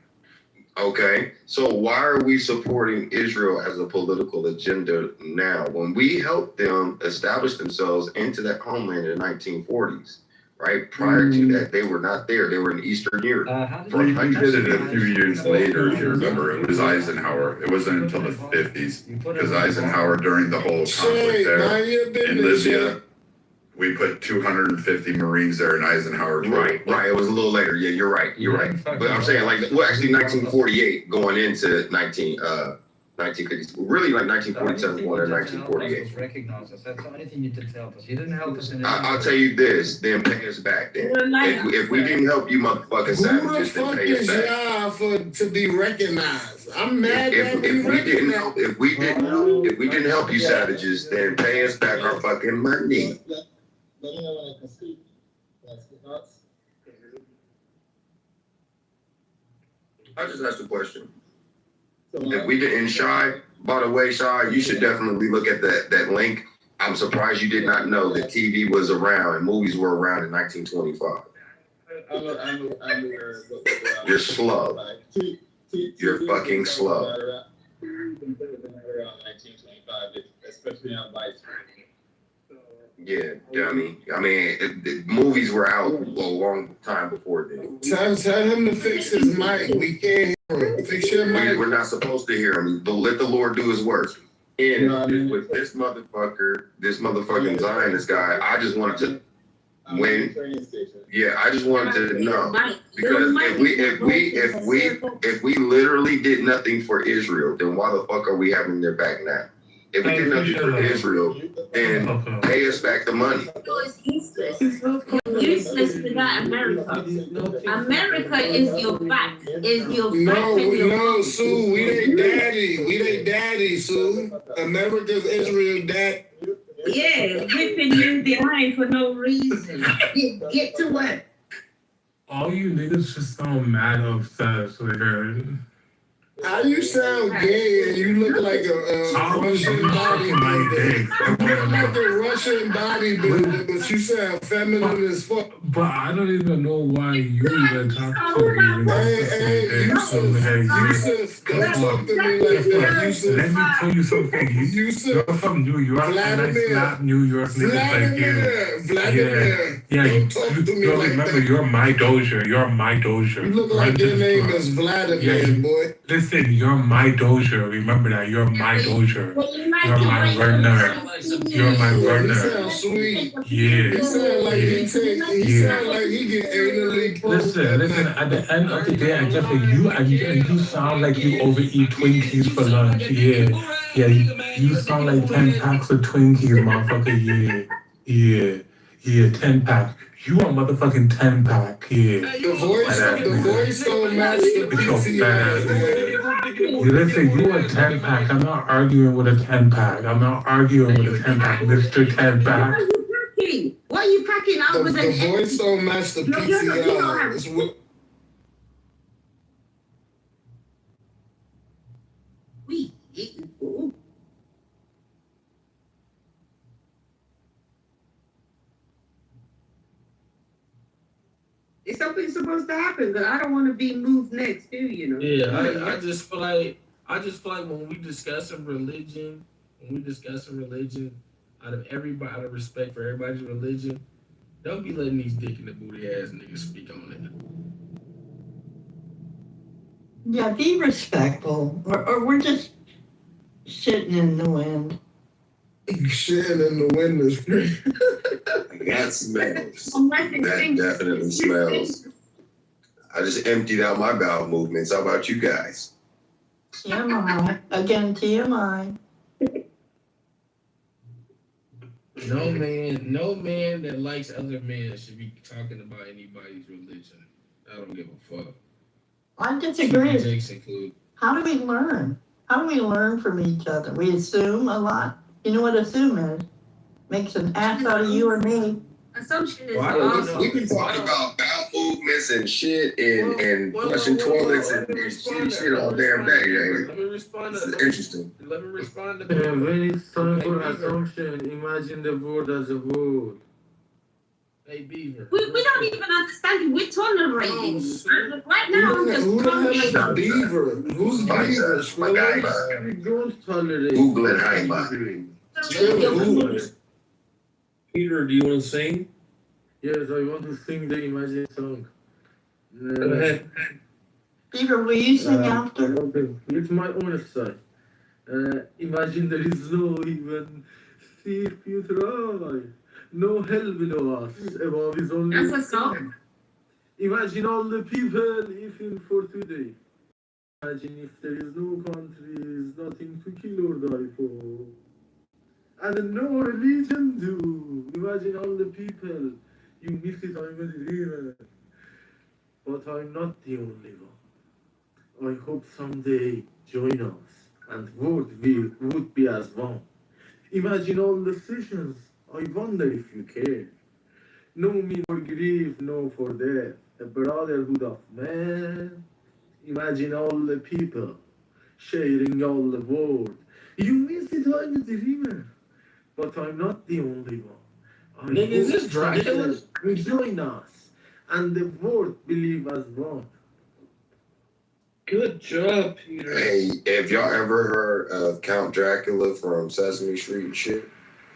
Okay, so why are we supporting Israel as a political agenda now when we helped them establish themselves into that homeland in the 1940s? Right? Prior to that, they were not there. They were in Eastern Europe. We did it a few years later, if you remember. It was Eisenhower. It wasn't until the 50s. Because Eisenhower, during the whole conflict there in Libya, we put 250 Marines there in Eisenhower. Right. It was a little later. Yeah, you're right. But I'm saying, like, well, actually 1948 going into 1950s, really like The only 1947 thing born you or did to help us 1948. was recognize us. That's the only thing you did to help us. You didn't help us in I'll tell you this, then pay us back then. If we didn't help you motherfucking Who the savages, then fuck pay us is back. y'all to be recognized? I'm mad that we If we didn't recognized. help, if we didn't help you savages, then pay us back our fucking money. Let me know when I can speak. That's the thoughts. I just asked a question. If we didn't, Shy, by the way, Shy, you should definitely look at that link. I'm surprised you did not know that TV was around and movies were around in 1925. You're slow. You're fucking slow. Around 1925, especially on widescreen. Yeah, dummy. I mean, movies were out a long time before then. Tell him to fix his mic. We can't hear him. Fix your mic. We're not supposed to hear him. But let the Lord do his work. And with this motherfucking Zionist guy, I just wanted to win. Yeah, I just wanted to know because if we literally did nothing for Israel, then why the fuck are we having their back now? If we did nothing for Israel, then pay us back the money. It's useless. You're useless without America. America is your back. Is your back. No, Sue, we they daddy. We they daddy, Sue. America's Israel dad. Yeah, whipping you behind for no reason. Get to work. All you niggas just sound mad obsessed with her. How you sound gay and you look like a Russian bodybuilder? You look like a Russian bodybuilder, but you sound feminine as fuck. But I don't even know why you even talk to me. Hey, Yusuf, don't talk to me like that, Yusuf. Let me tell you something. You're from New York, and I slap New York niggas like you. Vladimir, Yeah, don't talk to me like remember, that. you're my doja. You're my doja. You look like your name is Vladimir, boy. Listen, you're my doja. Remember that. You're my doja. You're my Werner. You're my You Werner. sound sweet. Yeah. He sound like he sound like he get anally Listen, at the end of the day, I just say you sound like you overeat Twinkies for lunch. Yeah. You sound like 10 packs of Twinkies, motherfucker. Yeah, 10 pack. You a motherfucking 10 pack. Yeah. The voice don't match the PCI. Listen, you a 10 pack. I'm not arguing with a 10 pack. I'm not arguing with a 10 pack, Mr. 10 pack. What are you packing out with The voice don't match the PCI. It's what. Is something supposed to happen? Because I don't want to be moved next, too, you know. Yeah, I just feel like when we discussing religion, out of respect for everybody's religion, don't be letting these dick in the booty ass niggas speak on it. Yeah, be respectful, or we're just shitting in the wind. Shitting in the wind is great. That smells. That definitely smells. I just emptied out my bowel movements. How about you guys? TMI. Again, TMI. No man that likes other men should be talking about anybody's religion. I don't give a fuck. I disagree. Jakes included. How do we learn? How do we learn from each other? We assume a lot. You know what assume is? Makes an ass out of you or me. Assumption is awesome. We can talk about bowel movements and shit and flushing toilets and shit all damn day. Let me respond to that. Interesting. Let me respond to When it's time for assumption, imagine the word as a word. Hey, Beaver. We don't even understand you. We're tolerating. Right now, I'm just Who the hell is tolerating. Beaver? Who's Beaver? My guy. We don't tolerate. Google it, how you Peter, do you want to sing? Yes, I want to sing the Imagine song. Go ahead. Peter, will you sing after? Okay, it's my own style. Imagine there is no even see if you try. No hell below us. Above is only. That's a song. Imagine all the people living for today. Imagine if there is no countries, nothing to kill or die for. And no religion too. Imagine all the people. You miss it, I'm a dreamer. But I'm not the only one. I hope someday join us and would be as one. Imagine all the sessions. I wonder if you care. No me for grief, no for death. A brotherhood of man. Imagine all the people sharing all the world. You miss it, I'm a dreamer. But I'm not the only one. Nigga, is this Dracula? Will join us, and the world believe as one. Good job, Peter. Hey, have y'all ever heard of Count Dracula from Sesame Street and shit?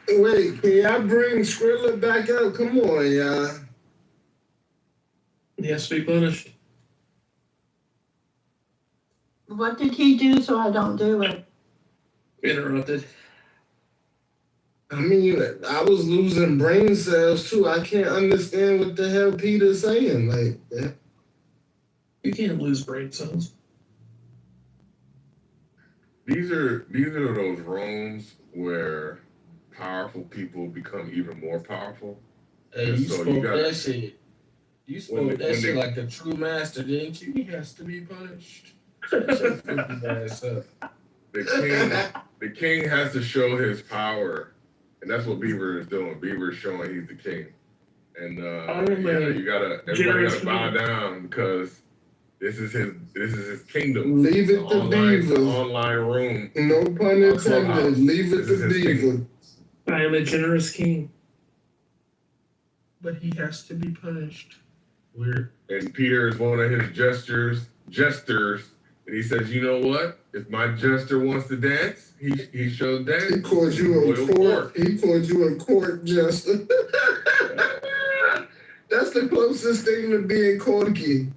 Wait, can y'all bring Skrilla back up? Come on, y'all. He has to be punished. What did he do so I don't do it? Interrupted. I mean, I was losing brain cells too. I can't understand what the hell Peter's saying. Like that. You can't lose brain cells. These are those rooms where powerful people become even more powerful. Hey, And you so spoke gotta- that shit. You spoke that shit like a true master, didn't you? He has to be punished. Shut your stupid ass up. The king has to show his power, and that's what Beaver is doing. Beaver is showing he's the king, and everybody gotta bow down because this is his kingdom. Leave it to Beaver. Online room. No pun intended. Leave it to Beaver. I am a generous king. But he has to be punished. Weird. And Peter is one of his jesters, and he says, "You know what? If my jester wants to dance, he shall dance." He called you a court. He called you a court jester. That's the closest thing to being corky.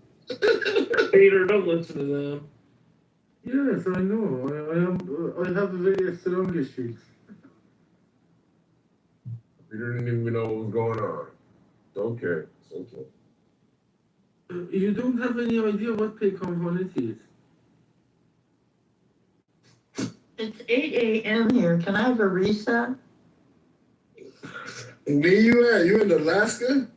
Peter, don't listen to them. Yes, I know. I have a very strong issues. Peter didn't even know what was going on. It's okay. It's okay. You don't have any idea what pay component is. It's 8 a.m. here. Can I have a reset? Where you at? You in Alaska?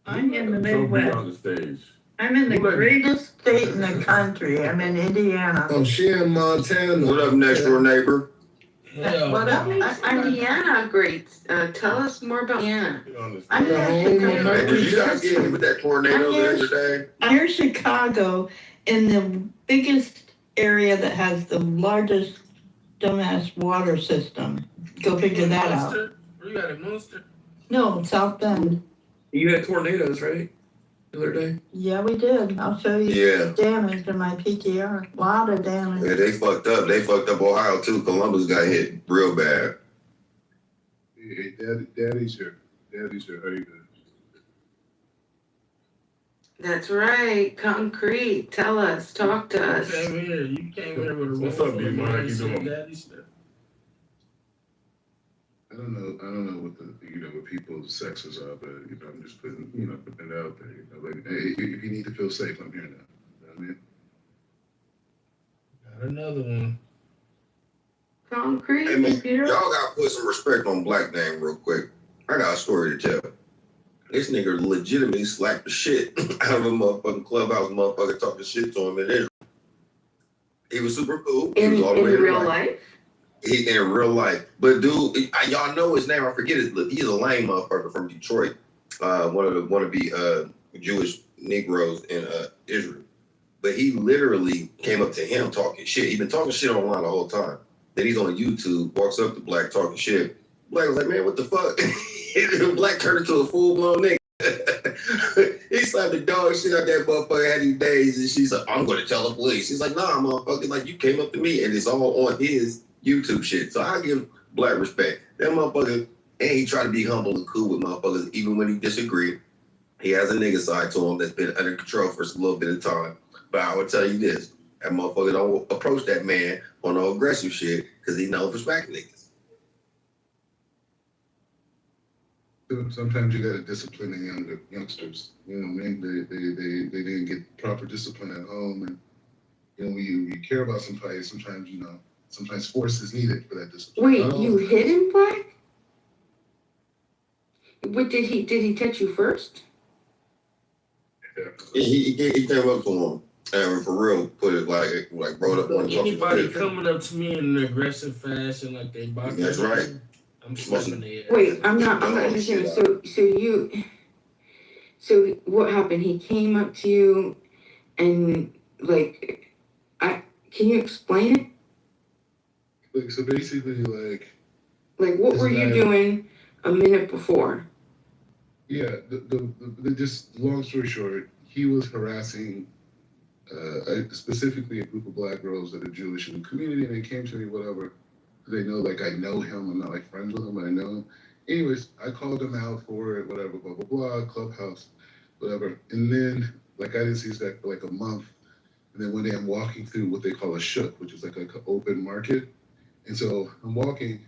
I'm in the So be Midwest. on the stage. I'm in the greatest state in the country. I'm in Indiana. Oh, she in Montana. What up, next door neighbor? What up? I'm Indiana, great. Tell us more about Indiana. I'm near Chicago. Did you guys see with that tornado the other day? I'm near Chicago in the biggest area that has the largest dumbass water system. Go figure that out. You got a monster? No, South Bend. You had tornadoes, right? The other day? Yeah, we did. I'll show you Yeah. the damage in my PTR. A lot of damage. Yeah, they fucked up. They fucked up Ohio too. Columbus got hit real bad. Hey, Daddy's here. Daddy's here. How you doing? That's right. Concrete. Tell us. Talk to us. You came here with a What's up, D-Mike? How you doing? Daddy stuff. I don't know what what people's sexes are, but I'm just putting it out there. Like, hey, if you need to feel safe, I'm here now. You know what I mean? Got another one. Concrete. Hey man, y'all gotta put some respect on Black name real quick. I got a story to tell. This nigga legitimately slapped the shit out of a motherfucking clubhouse motherfucker talking shit to him in Israel. He was super cool. He was all the way to the real right. life? He in real life. But dude, y'all know his name. I forget it. He's a lame motherfucker from Detroit. One of the wannabe Jewish Negroes in Israel. But he literally came up to him talking shit. He been talking shit online the whole time. Then he's on YouTube, walks up to Black talking shit. Black was like, man, what the fuck? Black turned into a full-blown nigga. He slapped the dog shit out that motherfucker, had these days, and she's like, I'm gonna tell the police. He's like, nah, motherfucker, like you came up to me, and it's all on his YouTube shit. So I give Black respect. That motherfucker, and he tried to be humble and cool with motherfuckers, even when he disagreed. He has a nigga side to him that's been under control for a little bit of time. But I would tell you this, that motherfucker don't approach that man on no aggressive shit, because he knows respect niggas. Sometimes you gotta discipline the youngsters. You know what I mean? They didn't get proper discipline at home, and when you care about somebody, sometimes, sometimes force is needed for that discipline. Wait, you hit him, Black? What did he touch you first? He came up to him and for real put it like brought up one. Anybody coming up to me in an aggressive fashion like they about That's right. I'm slapping their ass. Wait, I'm not understanding. So what happened? He came up to you and can you explain it? So basically, what were you doing a minute before? Yeah, just long story short, he was harassing specifically a group of black girls that are Jewish in the community, and they came to me, whatever. They know, I know him. I'm not friends with him, but I know him. Anyways, I called him out for it, whatever, blah, blah, blah, Clubhouse, whatever. And then, I didn't see his back for a month. And then one day I'm walking through what they call a shuk, which is an open market. And so I'm walking,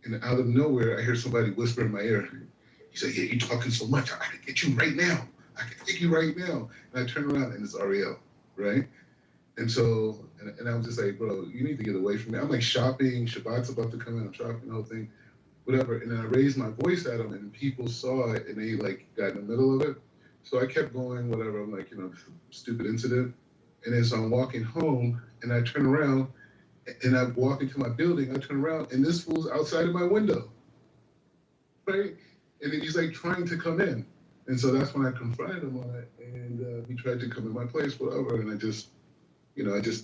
and out of nowhere, I hear somebody whisper in my ear. He said, "Yeah, you're talking so much. I can get you right now. I can take you right now." And I turn around, and it's Ariel, right? And so, and I was just like, "Bro, you need to get away from me." I'm shopping. Shabbat's about to come in. I'm shopping, the whole thing, whatever. And then I raised my voice at him, and people saw it, and they got in the middle of it. So I kept going, whatever. I'm stupid incident. And then so I'm walking home, and I turn around, and I walk into my building. I turn around, and this fool's outside of my window, right? And then he's trying to come in. And so that's when I confronted him on it. And he tried to come in my place, whatever. And I just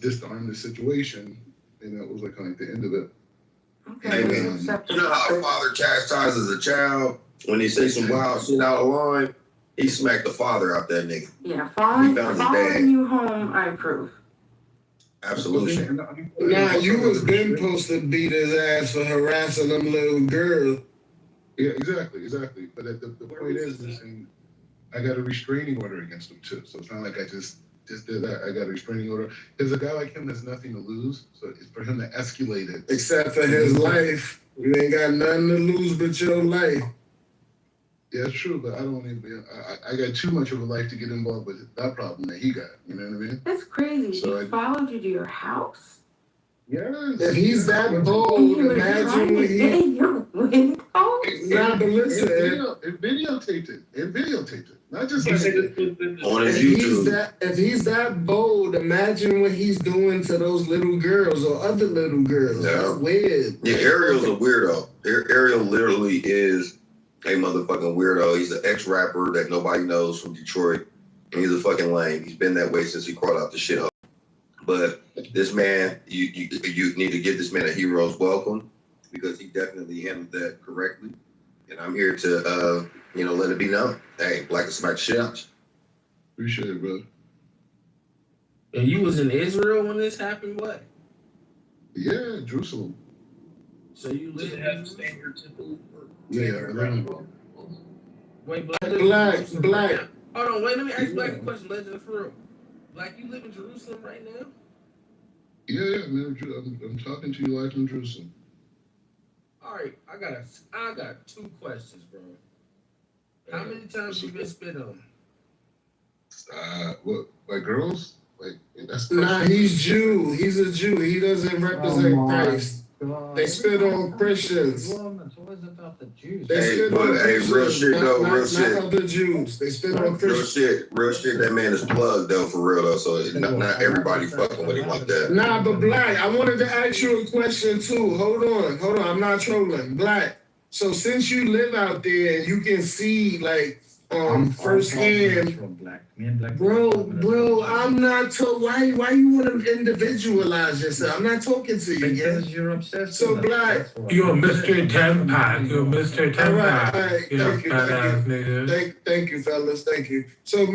disarmed the situation. And that was kind of the end of it. Hey man, you know how a father chastises a child when they say some wild shit out of line? He smacked the father out that nigga. Yeah, following you home, I approve. Absolutely. Nah, you was been supposed to beat his ass for harassing them little girls. Yeah, exactly. But the point is, I got a restraining order against him too. So it's not like I just did that. I got a restraining order. Because a guy like him has nothing to lose. So it's for him to escalate it. Except for his life. You ain't got nothing to lose but your life. Yeah, it's true, but I don't even. I got too much of a life to get involved with that problem that he got. You know what I mean? That's crazy. So he followed you to your house? Yes. If he's that bold, imagine when he in your window. Nah, but listen, it videotaped it. Not just on his YouTube. If he's that bold, imagine what he's doing to those little girls or other little girls. Yeah. That's weird. Yeah, Ariel's a weirdo. Ariel literally is a motherfucking weirdo. He's an ex-rapper that nobody knows from Detroit. And he's a fucking lame. He's been that way since he crawled out the shit. But this man, you need to give this man a hero's welcome because he definitely handled that correctly. And I'm here to, let it be known. Hey, Black is smack shit out. Appreciate it, bro. And you was in Israel when this happened? What? Yeah, Jerusalem. So you live in Jerusalem? Yeah. Wait, Black. Hold on, wait, let me ask Black a question, Legend for real. Black, you live in Jerusalem right now? Yeah, man. I'm talking to you live from Jerusalem. All right, I got 2 questions, bro. How many times you been spit on? What? Like girls? That's Nah, he's Jew. He's a Jew. He doesn't represent Christ. They spit on Christians. It's always about the Jews. They spit on Christians, real shit though, real shit. Not other Jews. They spit on Christians. Real shit. That man is plugged though, for real though. So not everybody fucking with him like that. Nah, but Black, I wanted to ask you a question too. Hold on. I'm not trolling. Black. So since you live out there and you can see firsthand, bro, I'm not told why you want to individualize yourself. I'm not talking to you. Because you're obsessed. So Black, you're Mr. Tempak. You're Mr. Tempak. All right. Thank you, fellas. Thank you. So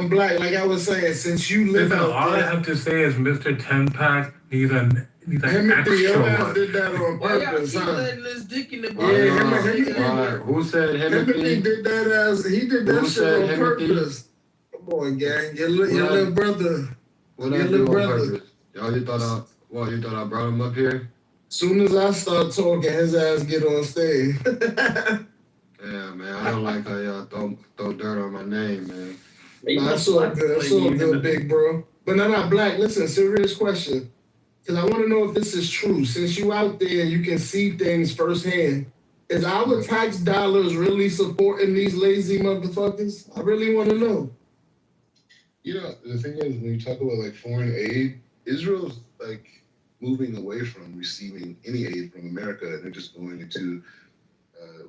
Black, like I was saying, since you live out all there, I have to say is Mr. Tempak. He's an Timothy, your extra ass one. did that on Why y'all purpose, keep huh? letting this dick in the Yeah, Who said Timothy did that as he did that Who shit said on Timothy? purpose. Come on, gang. Your little brother. What Your I do little on brother. purpose? Y'all, you thought I brought him up here? Soon as I start talking, his ass get on stage. Yeah, man. I don't like how y'all throw dirt on my name, man. Nah, it's all good. It's all good, big bro. But not Black. Listen, serious question. Because I want to know if this is true. Since you out there and you can see things firsthand, is our tax dollars really supporting these lazy motherfuckers? I really want to know. You know, the thing is, when you talk about like foreign aid, Israel's like moving away from receiving any aid from America, and they're just going into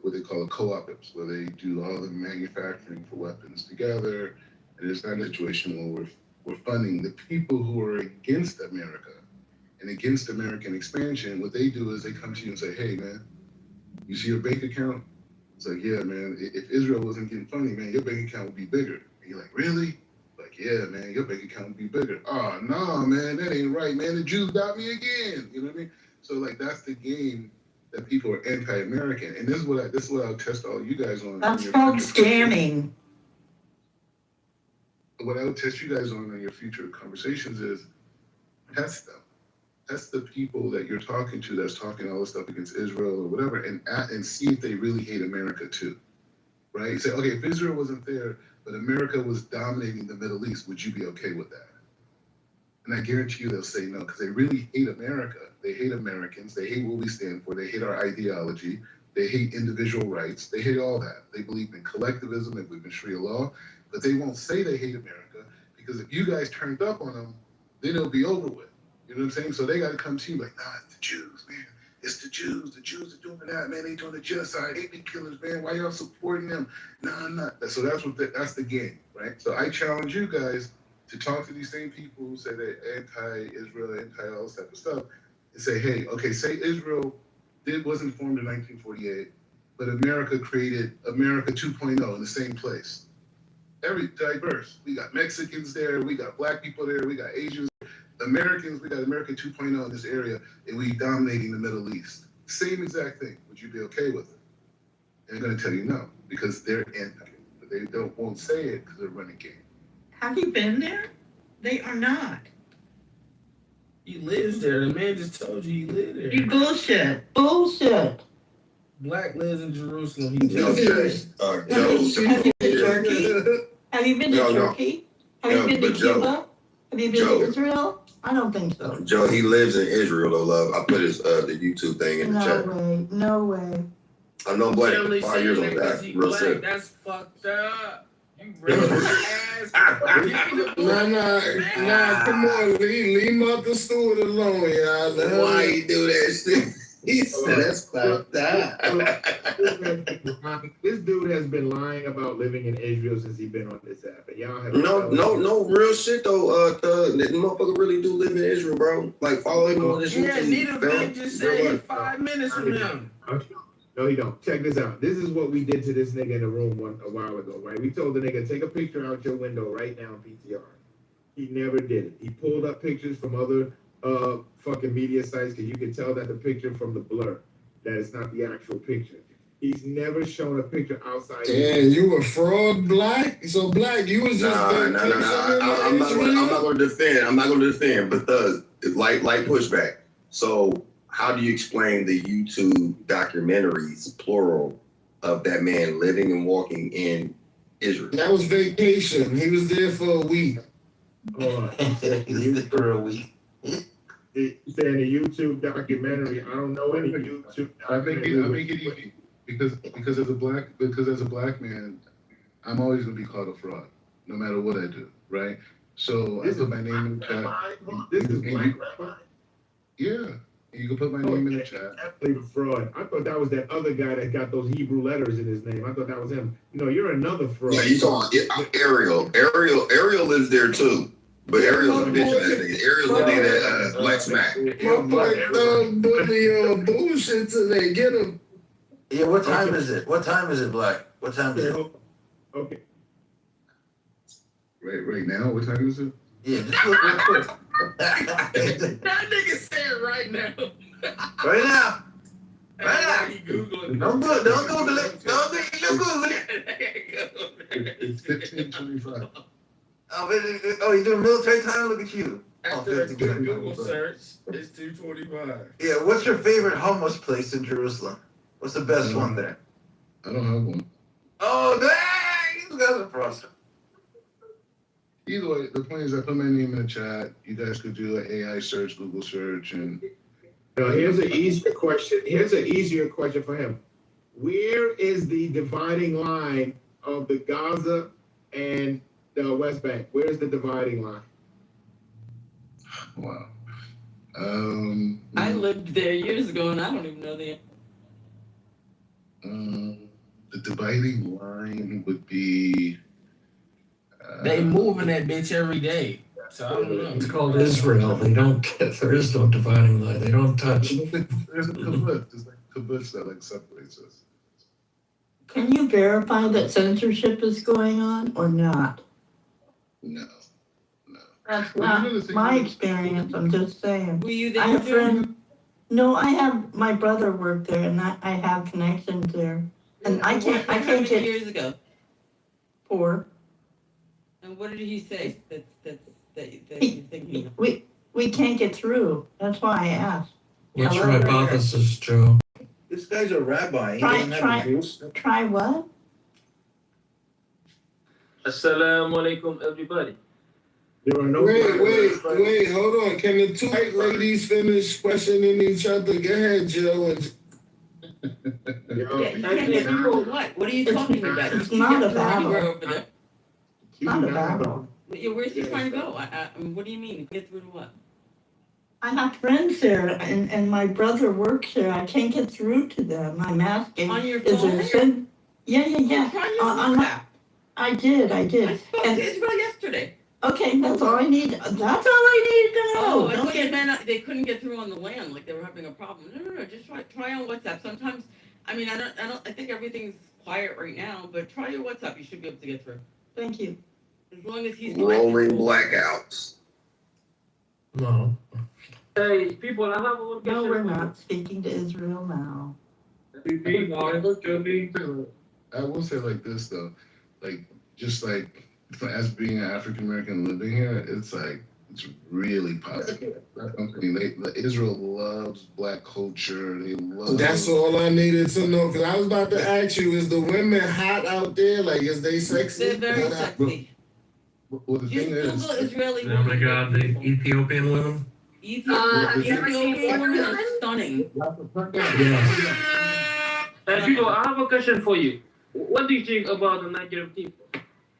what they call a co-ops, where they do all the manufacturing for weapons together. And it's not a situation where we're funding the people who are against America and against American expansion. What they do is they come to you and say, hey, man, you see your bank account? It's like, yeah, man, if Israel wasn't getting funding, man, your bank account would be bigger. And you're like, really? Like, yeah, man, your bank account would be bigger. Oh, no, man, that ain't right, man. The Jews got me again. You know what I mean? So, like, that's the game that people are anti-American. And this is what I'll test all you guys on. That's called scamming. What I would test you guys on in your future conversations is test them. Test the people that you're talking to that's talking all this stuff against Israel or whatever, and see if they really hate America too, right? You say, okay, if Israel wasn't there, but America was dominating the Middle East, would you be okay with that? And I guarantee you they'll say no, because they really hate America. They hate Americans. They hate what we stand for. They hate our ideology. They hate individual rights. They hate all that. They believe in collectivism and in Sharia law, but they won't say they hate America, because if you guys turned up on them, then it'll be over with. You know what I'm saying? So they got to come to you like, nah, it's the Jews, man. It's the Jews. The Jews are doing that, man. They doing the genocide. They be killers, man. Why y'all supporting them? Nah, I'm not. So that's the game, right? So I challenge you guys to talk to these same people who say they're anti-Israel, anti all this type of stuff, and say, hey, okay, say Israel wasn't formed in 1948, but America created America 2.0 in the same place. Every diverse. We got Mexicans there. We got Black people there. We got Asians. Americans, we got America 2.0 in this area, and we dominating the Middle East. Same exact thing. Would you be okay with it? They're going to tell you no, because they're anti. But they won't say it because they're running game. Have you been there? They are not. He lives there. The man just told you he lived there. You bullshit. Bullshit. Black lives in Jerusalem. He Joe, Have you been to Turkey? Have you been to Turkey? Have you been to Cuba? Have you been to Israel? I don't think so. Joe, he lives in Israel, though, love. I put his the YouTube thing in the chat. No way. No way. I know Black 5 years on that. Real sick. That's fucked up. You racist ass. Nah, come on, leave him out the stool alone, y'all. Why you do that shit? He said that's fucked up. This dude has been lying about living in Israel since he's been on this app, and y'all have no real shit though. The motherfucker really do live in Israel, bro. Like follow him on this. Yeah, Nita Ben just said 5 minutes from now. No, he don't. Check this out. This is what we did to this nigga in the room a while ago, right? We told the nigga, take a picture out your window right now, PTR. He never did it. He pulled up pictures from other fucking media sites, because you can tell that the picture from the blur, that it's not the actual picture. He's never shown a picture outside. Damn, you a fraud, Black? So Black, you was just I'm not going to defend. I'm not going to defend, but it's like pushback. So how do you explain the YouTube documentaries, plural, of that man living and walking in Israel? That was vacation. He was there for a week. Hold on. He was for a week. He's saying a YouTube documentary. I don't know any YouTube. I make it easy because as a black man, I'm always gonna be called a fraud, no matter what I do, right? So I put my name in the chat. This is Black Rabbi. Yeah, you can put my name in the chat. Definitely fraud. I thought that was that other guy that got those Hebrew letters in his name. I thought that was him. No, you're another fraud. Yeah, you talking Ariel. Ariel lives there too. But Ariel's a bitch ass nigga. Ariel's a nigga that Black smack. My boy put me bullshit today. Get him. Yeah, what time is it? What time is it, Black? What time is it? Okay. Right now? What time is it? Yeah, just look real quick. That nigga said right now. Right now. Right now. Google it. Don't Google it. Don't Google it. It's 15:25. Oh, you doing military time? Look at you. After a quick Google search, it's 2:25. Yeah, what's your favorite hummus place in Jerusalem? What's the best one there? I don't have one. Oh, dang! You guys are frosted. Either way, the point is I put my name in the chat. You guys could do an AI search, Google search, and Here's an easier question. Here's an easier question for him. Where is the dividing line of the Gaza and the West Bank? Where is the dividing line? wow. I lived there years ago, and I don't even know the. The dividing line would be. They moving that bitch every day. So I don't know. It's called Israel. They don't get, there is no dividing line. They don't touch. There's a kibbutz. There's like a kibbutz that like separates us. Can you verify that censorship is going on or not? No. That's not my experience. I'm just saying. Were you I there? have friends. No, I have my brother worked there, and I have connections there, and I can't How many get years ago? 4. And what did he say? That He- you're thinking of? We can't get through. That's why I asked. What's your hypothesis, Joe? This guy's a rabbi. He Try- doesn't have try- a juice. Try what? Assalamu alaikum, everybody. There are no. Wait, hold on. Can the two white ladies finish questioning each other? Go ahead, Joe. What? What are you talking about? It's not a battle. We're over there. It's not a battle. Where's he trying to go? I mean, what do you mean? Get through to what? I have friends there, and my brother works there. I can't get through to them. I'm asking. On your Is there phone? Yeah. Try your On WhatsApp. I did. I spoke to Israel yesterday. Okay, that's all I need. That's all I need to know. Oh, I Don't thought get- you meant they couldn't get through on the land, like they were having a problem. No. Just try on WhatsApp. Sometimes, I mean, I think everything's quiet right now, but try your WhatsApp. You should be able to get through. Thank you. As long as he's Rolling blackouts. No. Hey, people, I have one question. No, we're not speaking to Israel now. I will say like this though, like just like as being an African American living here, it's like it's really positive. I mean, Israel loves black culture. They love. That's all I needed to know. Because I was about to ask you, is the women hot out there? Like, is they sexy? They're very sexy. Well, the thing is, Google Israeli Oh my God, the Ethiopian women. Ethiopian women are stunning. Yes. People, I have a question for you. What do you think about the Nigerian people?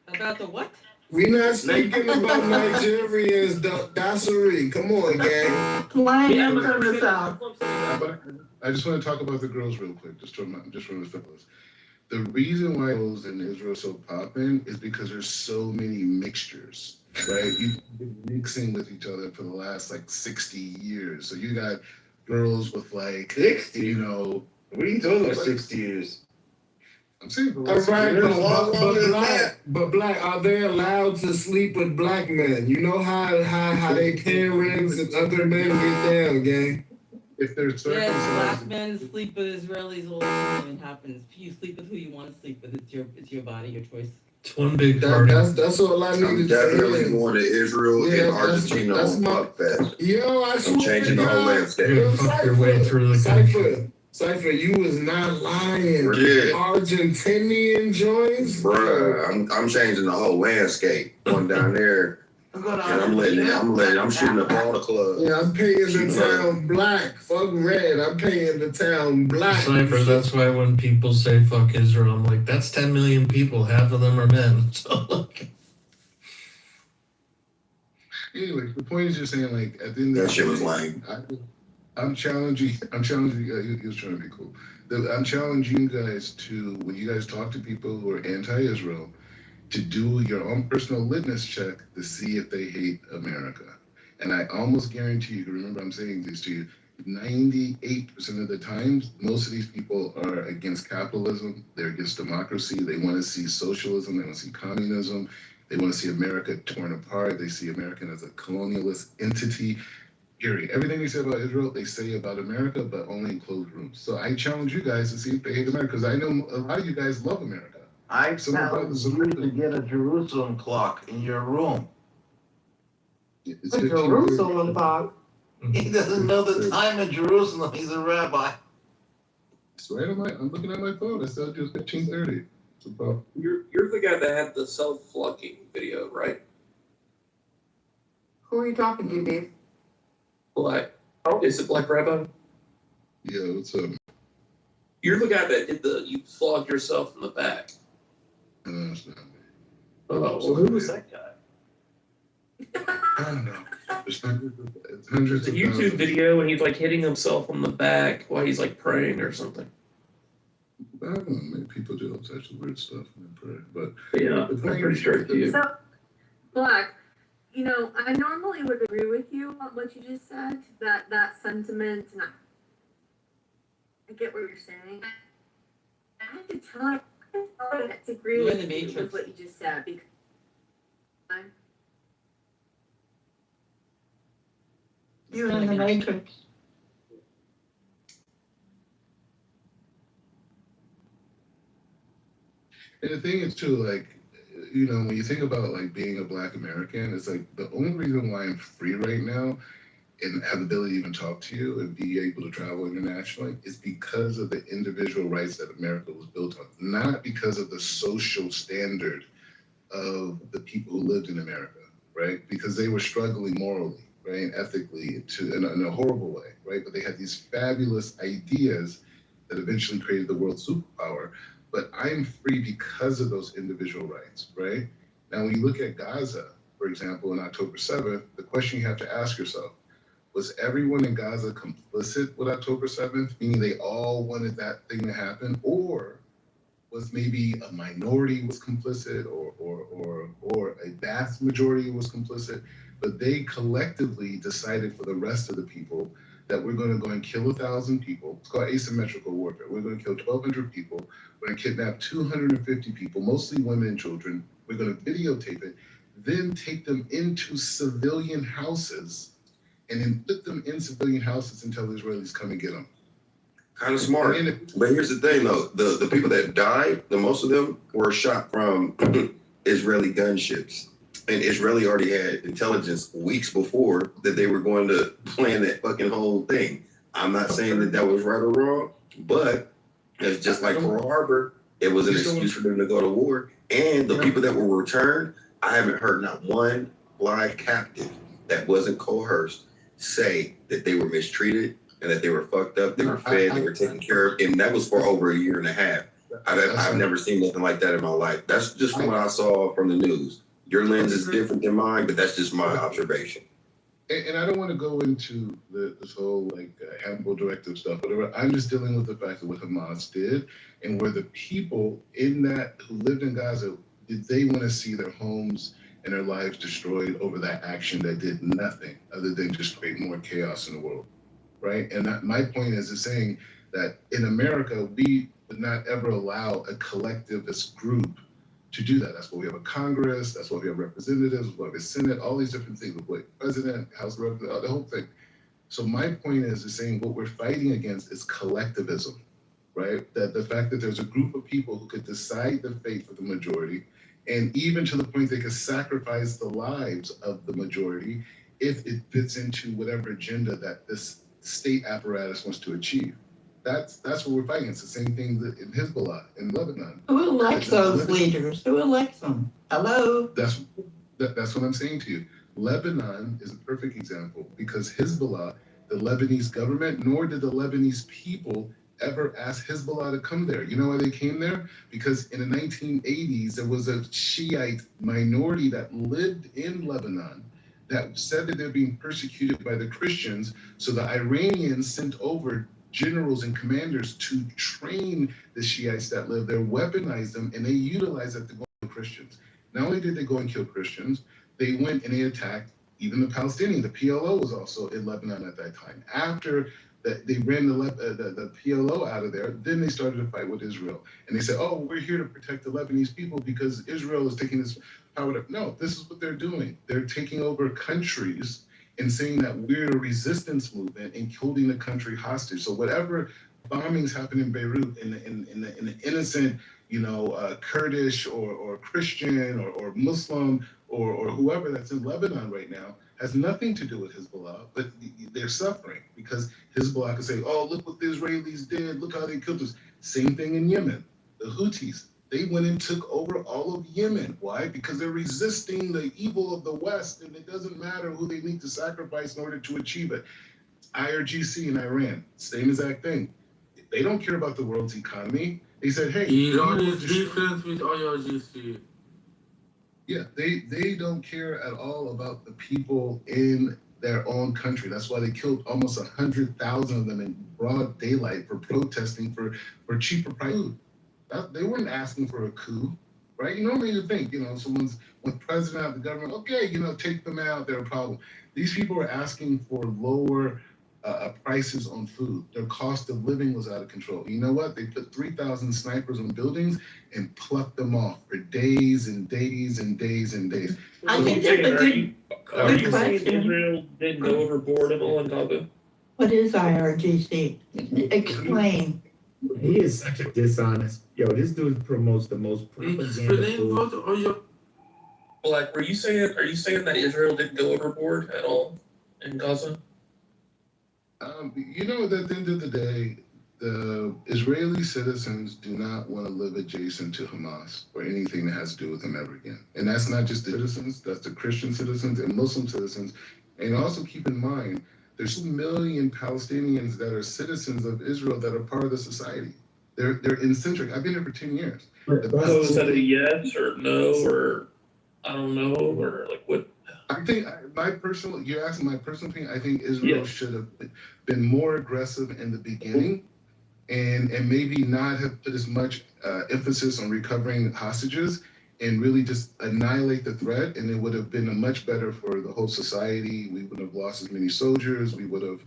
About the what? We not speaking about Nigerians, Dassery. Come on, gang. Lion, turn this out. I just want to talk about the girls real quick, just from the fellas. The reason why girls in Israel are so popping is because there's so many mixtures, right? You've been mixing with each other for the last like 60 years. So you got girls with like 60? You know. What are you talking about 60 years? I'm saying for the All last right, years. but black, are they allowed to sleep with black men? You know how they parents and other men get down, gang. If they're Yes, black men sleep with Israelis all the time. It happens. You sleep with who you want to sleep with. It's your body, your choice. It's one big party. That's all I I'm needed to definitely say. going to Israel Yeah, and Argentina that's on my- Fuck Fest. Yo, I swear I'm changing to the whole God. landscape. Yo, Fuck your way through the country. Cypher, you was not lying. Yeah. Argentinian joints? Bruh, I'm changing the whole landscape. Going down there, and I'm shooting up all the clubs. Yeah, I'm paying the town black. Fuck red. I'm paying the town black. Cypher, that's why when people say fuck Israel, I'm like, that's 10 million people. Half of them are men. So, Anyway, the point is just saying, like, at the end of That the shit day, was lame. I'm challenging, he was trying to be cool. I'm challenging you guys to, when you guys talk to people who are anti-Israel, to do your own personal litmus check to see if they hate America. And I almost guarantee you, remember I'm saying this to you, 98% of the times, most of these people are against capitalism, they're against democracy, they want to see socialism, they want to see communism, they want to see America torn apart, they see America as a colonialist entity. Period. Everything they say about Israel, they say about America, but only in closed rooms. So I challenge you guys to see if they hate America, because I know a lot of you guys love America. I challenge you to get a Jerusalem clock in your room. It's A 15:30. Jerusalem clock. He doesn't know the time of Jerusalem. He's a rabbi. It's right on I'm looking at my phone. It says it's 15:30. It's about. You're the guy that had the self-flunking video, right? Who are you talking to, Dave? Black. Oh, is it Black Rabbi? Yeah, what's up? You're the guy that did you flogged yourself in the back. No, it's not me. Oh, well, who was that guy? I don't know. It's hundreds It's a of YouTube thousands. video and he's like hitting himself on the back while he's like praying or something. I don't know. Maybe people do all types of weird stuff when they pray, but Yeah, I'm pretty sure it's you. So, Black, you know, I normally would agree with you on what you just said, that sentiment, and I get what you're saying. I have to tell you, I have to agree You're in with the you Matrix. with what you just said, because You're in the matrix. And the thing is too, like, you know, when you think about like being a Black American, it's like the only reason why I'm free right now and have the ability to even talk to you and be able to travel internationally is because of the individual rights that America was built on, not because of the social standard of the people who lived in America, right? Because they were struggling morally, right, ethically, in a horrible way, right? But they had these fabulous ideas that eventually created the world superpower. But I'm free because of those individual rights, right? Now, when you look at Gaza, for example, on October 7th, the question you have to ask yourself, was everyone in Gaza complicit with October 7th, meaning they all wanted that thing to happen? Or was maybe a minority was complicit or a vast majority was complicit, but they collectively decided for the rest of the people that we're going to go and kill 1,000 people. It's called asymmetrical warfare. We're going to kill 1,200 people. We're going to kidnap 250 people, mostly women and children. We're going to videotape it, then take them into civilian houses and then put them in civilian houses until the Israelis come and get them. Kind of smart. But here's the thing, though. The people that died, the most of them were shot from Israeli gunships. And Israeli already had intelligence weeks before that they were going to plan that fucking whole thing. I'm not saying that that was right or wrong, but it's just like Pearl Harbor. It was an excuse for them to go to war. And the people that were returned, I haven't heard not one live captive that wasn't coerced say that they were mistreated and that they were fucked up, they were fed, they were taken care of, and that was for over a year and a half. I've never seen nothing like that in my life. That's just from what I saw from the news. Your lens is different than mine, but that's just my observation. And I don't want to go into this whole like Hannibal directive stuff, whatever. I'm just dealing with the fact of what Hamas did and where the people in that who lived in Gaza, did they want to see their homes and their lives destroyed over that action that did nothing other than just create more chaos in the world, right? And my point is saying that in America, we would not ever allow a collectivist group to do that. That's why we have a Congress, that's why we have representatives, we have a Senate, all these different things, like president, House of Representatives, the whole thing. So my point is saying what we're fighting against is collectivism, right? That the fact that there's a group of people who could decide the fate for the majority, and even to the point they could sacrifice the lives of the majority if it fits into whatever agenda that this state apparatus wants to achieve. That's what we're fighting. It's the same thing that in Hezbollah, in Lebanon. Who elects those leaders? Who elects them? Hello? That's what I'm saying to you. Lebanon is a perfect example because Hezbollah, the Lebanese government, nor did the Lebanese people ever ask Hezbollah to come there. You know why they came there? Because in the 1980s, there was a Shiite minority that lived in Lebanon that said that they're being persecuted by the Christians. So the Iranians sent over generals and commanders to train the Shiites that live there, weaponize them, and they utilize that to go and kill Christians. Not only did they go and kill Christians, they went and they attacked even the Palestinians. The PLO was also in Lebanon at that time. After they ran the PLO out of there, then they started to fight with Israel. And they said, oh, we're here to protect the Lebanese people because Israel is taking this power. No, this is what they're doing. They're taking over countries and saying that we're a resistance movement and holding the country hostage. So whatever bombings happen in Beirut in the innocent, Kurdish or Christian or Muslim or whoever that's in Lebanon right now has nothing to do with Hezbollah, but they're suffering because Hezbollah can say, oh, look what the Israelis did. Look how they killed us. Same thing in Yemen. The Houthis, They went and took over all of Yemen. Why? Because they're resisting the evil of the West, and it doesn't matter who they need to sacrifice in order to achieve it. IRGC in Iran, same exact thing. They don't care about the world's economy. They said, hey, Iran is different with IRGC. yeah, they don't care at all about the people in their own country. That's why they killed almost 100,000 of them in broad daylight for protesting for cheaper price food. They weren't asking for a coup, right? You normally you think, someone's when president of the government, okay, take them out, they're a problem. These people are asking for lower prices on food. Their cost of living was out of control. You know what? They put 3,000 snipers on buildings and plucked them off for days and days and days and days. I think that's a good Are you saying question. Israel didn't go overboard at all in Gaza? What is IRGC? Explain. He is such a dishonest. Yo, this dude promotes the most propaganda. Black, are you saying that Israel didn't go overboard at all in Gaza? At the end of the day, the Israeli citizens do not want to live adjacent to Hamas or anything that has to do with them ever again. And that's not just the citizens, that's the Christian citizens and Muslim citizens. And also keep in mind, there's 2 million Palestinians that are citizens of Israel that are part of the society. They're eccentric. I've been here for 10 years. So is that a yes or no or I don't know or like what? I think you're asking my personal opinion, I think Israel should have been more aggressive in the beginning and maybe not have put as much emphasis on recovering hostages and really just annihilate the threat, and it would have been a much better for the whole society. We wouldn't have lost as many soldiers. We would have,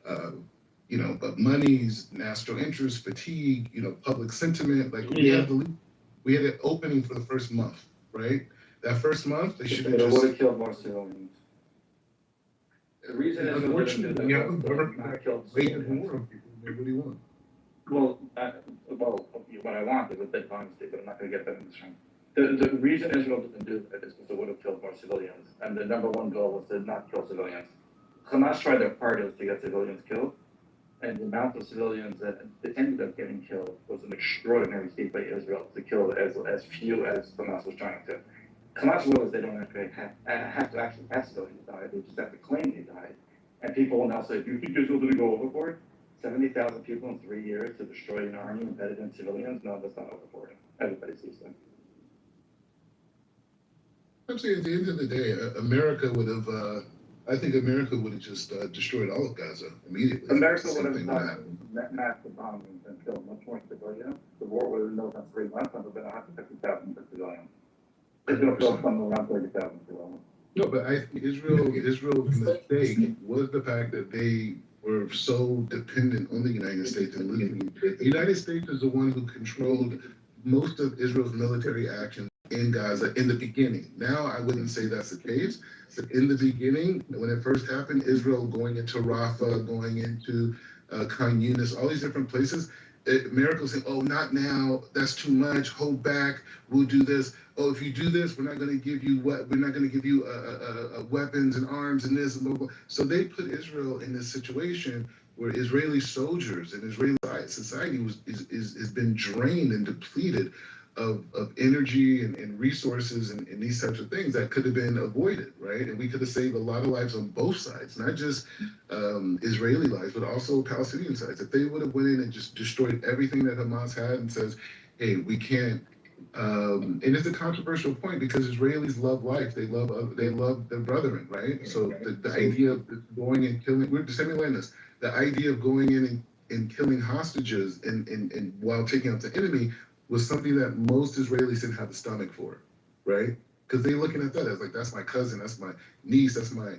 but monies, national interest, fatigue, public sentiment. Like we had an opening for the first month, right? That first month, they should have just. It would have killed more civilians. The reason is unfortunately, we have a government waging war on people. What do you want? Well, what I want is a bit honesty, but I'm not going to get that in this room. The reason Israel didn't do that is because it would have killed more civilians, and the number one goal was to not kill civilians. Hamas tried their hardest to get civilians killed, and the amount of civilians that ended up getting killed was an extraordinary feat by Israel to kill as few as Hamas was trying to. Hamas realized they don't actually have to actually have civilians die, they just have to claim they died. And people will now say, do you think Israel didn't go overboard? 70,000 people in 3 years to destroy an army embedded in civilians? No, that's not overboard. Everybody sees that. I'm saying at the end of the day, America would have, I think America would have just destroyed all of Gaza immediately. America would have done massive bombings and killed much more civilians. The war would have been 3 months and there would have been 150,000 civilians. Israel killed something around 30,000 civilians. No, but I think Israel's mistake was the fact that they were so dependent on the United States and losing. The United States is the one who controlled most of Israel's military actions in Gaza in the beginning. Now, I wouldn't say that's the case. But in the beginning, when it first happened, Israel going into Rafah, going into Khan Yunis, all these different places, America was saying, oh, not now, that's too much, hold back, we'll do this. Oh, if you do this, we're not going to give you weapons and arms and this and blah, blah. So they put Israel in this situation where Israeli soldiers and Israeli society has been drained and depleted of energy and resources and these types of things that could have been avoided, right? And we could have saved a lot of lives on both sides, not just Israeli lives, but also Palestinian sides. If they would have went in and just destroyed everything that Hamas had and says, hey, we can't, and it's a controversial point because Israelis love life. They love their brethren, right? So the idea of going and killing, we're disseminating this, the idea of going in and killing hostages and while taking out the enemy was something that most Israelis didn't have the stomach for, right? Because they're looking at that as like, that's my cousin, that's my niece, that's my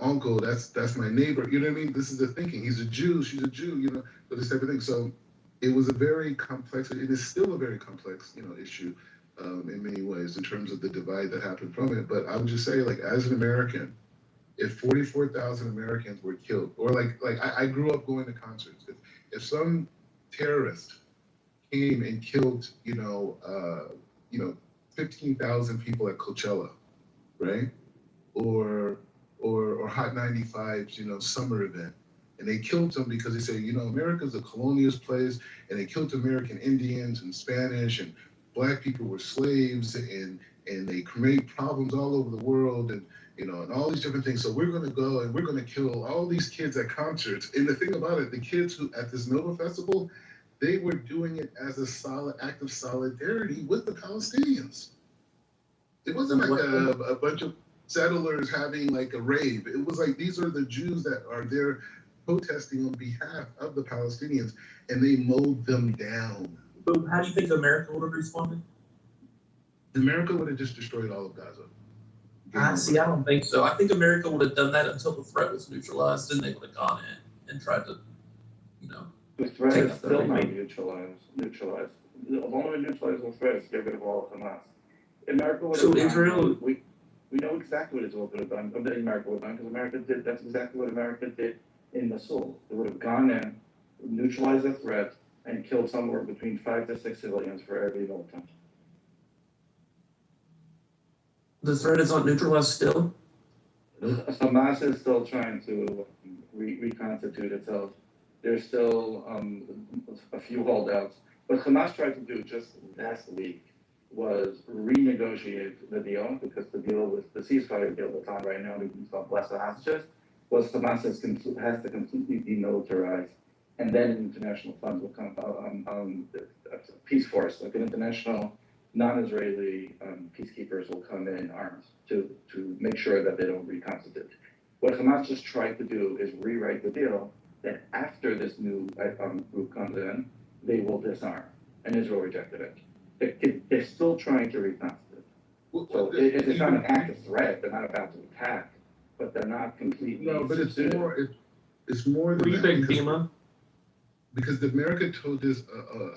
uncle, that's my neighbor, you know what I mean? This is the thinking. He's a Jew, she's a Jew, but this type of thing. So it was a very complex, it is still a very complex, issue in many ways in terms of the divide that happened from it. But I would just say, like, as an American, if 44,000 Americans were killed, or like I grew up going to concerts, if some terrorist came and killed, 15,000 people at Coachella, right? Or Hot 95's, summer event. And they killed them because they say, America's a colonialist place, and they killed American Indians and Spanish and black people were slaves and they create problems all over the world and and all these different things. So we're going to go and we're going to kill all these kids at concerts. And the thing about it, the kids who at this Nova Festival, they were doing it as a solid act of solidarity with the Palestinians. It wasn't like a bunch of settlers having like a rave. It was like these are the Jews that are there protesting on behalf of the Palestinians, and they mowed them down. But how do you think America would have responded? America would have just destroyed all of Gaza. See, I don't think so. I think America would have done that until the threat was neutralized, and they would have gone in and tried to, The threat is still not neutralized. The only neutralizing threat is get rid of all of Hamas. America would have So Israel. We know exactly what Israel would have done. America would have done because America did. That's exactly what America did in Mosul. They would have gone in, neutralized the threat, and killed somewhere between 5 to 6 civilians for every militant. The threat is not neutralized still? Hamas is still trying to reconstitute itself. There's still a few holdouts. What Hamas tried to do just last week was renegotiate the deal, because the deal with the ceasefire deal that's on right now, we can stop bless the hostages, was Hamas has to completely demilitarize, and then international funds will come, peace force, like an international non-Israeli peacekeepers will come in armed to make sure that they don't reconstitute. What Hamas just tried to do is rewrite the deal that after this new group comes in, they will disarm, and Israel rejected it. They're still trying to reconstitute. So it's not an active threat. They're not about to attack, but they're not completely. No, but it's more. It's more than What do you think, Dima? Because America told this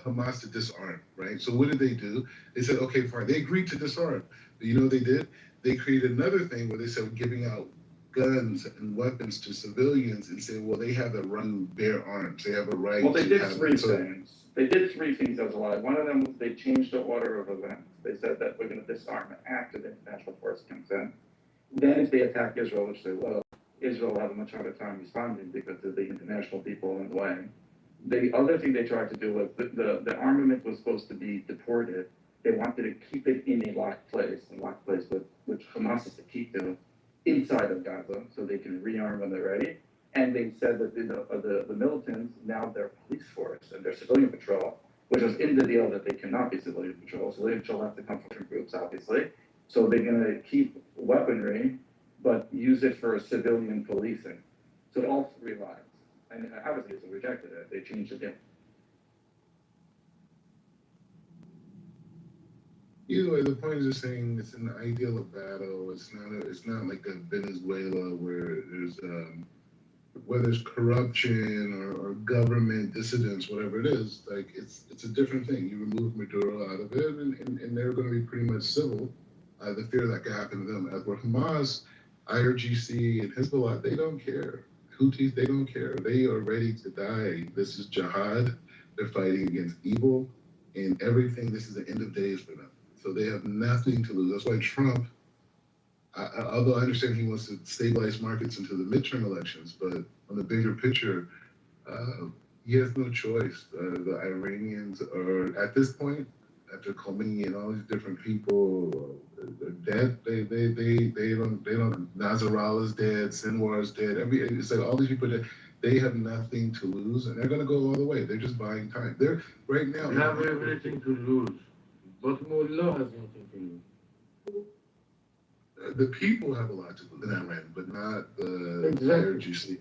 Hamas to disarm, right? So what did they do? They said, okay, fine. They agreed to disarm. But you know what they did? They created another thing where they said giving out guns and weapons to civilians and saying, well, they have the right to bear arms. They have a right. Well, they to did have three things. They did three things that was a lie. One of them was they changed the order of events. They said that we're going to disarm after the international force comes in. Then if they attack Israel, which they will, Israel will have a much harder time responding because of the international people in the way. The other thing they tried to do was the armament was supposed to be deported. They wanted to keep it in a locked place, which Hamas is to keep them inside of Gaza, so they can rearm when they're ready. And they said that the militants, now they're police force and they're civilian patrol, which was in the deal that they cannot be civilian patrol. Civilian patrol has to come from different groups, obviously. So they're going to keep weaponry, but use it for civilian policing. So all three lies. And obviously, it's rejected it. They changed the deal. Either way, the point is just saying it's an ideal of battle. It's not like a Venezuela where there's corruption or government dissidents, whatever it is. Like it's a different thing. You remove Maduro out of it, and they're going to be pretty much civil. The fear that could happen to them. As for Hamas, IRGC, and Hezbollah, they don't care. Houthis, they don't care. They are ready to die. This is jihad. They're fighting against evil and everything. This is the end of days for them. So they have nothing to lose. That's why Trump, although I understand he wants to stabilize markets into the midterm elections, but on the bigger picture, he has no choice. The Iranians are, at this point, after Khomeini and all these different people, they're dead. They don't. Nasrallah's dead. Sinwar's dead. It's like all these people that they have nothing to lose, and they're gonna go all the way. They're just buying time. They're right now. They have everything to lose, but Mullah has nothing to lose. The people have a lot to lose in Iran, but not the IRGC.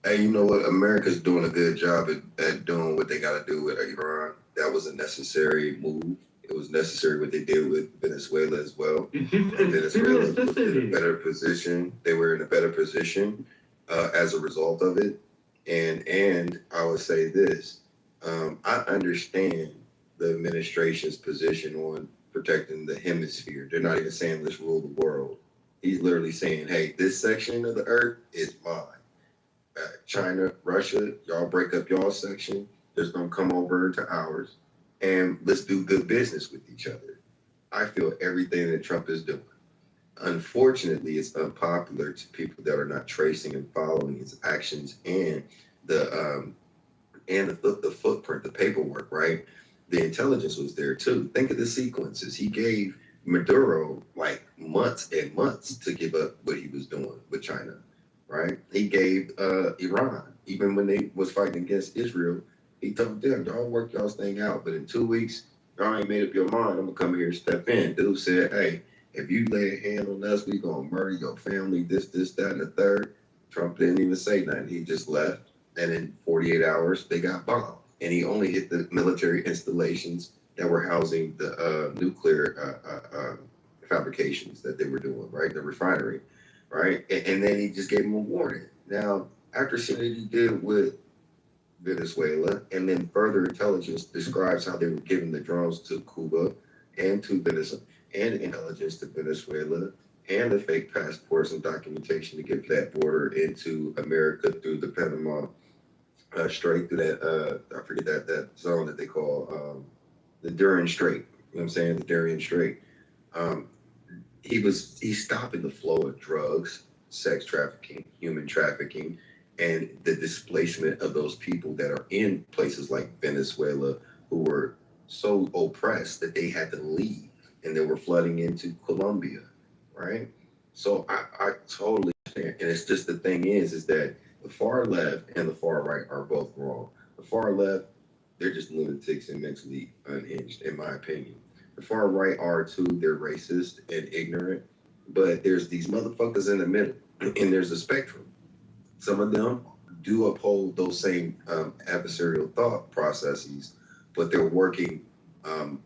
Hey, you know what? America's doing a good job at doing what they got to do with Iran. That was a necessary move. It was necessary what they did with Venezuela as well. Venezuela was in a better position. They were in a better position as a result of it. And I would say this. I understand the administration's position on protecting the hemisphere. They're not even saying let's rule the world. He's literally saying, hey, this section of the earth is mine. China, Russia, y'all break up y'all section. Just don't come over to ours. And let's do good business with each other. I feel everything that Trump is doing. Unfortunately, it's unpopular to people that are not tracing and following his actions and the footprint, the paperwork, right? the intelligence was there too. Think of the sequences. He gave Maduro like months and months to give up what he was doing with China, right? He gave Iran, even when they was fighting against Israel, he told them, y'all work y'all's thing out, but in 2 weeks, y'all ain't made up your mind, I'm gonna come here and step in. Dude said, hey, if you lay a hand on us, we gonna murder your family, this, that, and the third. Trump didn't even say nothing. He just left. And in 48 hours, they got bombed. And he only hit the military installations that were housing the nuclear fabrications that they were doing, right? The refinery, right? And then he just gave them a warning. Now, after seeing what he did with Venezuela, and then further intelligence describes how they were giving the drones to Cuba and to Venezuela, and intelligence to Venezuela, and the fake passports and documentation to get that border into America through the Panama Strait, through that, I forget that zone that they call the Darien Strait. You know what I'm saying? The Darien Strait. Um, he's stopping the flow of drugs, sex trafficking, human trafficking, and the displacement of those people that are in places like Venezuela who were so oppressed that they had to leave and they were flooding into Colombia, right? So I totally understand. And it's just the thing is that the far left and the far right are both wrong. The far left, they're just lunatics and mentally unhinged, in my opinion. The far right are too, they're racist and ignorant, but there's these motherfuckers in the middle, and there's a spectrum. Some of them do uphold those same adversarial thought processes, but they're working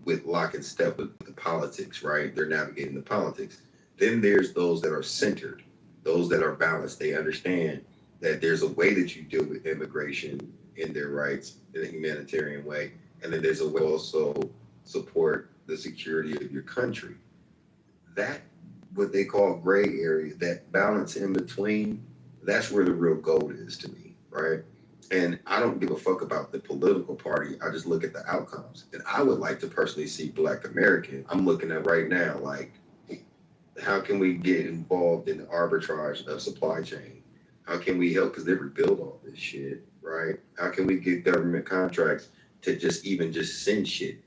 with lock and step with the politics, right? They're navigating the politics. Then there's those that are centered, those that are balanced. They understand that there's a way that you deal with immigration and their rights in a humanitarian way, and then there's a way also support the security of your country. That what they call gray area, that balance in between, that's where the real gold is to me, right? And I don't give a fuck about the political party. I just look at the outcomes. And I would like to personally see Black American. I'm looking at right now, like, how can we get involved in the arbitrage of supply chain? How can we help? Because they rebuild all this shit, right? How can we get government contracts to just send shit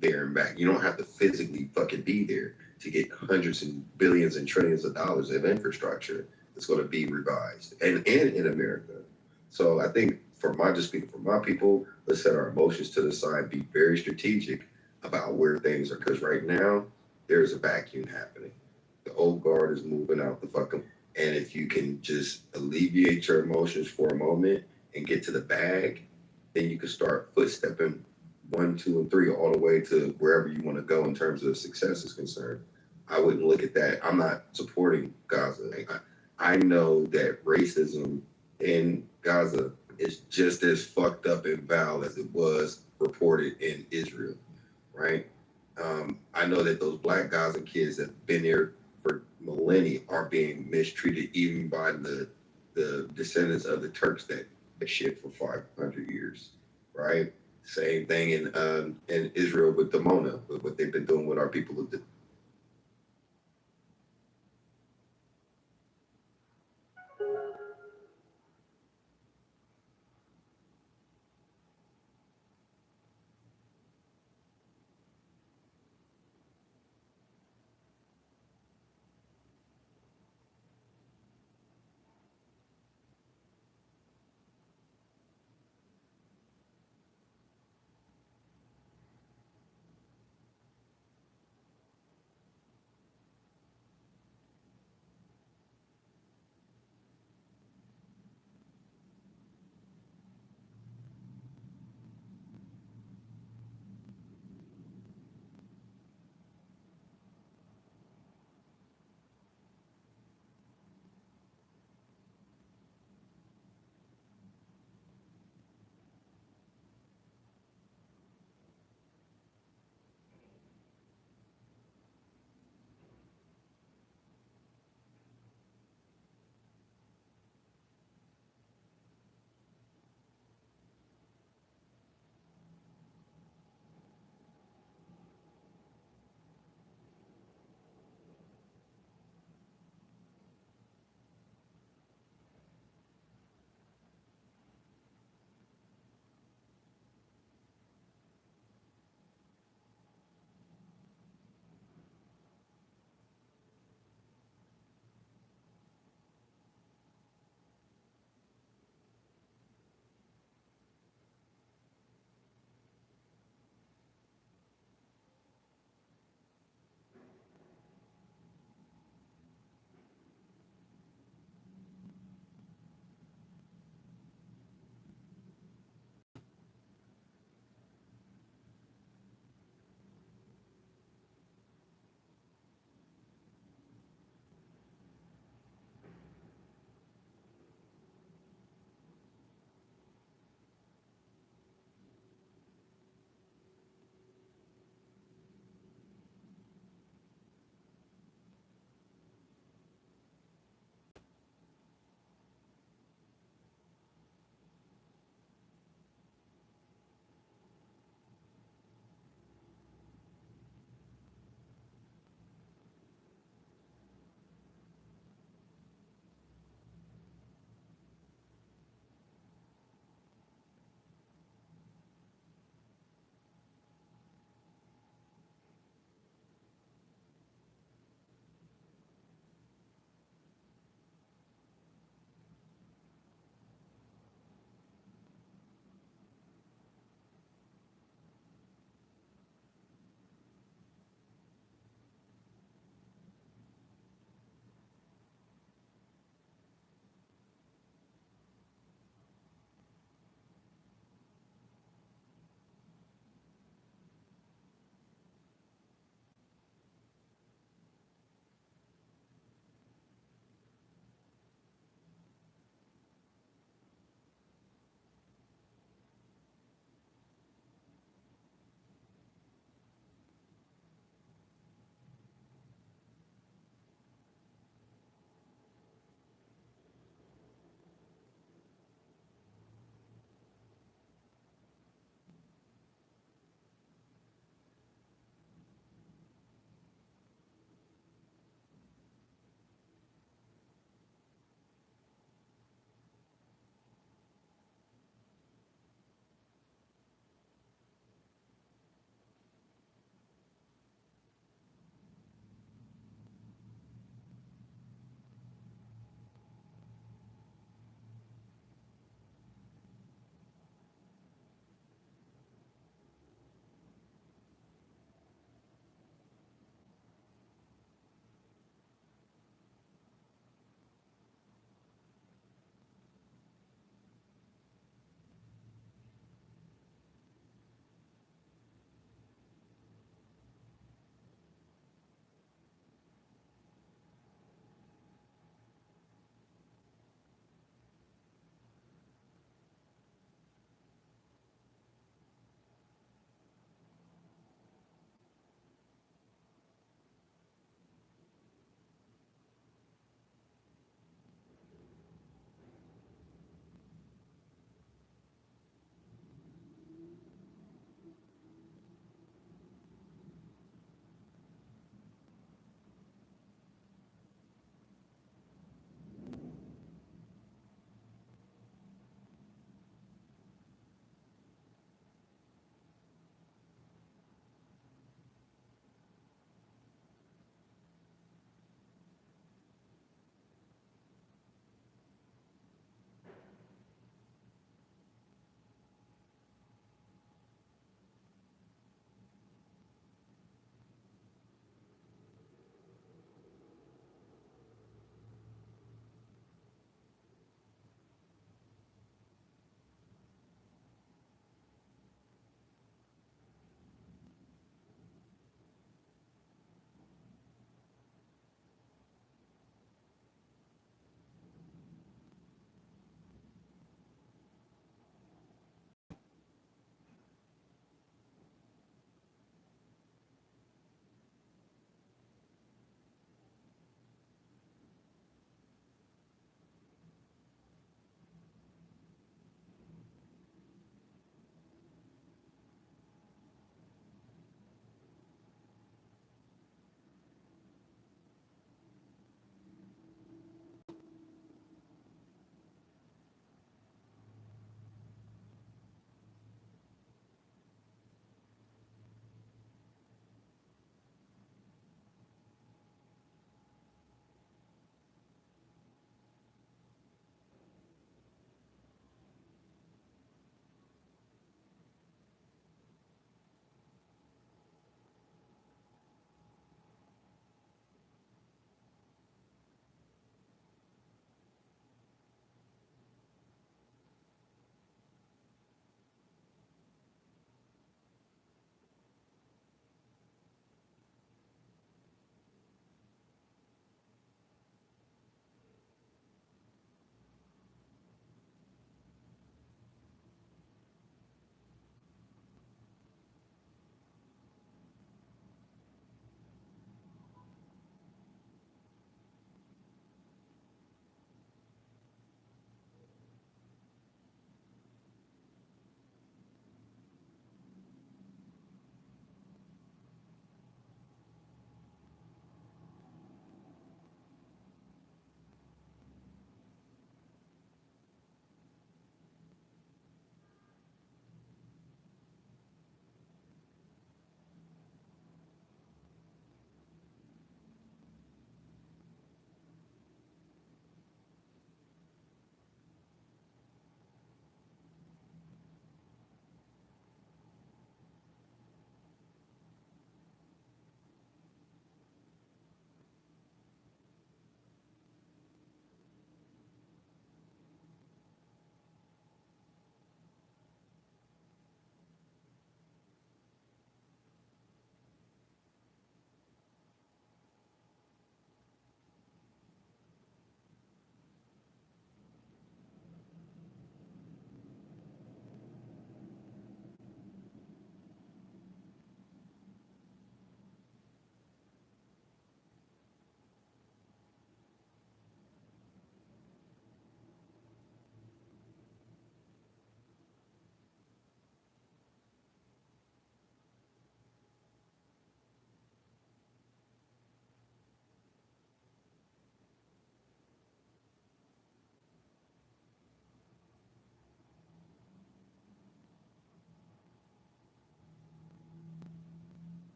there and back? You don't have to physically fucking be there to get hundreds and billions and trillions of dollars of infrastructure that's going to be revised and in America. So I think just speaking for my people, let's set our emotions to the side, be very strategic about where things are. Because right now, there's a vacuum happening. The old guard is moving out the fucking. And if you can just alleviate your emotions for a moment and get to the bag, then you can start footstepping 1, 2, and 3 all the way to wherever you want to go in terms of success is concerned. I wouldn't look at that. I'm not supporting Gaza. I know that racism in Gaza is just as fucked up and foul as it was reported in Israel, right? I know that those Black Gazan kids that have been there for millennia are being mistreated even by the descendants of the Turks that shit for 500 years, right? Same thing in Israel with the Mona, with what they've been doing with our people.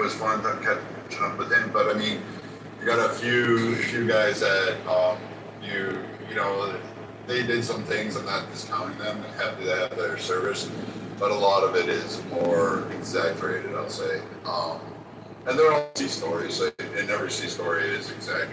was fun catching up with him. But I mean, you got a few guys that you know, they did some things. I'm not discounting them and happy to have their service, but a lot of it is more exaggerated, I'll say. And they're all sea stories, and every sea story is exaggerated.